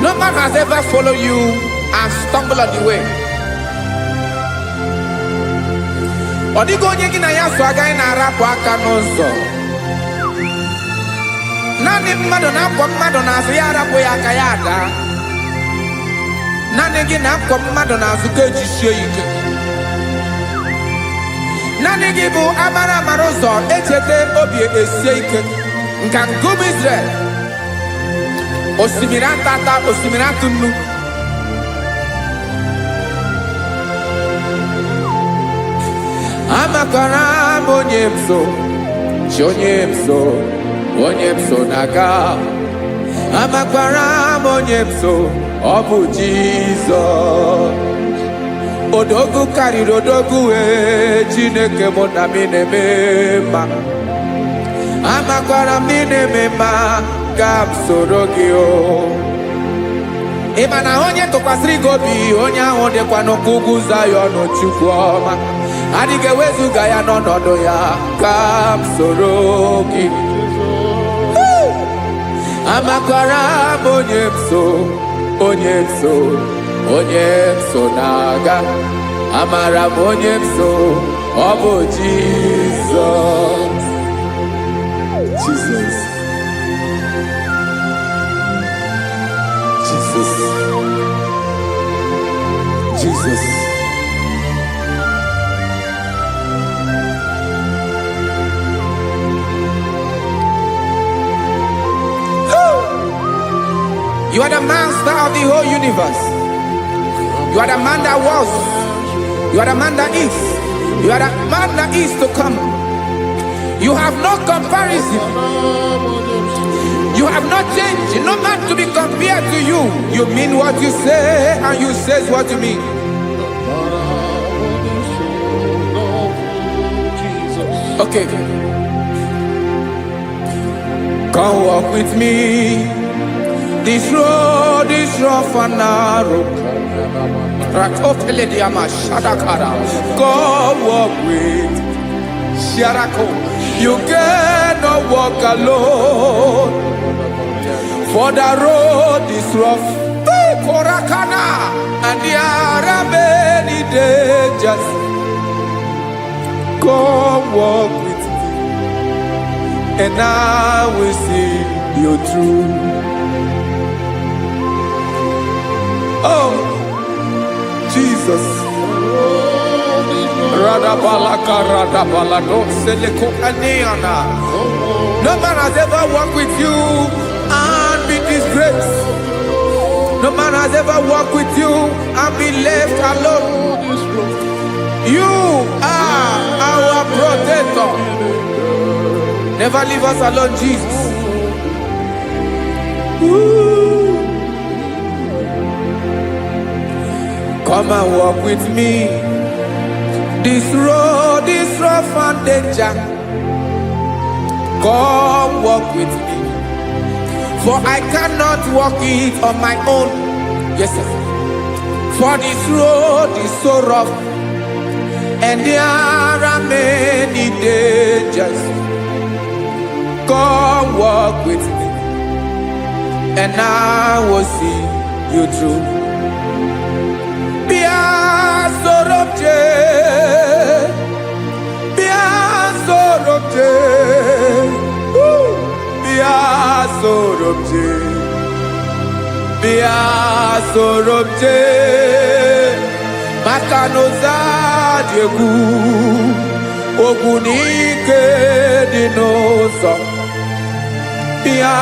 S3: No man has ever followed you and stumbled on the way. Ọ dịghị onye gị na ya so agaghị na-arapụ aka n'ụzọ. Naanị mmadụ na-akwọ mmadụ n'azụ ya arapụ ya aka ya ada. Naanị gị na-akwọ mmadụ n'azụ ka ejisie ike. Naanị gị bụ amara ụzọ echete obi esie ike. Nka ngụm Israel. Osimiri atata, osimiri atụ nnu. Amakwara m onye m so, onye m so naga. Amakwara m onye m so, ọ bụ Jizọs. Odogwu karịrị odogwu Chineke mụ na m na-eme mma. Amakwara m na-eme mma ka m soro gị o. Ị ma na onye tụkwasịrị gị obi, onye ahụ dịkwa n'ụkwụ ugwu Zayọn Chukwu ọma. Adịghị ewezuga ya n'ọnọdụ ya ka m soro gị. Amakwara m onye m so na-aga. Amara m onye m so, ọ bụ Jizọs. Jesus. You are the master of the whole universe. You are the man that was. You are the man that is. You are the man that is to come. You have no comparison. You have not changed. No man to be compared to you. You mean what you say, and you say what you mean. Okay. Come walk with me. This road is rough and narrow. Come walk with Sharako. You cannot walk alone. For the road is rough. Korakana. And there are many dangers. Come walk with me, and I will see you through. Oh, Jesus. No man has ever walked with you and been disgraced. No man has ever walked with you and been left alone. You are our protector. Never leave us alone, Jesus. Ooh. Come and walk with me. This road is rough and danger. Come walk with me. For I cannot walk it on my own. Yes, sir. For this road is so rough, and there are many dangers. Come walk with me, and I will see you through. Sorobje Makanoza Diegu Ogunike Dinosa Bia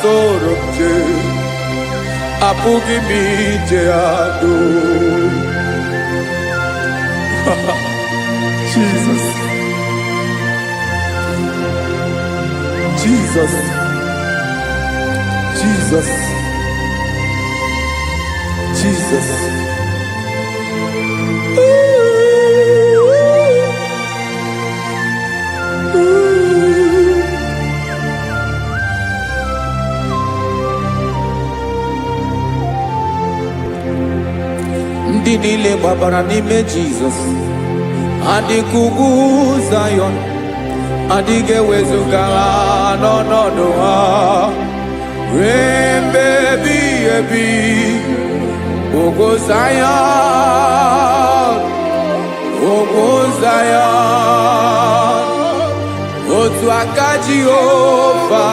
S3: Sorobje Apugi Mijeado. Jesus. Jesus. Jesus. Jesus. Ooh. niile gbabara n'ime Jizọs. Adịghị ugwu Zayọn, adịghị ewezuga ha n'ọnọdụ ha ruo mgbe ebighị ebi. Ugwu Zayọn, ugwu Zayọn, otu aka Jehova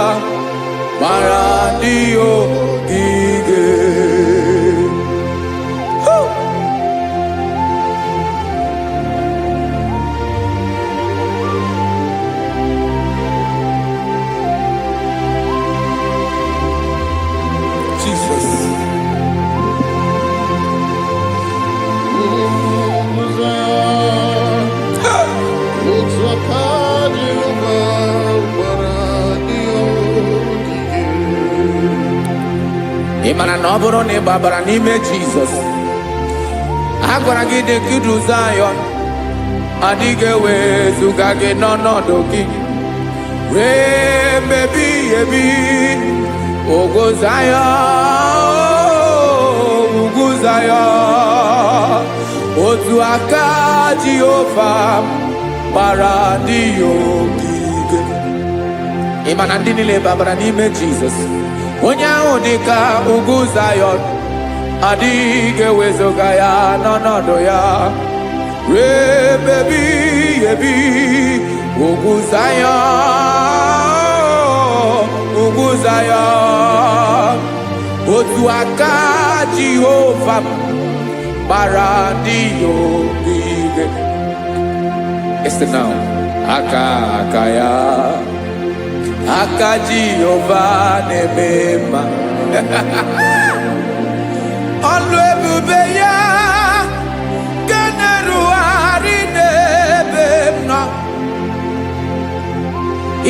S3: mara ndị ogige. Ị mara na ọ bụrụ na ị gbabara n'ime Jizọs, a gwara gị dị ka Zayọn, adịghị ewezuga gị n'ọnọdụ gị ruo mgbe ebighị ebi. Ugwu Zayọn, ugwu Zayọn, otu aka Jehova gbara ndị ogige. Ị ma na ndị niile gbabara n'ime Jizọs, onye ahụ dị ka ugwu Zayọn, adịghị ewezuga ya n'ọnọdụ ya ruo mgbe ebighị ebi. Ugwu Zayọn, ugwu Zayọn, otu aka Jehova gbara ndị ogige. Este now, aka ya, aka Jehova na-eme mma. Ọlụ ebube ya ga na-erugharị n'ebe m nọ.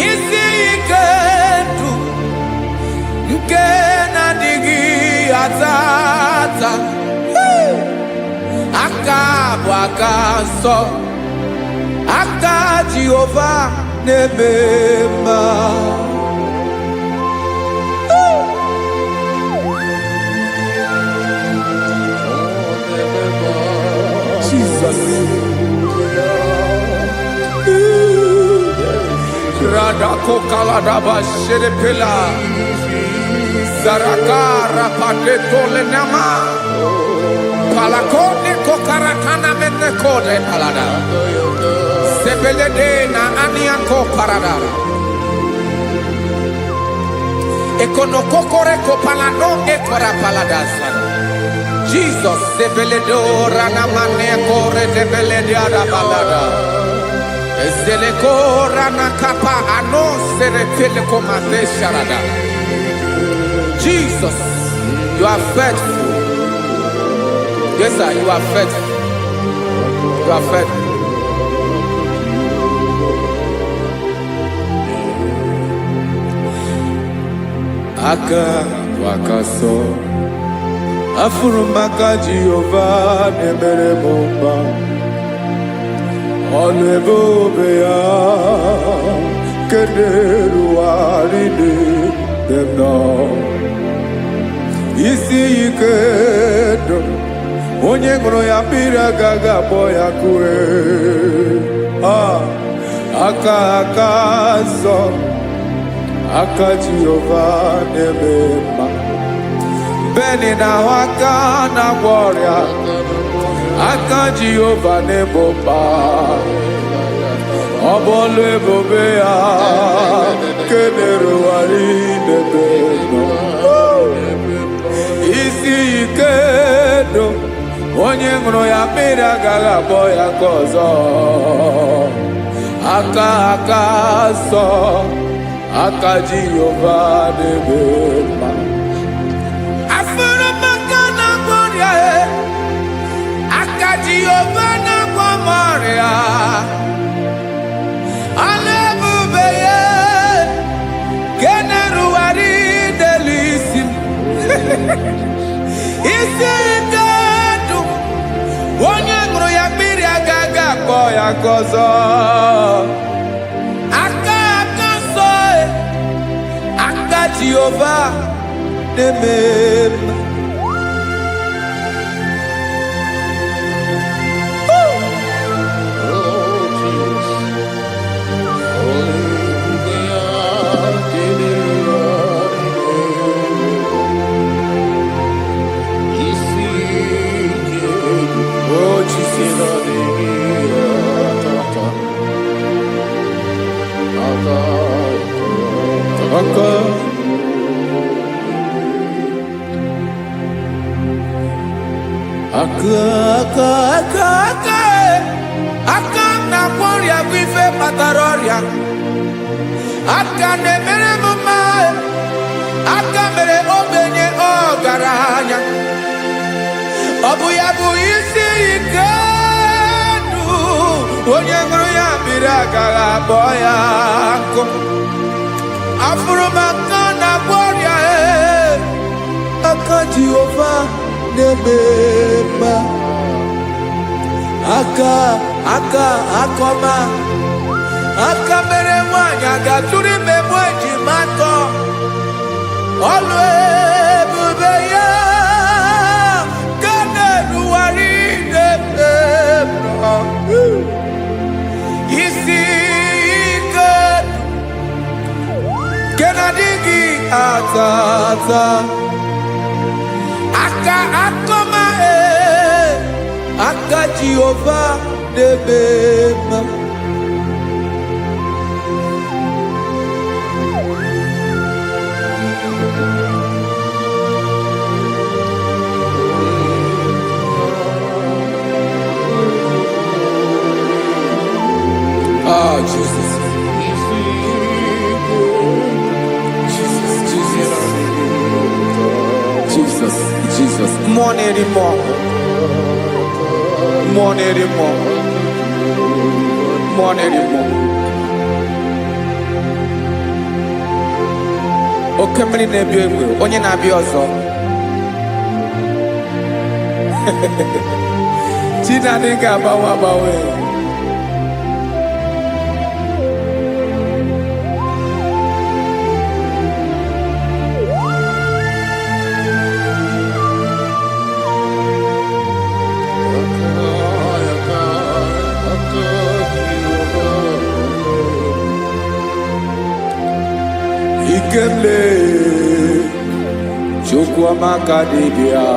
S3: Isi ike ndụ nke na-adịghị ata ata. Aka bụ aka nsọ, aka Jehova na-eme mma. Jesus. Radako kaladaba sherepela zarakara pateto lenama palakone kokarakana menekode palada sebelede na aniako parada ekonokokore kopalano ekora paladasa. Jesus sebeledo rana manekore debelediada balada. Ezelekora nakapa ano serepele komate sharada. Jesus, you are faithful. Yes, sir, you are faithful. You are faithful. Aka wakaso afuru maka Jehova nemere mumba. Ọlụ ebube ya kenerughari n'ebe m nọ. Isi ike ndụ onye ṅụrụ ya mmiri agaghị akpọ ya kue. Aka nsọ, aka Jehova na-eme mma. Beni na-ahụ aka na-agwọ ọrịa, aka Jehova na-ebo mba. Ọ bụ ọlụ ebube ya kenerughari n'ebe m nọ. Isi ike ndụ onye ṅụrụ ya mmiri agaghị akpọ ya nke ọzọ. Aka nsọ, aka Jehova na-eme mma. Jehova na-agwọ m ọrịa, ọlụ ebube ya nke na-erugharị n'elu isi m. Isi ike ndụ onye ṅụrụ ya mmiri agaghị akpọ ya nke ọzọ. Aka nsọ, aka Jehova na-eme mma. aka na ọrịa bụ ife kpatara ọrịa, aka na-emere m mma, aka mere ogbenye ọgaranya, ọ bụ ya bụ isi ike ndụ, onye ṅụrụ ya mmiri agaghị akpọ ya nkụ. Afụrụ m aka na-agwọ ọrịa, aka Jehova na-eme mma, aka akọma, aka mere nwanyị aga-atụrụ ime mụ ejima atọ, ọlụ ebube ya ka na-erugharị n'ebe m nọ. Isi ike nke na-adịghị ata ata, aka akọma, aka Jehova na-eme mma. Ah, Jesus. Jesus. More anymore. Oke mmiri na-ebi egbe, onye na-abịa ọzọ. Chinadị ga-agbanwe. Ikele Chukwuamaka dibịa,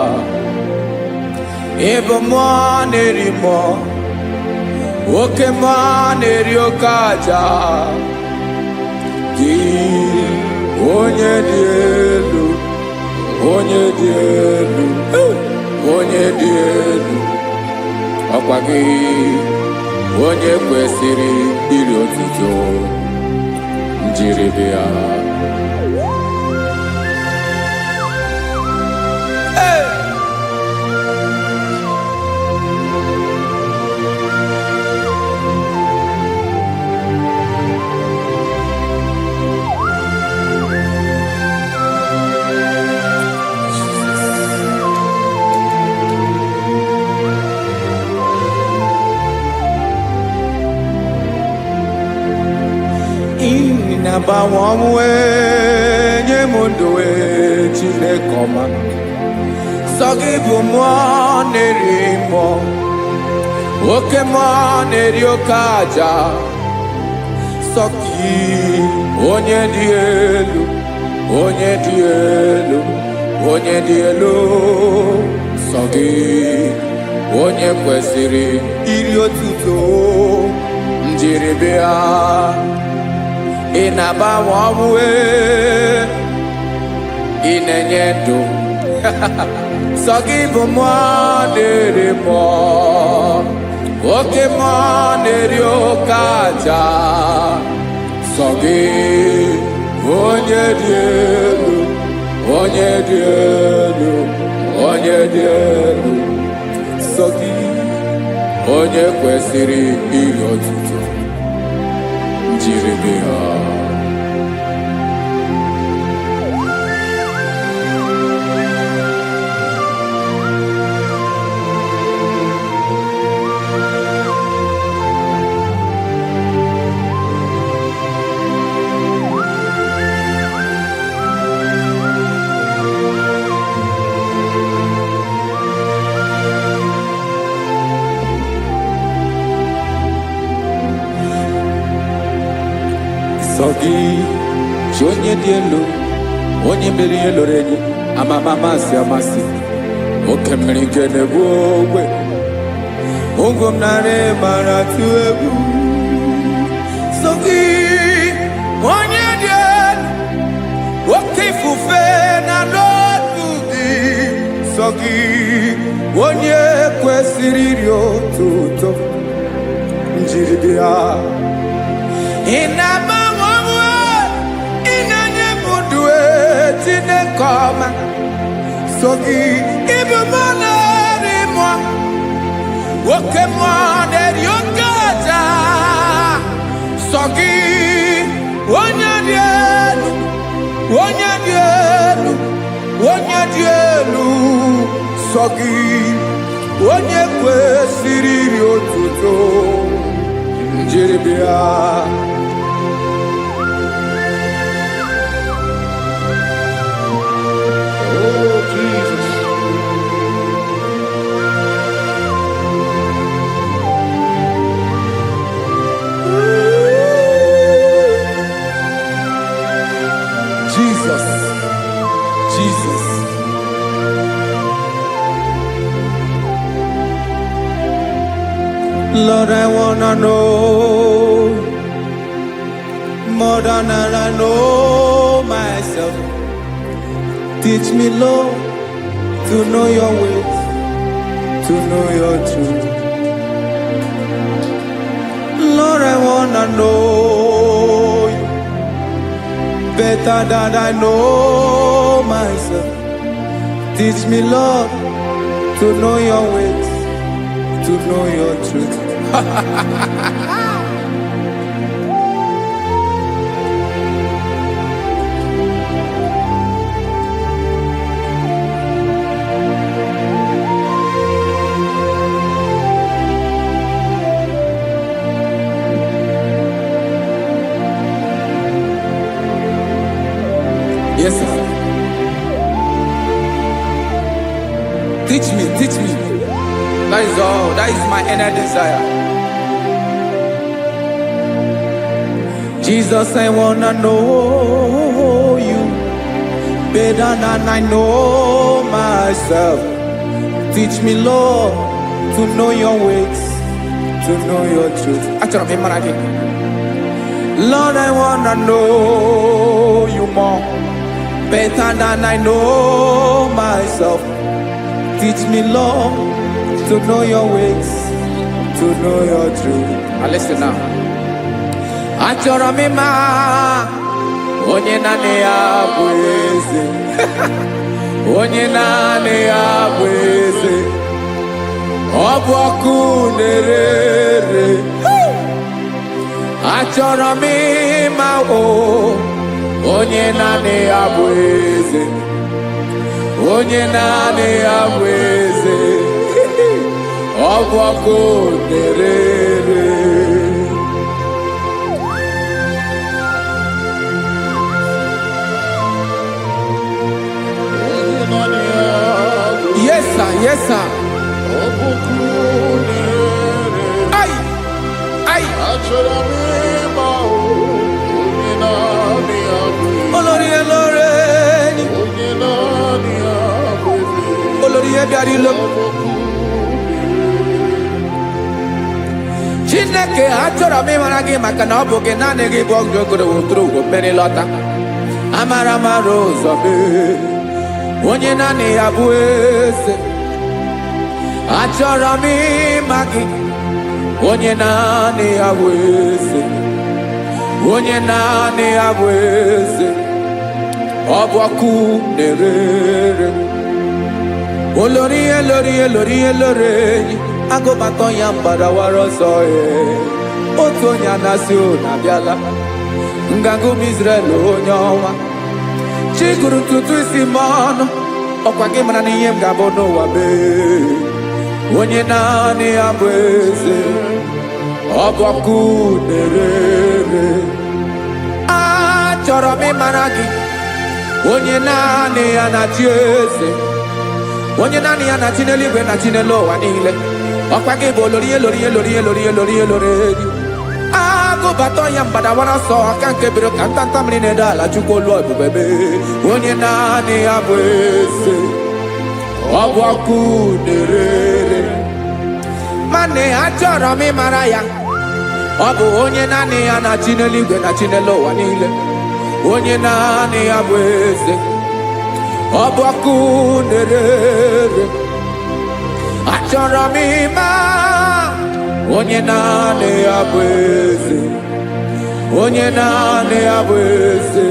S3: ebe mmụọ na-eri mmụọ, oke mmụọ na-eri oke aja, gị onye dị elu, onye dị elu, onye dị elu, ọkwa gị onye kwesịrị iri otuto njiri bịa. Inabawamwe nye mundowe Chineke ọma, sọ gị bụ mmụọ na-eri mmụọ, oke mmụọ na-eri oke aja, sọ gị onye dị elu, onye dị elu, onye dị elu, sọ gị onye kwesịrị iri otuto njiri bịa. Ị na-agbanwe ọmụwe, ị na-enye ndụ, sọ gị bụ mmụọ na-eri mmụọ, oke mmụọ na-eri oke aja, sọ gị onye dị elu, onye dị elu, onye dị elu, sọ gị onye kwesịrị iri otuto njiri bịa. Sogi onye dị elu, onye mmeri eloro enyi, amama amasị amasị, oke mmiri nke na-egbu ogbe, ụgwọ m narị mara tụ egwu. Sogi onye dị elu, oke ifufe na n'otu dị, sọ gị onye kwesịrị iri otuto njiri bịa. Ị na-agbanwe onwe, ị na-enye m ndụ Chineke ọma. Sọ gị ịbụ mmụọ na-eri mmụọ, oke mmụọ na-eri oke aja. Sọ gị onye dị elu, onye dị elu, onye dị elu. Sọ gị onye kwesịrị iri otuto njiri bịa.
S2: Oh, Jesus.
S3: Jesus, Jesus. Lord, I wanna know more than I know myself. Teach me, Lord, to know your ways, to know your truth. Lord, I wanna know you better than I know myself. Teach me, Lord, to know your ways, to know your truth. Yes, sir. Teach me, teach me. That is all. That is my inner desire. Jesus, I wanna know you better than I know myself. Teach me, Lord, to know your ways, to know your truth. Lord, I wanna know you more better than I know myself. Teach me, Lord, to know your ways, to know your truth. Now listen now. Achọrọ m ịma onye naanị ya bụ eze. Onye naanị ya bụ eze. Ọ bụ ọkụ na-ere. Achọrọ m ịma onye naanị ya bụ eze. Onye naanị ya bụ eze. Ọ bụ ọkụ na-ere. Yes, sir. Yes, sir. Ay, ay. Olórí elóore ni. Olórí ebiari lo. Chineke achọrọ m ịmara gị maka na ọ bụ gị naanị gị bụ ọgụ ogoro wotoro ugwo mmeri lọta. Amara mara ụzọ mee. Onye naanị ya bụ eze. Achọrọ m ịma gị. Onye naanị ya bụ eze. Onye naanị ya bụ eze. Ọ bụ ọkụ na-ere. Olórí elórí elórí elóore enyi. Agụbatọ ya mgbadawara ọsọ ya. Otu onye anasị na-abịala. Nganga ụmụ Izrel onye ọnwa. Chiguru ntutu isi m ọnụ. Ọkwa gị mara na ihe m ga-abụ n'ụwa mee. Onye naanị ya bụ eze. Ọ bụ ọkụ na-ere. Achọrọ m ịmara gị. Onye naanị ya na-achị eze. Onye naanị ya na-achị n'eluigwe na-achị n'elu ụwa niile. Ọkwa gị bụ olórí elórí elórí elórí elórí elórí. Agụbatọ ya mgbadawara ọsọ aka nke biro ka ntanta mmiri na-edo ala Chukwu olu ebube mee. Onye naanị ya bụ eze. Ọ bụ ọkụ na-ere. Mane achọrọ m ịmara ya. Ọ bụ onye naanị ya na-achị n'eluigwe na-achị n'elu ụwa niile. Onye naanị ya bụ eze. ọbọkụ nerere achọrọ m ịma onye naanị ya bụ eze, onye naanị ya bụ eze,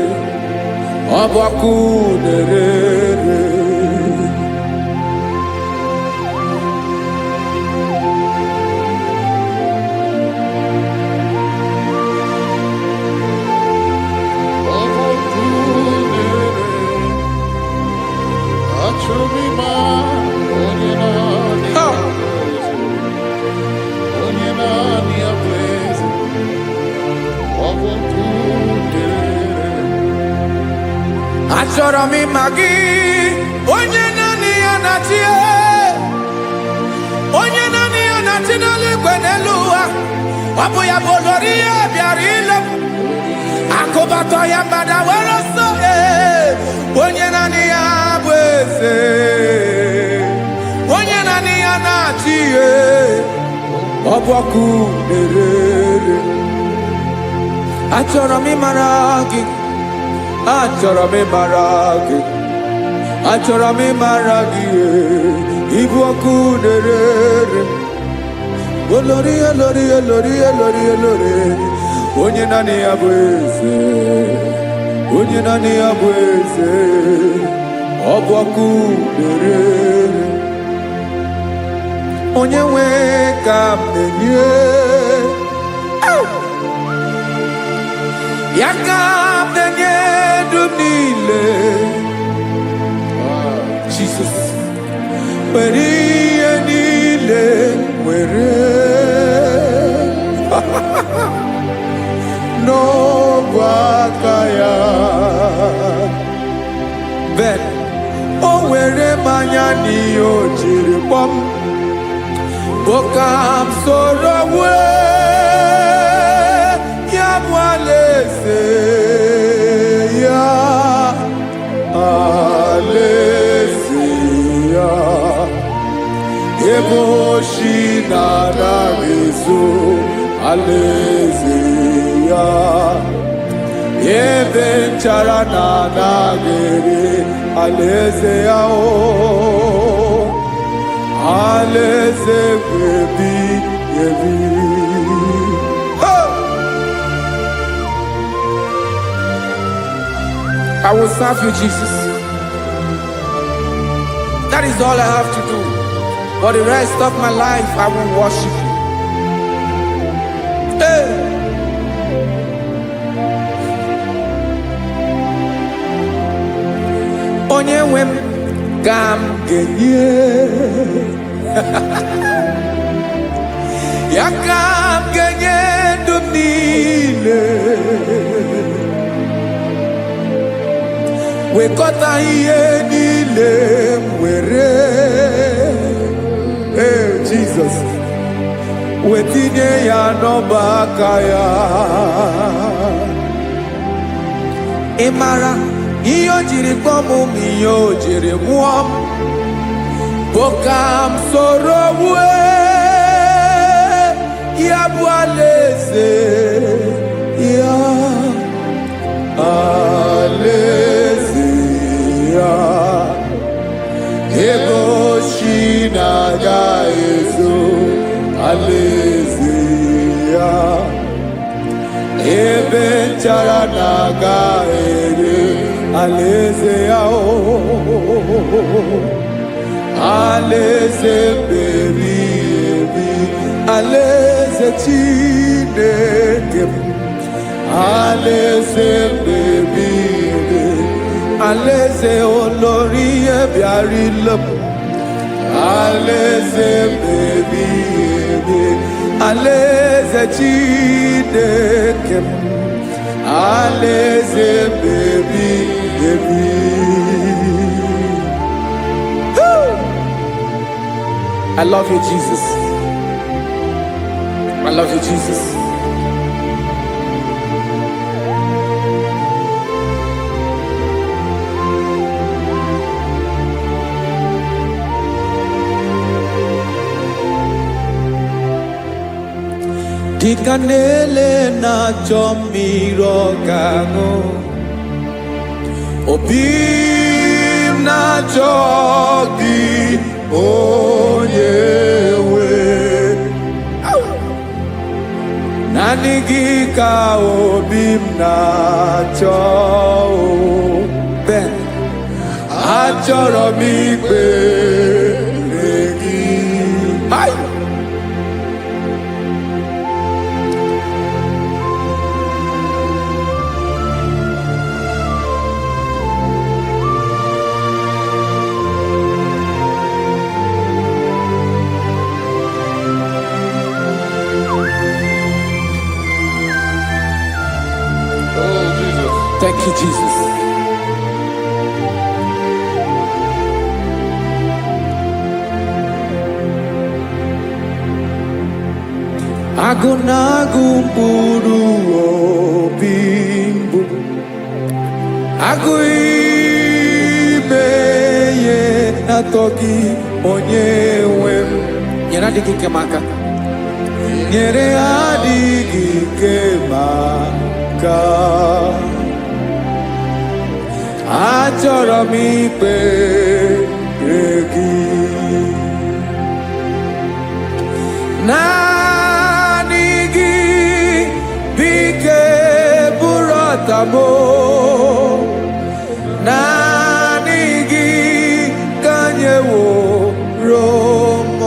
S3: ọbọkụ nerere. Achọrọ m ịma gị, onye naanị ya na-achị, onye naanị ya na-achị n'eluigwe n'elu ụwa. Ọ bụ ya bụ olori ya bịara ile m, akụbatọ ya mgbada were ọsọ. Onye naanị ya bụ eze, onye naanị ya na-achị, ọbọkụ nerere. Achọrọ m ịmara gị, achọrọ m ịmara gị, achọrọ m ịmara gị, ịbụ ọkụ nerere. Olori olori olori olori olori, onye naanị ya bụ eze, onye naanị ya bụ eze, ọbọkụ nerere. Onye nwe ka m na-enye, ya ka m na-enye dum niile. Jesus, were ihe niile were n'ọbụ aka ya. Ben o were mmanya n'ihe o jiri kpọọ m, bụ ka m soro wee ya bụ alaeze ya, alaeze ya. Ebe oshi na-anaghị ezo, alaeze ya. Ebe nchara na-anaghị ere, alaeze ya. Alaeze ebi ebi. I will serve you, Jesus. That is all I have to do. For the rest of my life, I will worship you. Hey. Onye nwe m ka m ga-enye, ya ka m ga-enye ndụ m niile. Wekọta ihe niile m were, Jesus, wetinye ya n'ọba aka ya. Ị mara ihe o jiri kpọọ m, ihe o jiri mụọ m, bụ ka m soro wee ya bụ alaeze ya, alaeze ya. Ebe oshi na-agaghị ezo, alaeze ya. Ebe nchara na-agaghị ere, alaeze ya. Alaeze ebi ebi, alaeze Chineke m, alaeze ebi ebi, alaeze olori ya bịara ile m, alaeze ebi ebi, alaeze Chineke m, alaeze ebi ebi. I love you, Jesus. I love you, Jesus. Dịka na-ele na-achọ mmiri ọ ga-aṅụ, obi m na-achọ gị onye nwe naanị gị ka obi m na-achọ Ben achọrọ m ikpere gị Thank you, Jesus. Agụ na-agụ mkpụrụ obi mbụ, agụ ime ihe atọ gị onye nwe m. Nyere adịghị ike m aka, nyere adịghị ike m aka. Achọrọ m ikpere gị naanị gị bike bụrụ ọtamo naanị gị ka nyeworo m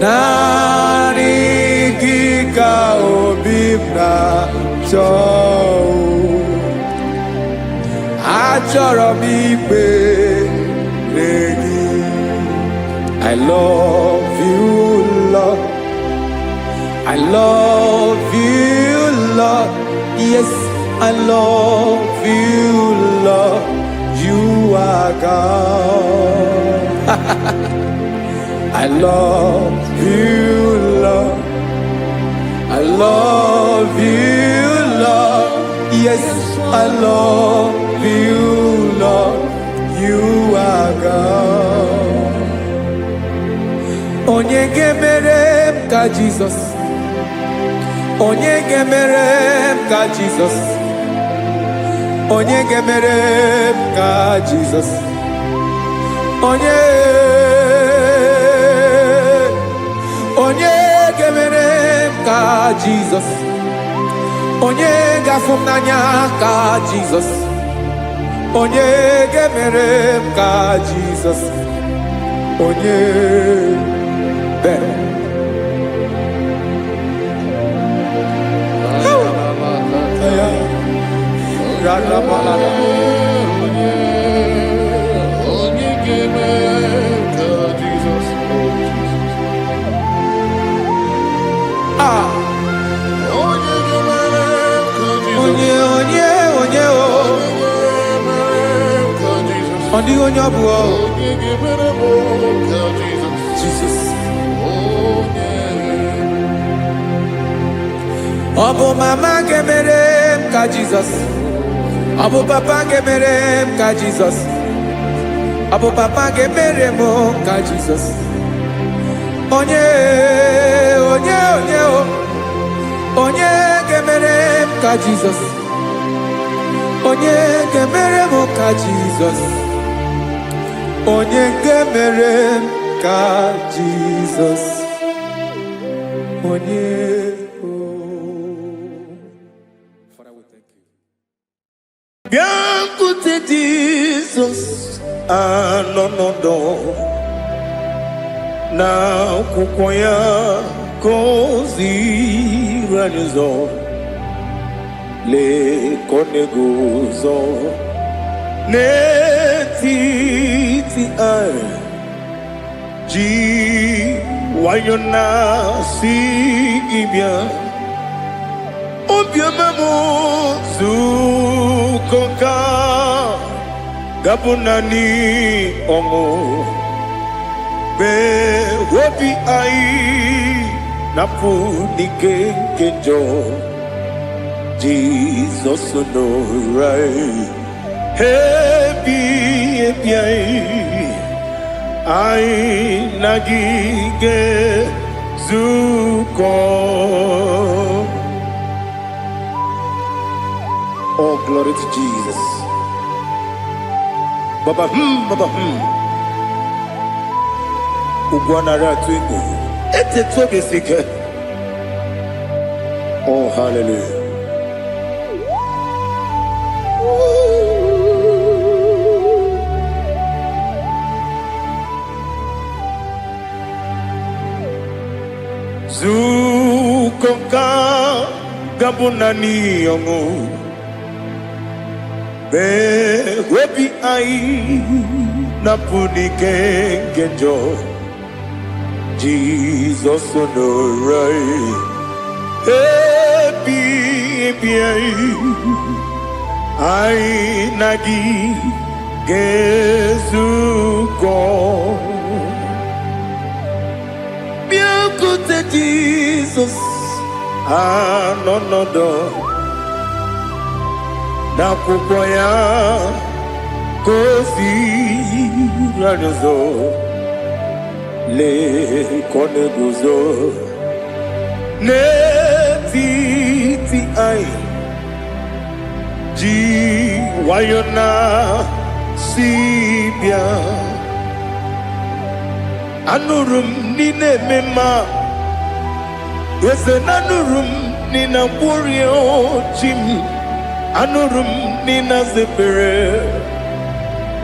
S3: naanị gị ka obi m na-achọ achọrọ m ikpere gị. I love you, Lord. I love you, Lord. Yes, I love you, Lord. You are God. I love you, Lord. I love you, Lord. Yes, I love you, Lord. You are God. Onye ga-emere m ka Jesus. Onye ga-emere m ka Jesus. Onye ga-emere m ka Jesus. Onye ga-emere m ka Jesus. Onye ga-afụ m n'anya ka Jesus. Onye ga-emere m ka Jesus. Onye Ben. Jesus. Obo mama gemere ka Jesus. Obo papa gemere ka Jesus. Obo papa gemere mo ka Jesus. Onye gemere ka Jesus. Onye gemere mo ka Jesus. Onye gemere ka Jesus. Onye
S1: Biancote Jesus anonodo na kukoya kozi ranizo le konegozo netiti ai ji wayona si ibia obiamamu zukoka gabunani omo be wobi ai napu nikenjo Jesus no right happy ai nagige zuko Oh, glory to Jesus. Baba, Baba, Ugwanara twingo. Ete toge sike. Oh, hallelujah. Zukonka gabunani yongo. Be webi ai na punike genjo. Jesus no right. Ebi ai ai nagi gezuko. Biakute Jesus anonodo. Na kupoya kosi ranozo le koneguzo ne ti ai ji wayona sibia anurum nine mema yese nanurum nina burio chim anurum nina zepere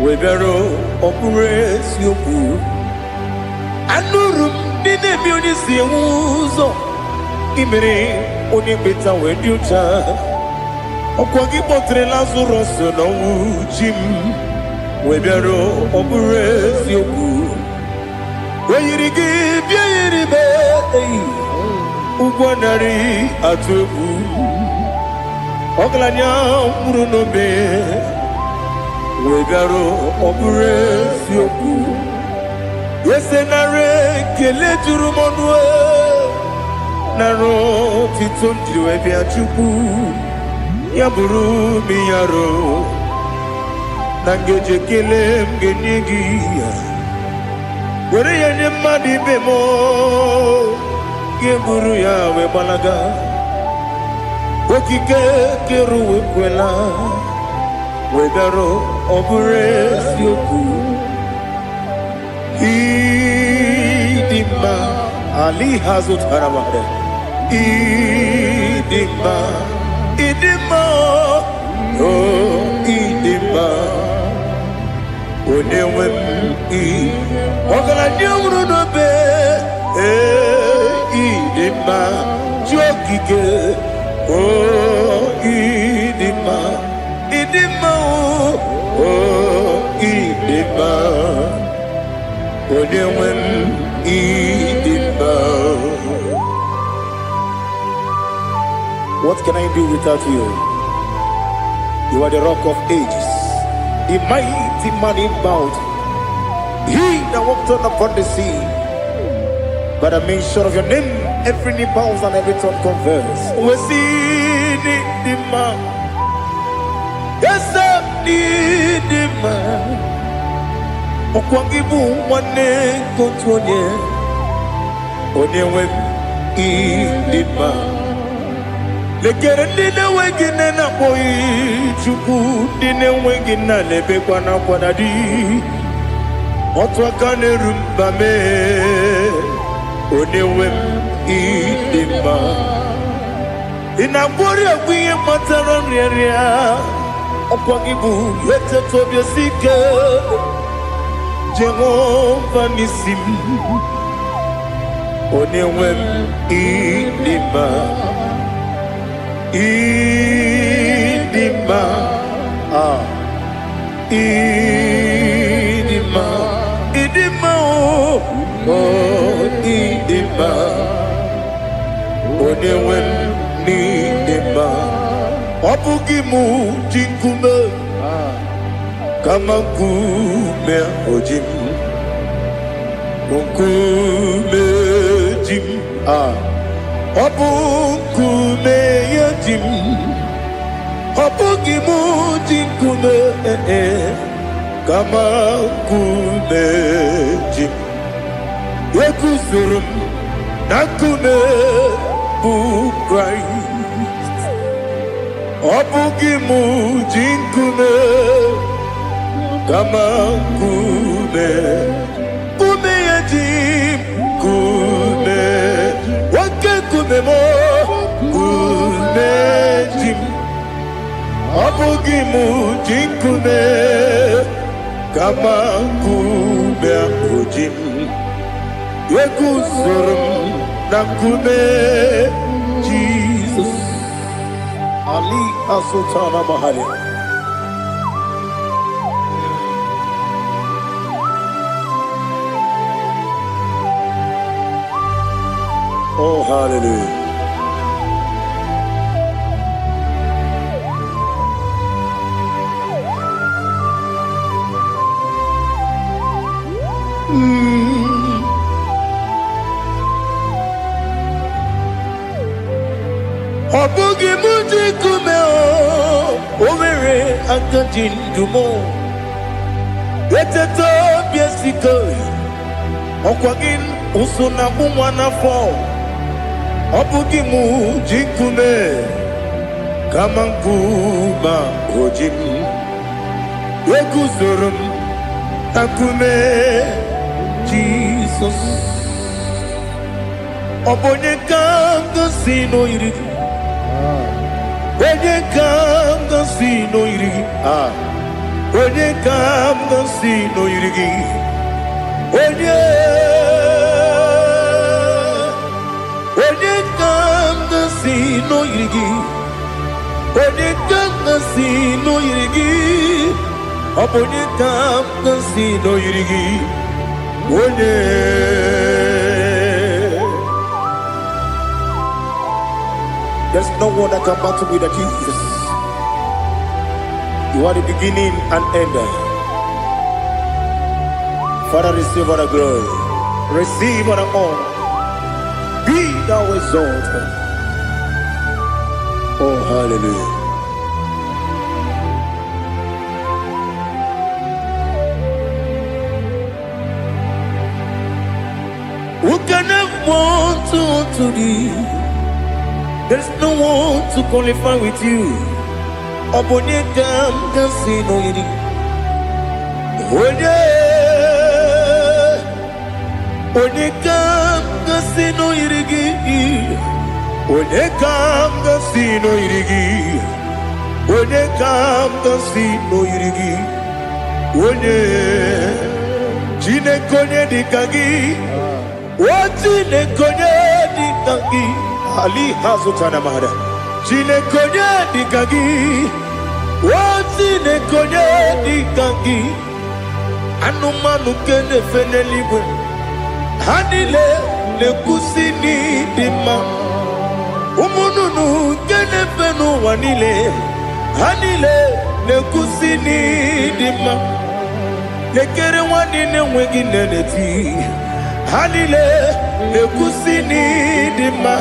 S1: webero opures yoku anurum nine miunisi uzo imere onibeta weducha okwagi potre Lazarus no chim webero opures yoku weyirigi biayiribe ugwanari atubu Oglanya murunobe wegaro oburesi oku yesenare kele jurumonwe naro titondiri ebi achuku yaburu miyaro nangeje kele mgenyigi were yenye madi bemo geburu ya webalaga Okike keru wekwela Wedaro oburesi oku Idima Ali hazut haramade Idima Oh idima Onewem Ogala nyamru nobe Idima Jokike Oh, idima, oh, idima, odewem, idima. What can I do without you? You are the rock of ages, the mighty man in battle. He that walked on upon the sea. By the mention of your name, every knee bows and every tongue converse. We see the man. Yes, I need the man. Okwangibu wane kontwonye. Onyewe the man. Lekere ndine wengine na boyi chuku ndine wengine lebe kwa na kwadadi. Otwakane rumbame. Onewem idima Inabori agwiye matara nriaria Okwagibu yete tobye sike Jehova nisim Onewem idima Idima Idima Idima Oh idima Onewem nidima Obugimu jinkume Kama kume ojim Kunkume jim Obukume yajim Obugimu jinkume Kama kume jim Yekusurum nakume bu Christ Obugi mujinkune kama kune kune yajim kune wake kune mo kune jim. Obugi mujinkune kama kune akujim yekusurum nakune Jesus. Ali Asutana Mahali. Oh, hallelujah. Obugi muji kumeo Omere akajin dumo Eteto biesiko Okwagin usuna kumwana fo Obugi muji kume Kamankuma ojim Yekuzurum takume Jesus Obonye kanga sino irigi Onye kam na si no irigi, onye kam na si no irigi, onye kam na si no irigi, onye kam na si no irigi, onye kam na si no irigi, onye. There's no one that can battle with Jesus. You are the beginning and end. Father, receive all the glory. Receive all the honor. Be thou exalted. Oh, hallelujah. Who can have one to thee? There's no one to qualify with you. Obonye kam kasino yiri. Onye kam kasino yiri. Onye kam kasino yiri. Onye kam kasino yiri. Onye jine konye dikagi. Wajine konye dikagi. Ali Hazutana Mahada. Jine konye dikagi. Wajine konye dikagi. Anumanu kene fene libwe. Hanile le kusini dima. Umununu kene fenu wanile. Hanile le kusini dima. Lekere wanine wengi neneti. Hanile le kusini dima.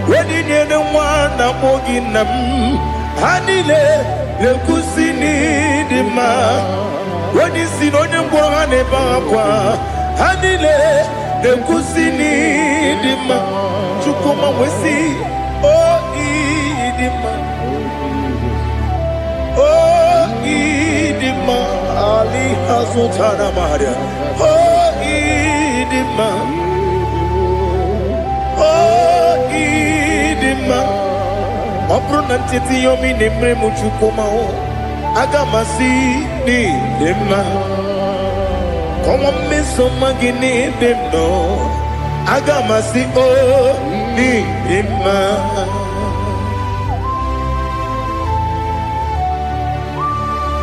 S1: Wedi nyene mwana mogi nam. Hanile le kusini dima. Wedi sinonye mbwagane bakwa. Hanile le kusini dima. Chukuma wesi oh idima. Oh idima. Ali Hazutana Maria. Oh idima. Oh idima. Obrona titi yomi nemre muchukuma o. Agamasi ni dema. Como me somagini demno. Agamasi o ni dema.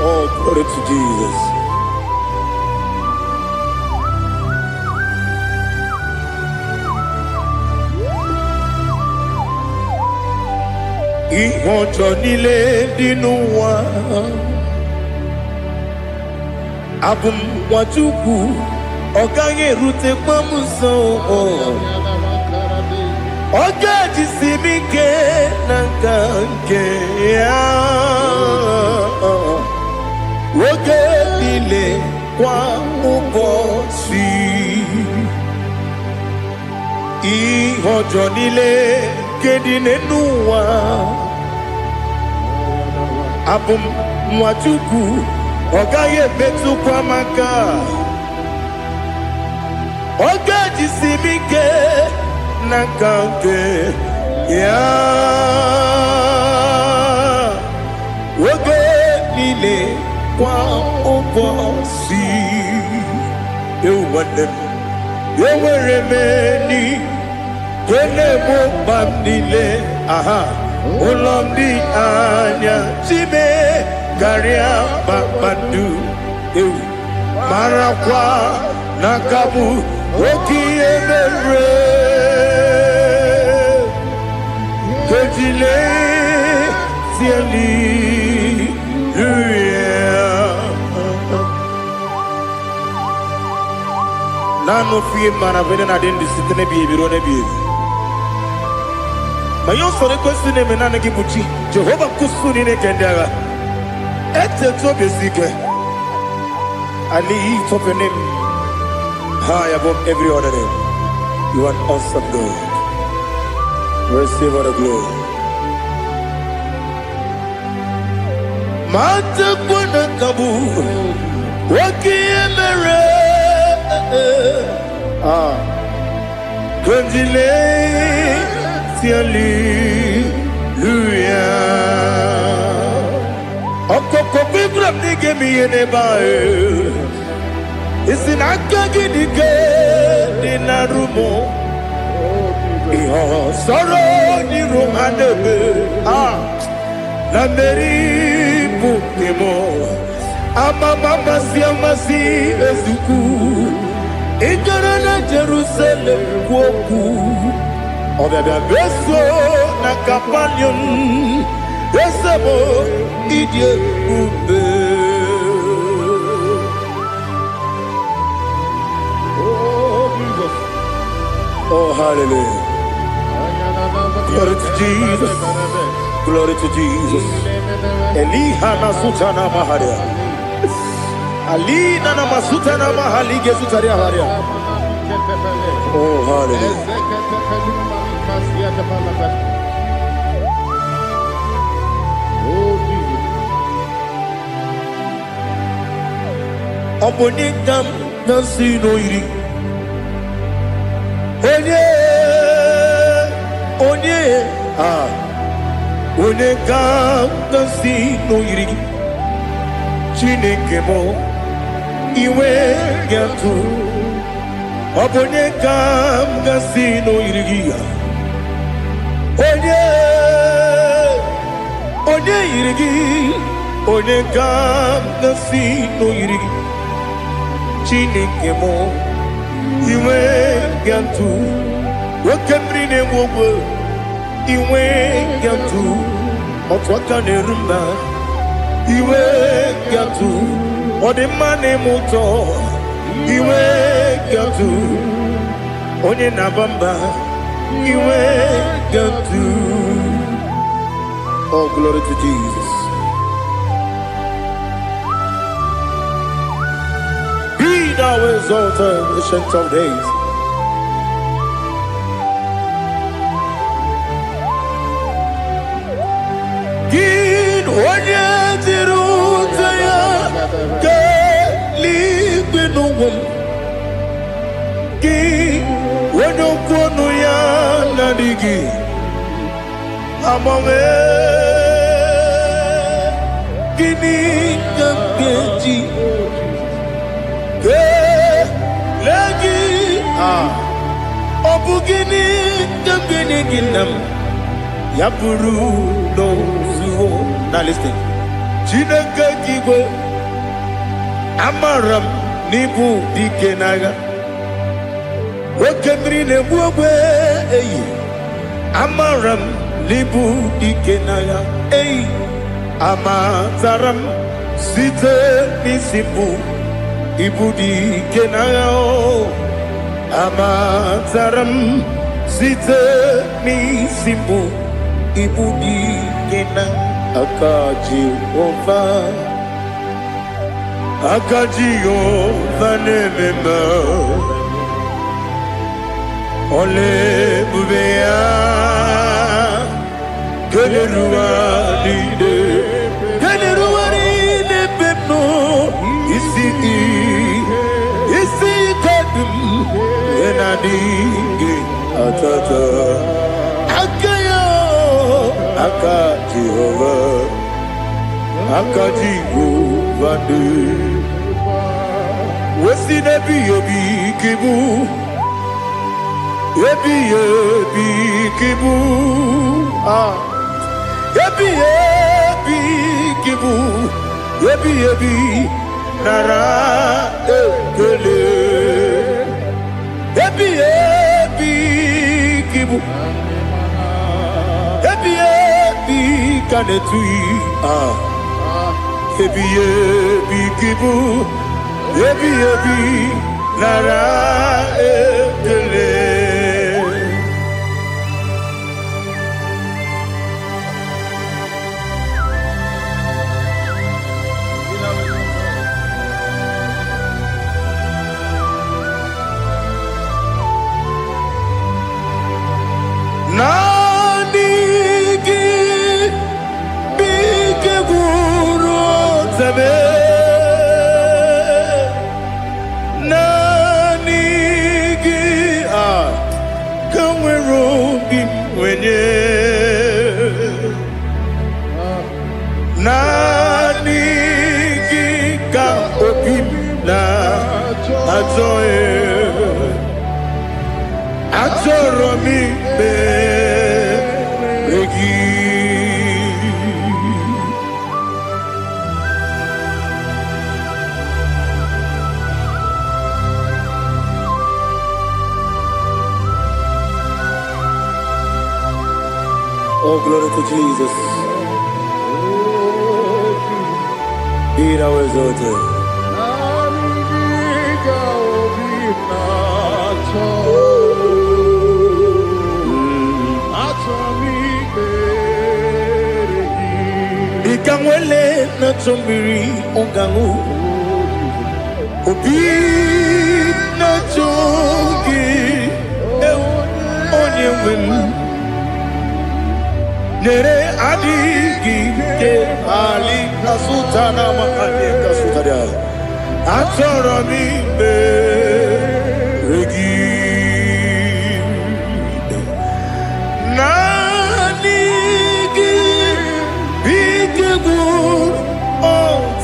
S1: Oh, glory to Jesus. Ihojo nile dinuwa Abum wajuku Ogange rute pamuso Oga jisimike nangange Oge nile kwa ubosi Ihojo nile kedine nuwa abum mwatuku ogaye betu kwa maka ogaji simike nakanke ya oge nile kwa obosi ewanem eweremeni kene mo bamdile aha Olomdi anya chime garia babadu eu marakwa nakabu oki emere kejile sieli nano fiye mana vene na dendi sitene biye birone biye Mayon sore kosune menane kibuchi Jehovah kusuni ne kendera Ete to besike I lift up your name high above every other name. You are awesome God. Receive all the glory. Mata kuna kabu Waki emere Kundile Hallelujah. Okoko bigram nige mi enebae. Isinaka nige dinarumo. Iho soro ni romanebe. Na meri bukemo. Amama siamasi ezuku. Igarana Jerusalem woku. Obebe beso na kapanion Besebo idye ube Oh Jesus. Oh hallelujah. Glory to Jesus. Glory to Jesus. Elihana sutana maharia Alina na masutana mahalige sutaria haria Oh hallelujah. Obonikam nasi noiri Onye Onekam nasi noiri Chineke mo iwe gatu Obonekam nasi noiri Onye irigi Onekam nasi noiri Chineke mo iwe gatu Wakemri ne mwogo iwe gatu Otwaka ne rumba iwe gatu Odemane moto iwe gatu Onye nabamba iwe gatu Oh glory to Jesus. Thou exalted, ancient of days. Kin onye tirutaya ke ligbinugum. Kin onye kwonu ya nadigi amame. Kini kamkeji. Obugini dambini ginam Yapuru no zuho. Now listen. Chinaka kigo Amaram nibu dikenaga Wakemri ne buwe Amaram nibu dikenaga Amataram site nisibu Ibu dikenaga Amataram site nisibu Ibu dikenaga Akaji ova nemema Ole bubea Kele rua lide Kele tata. Akayo, aka Jehovah, aka Jehovah. Wesi nebi yebi kibu, yebi yebi kibu. Ah, yebi yebi kibu, yebi yebi nara ekele. Yebi yebi kibu, yebi yebi kanetui. Ah, yebi yebi kibu, yebi yebi nara ekele. Nanigi bike guru zabe, nanigi kamweru bimwenye, nanigi ka opim na atoe. Atoro mi beregi. Oh, glory to Jesus. Be thou exalted. Ikangwele na chombiri ongangu, obi na chogi onye wem nere adigi ke ali asutana makane kasutaria atoro mi beregi.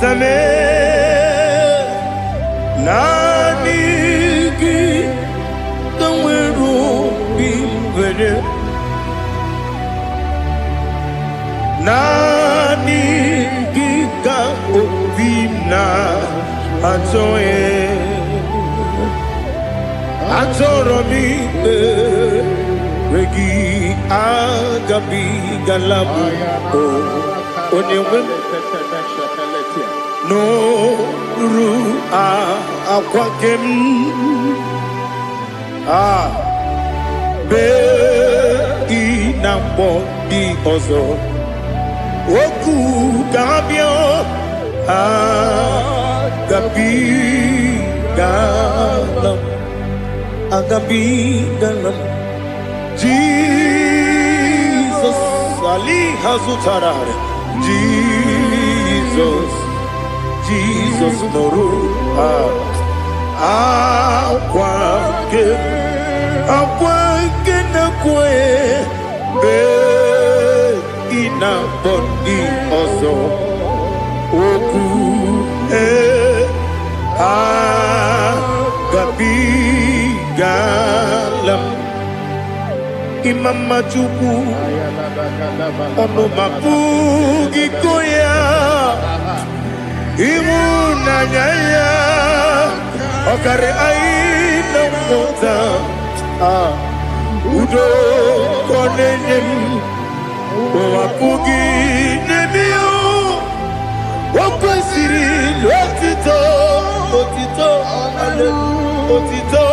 S1: Zame nanigi kamweru bimwene, nanigi ka opimna atoe. Atoro mi regi agabi galabu onyewe no ru akwakem be inambo di ozo oku kabio agabi galam agabi galam. Jesus Ali Hazutarare, Jesus, Jesus Noru, Aquake na kwe, be ina boni ozo, oku gabi galam. Imam majuku ono mapugi koya imuna nyaya okare aina mota udo konenem mapugi nebio wakwasiri lotito otito ale otito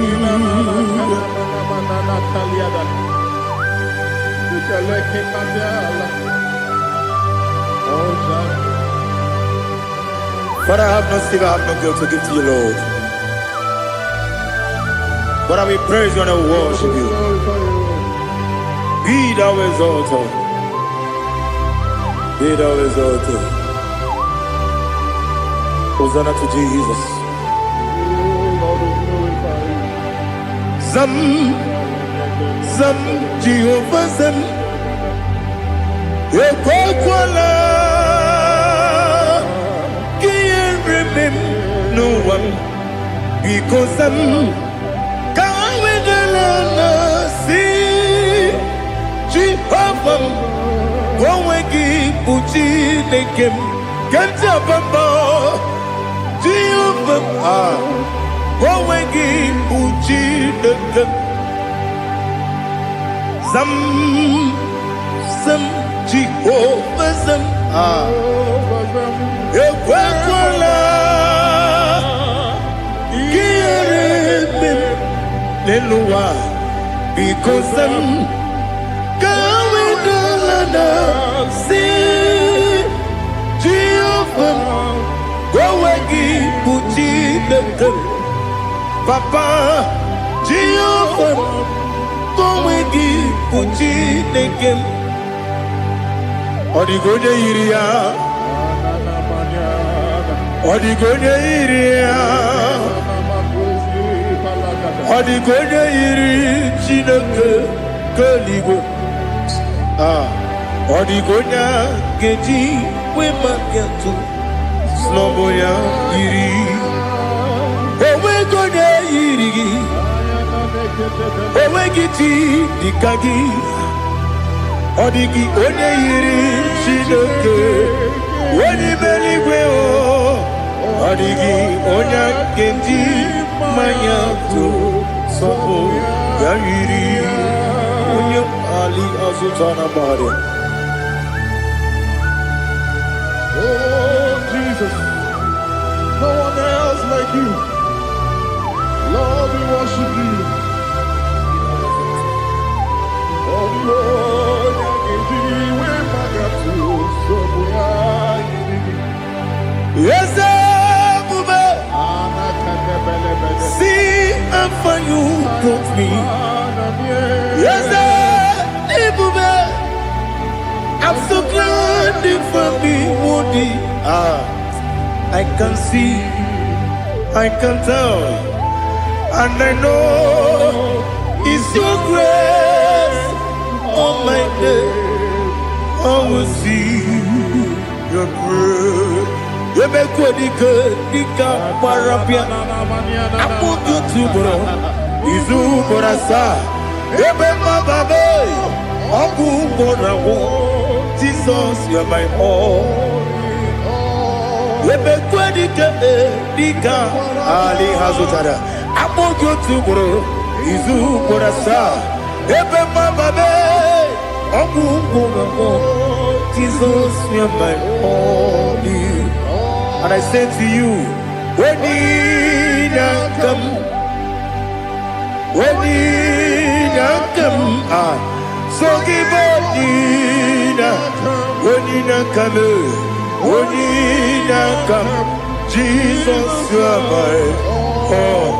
S1: Hallelujah. But I have no silver, I have no gold to give to you, Lord. But I will praise you and I will worship you. Be thou exalted. Be thou exalted. Hosanna to Jesus. Zam, Zam, Jehovah Zam. Ekwakwala, can't remember no one because I'm coming along. See, Jehovah, go and give Puchi the game. Can't jump about Jehovah, go and give Puchi the game. Zam, Zam. Jehovah Zam, Ekwakwala, Kieremem, Leluwa, because I'm going to Lana, see, Jehovah, go again, Puchi the girl, Papa, Jehovah, go again, Puchi the girl. Odigonya iria, Odigonya iria, Odigonya iri chineke keligo. Odigonya geji wema gentu, sloboya iri. Owe gonya iri, owe giti dikagi. Odigi onye yiri Chineke onye meligwe o Odigi onye kenji manya to sopo ya yiri onye ali azutana bahare.
S2: Oh Jesus, no one else like you. Lord, we worship you. Oh Lord,
S1: yes, see how far you brought me. Yes, I'm so glad for me, Woody. I can see, I can tell, and I know it's your grace on my day. I will see your grace. You make what you could, you can't parapia. I put you to bro. Izu borasa. You make my baby. Aku borawo. Jesus, you're my all. You make what you could, you can't. Ali Hazutara. I put you to bro. Izu borasa. You make my baby. Jesus, you're my only. And I say to you, when you come, so give up, when you come, Jesus, you're my all.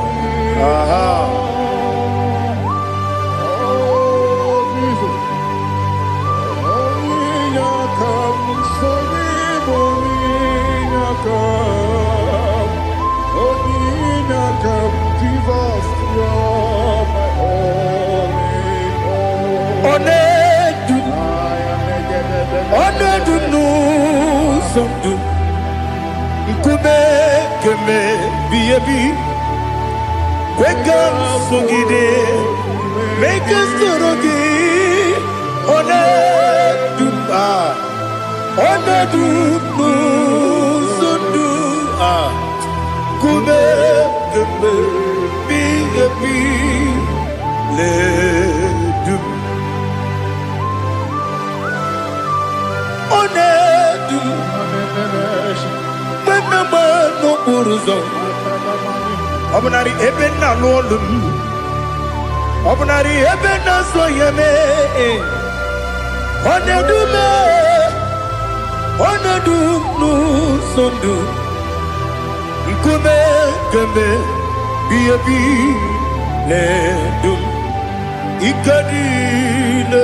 S1: Make us Obunari ebena so yeme. Onedume. Onedu nu sondu. Nkume kembe. Biyebi le dum. Ikadi le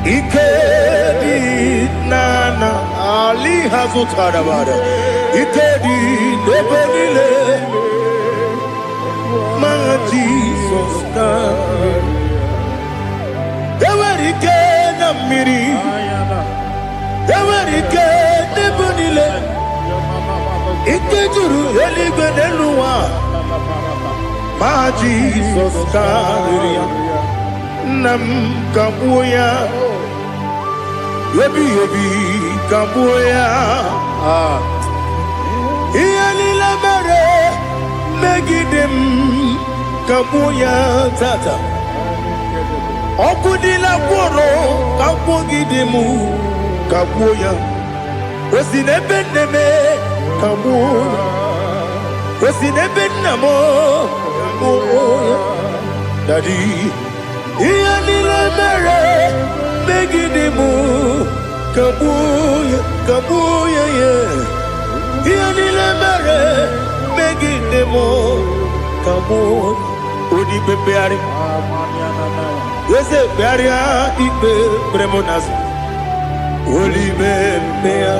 S1: Ikedi nana Ali hazutarabada Ikedi nebelile Ma Jesus na Ewerike na miri Ewerike nebelile Ikejuru eligwe neluwa Ma Jesus na Nam kabuya Yebi kabuya Iyalila mere Megidem kabuya tata Okudila kworo kabugidemu kabuya Osinebenneme kabuya Osinebennamo kabuya Daddy Iyalila mere Megidemu kabuya yeah Iyalila mere Megidemu kabuya Odi bebeari Wese bearia ibe bremonas Oli bebea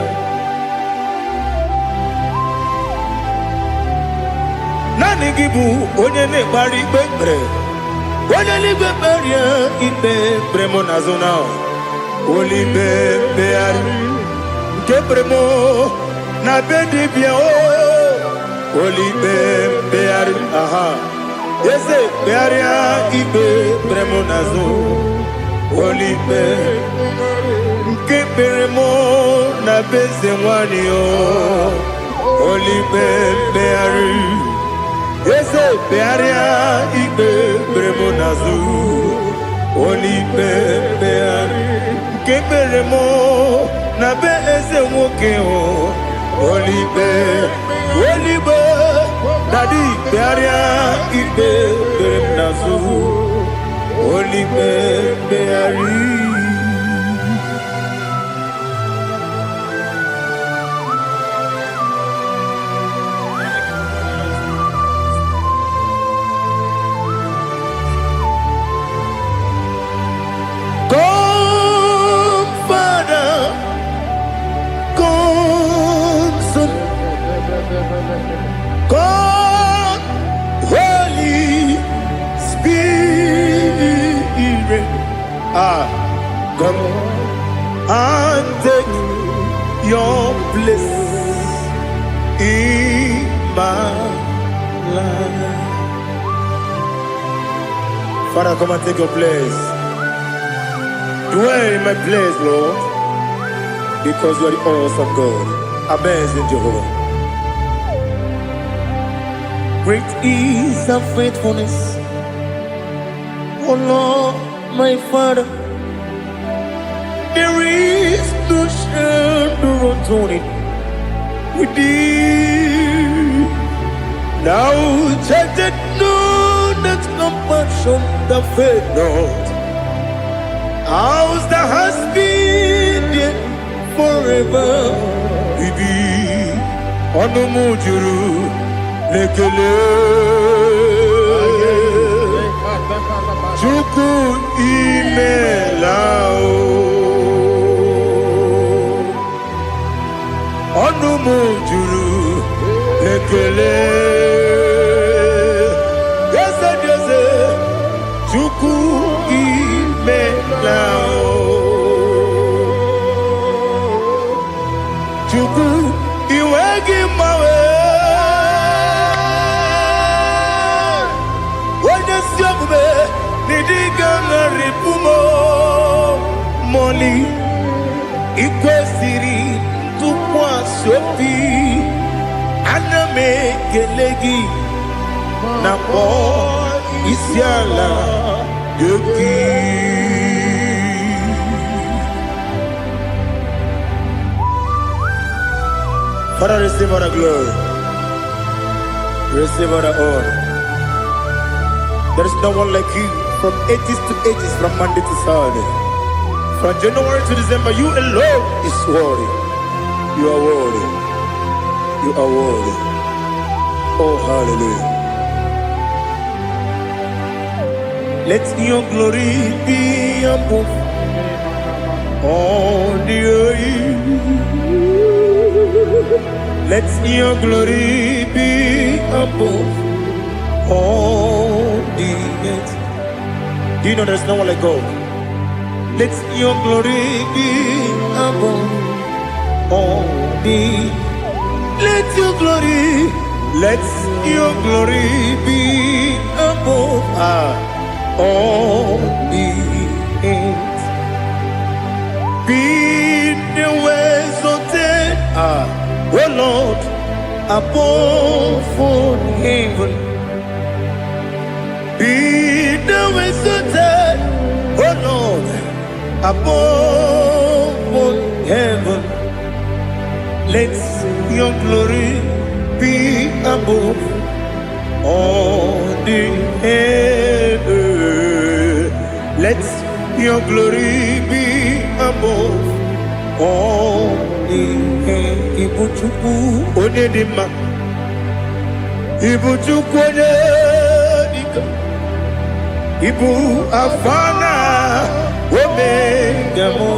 S1: Nani gibu onye ne bari bebre Onye ligbe beria ibe bremonazona Oli bebeari Nke bremo na bedibia Oli bebeari aha Yese bearia ibe bremonazo Olibe Nke bremo na bezewani Olibe beari Yese bearia ibe bremonazo Olibe beari Nke bremo na bezewoke Olibe Daddy, bearia ibe nazu, oli beari. Come, Father, come, Son, come. Holy Spirit, come and take your place in my life. Father, come and take your place. Dwell in my place, Lord, because you are the awesome God. Amazing Jehovah. Great is thy faithfulness, O Lord, my Father. There is no shadow of turning with thee. Now judged know that compassion that faith not. Ours that has been there forever. We be on the mujuru. Lekele Chuku imelao Onumu juru Lekele Yese Chuku imelao Chuku iwegi mawe Nidigana ripumo Moli Ikwesiri Tukwa sopi Aname kelegi Napo Isiala Yoki Father, receive all the glory. Receive all the honor. There is no one like you. From ages to ages, from Monday to Saturday, from January to December, you alone is worthy. You are worthy. You are worthy. Oh, hallelujah. Let your glory be above all the earth. Let your glory be above all the earth. Do you know there's no one like God? Let your glory be above all the. Let your glory be above all the earth. Be the ways of oh Lord, above all heaven. Be the ways of oh Lord, above all heaven. Let your glory be above all the earth. Let your glory be above all the earth. Ibuchuku onedima, Ibuchuku onedika, Ibu afana omega mo,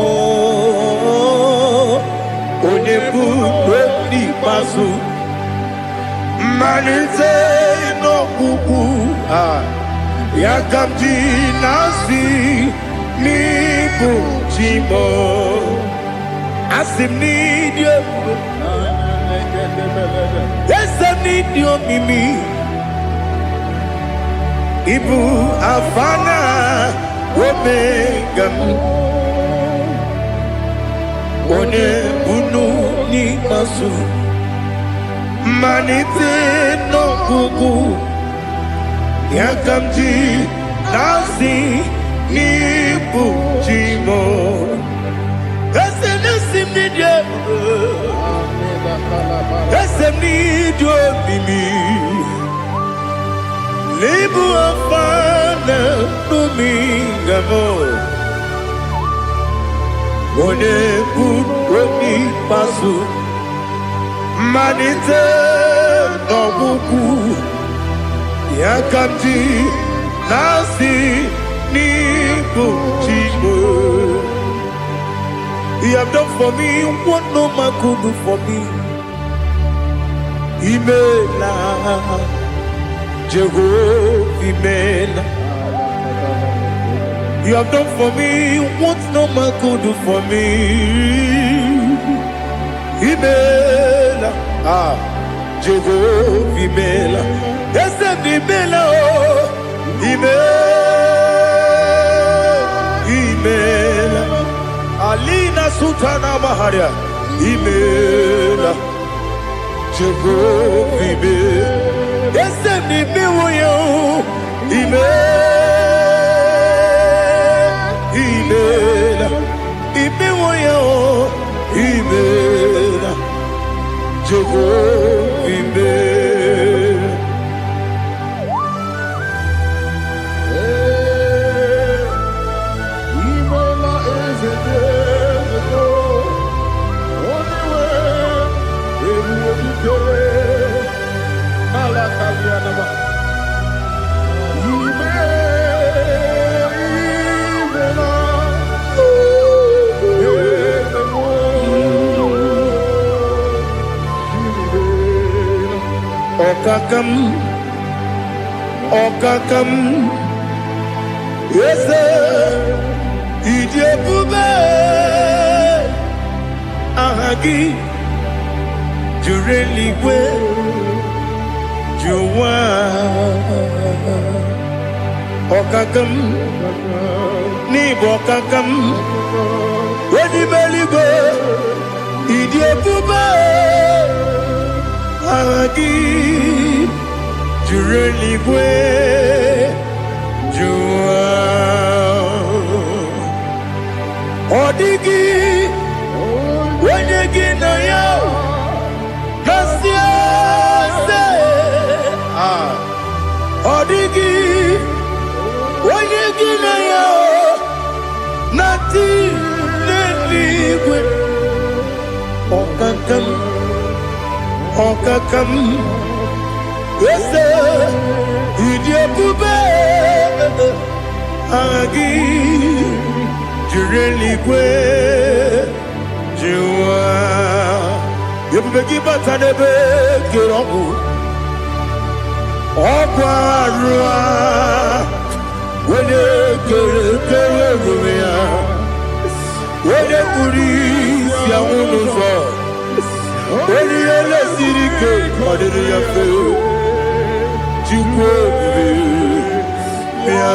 S1: onebu oni pasu, manite no kuku yakamji nasi ni bujimo. Asim need you. Yes, I need you, Mimi. Ibu afana omega. One bunu ni masu. Manite no kuku. Yakamji nasi ni bujimo. Esem need you. Esem need you, Mimi. Libu afana numingamo. One put pasu. Manite no buku. Yakamji nasi ni buchimo. You have done for me what no man could do for me. Imela, Jehovah, Imela. You have done for me what no man could do for me. Imela, Jehovah, Imela. Yes, Imela, Imela. Alina Sultana Maharia, Imela, Jehovah, Imela. Yes, Imela, Imela, Imela, Imela, Jehovah, Imela. Okakam, yes, Ijebube, Ahagi, Jureliwe, Juwa, Okakam, Nibokakam, Wedibeligo, Ijebube, Ahagi. Jureligwe, Jua, Odigi, Wenegi na yo, Kasia se, Odigi, onye gị na ya na-adị n'eluigwe. Ọkakam, ọkakam, eze ịdị ebube, aha gị juru eluigwe jụwa. Ebube gị bata n'ebe kere ọgwụ, ọgwụ arụ a, onye kere ebube ya, onye kpụrụ isi anwụ n'ụzọ, onye ihe na-esiri ike ọ dịrị ya mfe. Chukwu ebube bịa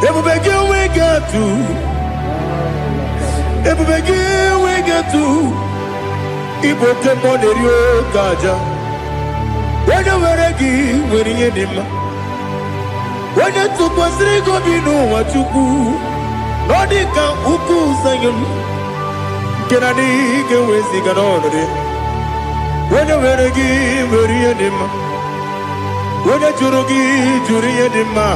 S1: ebube gị enweghị atụ, ebube gị enweghị atụ. Igbo oke mmụọ na-eri oke aja. Onye nwere gị nwere ihe dị mma. Onye tụkwasịrị gị obi n'ụwa Chukwu, na ọ dị ka ukwu Zayọn nke na adịghị ga-eweziga n'ọnọdụ. Onye nwere gị nwere ihe dị mma. Onye jụrụ gị jụrụ ihe dị mma.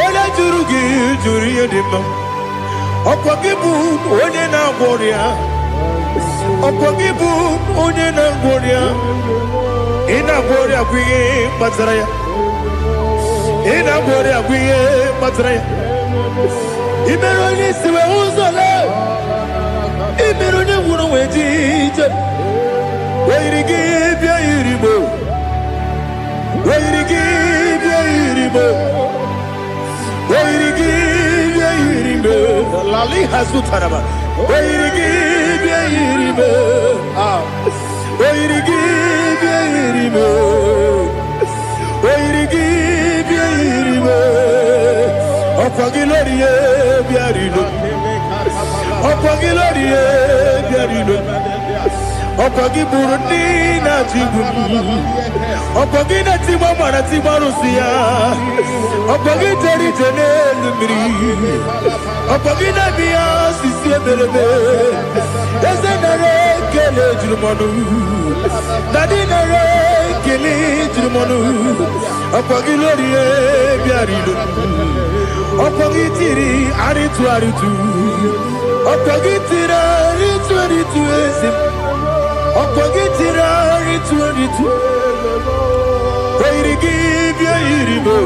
S1: Onye jụrụ gị jụrụ ihe dị mma. Ọkwa gị bụ onye na-agwọ ọrịa. Ọkwa gị bụ onye na-agwọ ọrịa. Ị na-agwọ ọrịa bụ ihe kpatara ya. Ị na-agwọ ọrịa bụ ihe kpatara ya. Ị mere onye isi wee ụzọ lee. Ị mere onye nwụrụ wee dị ije. Wee yiri gị bịa yiri Igbo. Wee yiri gị bịa yiri Igbo. Wee yiri gị bịa yiri Igbo. Lali hazu taraba. Wee yiri gị bịa yiri Igbo. Wee yiri gị bịa yiri Igbo. Wee yiri gị bịa yiri Igbo. Ọkwa gị lori ye bịa rilo. Ọkwa gị lori ye bịa rilo. Ọkwa gị bụrụ ndị na-achị igbu. Ọkwa gị na-etigba mara tigba arụsị ya. Ọkwa gị jere ije n'elu mmiri. Ọkwa gị na-eme ya osisi emereme. Eze nara ekele juru m ọnụ. Dadi nara ekele juru m ọnụ. Ọkwa gị lori ye bịa rilo. Ọkwa gị tiri arịtụ arịtụ. Ọkwa gị tiri arịtụ arịtụ ezi. Ọkwa gị tiri arịtụ arịtụ. Wee yiri gị bịa yiri Igbo.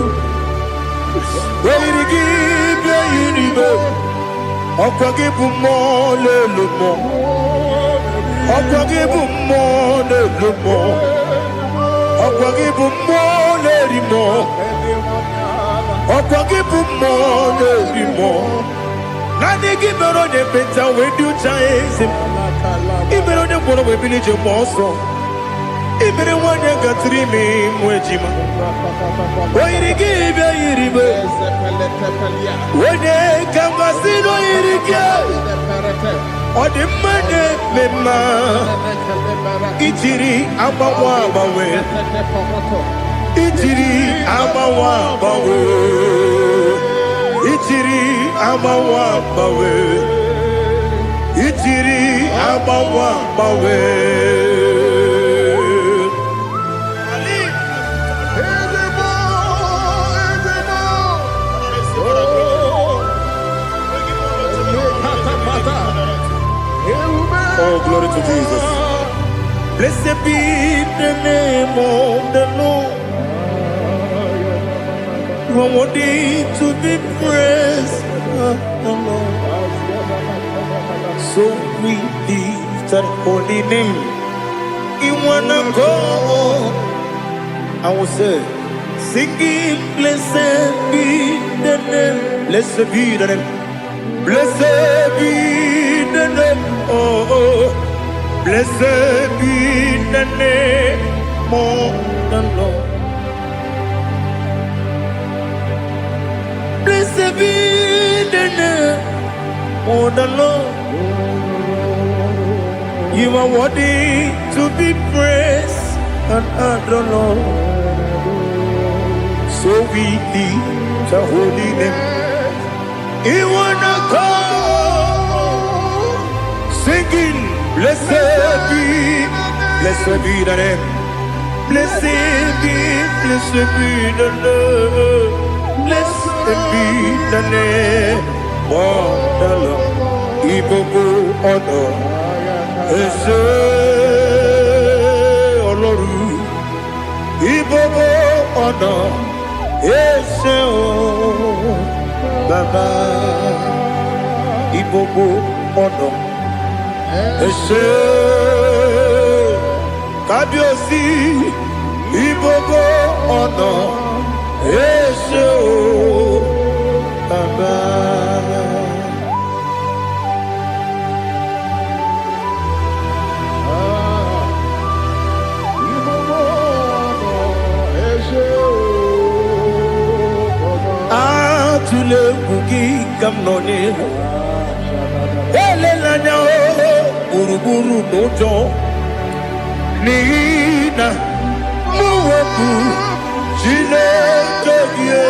S1: Wee yiri gị bịa yiri Igbo. Ọkwa gị bụ mmụọ na-elu mmụọ. Ọkwa gị bụ mmụọ na-elu mmụọ. Ọkwa gị bụ mmụọ na-eri mmụọ. Ọkwa gị bụ mmụọ na-eri mmụọ. Naanị gị mere onye ekpenta wee dị ụcha eze. Ị mere onye mkpọrọ wee bili ije mmụọ ọsọ. Ị mere nwanyị gatụrụ ime mụ ejima. O yiri gị bịa yiri Igbo. Onye ka mmasị na o yiri gị. Ọ dị mma na-eme mma. Ijiri agbanwe agbanwe. Ijiri agbanwe agbanwe. Ijiri agbanwe agbanwe. Ijiri agbanwe agbanwe. Oh, glory to Jesus. Blessed be the name of the Lord. You are worthy to be praised, the Lord. So we lift that holy name. You wanna go? I will say, singing, blessed be the name. Blessed be the name. Blessed be the name. Oh, oh. Blessed be the name of the Lord. Blessed be the name of the Lord. You are worthy to be praised and adored, Lord. So we lift the holy name. You wanna come singing, blessed be the name. Blessed be the name. Blessed be the name. Oh, the Lord. IGBO honor. Ese Oloru. IGBO honor. Ese o Baba. IGBO honor. Ese Kabiosi. IGBO honor. Ese o Baba. Tule bugi kamnoni ele lanya buruburu nojo nina muweku jile kebie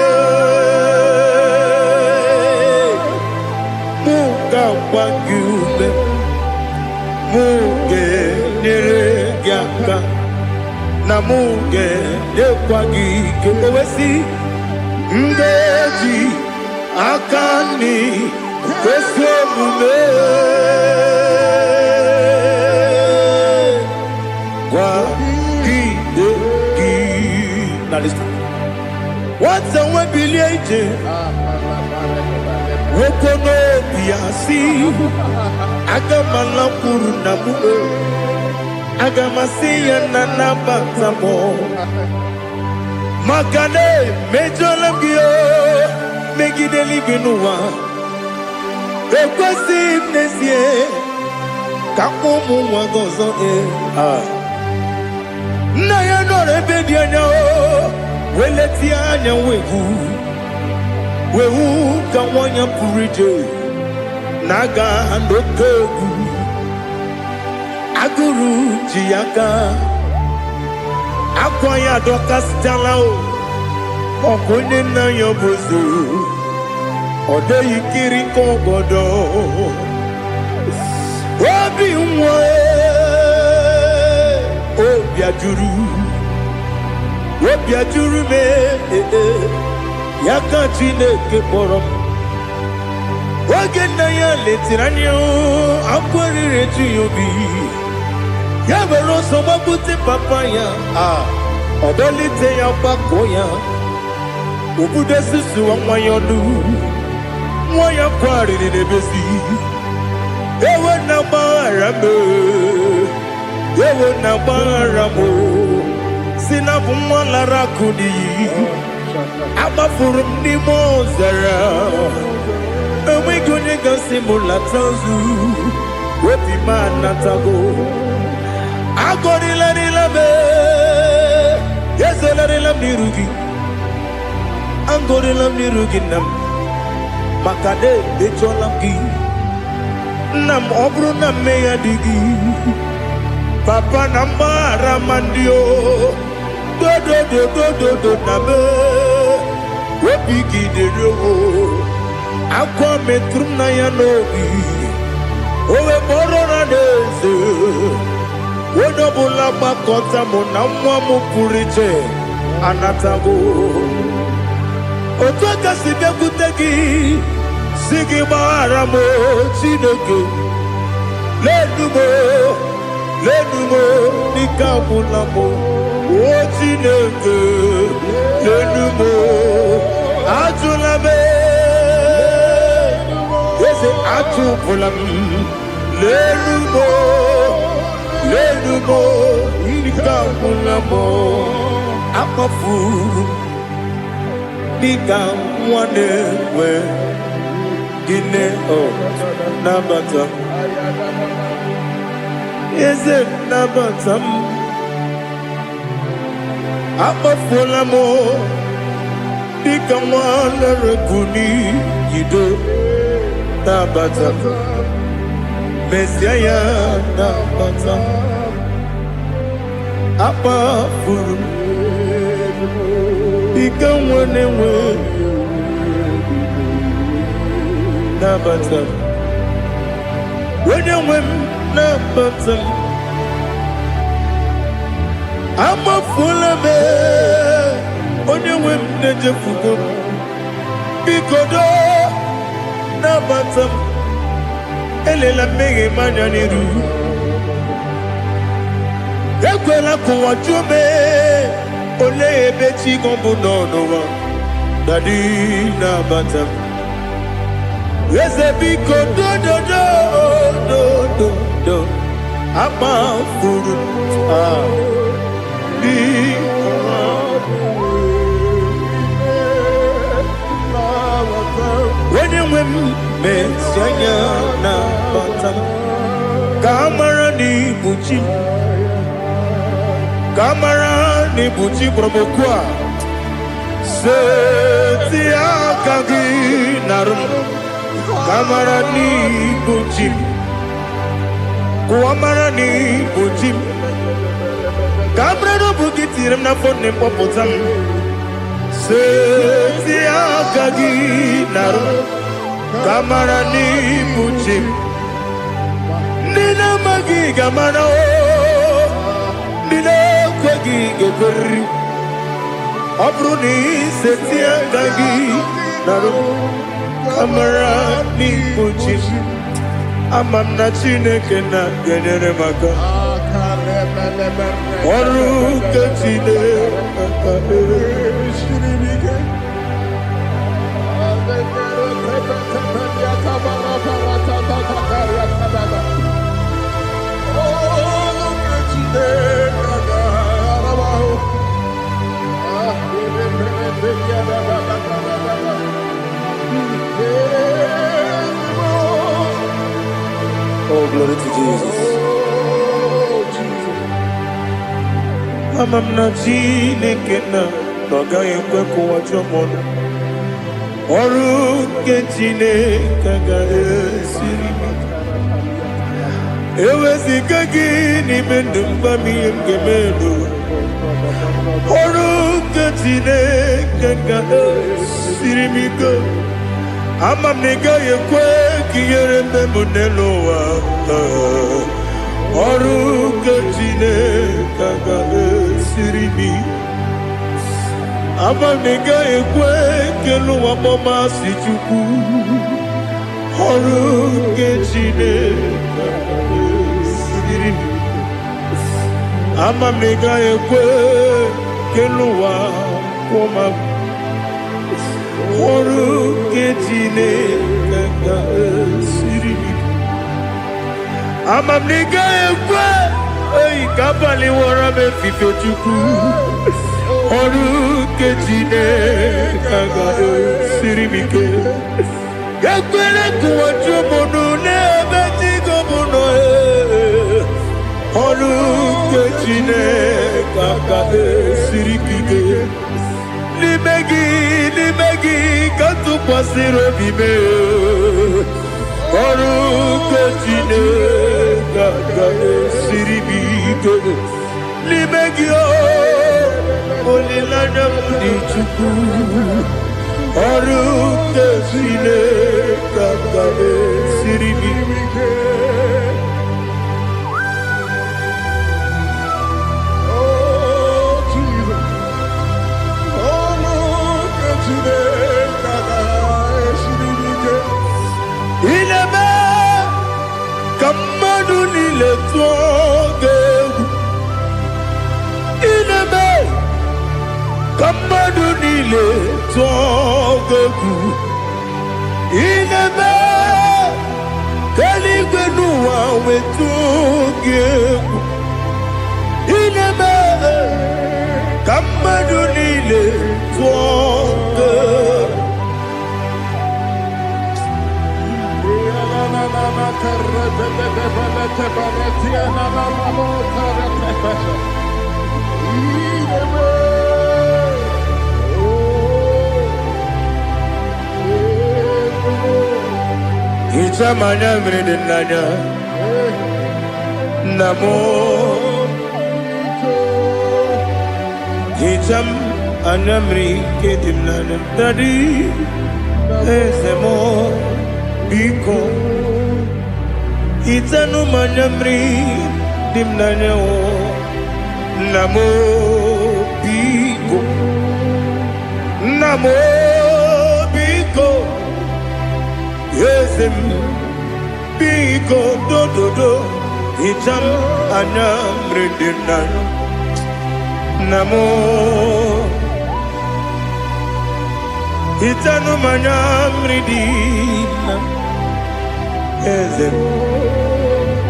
S1: muga wangyume muge nere gyaka na muge dekwagi kewesi ngeji akani kwesemume kwa kideki. Now listen. What's the way biliaje? Wokono biasi agamala kuruna mu agamasiya nanabatamo Makane mejolamgio megideli binua ekwesi nesie kakumu wagozo na ya nore bedianya weleti anya wehu kawanya purije naga ndokegu aguru jiyaka akwanya dokas jalao okonye na yobozo ode yikiri kogodo obi nwa obi ajuru me yaka Chineke kpọrọ oge na ya letiranya akwarire Chiyobi ya bero so mabute papa ya odolite ya bako ya obude susu wa yonu nwa ya kwarire nebesi ewe na bara mo sina bumwa lara kudi abafurum ni mozara ewe gonye gasimula tanzu wepi manatago agorila nilabe yeselarilam nirugi angorilam niruginam makade becholamgi nam obru nam meya digi papa nambara mandio do nabe wepigi de rogo akwa metrum na ya nobi owe borona deze wodobula bakota mona mwa mupuriche anatago otoka sibekutegi sigi bara mo Chineke lenumo nikabula mo o Chineke lenumo ajulabe ese ajupulam lenumo nikabula mo akafu nikamwane we gine o nabata eze nabatam akafula mo nikamwane rekuni yido nabata Messiah nabata apa furu ike nwere nwe nabata onye nwe m nabata amafuola m onye nwe m na-ejefugo biko do nabata m elela mmehie m anya n'iru ekwela ka ụwa jụọ m olee ebe chi gọ bụ n'ụwa dadi nabata m eze biko do amafuru onye nwe m mesi anya nabata m ka amara n'ibu chi ka amara n'ibu chi kpọrọmokwu a seti aka gị narụ ka amara n'ibu chi ka amara n'ibu chi ka amara n'obu gị tiri m n'afọ nne mkpọpụta m seti aka gị narụ ka amara n'ibu chi ndị na-amaghị ga-amara ndị na-ekweghị ga-ekweriri ọ bụrụ na iseti aka gị narụ ka amara n'ibu chi ama m na Chineke na-enyere m aka ọrụ nke Chineke Oh, glory to Jesus. Ama m na Chineke na ọ gaghị ekwe ka ụwa jụọ m ọnụ ọrụ nke Chineke ga-esiri m eweziga gị n'ime ndụ mgba m ihe m ga-eme n'ụwa ọrụ nke Chineke ga-esiri m ike ama m na ị gaghị ekwe ka ihere mbe m n'elu ụwa ọrụ nke Chineke ga-esiri m ama m na ị gaghị ekwe ka elu ụwa kpọmasị Chukwu ọrụ nke Chineke ga-esiri m ama m na ị gaghị ekwe ka elu ụwa kpọma m ọrụ nke Chineke ga-esiri m ama m na ị gaghị ekwe ka abalị wara m efife Chukwu ọrụ nke Chineke ga-esiri m ike ekwela ka ụwa jụọ m ọnụ n'ebe chi gị bụ nọ ọrụ nke Chineke ga-esiri m ike n'ime gị ka tụkwasịrị obi m ọrụ nke Chineke ga-esiri m ike n'ime gị olileanya m dị Chukwu ọrụ nke Chineke ga-esiri m ike mmadụ niile tụọ egwu inebe ka eluigwe n'ụwa wee tụọ gị egwu inebe ka mmadụ niile tụọ Itamanya mrede nanya Namo Itam Anamri kedimnana dadi ezemo biko itanu manamri dimnana o namo biko ezem biko do itam anamri dimnana namo itanu manamridina ezem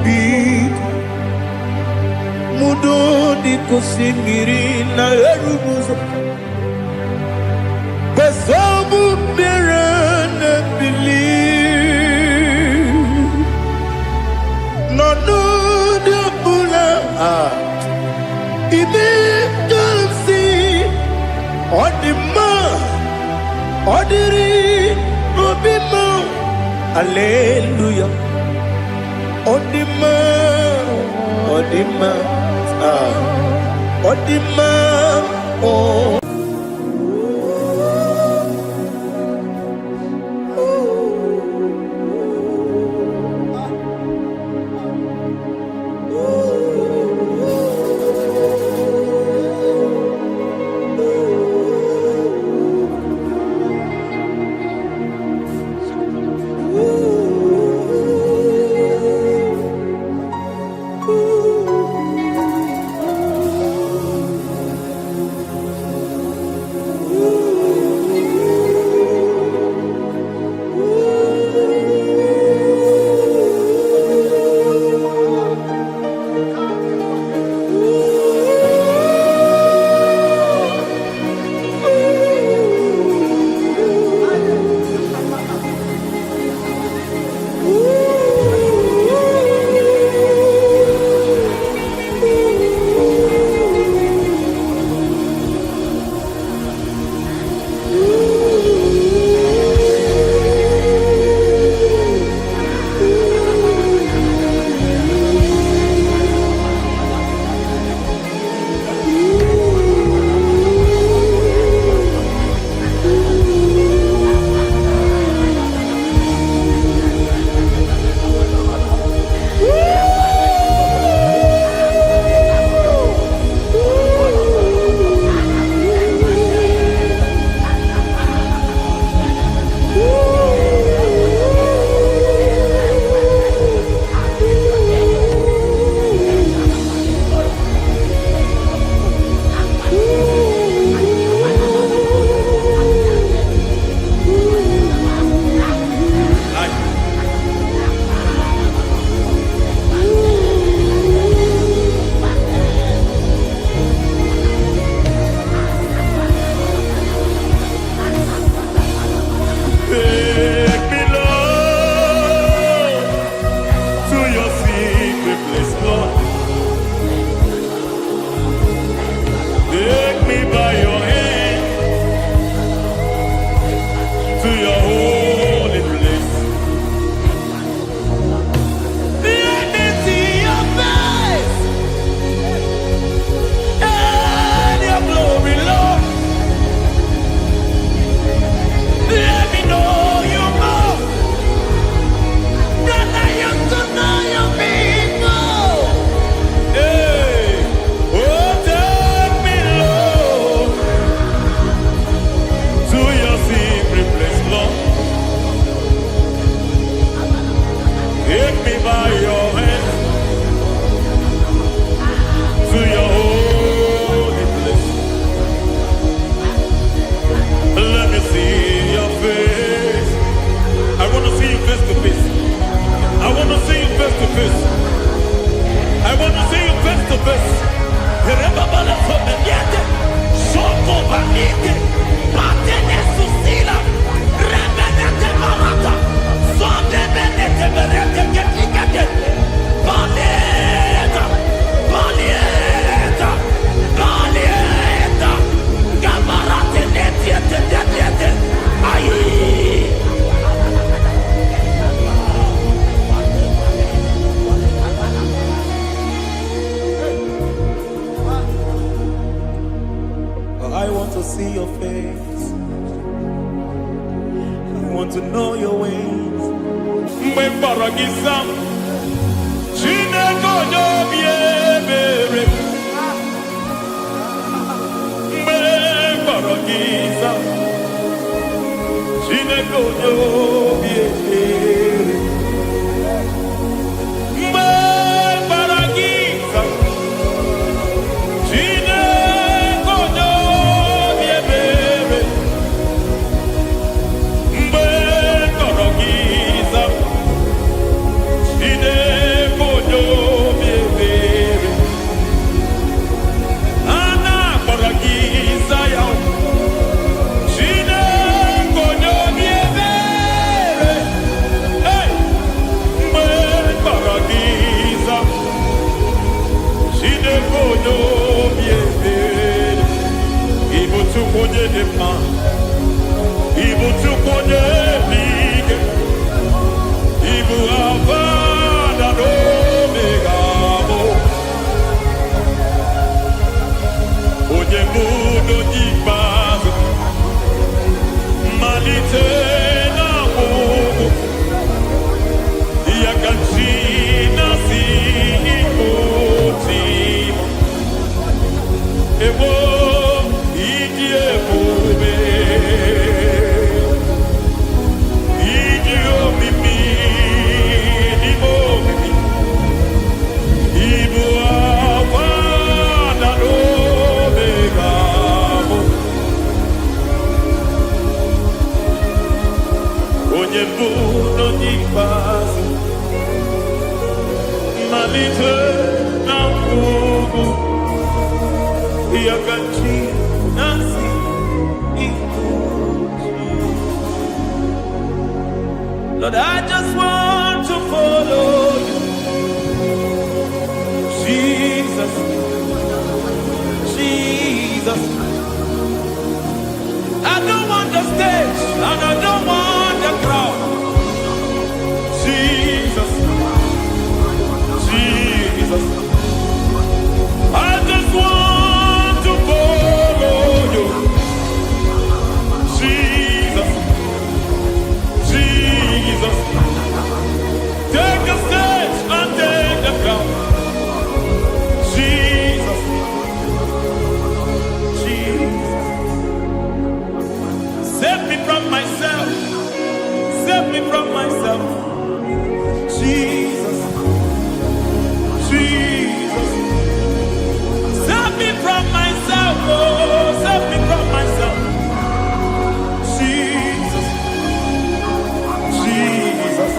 S1: biko mudo di kusingirina erumuzo besobu berana believe no de bula ibe kansi odima odiri obima hallelujah odima oh want to see your face. I want to know your ways. Lord, I just want to follow you. Jesus, Jesus. I don't want the stage and I don't want the crowd. Jesus, Jesus. I just want to follow you. Jesus, Jesus. Take the stage and take the crown. Jesus, Jesus. Save me from myself. Save me from myself. Jesus, Jesus. Save me from myself. Oh, save me from myself. Jesus, Jesus.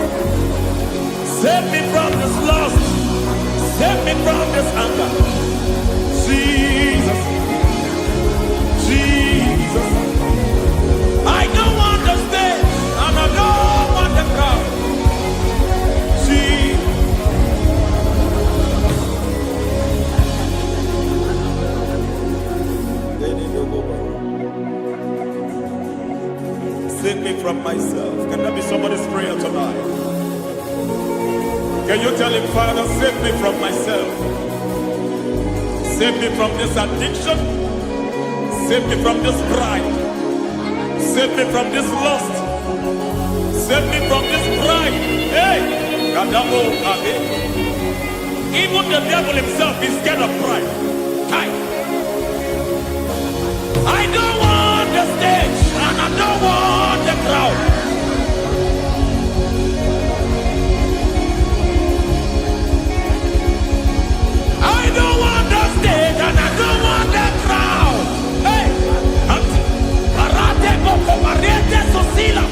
S1: Save me from this lust. Save me from this anger. Jesus, Jesus. I don't want the stage and I don't want the crowd. Jesus. Save me from myself. Can that be somebody's prayer tonight? Can you tell him, Father, save me from myself. Save me from this addiction. Save me from this pride. Save me from this lust. Save me from this pride. Hey! Even the devil himself is scared of pride. I don't want the stage and I don't want the crowd. I don't want the stage and I don't want the crowd. Hey! Barate boko barete sosila.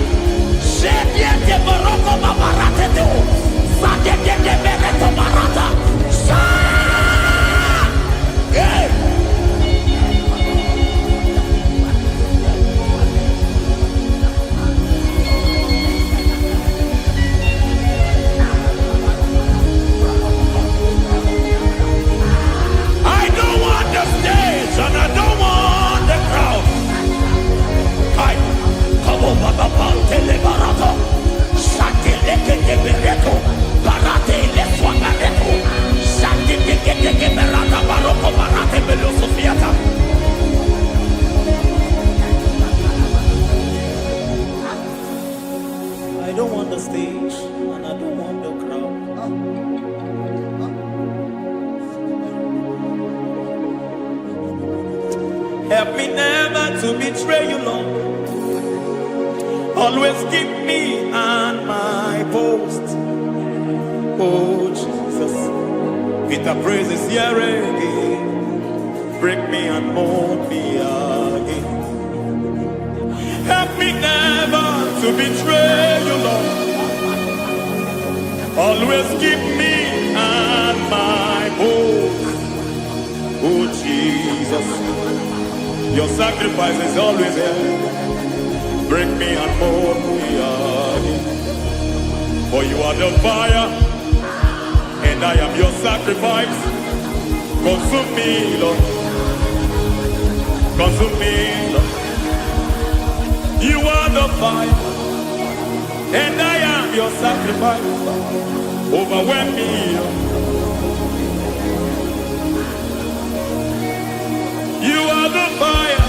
S1: Shediete baroko babarate teo. Sadete bereto barata. Hey!
S3: stage and I don't want the crowd. Help me never to betray you, Lord. Always keep me on my post. Oh Jesus, with the praises here again, break me and mold me again. Help me never to betray you, Lord. Always keep me on my post. Oh Jesus, your sacrifice is always there. Break me and mold me again. For you are the fire, and I am your sacrifice. Consume me, Lord. Consume me, Lord. You are the fire, and I am your sacrifice. Overwhelm me, Lord. You are the fire,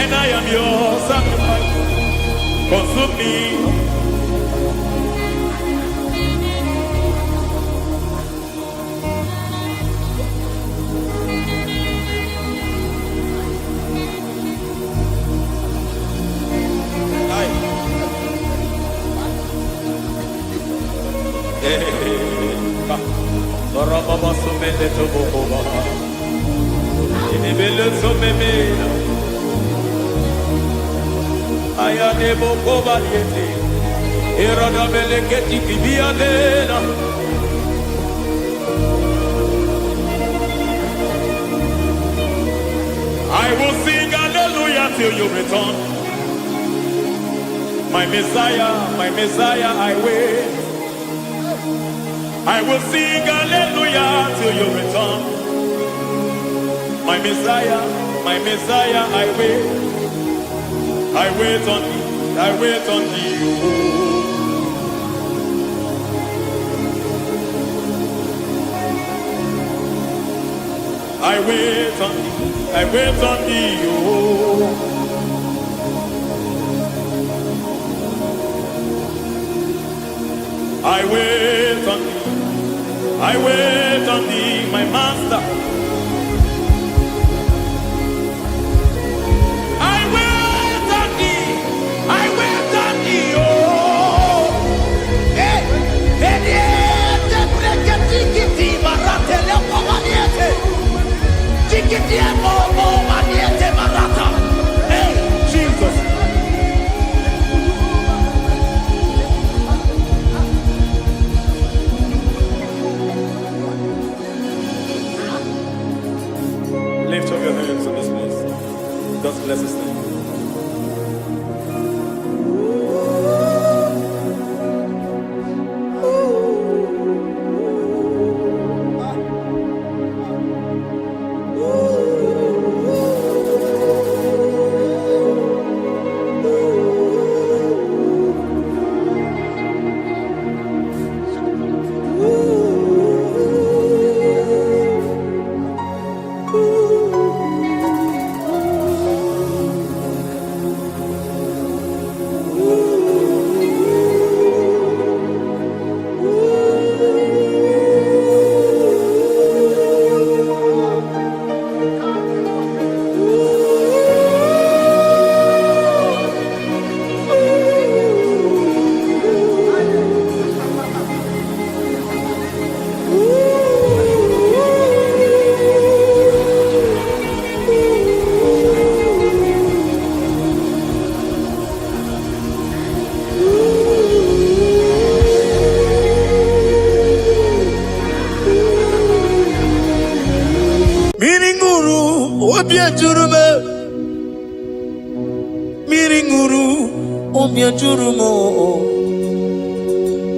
S3: and I am your sacrifice. Consume me. Baba sumende to boba. Inibele sumemena. Aya de boba yete. Irada meleketi kibiadena. I will sing hallelujah till you return. My Messiah, I wait. I will sing hallelujah till you return. My Messiah, I wait. I wait on thee, I wait on thee. I wait on thee, I wait on thee. I wait on thee. I wait on thee, my master. I wait on thee. I wait on thee, oh. Hey, hey, tikiti marate le pomaniete. Tikiti mo maniete marata. Hey, Jesus. Lift up your hands in this place. God bless his name.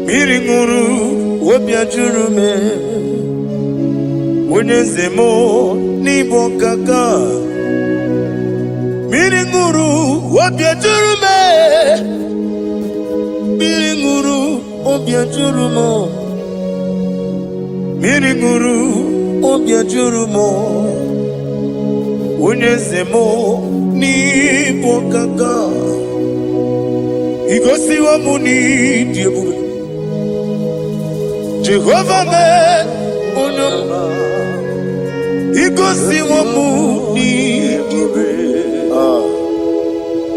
S1: Miringuru wopia jurume Unezemo nibo kaka Miringuru wopia jurume Miringuru wopia jurumo Miringuru wopia jurumo Unezemo nibo kaka igosi wa muni diebube Jehovah me unum igosi wa muni diebube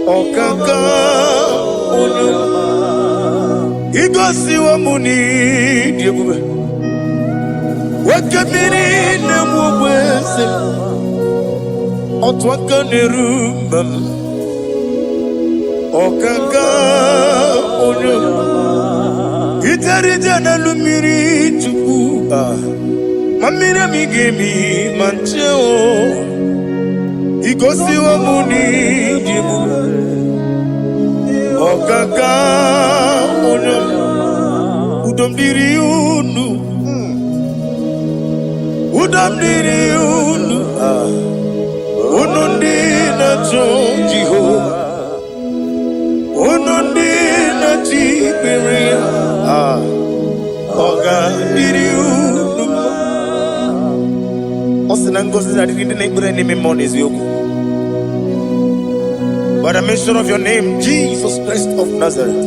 S1: okaka unum igosi wa muni diebube wakabiri na mubwese otwaka nerumba okaka unum itarija na lumiri tuku mamira migemi mancheo igosi wa muni diebube okaka unum udomdiri unu udomdiri unu unundi na Jehovah unundi na Tiberia oga diri unu osina ngozi na diri na ibure ni memories yoku. By the mention of your name, Jesus Christ of Nazareth,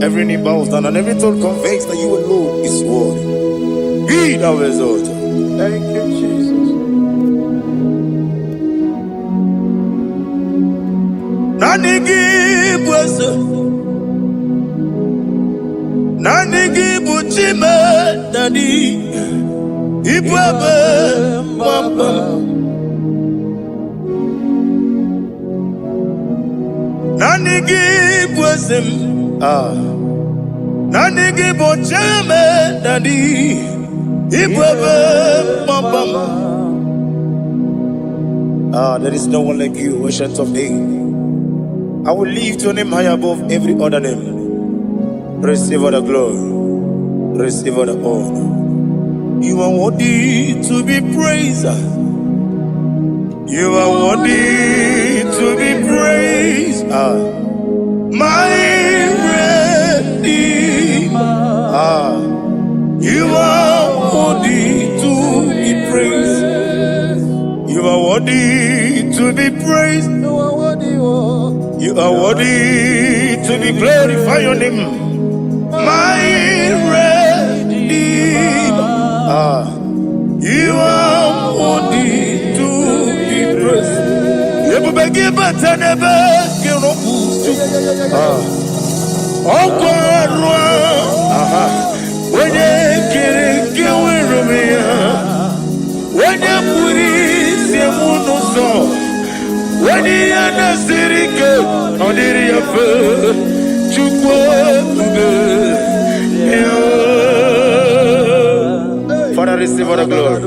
S1: every knee bows down and every tongue confesses that you alone is worthy. Be thou exalted. Thank you, Jesus. Nanigi buchime nani ibwebe mama nanigi bwesem nanigi buchime nani ibwebe mama. There is no one like you, ancient of days. I will lift your name high above every other name. Receive all the glory, receive all the honor. You are worthy to be praised. You are worthy to be praised. My Redeemer. You are worthy to be praised. You are worthy to be praised. You are worthy to be glorified your name. My Redeemer, you are worthy to be praised. You beg but I never get up. Oh God, when you get away from me, when you put it, you won't know. When you are the city, on the river, you go. Father, receive all the glory.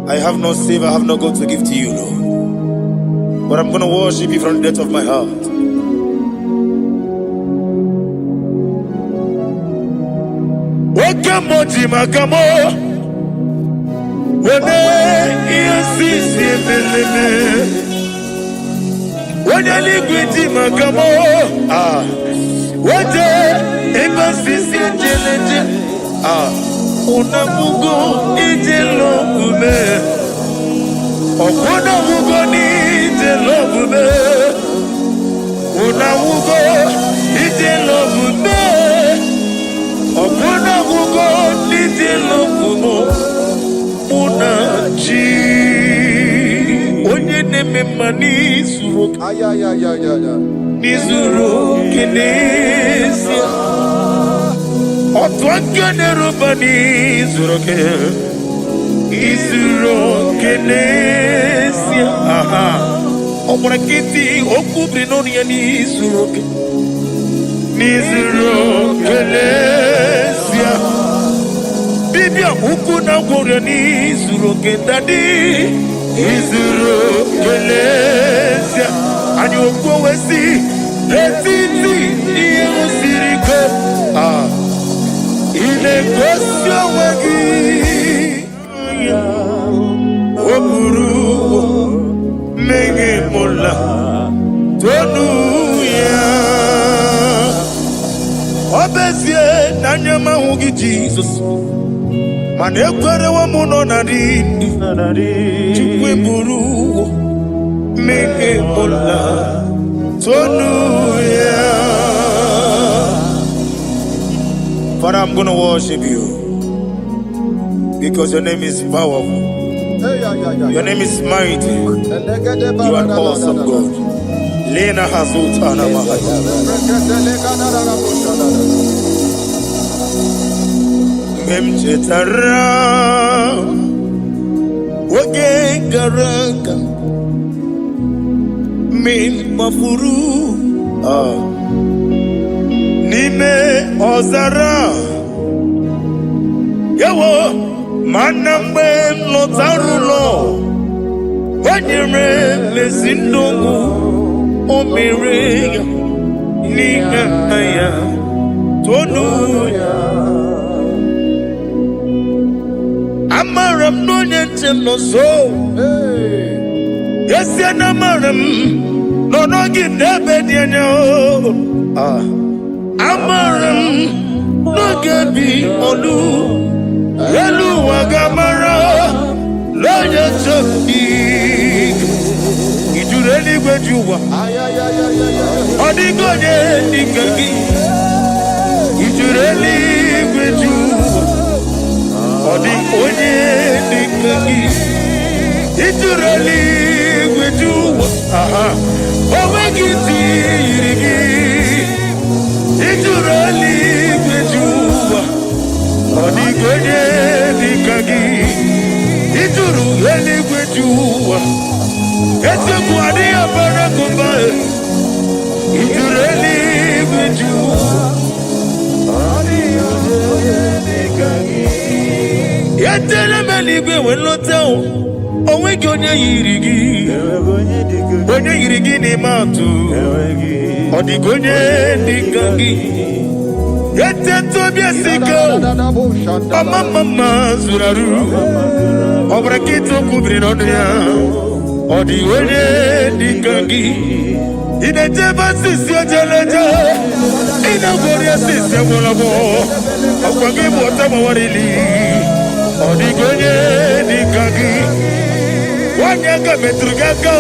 S1: I have no save, I have no God to give to you, Lord. But I'm going to worship you from the depth of my heart. Wakamo jimakamo, wene yasisi meleme, wene ligwiti makamo, wete ebasisi jeleje, unamugo ijelobume, okunamugo ni ijelobume, unamugo ijelobume, okunamugo ijelobume, unachi, onye nemema nizuru, nizuru kinesia. Otwakane rubani zuroke izurokenesia omurakiti okubri noni ya nizuroke nizurokenesia bibia ukuna gore nizuroke dadi izurokenesia ani okwesi etiti iusiriko Inegosio wagi Oburu Menge mola Tonu ya Obezie Nanyama hugi Jesus Manekwere wa muno narindi Chukwe buru Menge mola Father, I'm going to worship you because your name is powerful. Your name is mighty. You are awesome God. Lena Hazutana Mahaya. Memchetara Wagengaranga Min Mafuru Nime Ozara Yawo Manambe Lotarulo Wanyere Lezindongu Omere Nihaya Tonuya Amaram no nyentem no so Yes amaram no no give debe dienyo Amaram no gebi olu Yelu wagamara Lo nyetembi Idureli gwejuwa Odigonye nikagi Idureli gwejuwa Odi onye nikagi Idureli gwejuwa Owegiti yirigi Idureli gwejuwa Odi gonye nikagi Idureli gwejuwa Ete kwadi abara kumbae Idureli gwejuwa Odi onye nikagi Yetele meligwe wenloteo Owegi onye yirigi Onye yirigi ni matu Odigonye nikagi Yete tobia siko Mama zuraru Obrakito kubri nodia Odigonye nikagi Ineteba sisi ojeleje Inagoria sisi wolabo Akwagi mwota mawarili Odigonye nikagi Wanyanga metrugaka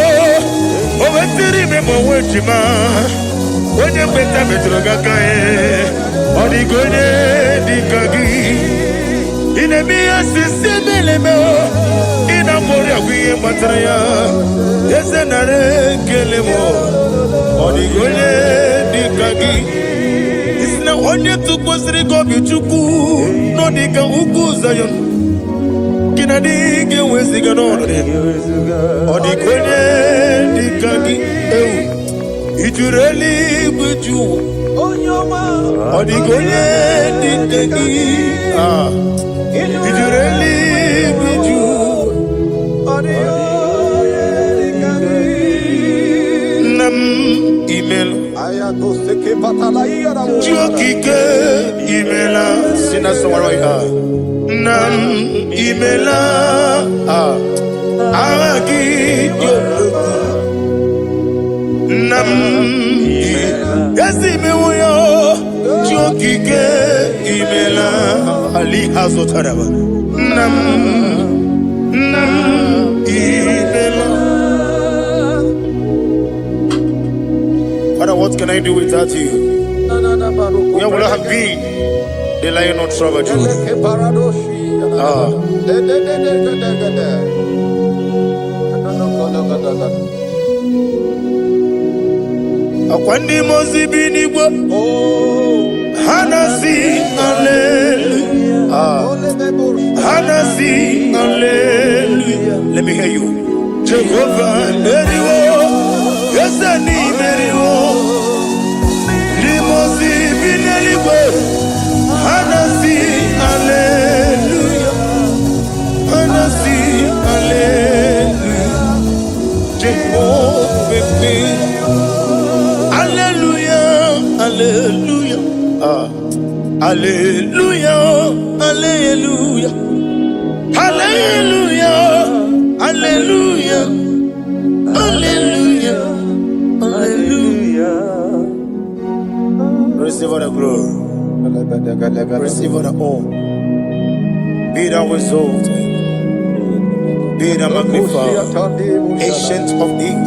S1: Owetiri memo wejima Wenye mbeta metrugaka Odigonye nikagi Inemia sisi melemo Inamoria wiye matraya Yese nare kelemo Odigonye nikagi Isina onye tukwasiri gobi chuku Nodika uku zayon Kinadige weziga nonode Odigonye nikagi Idureli gwejuwa Odigonye nikagi Idureli gwejuwa Nam email Jokike imela Sina samaraya Nam imela Agi Nam Yasi mewoyo Jokike imela Ali Hazotaraba Nam imela Father, what can I do without you? Where would I have been? The lion not troubled you. Akwandi mozibi nibo Hanasi hallelujah Hanasi hallelujah Let me hear you Jehovah Meriwo Yesani Meriwo Limozibi nelibo Hanasi hallelujah Hanasi hallelujah Jehovah Hallelujah, hallelujah, hallelujah, hallelujah, hallelujah, hallelujah, hallelujah. Receive all the glory, receive all the honor. Be thou exalted, Be thou magnified. Ancient of days.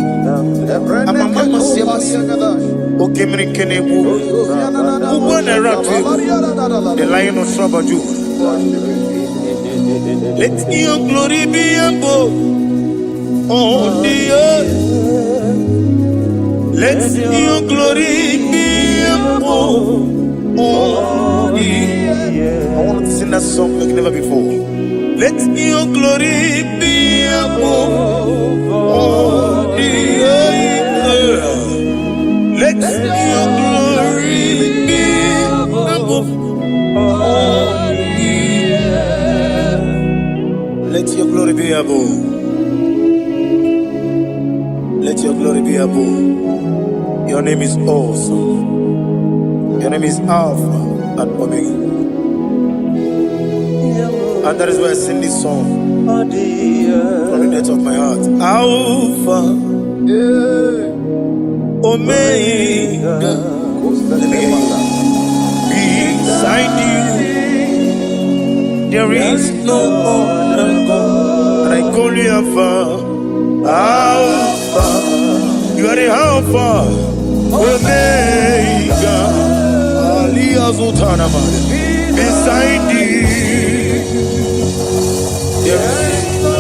S1: Amamama siamasi. Okemri kenebu. Ubwana ratu. The Lion of Sabaju. Let your glory be above on the earth. Let your glory be above on the earth. I want to sing that song like never before. Let your glory be above on the earth. Let your glory be above on the earth. Let your glory be above. Let your glory be above. Your name is awesome. Your name is Alpha and Omega. And that is why I sing this song from the depth of my heart. Alpha, Omega. Let me hear you. Beside you, there is no other God. And I call you Alpha. Alpha, you are the Alpha, Omega. Beside you, there is no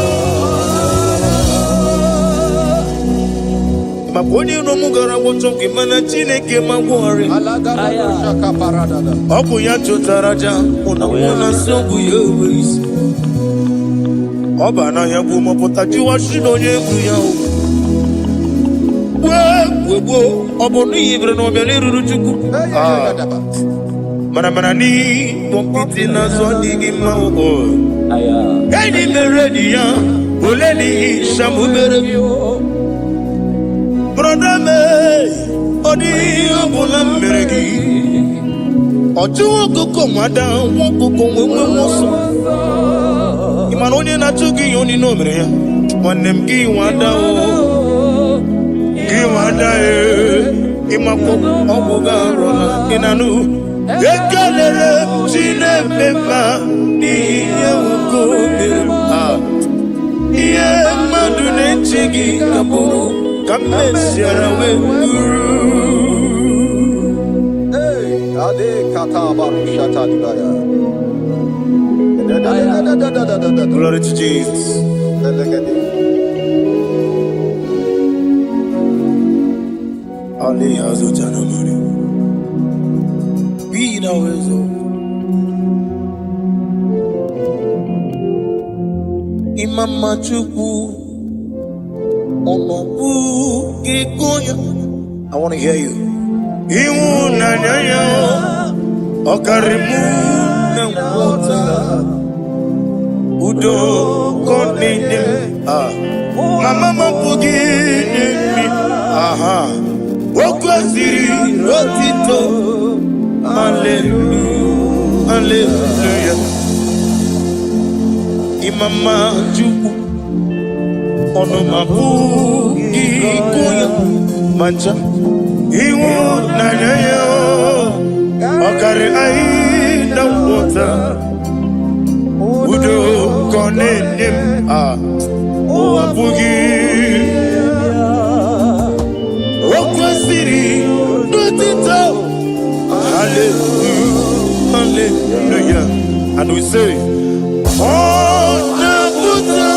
S1: Maponi no mugara wotoki mana chineke magwari. Obu ya chotaraja una sobu yewis. Oba na yabu mopotati wa shino yebu yao. Webo obo ni ibre no beliru chuku. Mana ni pompiti na zwadi mao. Eni meredia oleni shamu merebio. Brother me odi obula meregi. Oju koko mada woko konwe moso. Imanoni na tugi yoni no mere. Wanem gi wada o. Gi wada e. Imako obuga rona inanu. Ekelele chine pepa ni yewuko ah. Iye madune chigi kaburu.
S2: Hey, Ade Kata Barushata Dibaya.
S1: Glory to Jesus. Ali Azutana Mari. Be thou exalted. Imama Chukwu. I want to hear you. Udo Mama Pugi. Aha. Rotito. Hallelujah. Hallelujah. Imama Juku. Ono mapu ikuya mancha iwu nanyayo okare aida wota udo konenim wapugi wakwasiri nutito. Hallelujah, hallelujah. And we say oh the Buddha.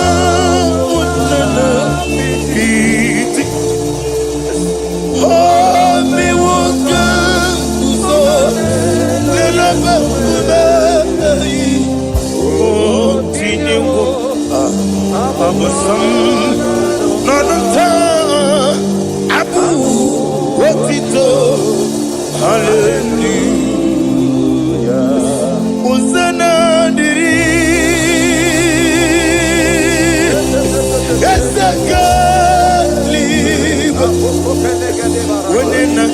S1: Hallelujah. Hosanna diri. When they not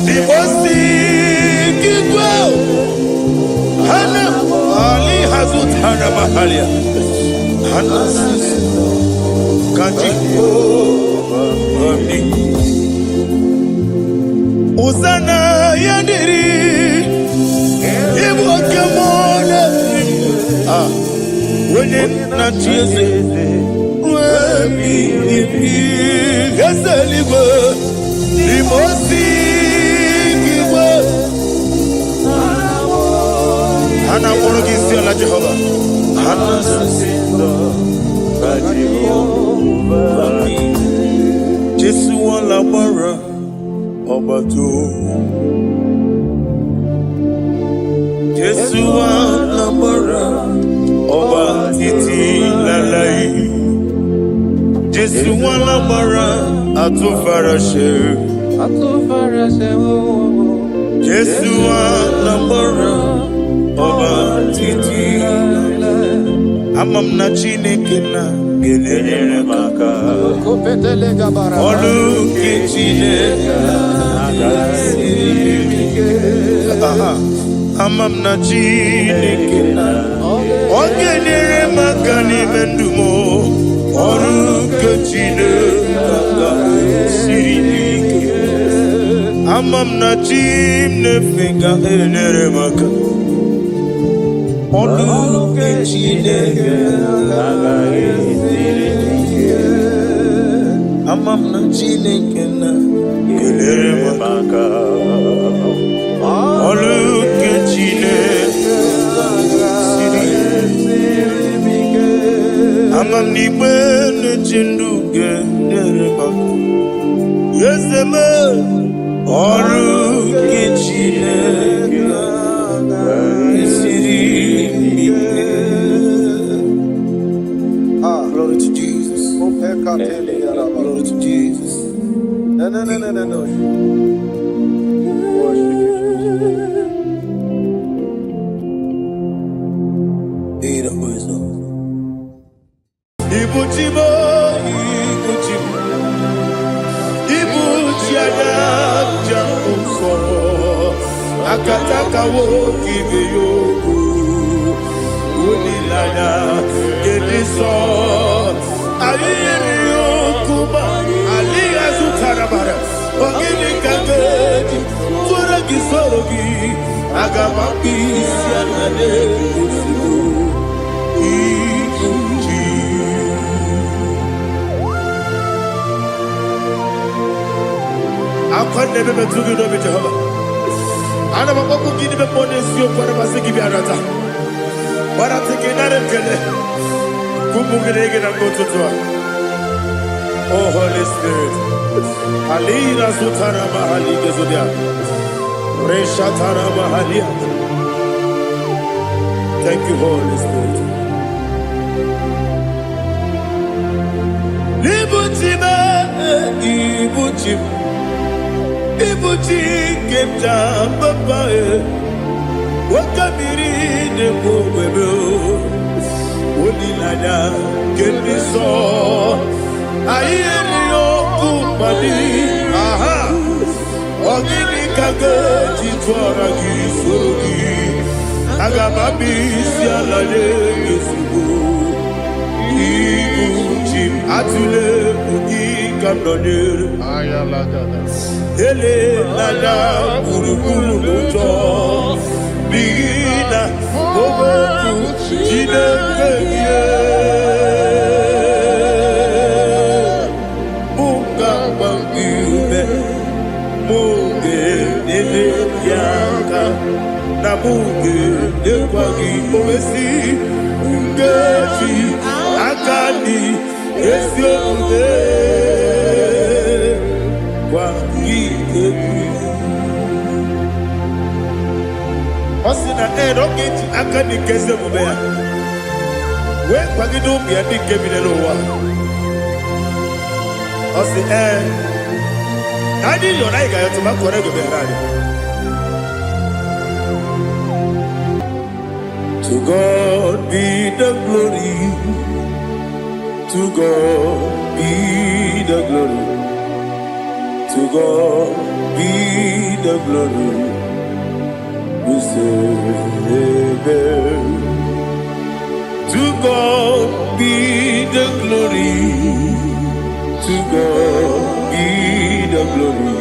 S1: the Osi Kigwell Hana Ali Hazut Hana Mahalia Hana Kaji Hosanna Yadiri Ah, when it not Jesus, Hana morogi si ala Jehovah. Hana sasindo ba Jehovah. Jesu wala bara obato. Jesu wala bara oba titi lalai. Jesu wala bara atufarashe. Jesu wala bara oba titi amam na Chineke na gelere maka olu ke Chineke amam na Chineke na ogelere maka ni mendumo olu ke Chineke sirike amam na Chineke gelere maka olu ke Chineke amam na Chineke na gelere maka olu ke Chineke amam ni bene chindu gelere maka yeseme olu ke Chineke glory to Jesus. Glory to Jesus. No. Ibuchibo, Ibuchiada, Jamuso, Akataka woki beyoku, Unilaya, Ediso, Aliyokuba, Aliya Zutarabara, Ogini Kageti, Turagi Sorogi, Agamapi, Sianade, I can't never be too good over Jehovah. I never want to give him more than you for the Masiki Biarata. But I think another Kele. Kumugregin and go to Tua. Oh, Holy Spirit. Alina Sutara Mahali Gezudia. Reshatara Mahalia. Thank you, Holy Spirit. Libutime, Ibutim. Ibuti kemta babae wakamiri ne bobebe onilada kemiso ayeni okupali aha ogini kage titwara gisogi agamabi sialale yesugo ibuti atule ugi kamdonere ayalagada ele nada buruburu moto bigina oboku Chineke ye bunga bangibe muge ele yaka na muge ekwagi omesi ngeji akani esiomude Osina roketi akani keze mubea. We kwagido biadi kebinelo wa. Osi nani yona iga yotuma korego berani. To God be the glory. To God be the glory. To God be the glory. We say to God be the glory. To God be the glory.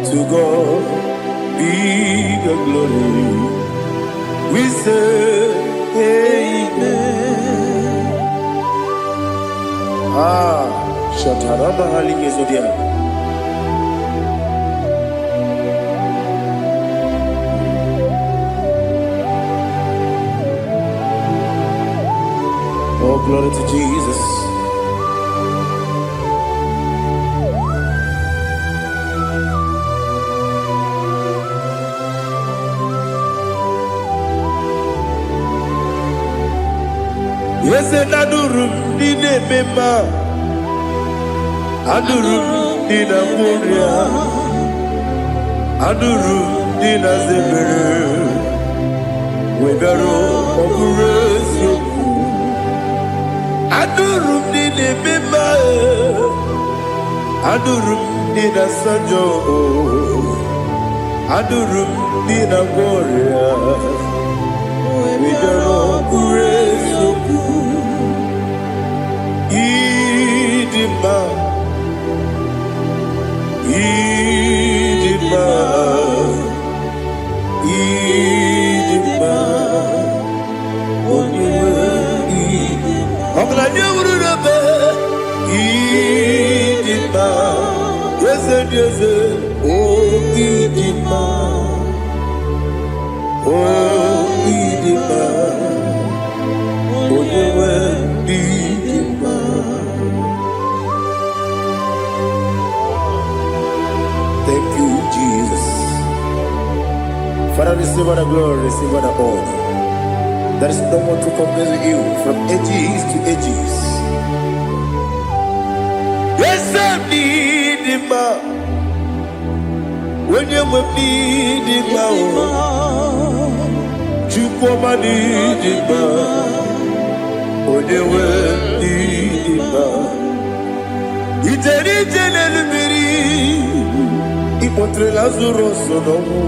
S1: To God be the glory. We say amen. Shatarama Haligezodia. Oh, glory to Jesus. Yes, and Adurum Dine Mema Adurum Dina Muria Adurum Dina Zebere Webero Oburesu Adurum Dine Mema Adurum Dina Sanjo Adurum Dina Muria Webero Oburesu Idima, Idima, Idima, Idima, yes, yes, oh, Idima, oh, Idima, oh, Idima. Thank you, Jesus. Father, receive all the glory, receive all the honor. There is no one to compare with you from ages to ages. Yes, I need him. When you need him, you come and need him. When you need him, it's a little Ipotre Lazaro sonomu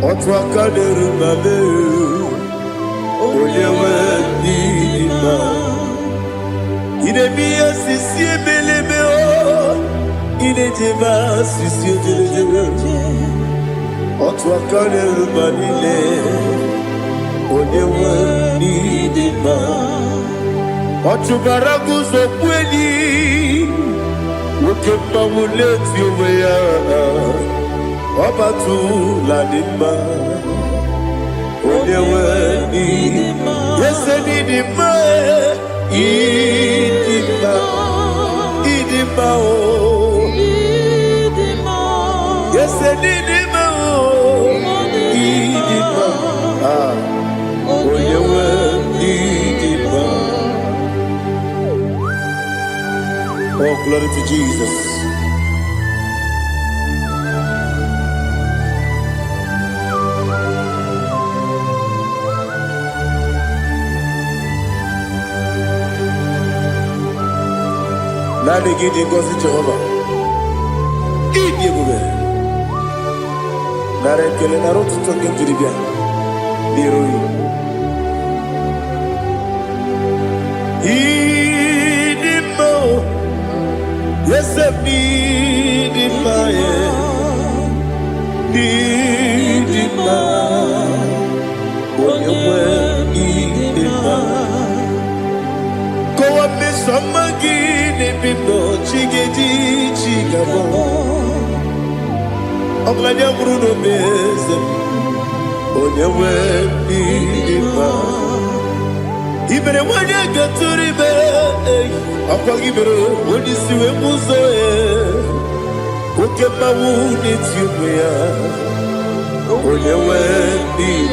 S1: Otwa kaderu mame Oyewe nidima Idemiya sisi ebelebe o Idejeba sisi ojelejebe Otwa kaderu manile Oyewe nidima Otubaragu zokweni Ukemba muleti umeya Wabatu ladima Onewe nidima Yese nidima Idima Idima o Yese nidima o Idima Onewe nidima Oh, glory to Jesus. Nani gidi ngozi Jehovah. Idi gube. Nare kele narotu toke njiribia. Diroi. Idi mo. Yes, I need it, need it, when you were need it, go up this summer, get it, no chiggy, chigabo. I'm glad you're Bruno Bez, when you were need it. Even when you get to the bed, I'll give it when you see a muzo. Who can my wound it you when you went in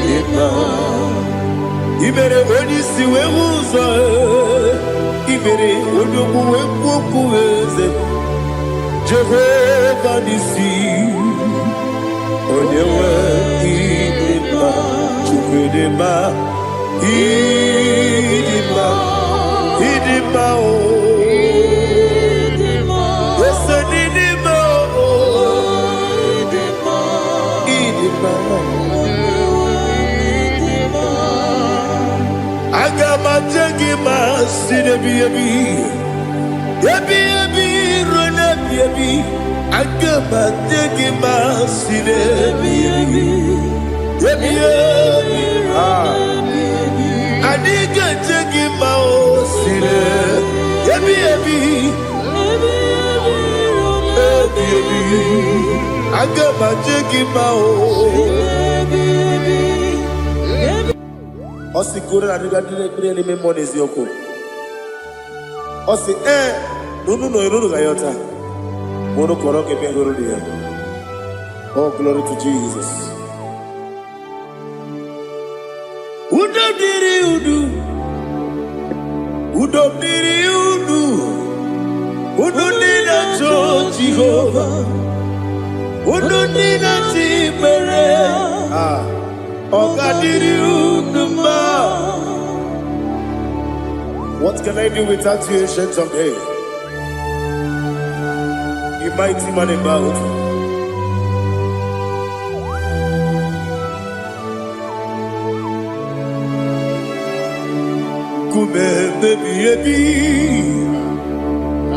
S1: Even when you see a muzo, even when you go Jehovah Nissi, when you went in Chukudema. Idima, Idima, oh, yes, Idima, oh, Idima, I got my jaggy, my city, yabi, run up, yabi, I got my jaggy, my city, Ebi ebi. Adiga jegi mao sile. Ebi ebi. Ebi ebi. Agama jegi mao. Osi kure na diga dire ni memo nezi yoko. Osi nunu gayota. Mono koroke mengoro dia. Oh, glory to Jesus. Udo diri udu. Udo diri udu. Udo nina cho Jehovah. Udo nina timere. Oga diri udu ma. What can I do without you, ancient of days? You mighty man in battle. Kume baby ebi.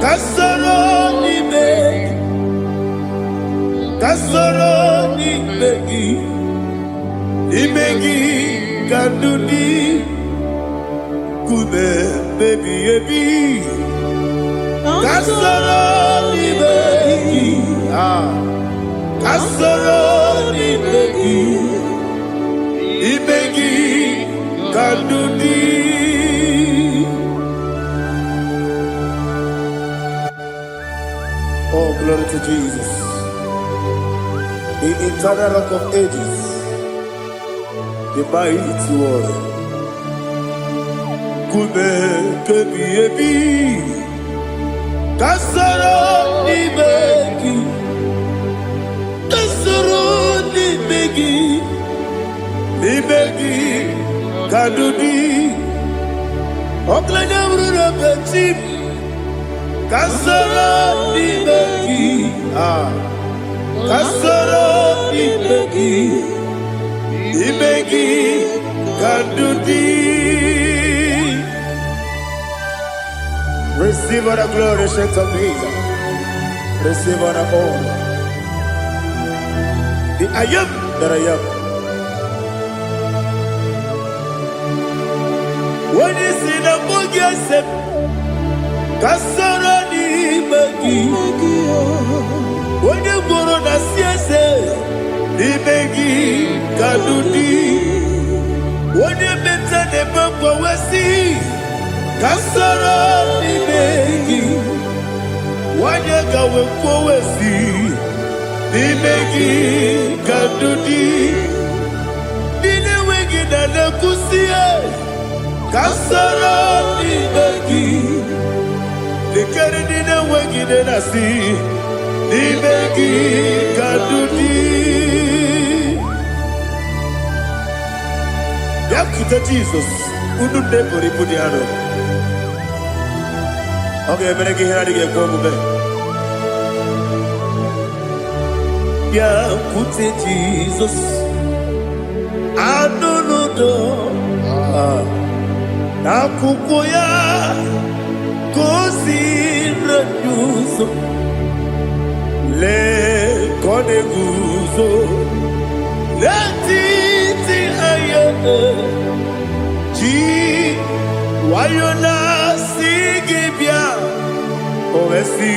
S1: Kasoro ni begi. Kasoro ni begi. Ibegi kandudi. Kume baby ebi. Kasoro ni begi. Kasoro ni begi. Ibegi kandudi. Oh, glory to Jesus. The eternal rock of ages. The mighty one. Kume kebi ebi. Kasoro ni begi. Kasoro ni begi. Ni begi kadudi. Oklanya bruna betim. Kasoro ni begi. Kasoro ni begi. Ni begi kadudi. Receive all the glory, shake of Jesus. Receive all the honor. The I am that I am. When you see the book, you said, Kasara ni begi. When you go on the siese, ni begi kadudi. When you mention the book, we see. Kasara ni begi. Wanyaka wekowesi. Ni begi kadudi. Nine wegi na kusie. Kasara ni begi. Nikere nine wegi na si. Ni begi kadudi. Yakuta Jesus. Unu nepo ripudi ano. Okay, I'm going to get home. Yeah, put it Jesus. I don't know. Nakukoya, kosi renyuso, le kone guzo, le titi ayane, ji wayona sigibia, ovesi,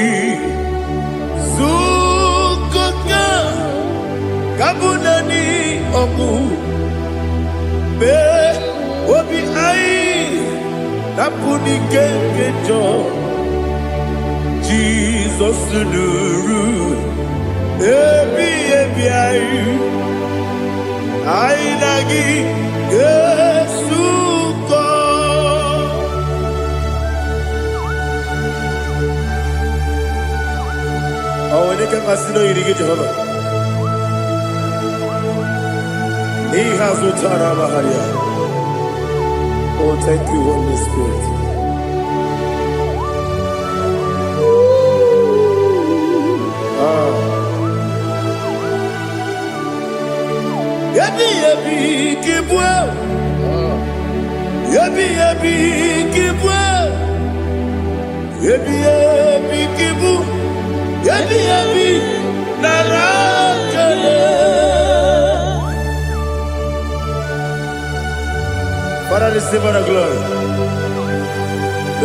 S1: zukoka, kabunani oku, be obi ai. Tapuni kengejo Jesus nuru ebi ai nagi Yesu ko awone ke masino irige Jehovah He has utara baharia. Oh, thank you, Holy Spirit. Yabi yabi kibwa, yabi yabi kibwa, yabi yabi kibu, yabi yabi narakale. Father, receive all the glory.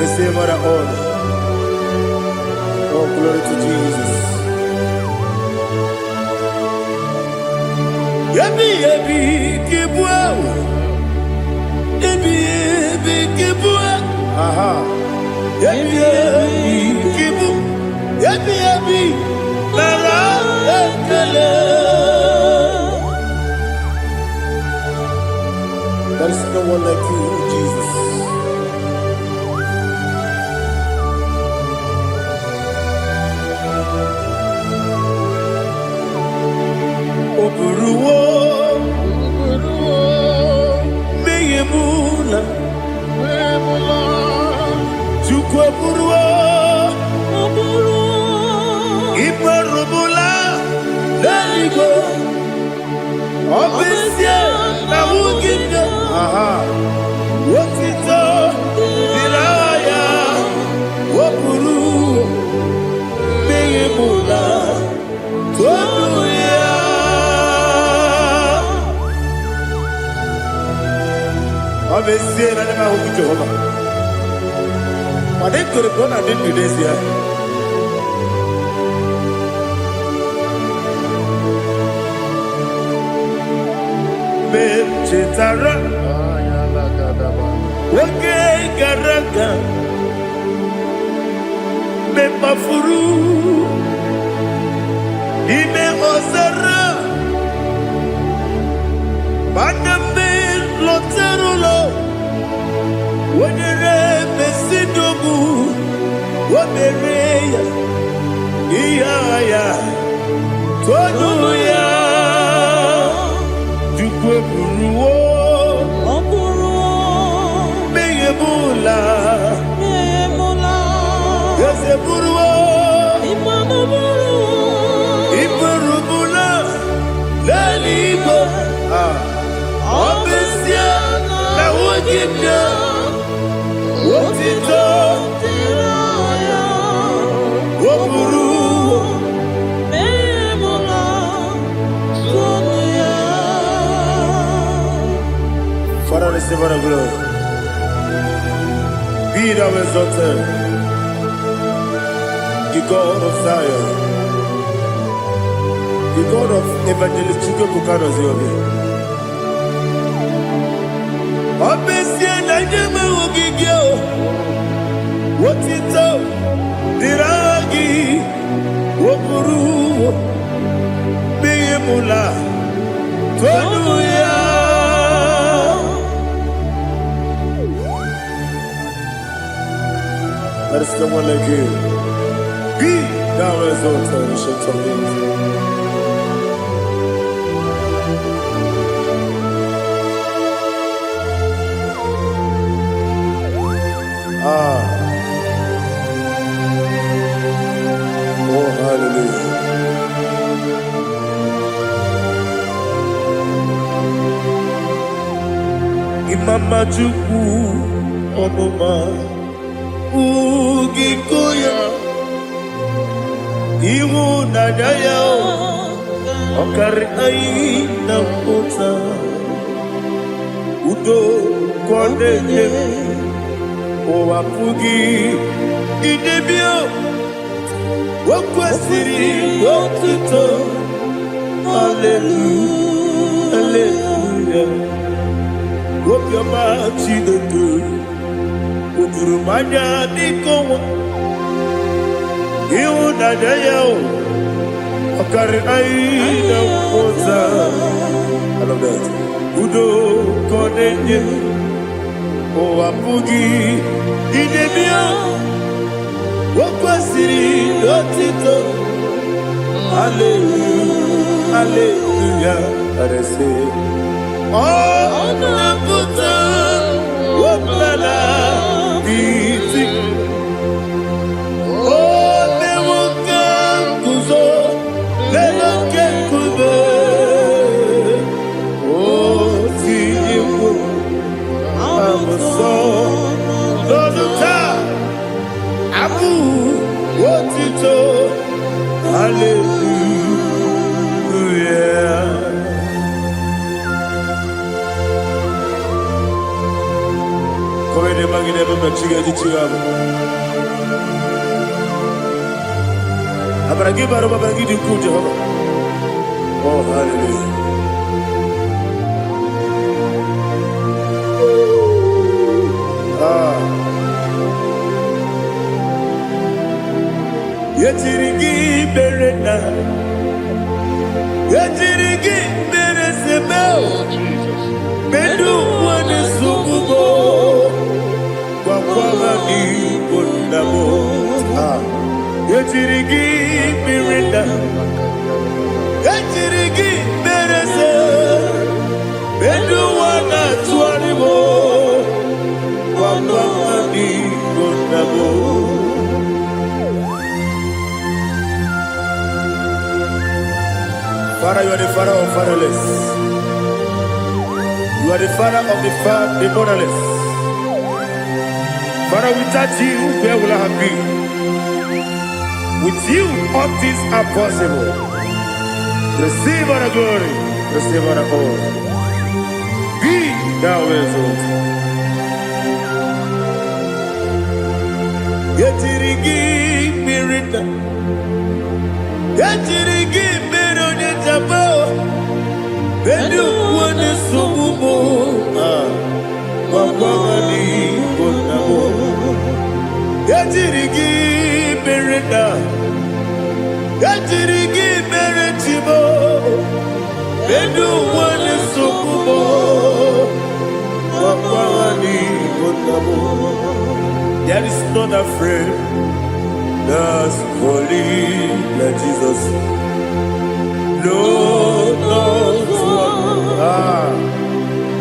S1: Receive all the honor. Oh, glory to Jesus. Yabi, yabi, kibwa. Yabi, yabi, kibwa. Aha. Yabi, yabi, kibu. Yabi, yabi, lara, ekele. There is no one like you, Jesus. Oburuwo, meyemula, chukwu oburuwo, imarubula, leligo, obesie na wugide. Aha, wotito, diraya, oburuwo, meyemula, tonuya. Obesie na nema huku Jehova. Wade kore kona didn't do this here. Chetara, wake garaga, me mafuru, ime ozara, baname loterulo, wenere besidogu, wabereya, iyaya, tonuya. Buruwo, meyemula, yese buruwo, iburubula, lelibo, obesia na wogibya, wotito, woburuwo. Father, receive all the glory. Be thou exalted, the God of Zion, the God of Evangelist Chukwu Bukanos Yobe. Obesie na nyeme ogigio, wotito, diragi, wopuru, meyemula, tonuya. There is no one like you. Be thou exalted, ancient of days. Oh, hallelujah. Imama Chukwu Omoma Ugikoya Iwu Nadaya Okari Aina Kota Udo Kondeye Owapugi Idebio Wakwasiri Wakito Hallelujah Hallelujah Wopiama Chidodo Udurumanya Nikowa Iwu Nadaya Okari Aina Kota I love that Udo Kondeye Owapugi Idebio Wakwasiri Wakito Hallelujah Hallelujah I say oh Nabuta Waplala Biti oh Newoka Kuzo Leloke Kube oh Tiyiwu Amuso Loduta Abu Wotito Hallelujah Come in the maggie never met you. I'm going to give out of my giddy cool Jehovah. Oh, hallelujah. Yetirigi berena, yetirigi beresebel, bedu wane sukubo, kwa ni kundabo. Yetirigi berena, yetirigi berese, bedu wane tuaribo, kwa ni kundabo. Father, you are the father of fatherless. You are the father of the fatherless. Father, without you, where will I have been? With you, all things are possible. Receive all the glory, receive all the honor. Be thou exalted. Yetirigi mirita, yetirigi mirita. Bedu wane sububo, wakwani konamo. Yatirigi berenda, yatirigi beretibo. Bedu wane sububo, wakwani konamo. There is none afraid that's holy like Jesus. No, no,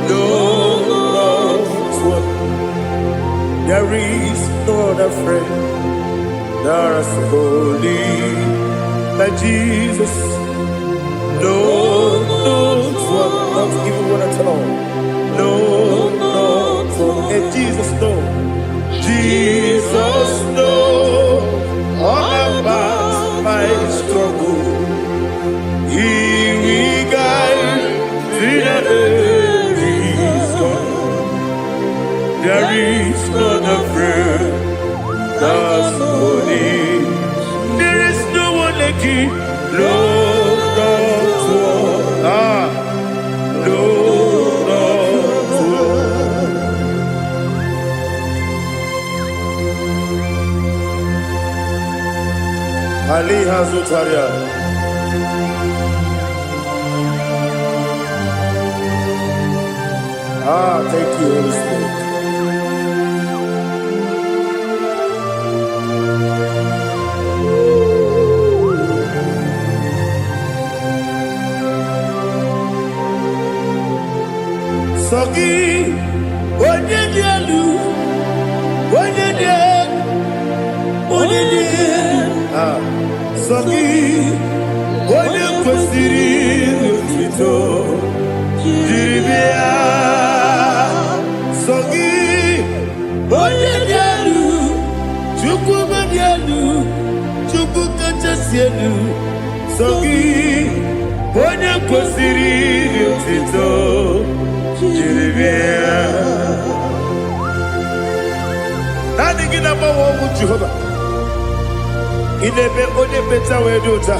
S1: no, there is no other friend that's holy like Jesus. No, no, not even one at all. No, no, Jesus, no. Jesus, no. All about my struggle. He will guide till the end is gone. There is not a friend that's holy. There is no one like you. No, no, no, no. Ali Hazutaria. Thank you, Holy Spirit. Soki, onyenyalu, Soki, onyekwesiri otito, jiribia. Sogi, onyenyalu, chukwu manyalu, chukwu kachasielu. Sogi, onyekwesiri otito, jiribia. Nani gina mawa omu Jehova. Inebe onye beta wedota.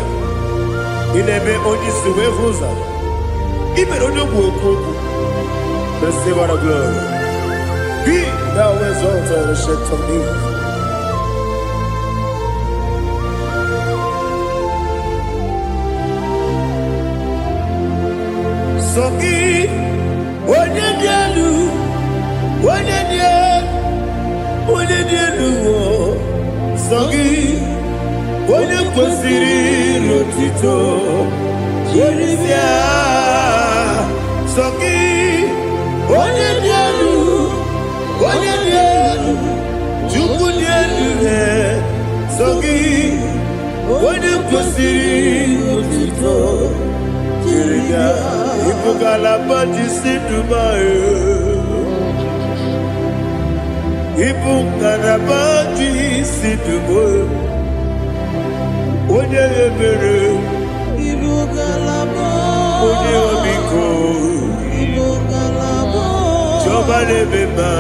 S1: Inebe onye suwe huza. Ibe onye gwoku. Receive all the glory. Be thou exalted, the shit of me. Sogi, onyenyalu, onyenyalu, Sogi, onyekwesiri otito, Jeremia. Sogi, onyenyalu, chukwu nyelu. Sogi, onyekwesiri otito, Jeremia. Ipukalabati sidumayo, Ipukalabati sidumayo. Onye ebere, onye obiko, Jehovah lebeba,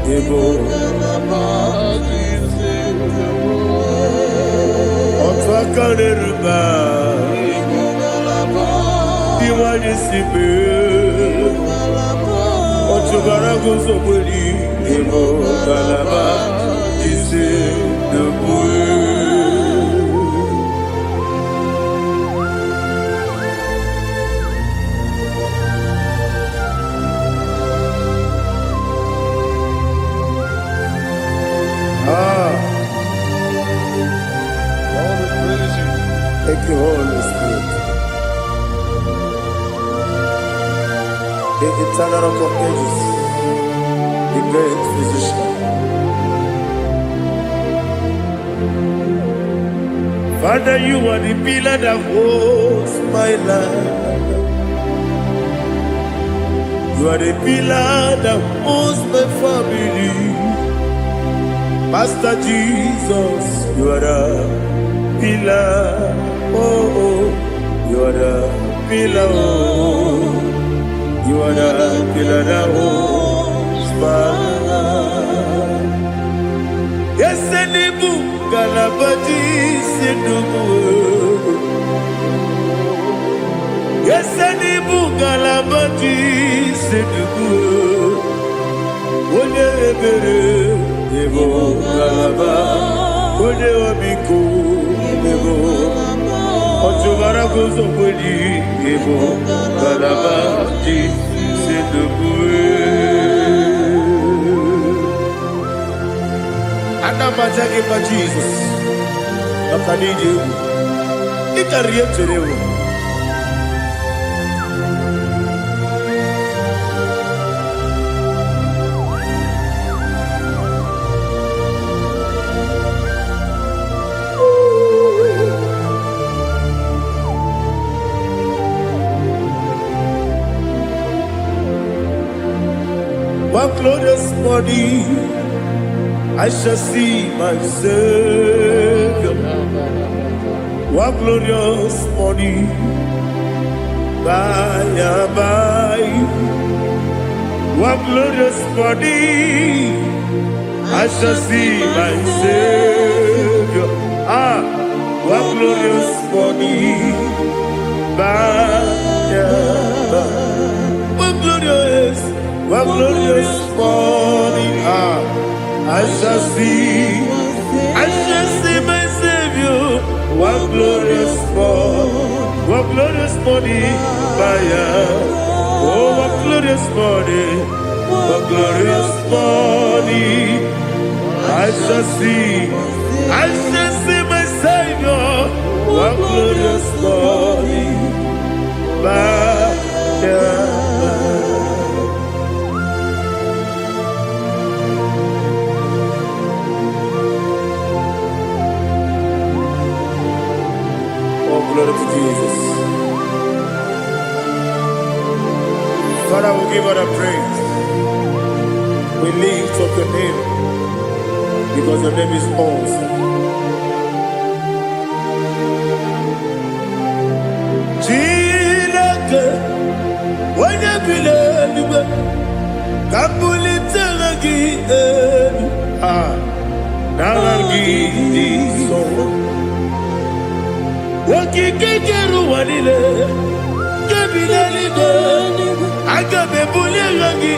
S1: Ebo Otwakareruba Iwanisibe Otubaragusobuli Ebo Galaba Ise Debue. Thank you, Holy Spirit. The eternal rock of ages, the great physician. Father, you are the pillar that holds my life. You are the pillar that holds my family. Master Jesus, you are the pillar. Oh, you are the pillar. Oh, you are the pillar that holds my life. Yes, and the book, Galabati, Sidubu. Yes, and the book, Galabati, Sidubu. One ebere, Ebo Galaba, One Obiku, Ebo. Otubara gozo kweli Ebo Galaba Di Sedubue Anamajage pa Jesus Nakanije Ikariyeterewo One glorious body, I shall see my Savior. One glorious body, by and by. One glorious body, I shall see my Savior. One glorious body, by and by. One glorious. What glorious morning, I shall see my Savior. What glorious morning, oh, what glorious morning, I shall see my Savior. What glorious morning, glory to Jesus. Father, we give her the praise. We lift up your name because your name is awesome. Chilake, when you believe, Kabuli Telagi, Nalagi, so. Wakikeru wanile Kabila libe Agabe bule langi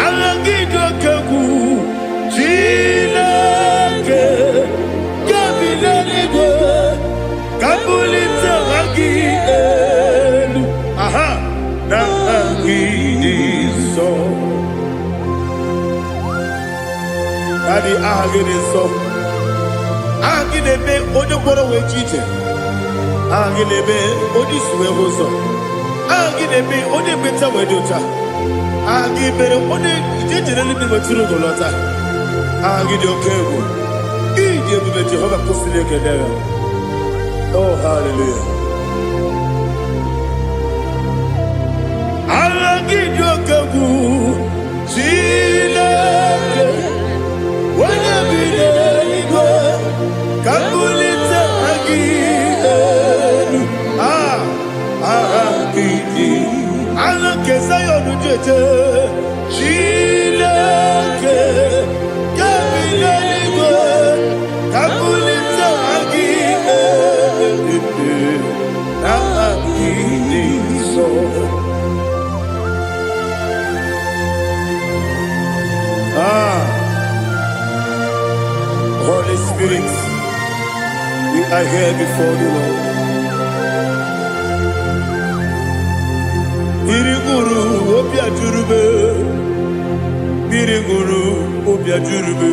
S1: Alangi dokagu Chilake Kabila libe Kabulita langi Nalangi so Daddy, agene so. Agene be ojo boro we chite. Agene be oji suwe hoso. Agene be oji beta we dota. Agene be oji ijejere libi maturu golota. Agene okego. Ije bube Jehovah kusile kedera. Oh, hallelujah. Agene okego. Chile. Kabulita agidelu, agidi. Ala kesayo nujeje. Chileke. Kabilaniwe. Kabulita agi. Agi so. Holy Spirit, we are here before you, Lord. Biriguru obia jurube, biriguru obia jurube,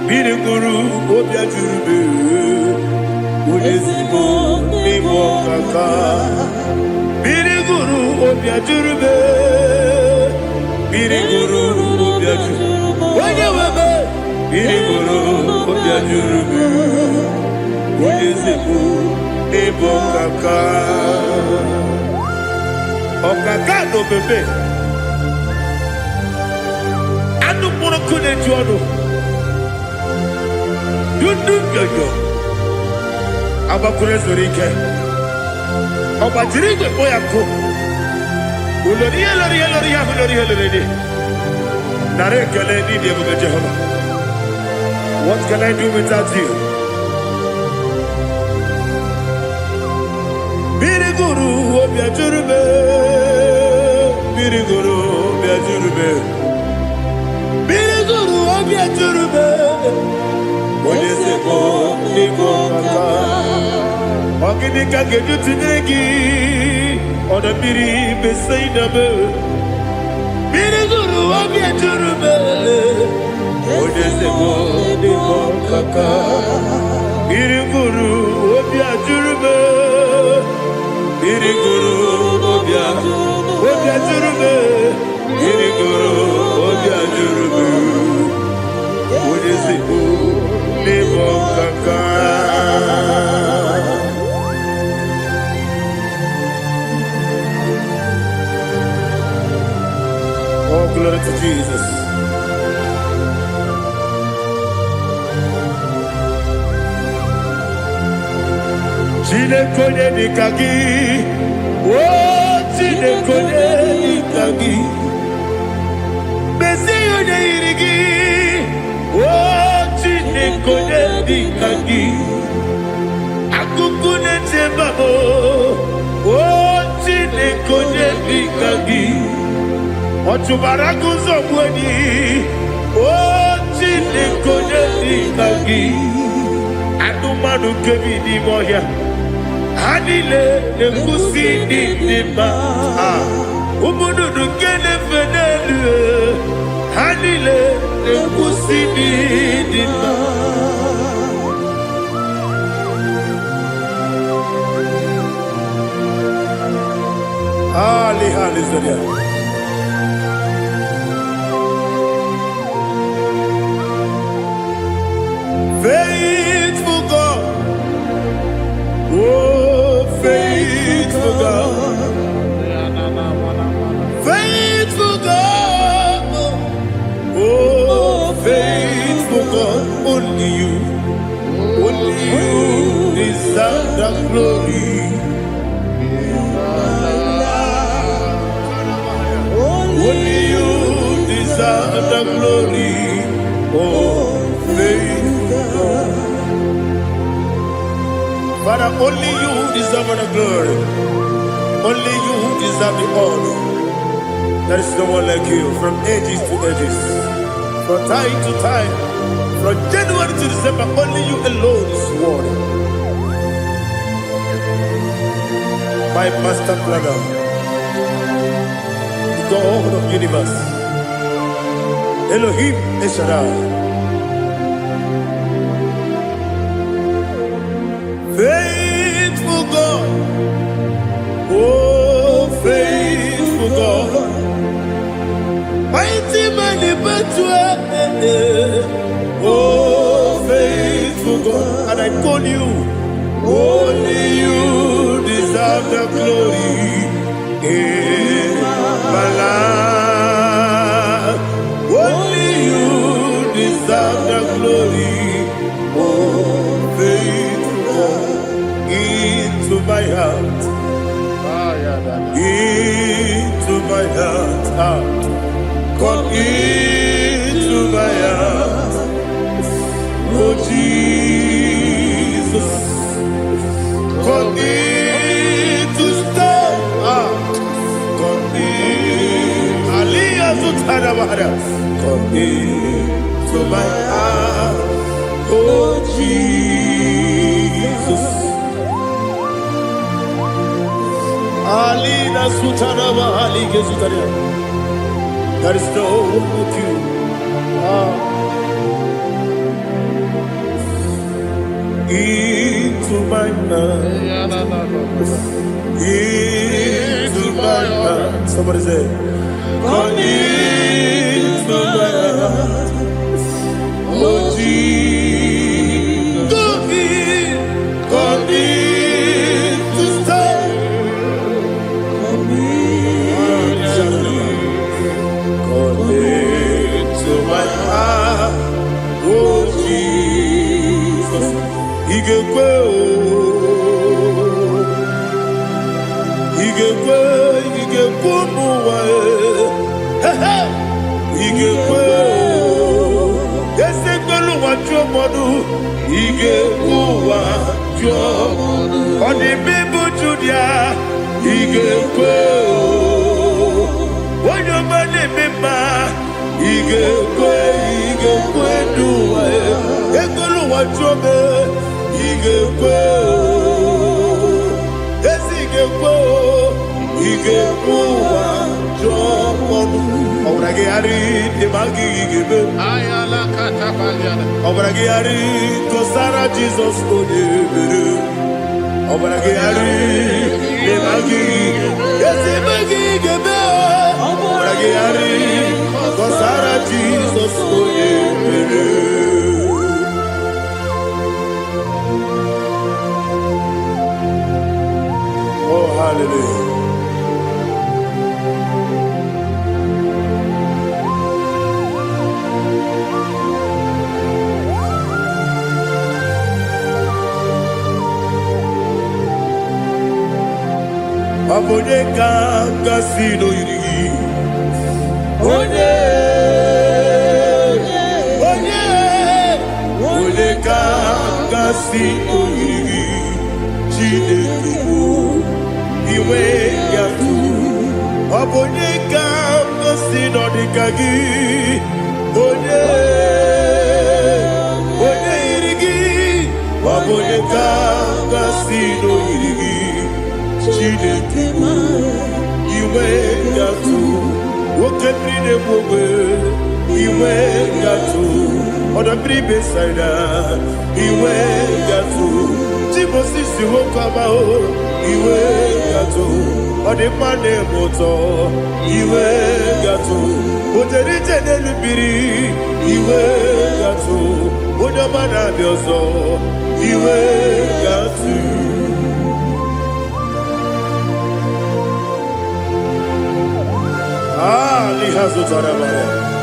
S1: biriguru obia jurube. Ulezimo nimo kaka, biriguru obia jurube, biriguru obia jurube. Wanyewebe, biriguru obia jurube, ulezimo nimo kaka. Okakado bebe anu mono kune jodo dundu yoyo abakure zorike obajirigwe boyako ulori nare kele ni de bebe Jehovah. What can I do without you? Biriguru obia jurube, biriguru obia jurube, biriguru obia jurube. Oleseko niko kaka, ogini kageju tinegi, oda biri besaida be. Biriguru obia jurube, oleseko niko kaka, biriguru obia jurube. Biriguru obia jurube, biriguru obia jurube. Olesiku nimo kaka. Oh, glory to Jesus. Chinekone nikagi, oh chinekone nikagi, Mesiyo ne irigi, oh chinekone nikagi, akukune chembabo, oh chinekone nikagi, ochubaraku zomweni, oh chinekone nikagi, anumanu kebi ni moya. Hanile nekusi nima, umududu kene fenelu. Hanile nekusi nima. Hallelujah. Faithful God, oh faithful God, faithful God, oh faithful God, only you deserve the glory. Only you deserve the glory, oh faithful God. Father, only you deserve the glory. Only you deserve the honor. There is no one like you, from ages to ages, from time to time, from January to December. Only you alone is worthy. My master planner, the God of the universe, Elohim Eshadai. Faithful God, oh faithful God, mighty man in battle, oh faithful God, and I call you, only you deserve the glory in my life, only you deserve Come into my heart, oh Jesus. Come in to stay. Come in. Aliyah Zutanabara. Come into my heart, oh Jesus. Alina Sutanaba Alige Zutaria. There is no one like you. Into my heart. Into my heart. Somebody say, come into my heart. Oh Jesus. Come in to stay. Come into my heart. Oh Jesus. Igekwe muwa igekwe esegbelu waju modu igekwe waju odi bibu judia igekwe wojo mane mema igekwe duwa egbelu waju me igekwe igekwe waju modu Obrage ari de magi igebe
S2: Ayala katapaliana.
S1: Obrage ari kosara Jesus odebere Obrage ari de magi yesi magi igebe Obrage ari kosara Jesus odebere Oh hallelujah. Abone kanga sino yiri One kanga sino yiri Chinekibu Iwe yatu Abone kanga sino dikagi One yirigi Abone kanga sino yirigi Chinekibu Iwe yatu Wokebrine mwobe Iwe yatu Oda bribe saida Iwe yatu Timosisi wokama o Iwe yatu Ode mane moto Iwe yatu Oderite nelubiri Iwe yatu Oda mana biozo Iwe yatu Lihazu Tarabara.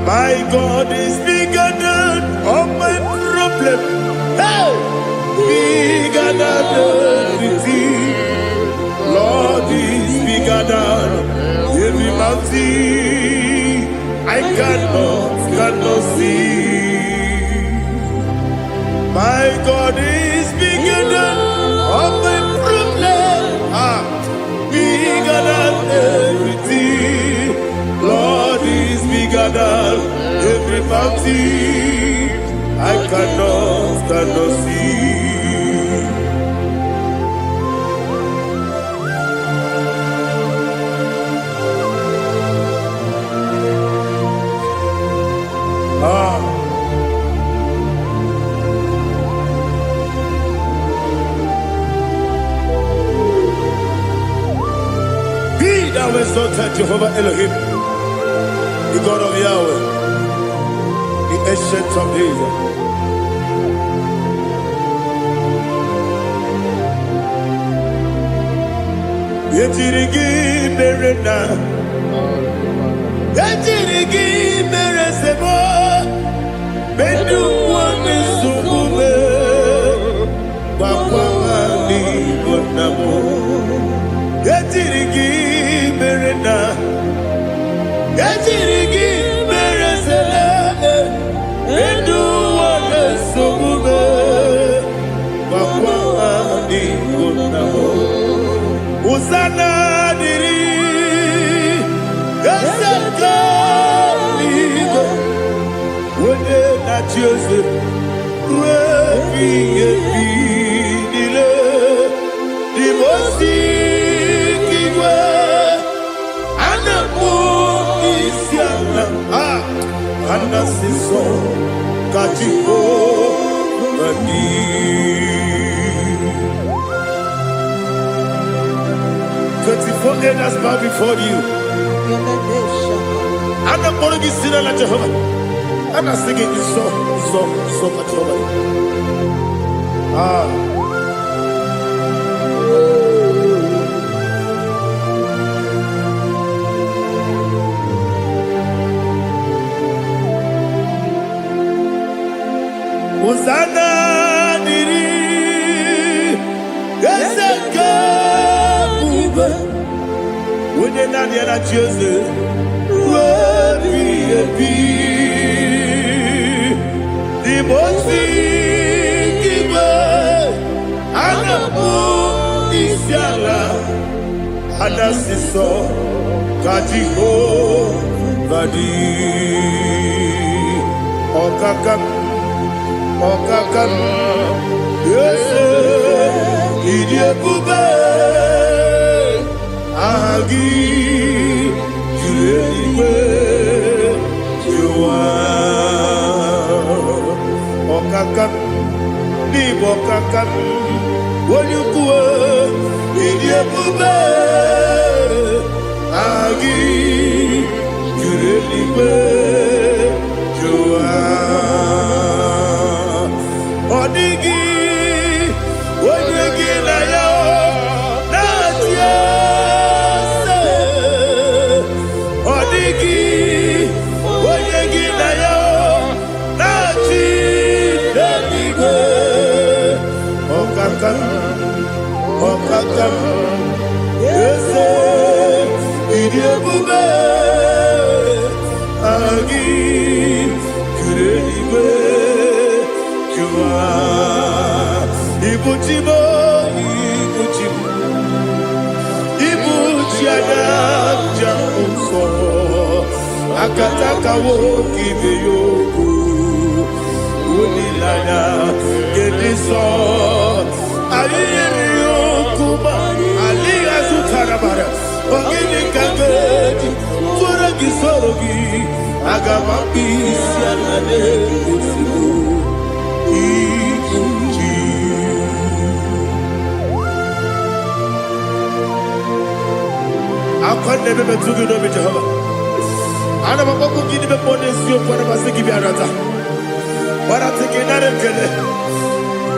S1: My God is bigger than all my problem. Hey! Bigger than everything. Lord is bigger than every mountain. I cannot see. My God is bigger than all my problem. Bigger than everything. Lord is bigger than every mountain. I cannot see. Thou exalted Jehovah Elohim, the God of Yahweh, the ancient of days. Yetirigi berena, yetirigi beresebo, bedu wame sukume, Jesus, Rebi Dile, Dimosi Kiwe, Anamu Isiana, Anasiso, Kajiko, Mani. 24 elders bow before you. I'm not going to be singing like Jehovah. I'm not singing this song like Jehovah. Hosanna diri, Ezeka bube, wunye nani ya na Jose, Rebi Dimosi Kiwe, Anamu Isiala, Anasiso, Kajiko, Vadi, Okakam, Yese, Idiekube, Agi, Juleiwe, Juwa, Okakam, Nibokakam, Wonyukue, Idiekube, Agi, Juleiwe, Juwa. Odigi, Odigi na yo, na tiese. Odigi, Odigi na yo, na tiese. Okakam, yese, idiebube, agi, kureliwe. Ibuchimo, Ibuchiana, Jamuso, Akataka woki beyoku, Unilana, Gediso, Aliyokuma, Aliya Zutarabara, Ogini Kageti, Furagisorogi, Agamapi, Sianade, Usibu. I never met you, Jehovah. I never want to give you bonus you for the Masiki Barata. But I take another killer.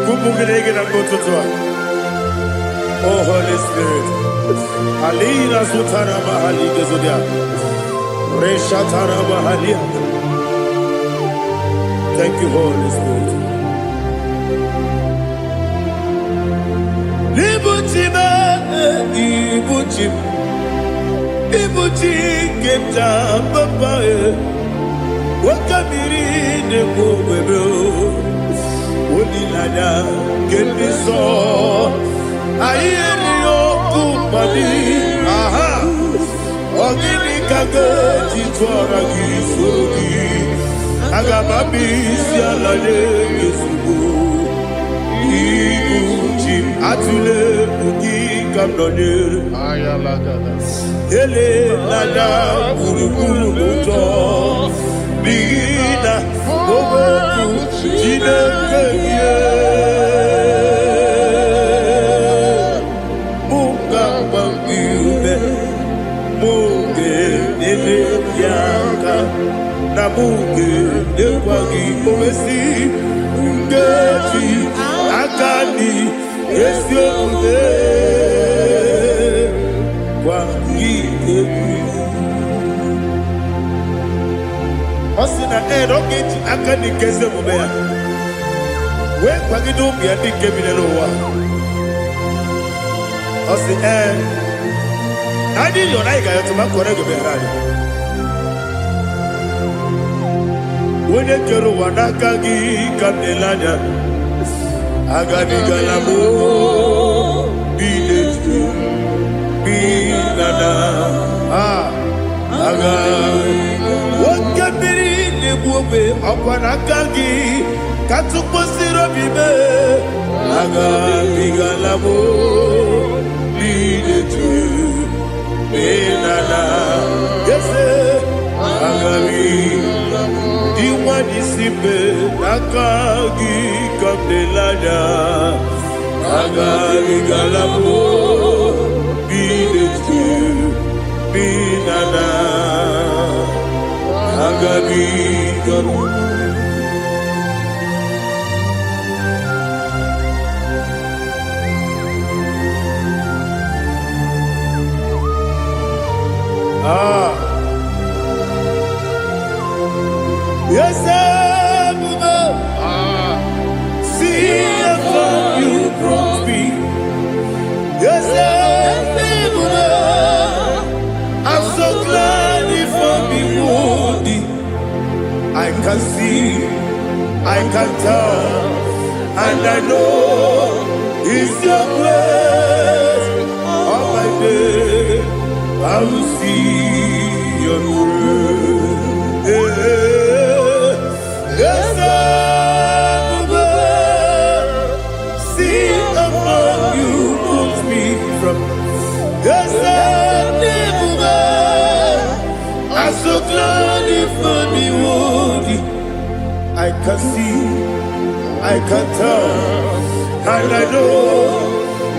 S1: Kumugan and go to Tua. Oh, Holy Spirit. Alina Sutana Mahali Gazudia. Reshatana Mahalia. Thank you, Holy Spirit. Ibuchima, Ibuchim. Ibuchi kemta papa wakamiri ne kubebe onilada kemiso ayeri okupani aha ogini kage titwara gisogi agamabi sialade yesugo Ibuchi atule uki kamdone ayalagada ele lada kurukuru moto bigina obo jine keye muka bangiube muge ele yaka na muge ekwagi omesi ngeji akani esiode Osina rocket akani keze mubea. We kwagido bia dike binelowa. Osi Nadi yona iga yotuma korego berani. Wene kero wanakagi kamnelanya. Agani galamo biletu. Binana aga wakabiri ne buobe akwana kangi katupo siro bibe aga bigalabo bidetu benana yese aga bigalabo diwa disipe nakagi kabdelada aga bigalabo bidetu benana aga bigalabo. Yes, see how you brought me. Yes, I'm so glad you found me worthy. I can see, I can tell, and I know it's your grace. All my day, I will see your grace. Yes, see how you moved me from. Yes, I'm so glad you found me worthy. I can see, I can tell, and I know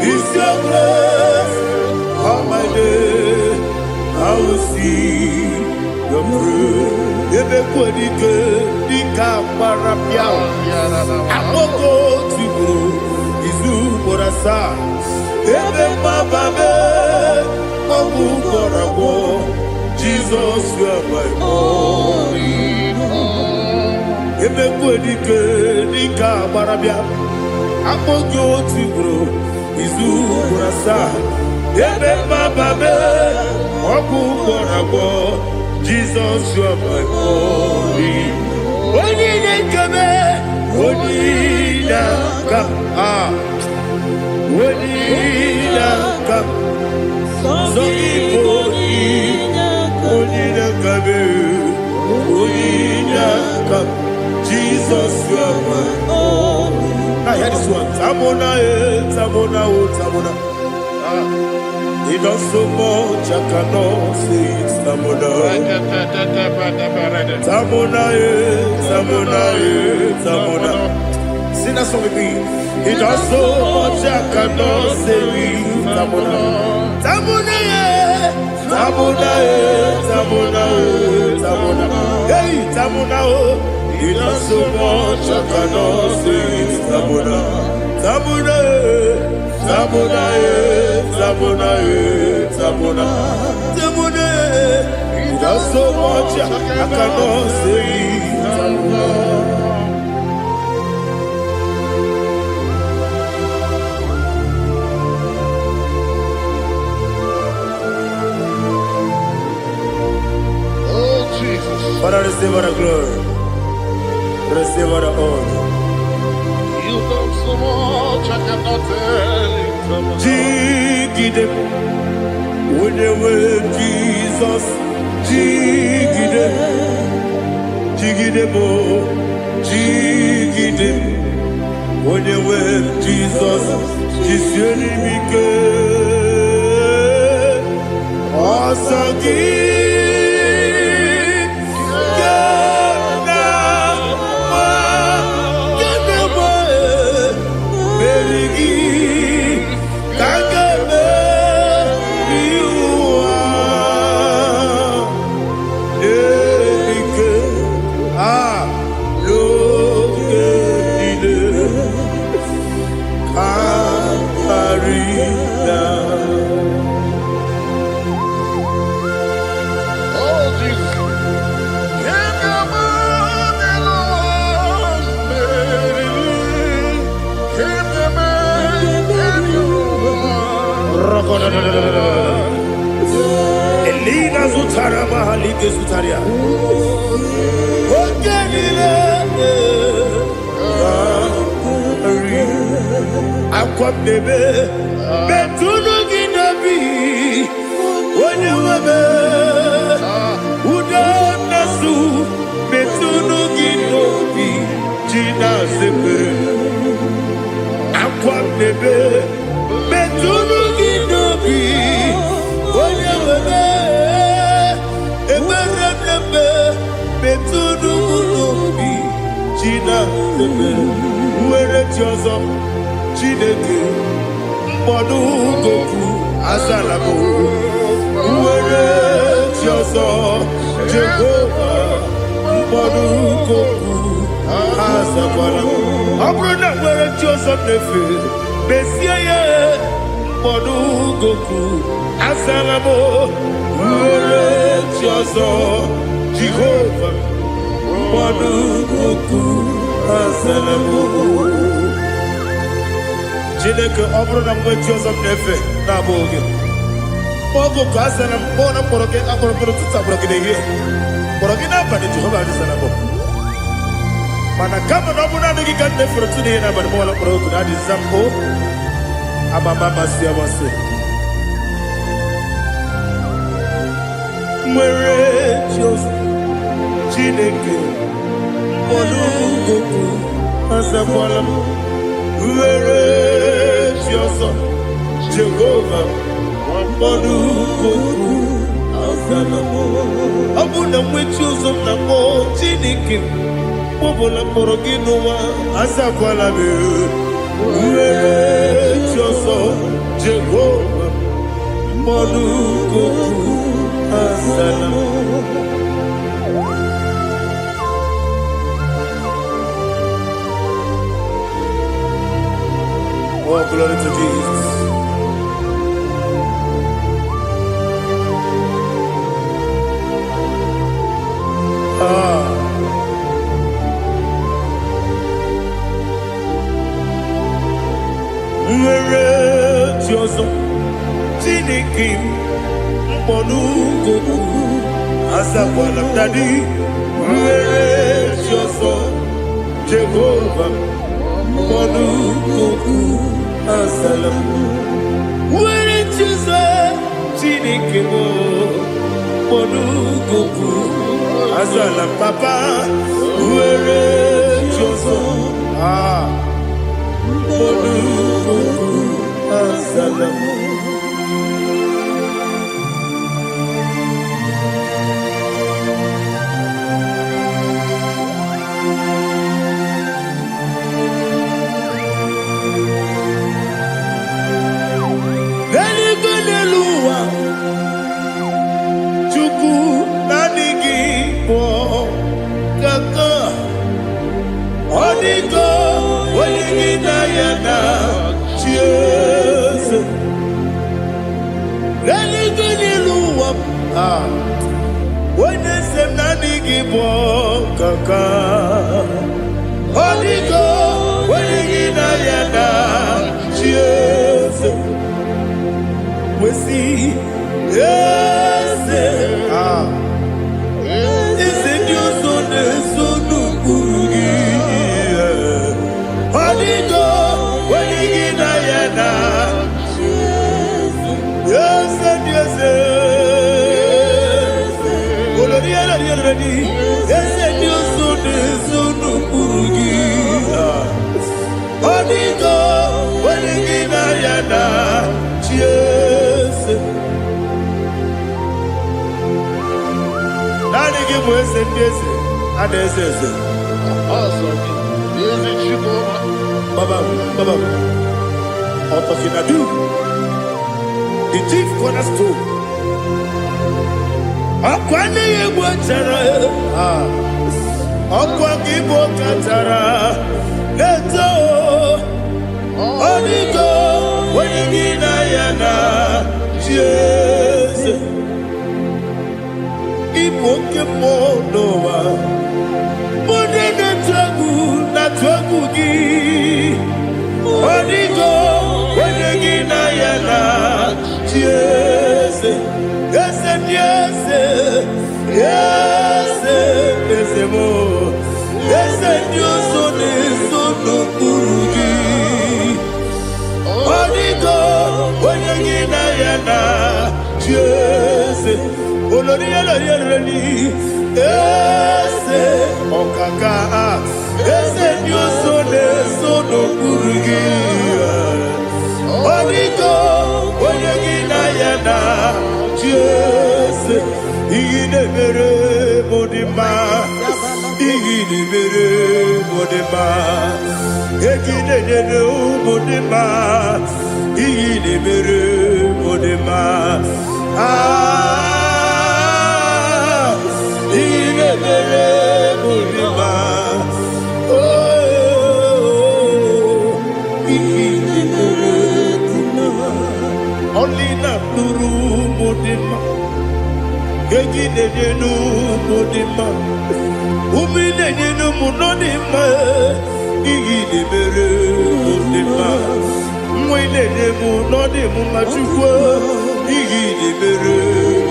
S1: it's your grace. All my day, I will see your grace. Ebe kodike dika parapia akoko tibro izu borasa ebe mababe obu borabo Jesus you are my only hope. Ebe kodike dika parapia akoko tibro izu borasa ebe mababe obu borabo Jesus, you are my only. Only the come, only the come, only the come. So only the come, only the come. Jesus, you are my only. I hear this one. Tamona, Tamona, Tamona. He does so much, I cannot say it. Tamona, Tamona, Tamona, Tamona. Sing that song with me. He does so much, I cannot say it. Tamona, Tamona, Tamona, Tamona, Tamona. Hey, Tamona, he does so much, I cannot say it. Tamona, Tamona. Tamona, Tamona, Tamona, Tamona. He does so much, I cannot say Tamona.
S2: Oh, Jesus.
S1: Father, receive all the glory. Receive all the honor.
S2: You done so much, I cannot tell it.
S1: Jigide, when they were Jesus, Jigide, Jigide mo, Jigide, when they were Jesus, Jisuni Mike, Asagi. Elina Zutara Mahalike Zutaria. Aquam bebe, Betuno Ginabi, when you were Uda Nasu, Betuno. nebe metunu ginobi onye webe ebere nebe metunu ginobi China nebe nwere chi ọzọ Chineke mkpọdụ goku azalabo nwere chi ọzọ Jehova mkpọdụ goku azakwala ọ bụrụ na nwere chi ọzọ na-efe mesie ya mkpọdụ goku azalabo nwere chi ọzọ Jehova mkpọdụ goku azalabo Chineke ọ bụrụ na mgbe chi ọzọ na-efe na-abụ oge ogo ka asana mkpọ na mkpọrọ gị akpọrọ mkpọrọ tutu akpọrọ gị n'ehihie mkpọrọ gị n'abalị Jehova adịsana bụ mana kama na ọ bụ naanị gị ka nne fere tụ n'ihe n'abalị mụọla mkpọrọ ogu na adịza mpụ amama amasị amasị nwere chi ọzọ Chineke mkpọrọ ogu azakwala m nwere chi ọzọ Jehova mkpọrọ ogu azalabo ọ bụ na nwechi ụzọ m na mkpọ Chineke mkpọbụla mkpọrọ gị n'ụwa azakwala m nwere chi ọzọ Jehova mkpọrọ ogu azalabo Oh, glory to Jesus. Nwere chi ọzọ Chineke mkpọrọ ogu azakwala m dadi nwere chi ọzọ Jehova mkpọrọ ogu azalabo nwere chi ọzọ Chineke mkpọrọ ogu azala papa nwere chi ọzọ mkpọrọ ogu azalabo Onye sem na nigi bo kaka Odigo onye gị na ya na Chieze wesi eze eze ndị ọzọ na-eso n'ukpuru gị Odigo onye gị na ya na Chieze eze ndị eze eze ndị ọzọ na-eso n'okpuru gị Odigo onye gị na ya na Chieze naanị gị bụ eze ndị eze a na-eze eze Baba Otofinadu the chief cornerstone ọkwa n'ihi egwu chara ọkwa gị bụ katara eto Odigo onye gị na ya na Chieze ịbụ oke mmụọ n'ụwa onye na-atụ egwu gị Odigo onye gị na ya na Chieze eze ndị eze eze eze mo eze ndị ọzọ na-eso n'okpuru gị Odigo onye gị na ya na Chieze olori elori eze ọkaka eze ndị ọzọ na-eso n'okpuru gị Obariko, Oyegina Yana, Jesus, Igidebere Modima, Igidebere Modima, Egidebere Modima, Igidebere Modima, Igidebere Modima, only na nuru modima, gegi nenu modima, umi nenu monodima, igi de bere modima, mwile nemu nodimu machukwa, igi de bere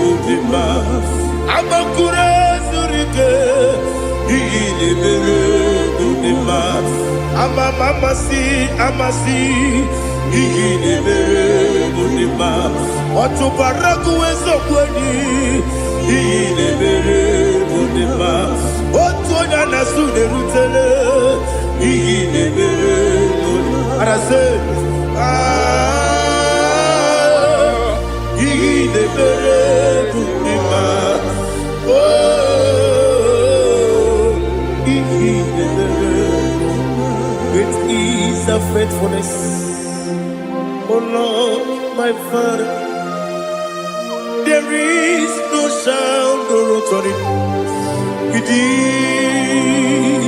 S1: modima, amakure surike, igi de bere modima, amasi. Igidebere modima, otubaraku ezokweni. Igidebere modima, otuonya nasu derutele. Igidebere modima, arase. Igidebere modima, oh, igidebere. It is a faithfulness. Oh Lord, my Father, there is no sound or authority. It is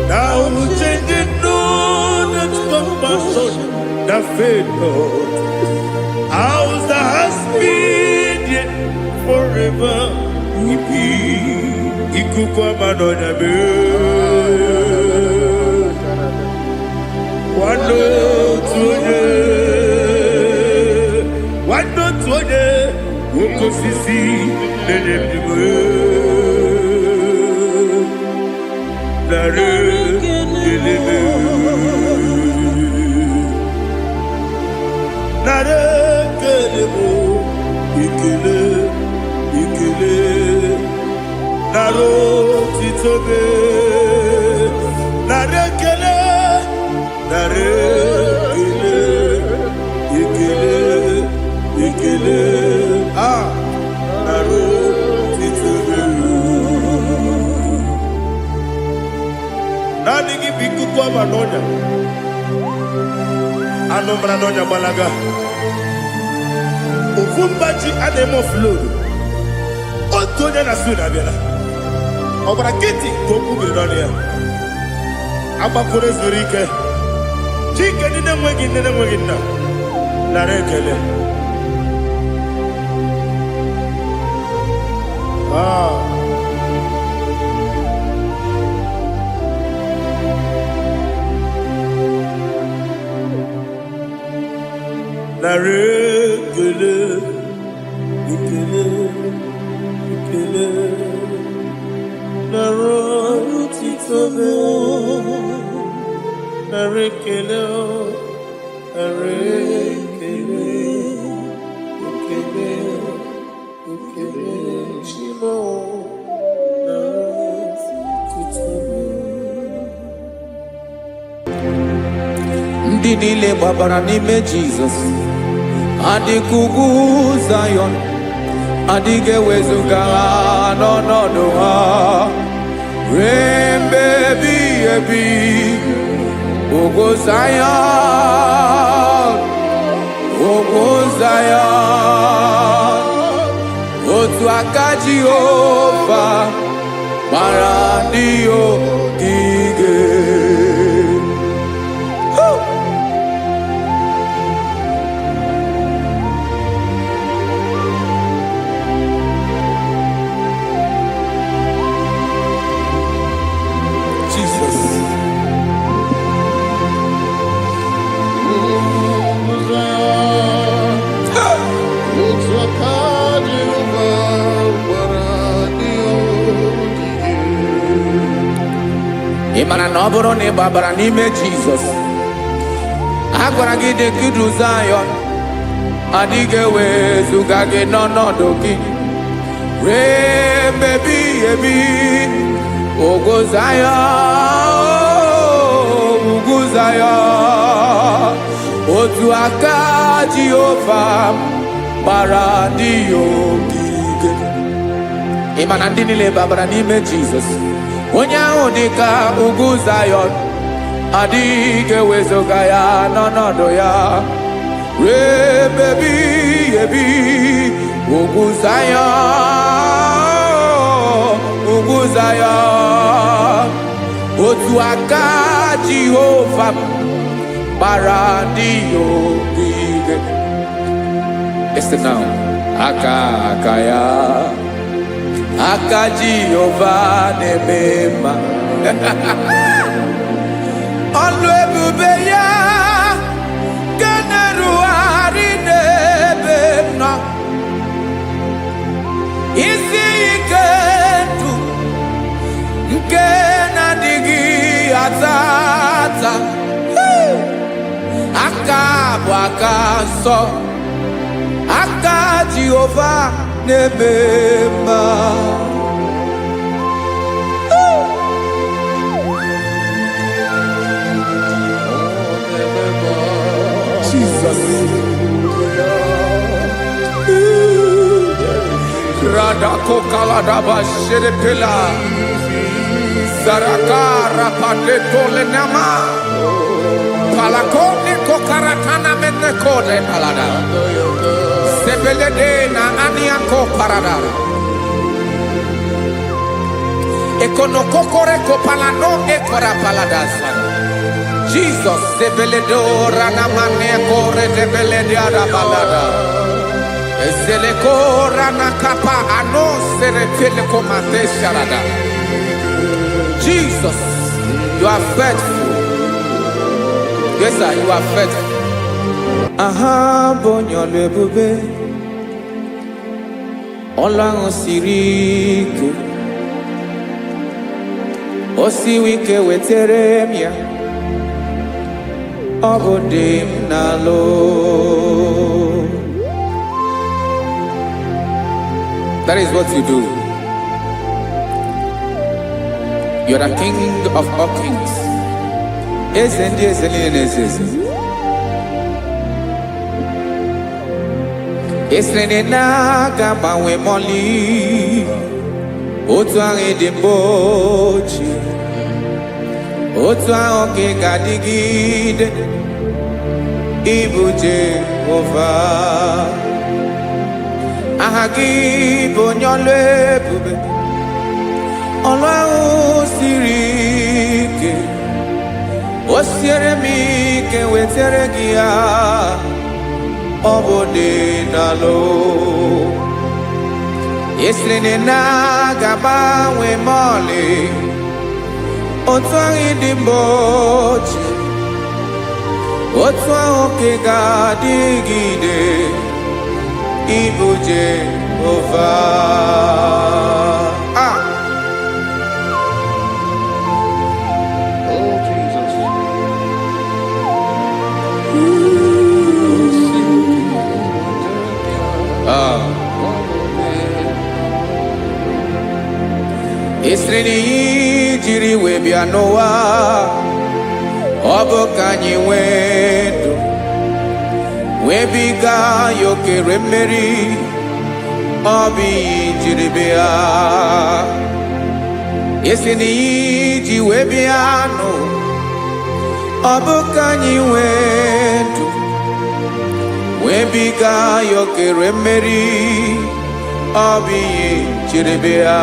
S1: now changing, no, that's compassion, the faith, Lord. Ours that has been yet forever. Ikukwa manonya be. Wando tuone, woko sisi, nenebniwe, nare kelebe, nare kelebo, ikele, naro titobe, nare kele, nare ikele, naro titobe. Nani gibiku kwa manonya, anomra nonya balaga. Ufumbaji anemo flow. Otonya na suna biela. Obra kiti koku bidonia. Abakure zurike. Chike nene mwegi na. Narekele. Narekele, ikele, naro titobe, narekele, ikele, shimo, naro titobe.
S3: Ndị niile gbabara n'ime Jizọs adịghị ugwu Zayọn, adịghị ewezuga ha n'ọnọdụ ha ruo mgbe ebighị ebi. Ugwu Zayọn, ugwu Zayọn, otu aka Jehova gbara ndị ogige. Ịmara na ọ bụrụ na ị gbabara n'ime Jizọs, a gwara gị dị ka ugwu Zayọn, adịghị ewezuga gị n'ọnọdụ gị ruo mgbe ebighị ebi. Ugwu Zayọn, ugwu Zayọn, otu aka Jehova gbara ndị ya ogige. Ị ma na ndị niile babara n'ime Jizọs, onye ahụ dị ka ugwu Zayọn, adịghị ewezuga ya n'ọnọdụ ya ruo ebe ebighị ebi. Ugwu Zayọn, ugwu Zayọn, otu aka Jehova gbara ndị ya ogige. Listen now, aka ya, aka Jehova na-eme mma. Ọlụ ebube ya ga na-erugharị n'ebe m nọ. Isi ike ndụ nke na-adịghị ata ata. Aka bụ aka nsọ, aka Jehova na-eme mma. Jesus. Radako kaladaba sherepela, zarakara padeto lenama, palakone kokaratana mene kode palada, sebelede na aniako parada, ekonokokore kopalano ekora paladasa. Jesus, sebeledo ranamane kore debelede arabalada. Ezeleko ranakapa ano serepele komate sharada. Jesus, you are faithful. Yes, sir, you are faithful. Aha, bonyo lebube. Olang osirike. Osiwike weteremia. Obodim nalo. That is what you do. You are the King of all kings. Esrene na gabawe moli. Otu ange dembochi. Otu ange gadigide. Ibu Jehovah. Ahagi bonyole bube. Ọlọ́run siri ike. O siere mi ke wetere gị ya. Ọ bụ dị n'alụ. Esiri na ga-agbanwe mọlị. Otu ahụ dị mgbe ochie. Otu ahụ ka ga-adịgide. Ibu Jehovah.
S2: Oh, Jesus.
S3: Esreni jiri wee bịa n'ụwa. Ọ bụ ka anyị nwee ndụ. Webiga yokere mmeri, obi jiri bịa. Esi n'iji webịa nụ, ọ bụ ka anyị nwee ndụ. Webiga yokere mmeri, obi jiri bịa.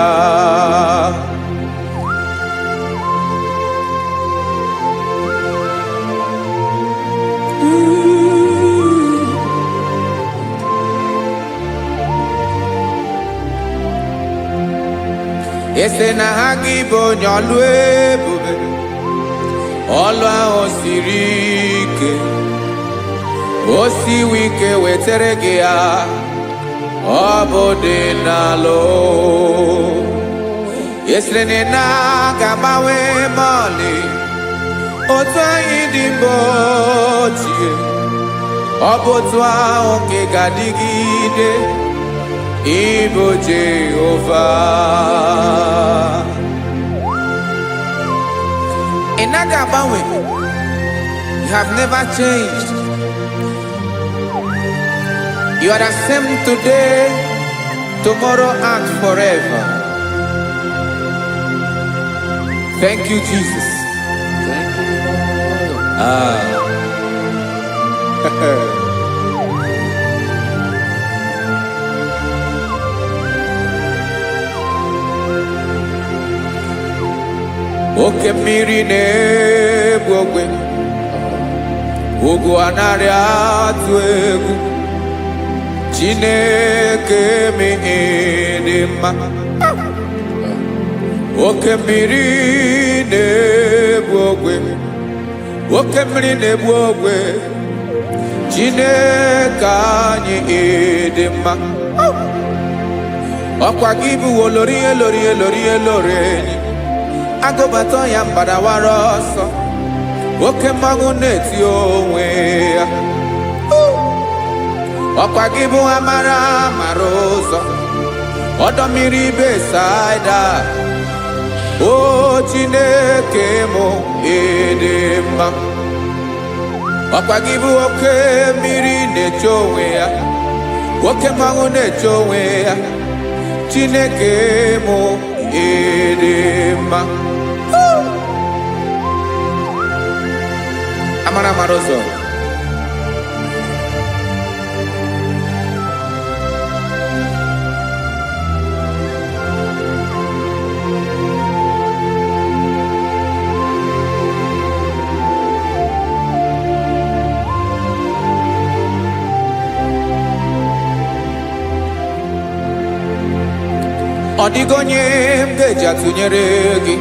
S3: Ese na IGBO nyọlụ ebube. Ọlụ ahụ siri ike. O siwe ike wetere gị ya. Ọ bụ dị n'alụ. Esere na ga-agbanwe mọlị. Otu anyị dị mgbe ochie. Ọ bụ otu ahụ nke ga-adịgide. Ibu Jehovah.
S4: You have never changed.
S3: You are the same today, tomorrow, and forever. Thank you, Jesus.
S2: Thank you, Lord.
S3: Oke mmiri na-egbu ogwe, ugwu anaghị atụ egwu. Chineke m dị mma. Oke mmiri na-egbu ogwe, oke mmiri na-egbu ogwe. Chineke anyị dị mma. Ọkwa gị bụ olori enyi. Agụbata ya mbadawara ọsọ, oke mmanwụ na-eti onwe ya. Ọkwa gị bụ amara ụzọ, ọdọ mmiri Besaida. O Chineke m dị mma. Ọkwa gị bụ oke mmiri na-eche onwe ya, oke mmanwụ na-eche onwe ya. Chineke m dị mma. Amara ụzọ. Ọ dịghị onye m ga-eji atụnyere gị.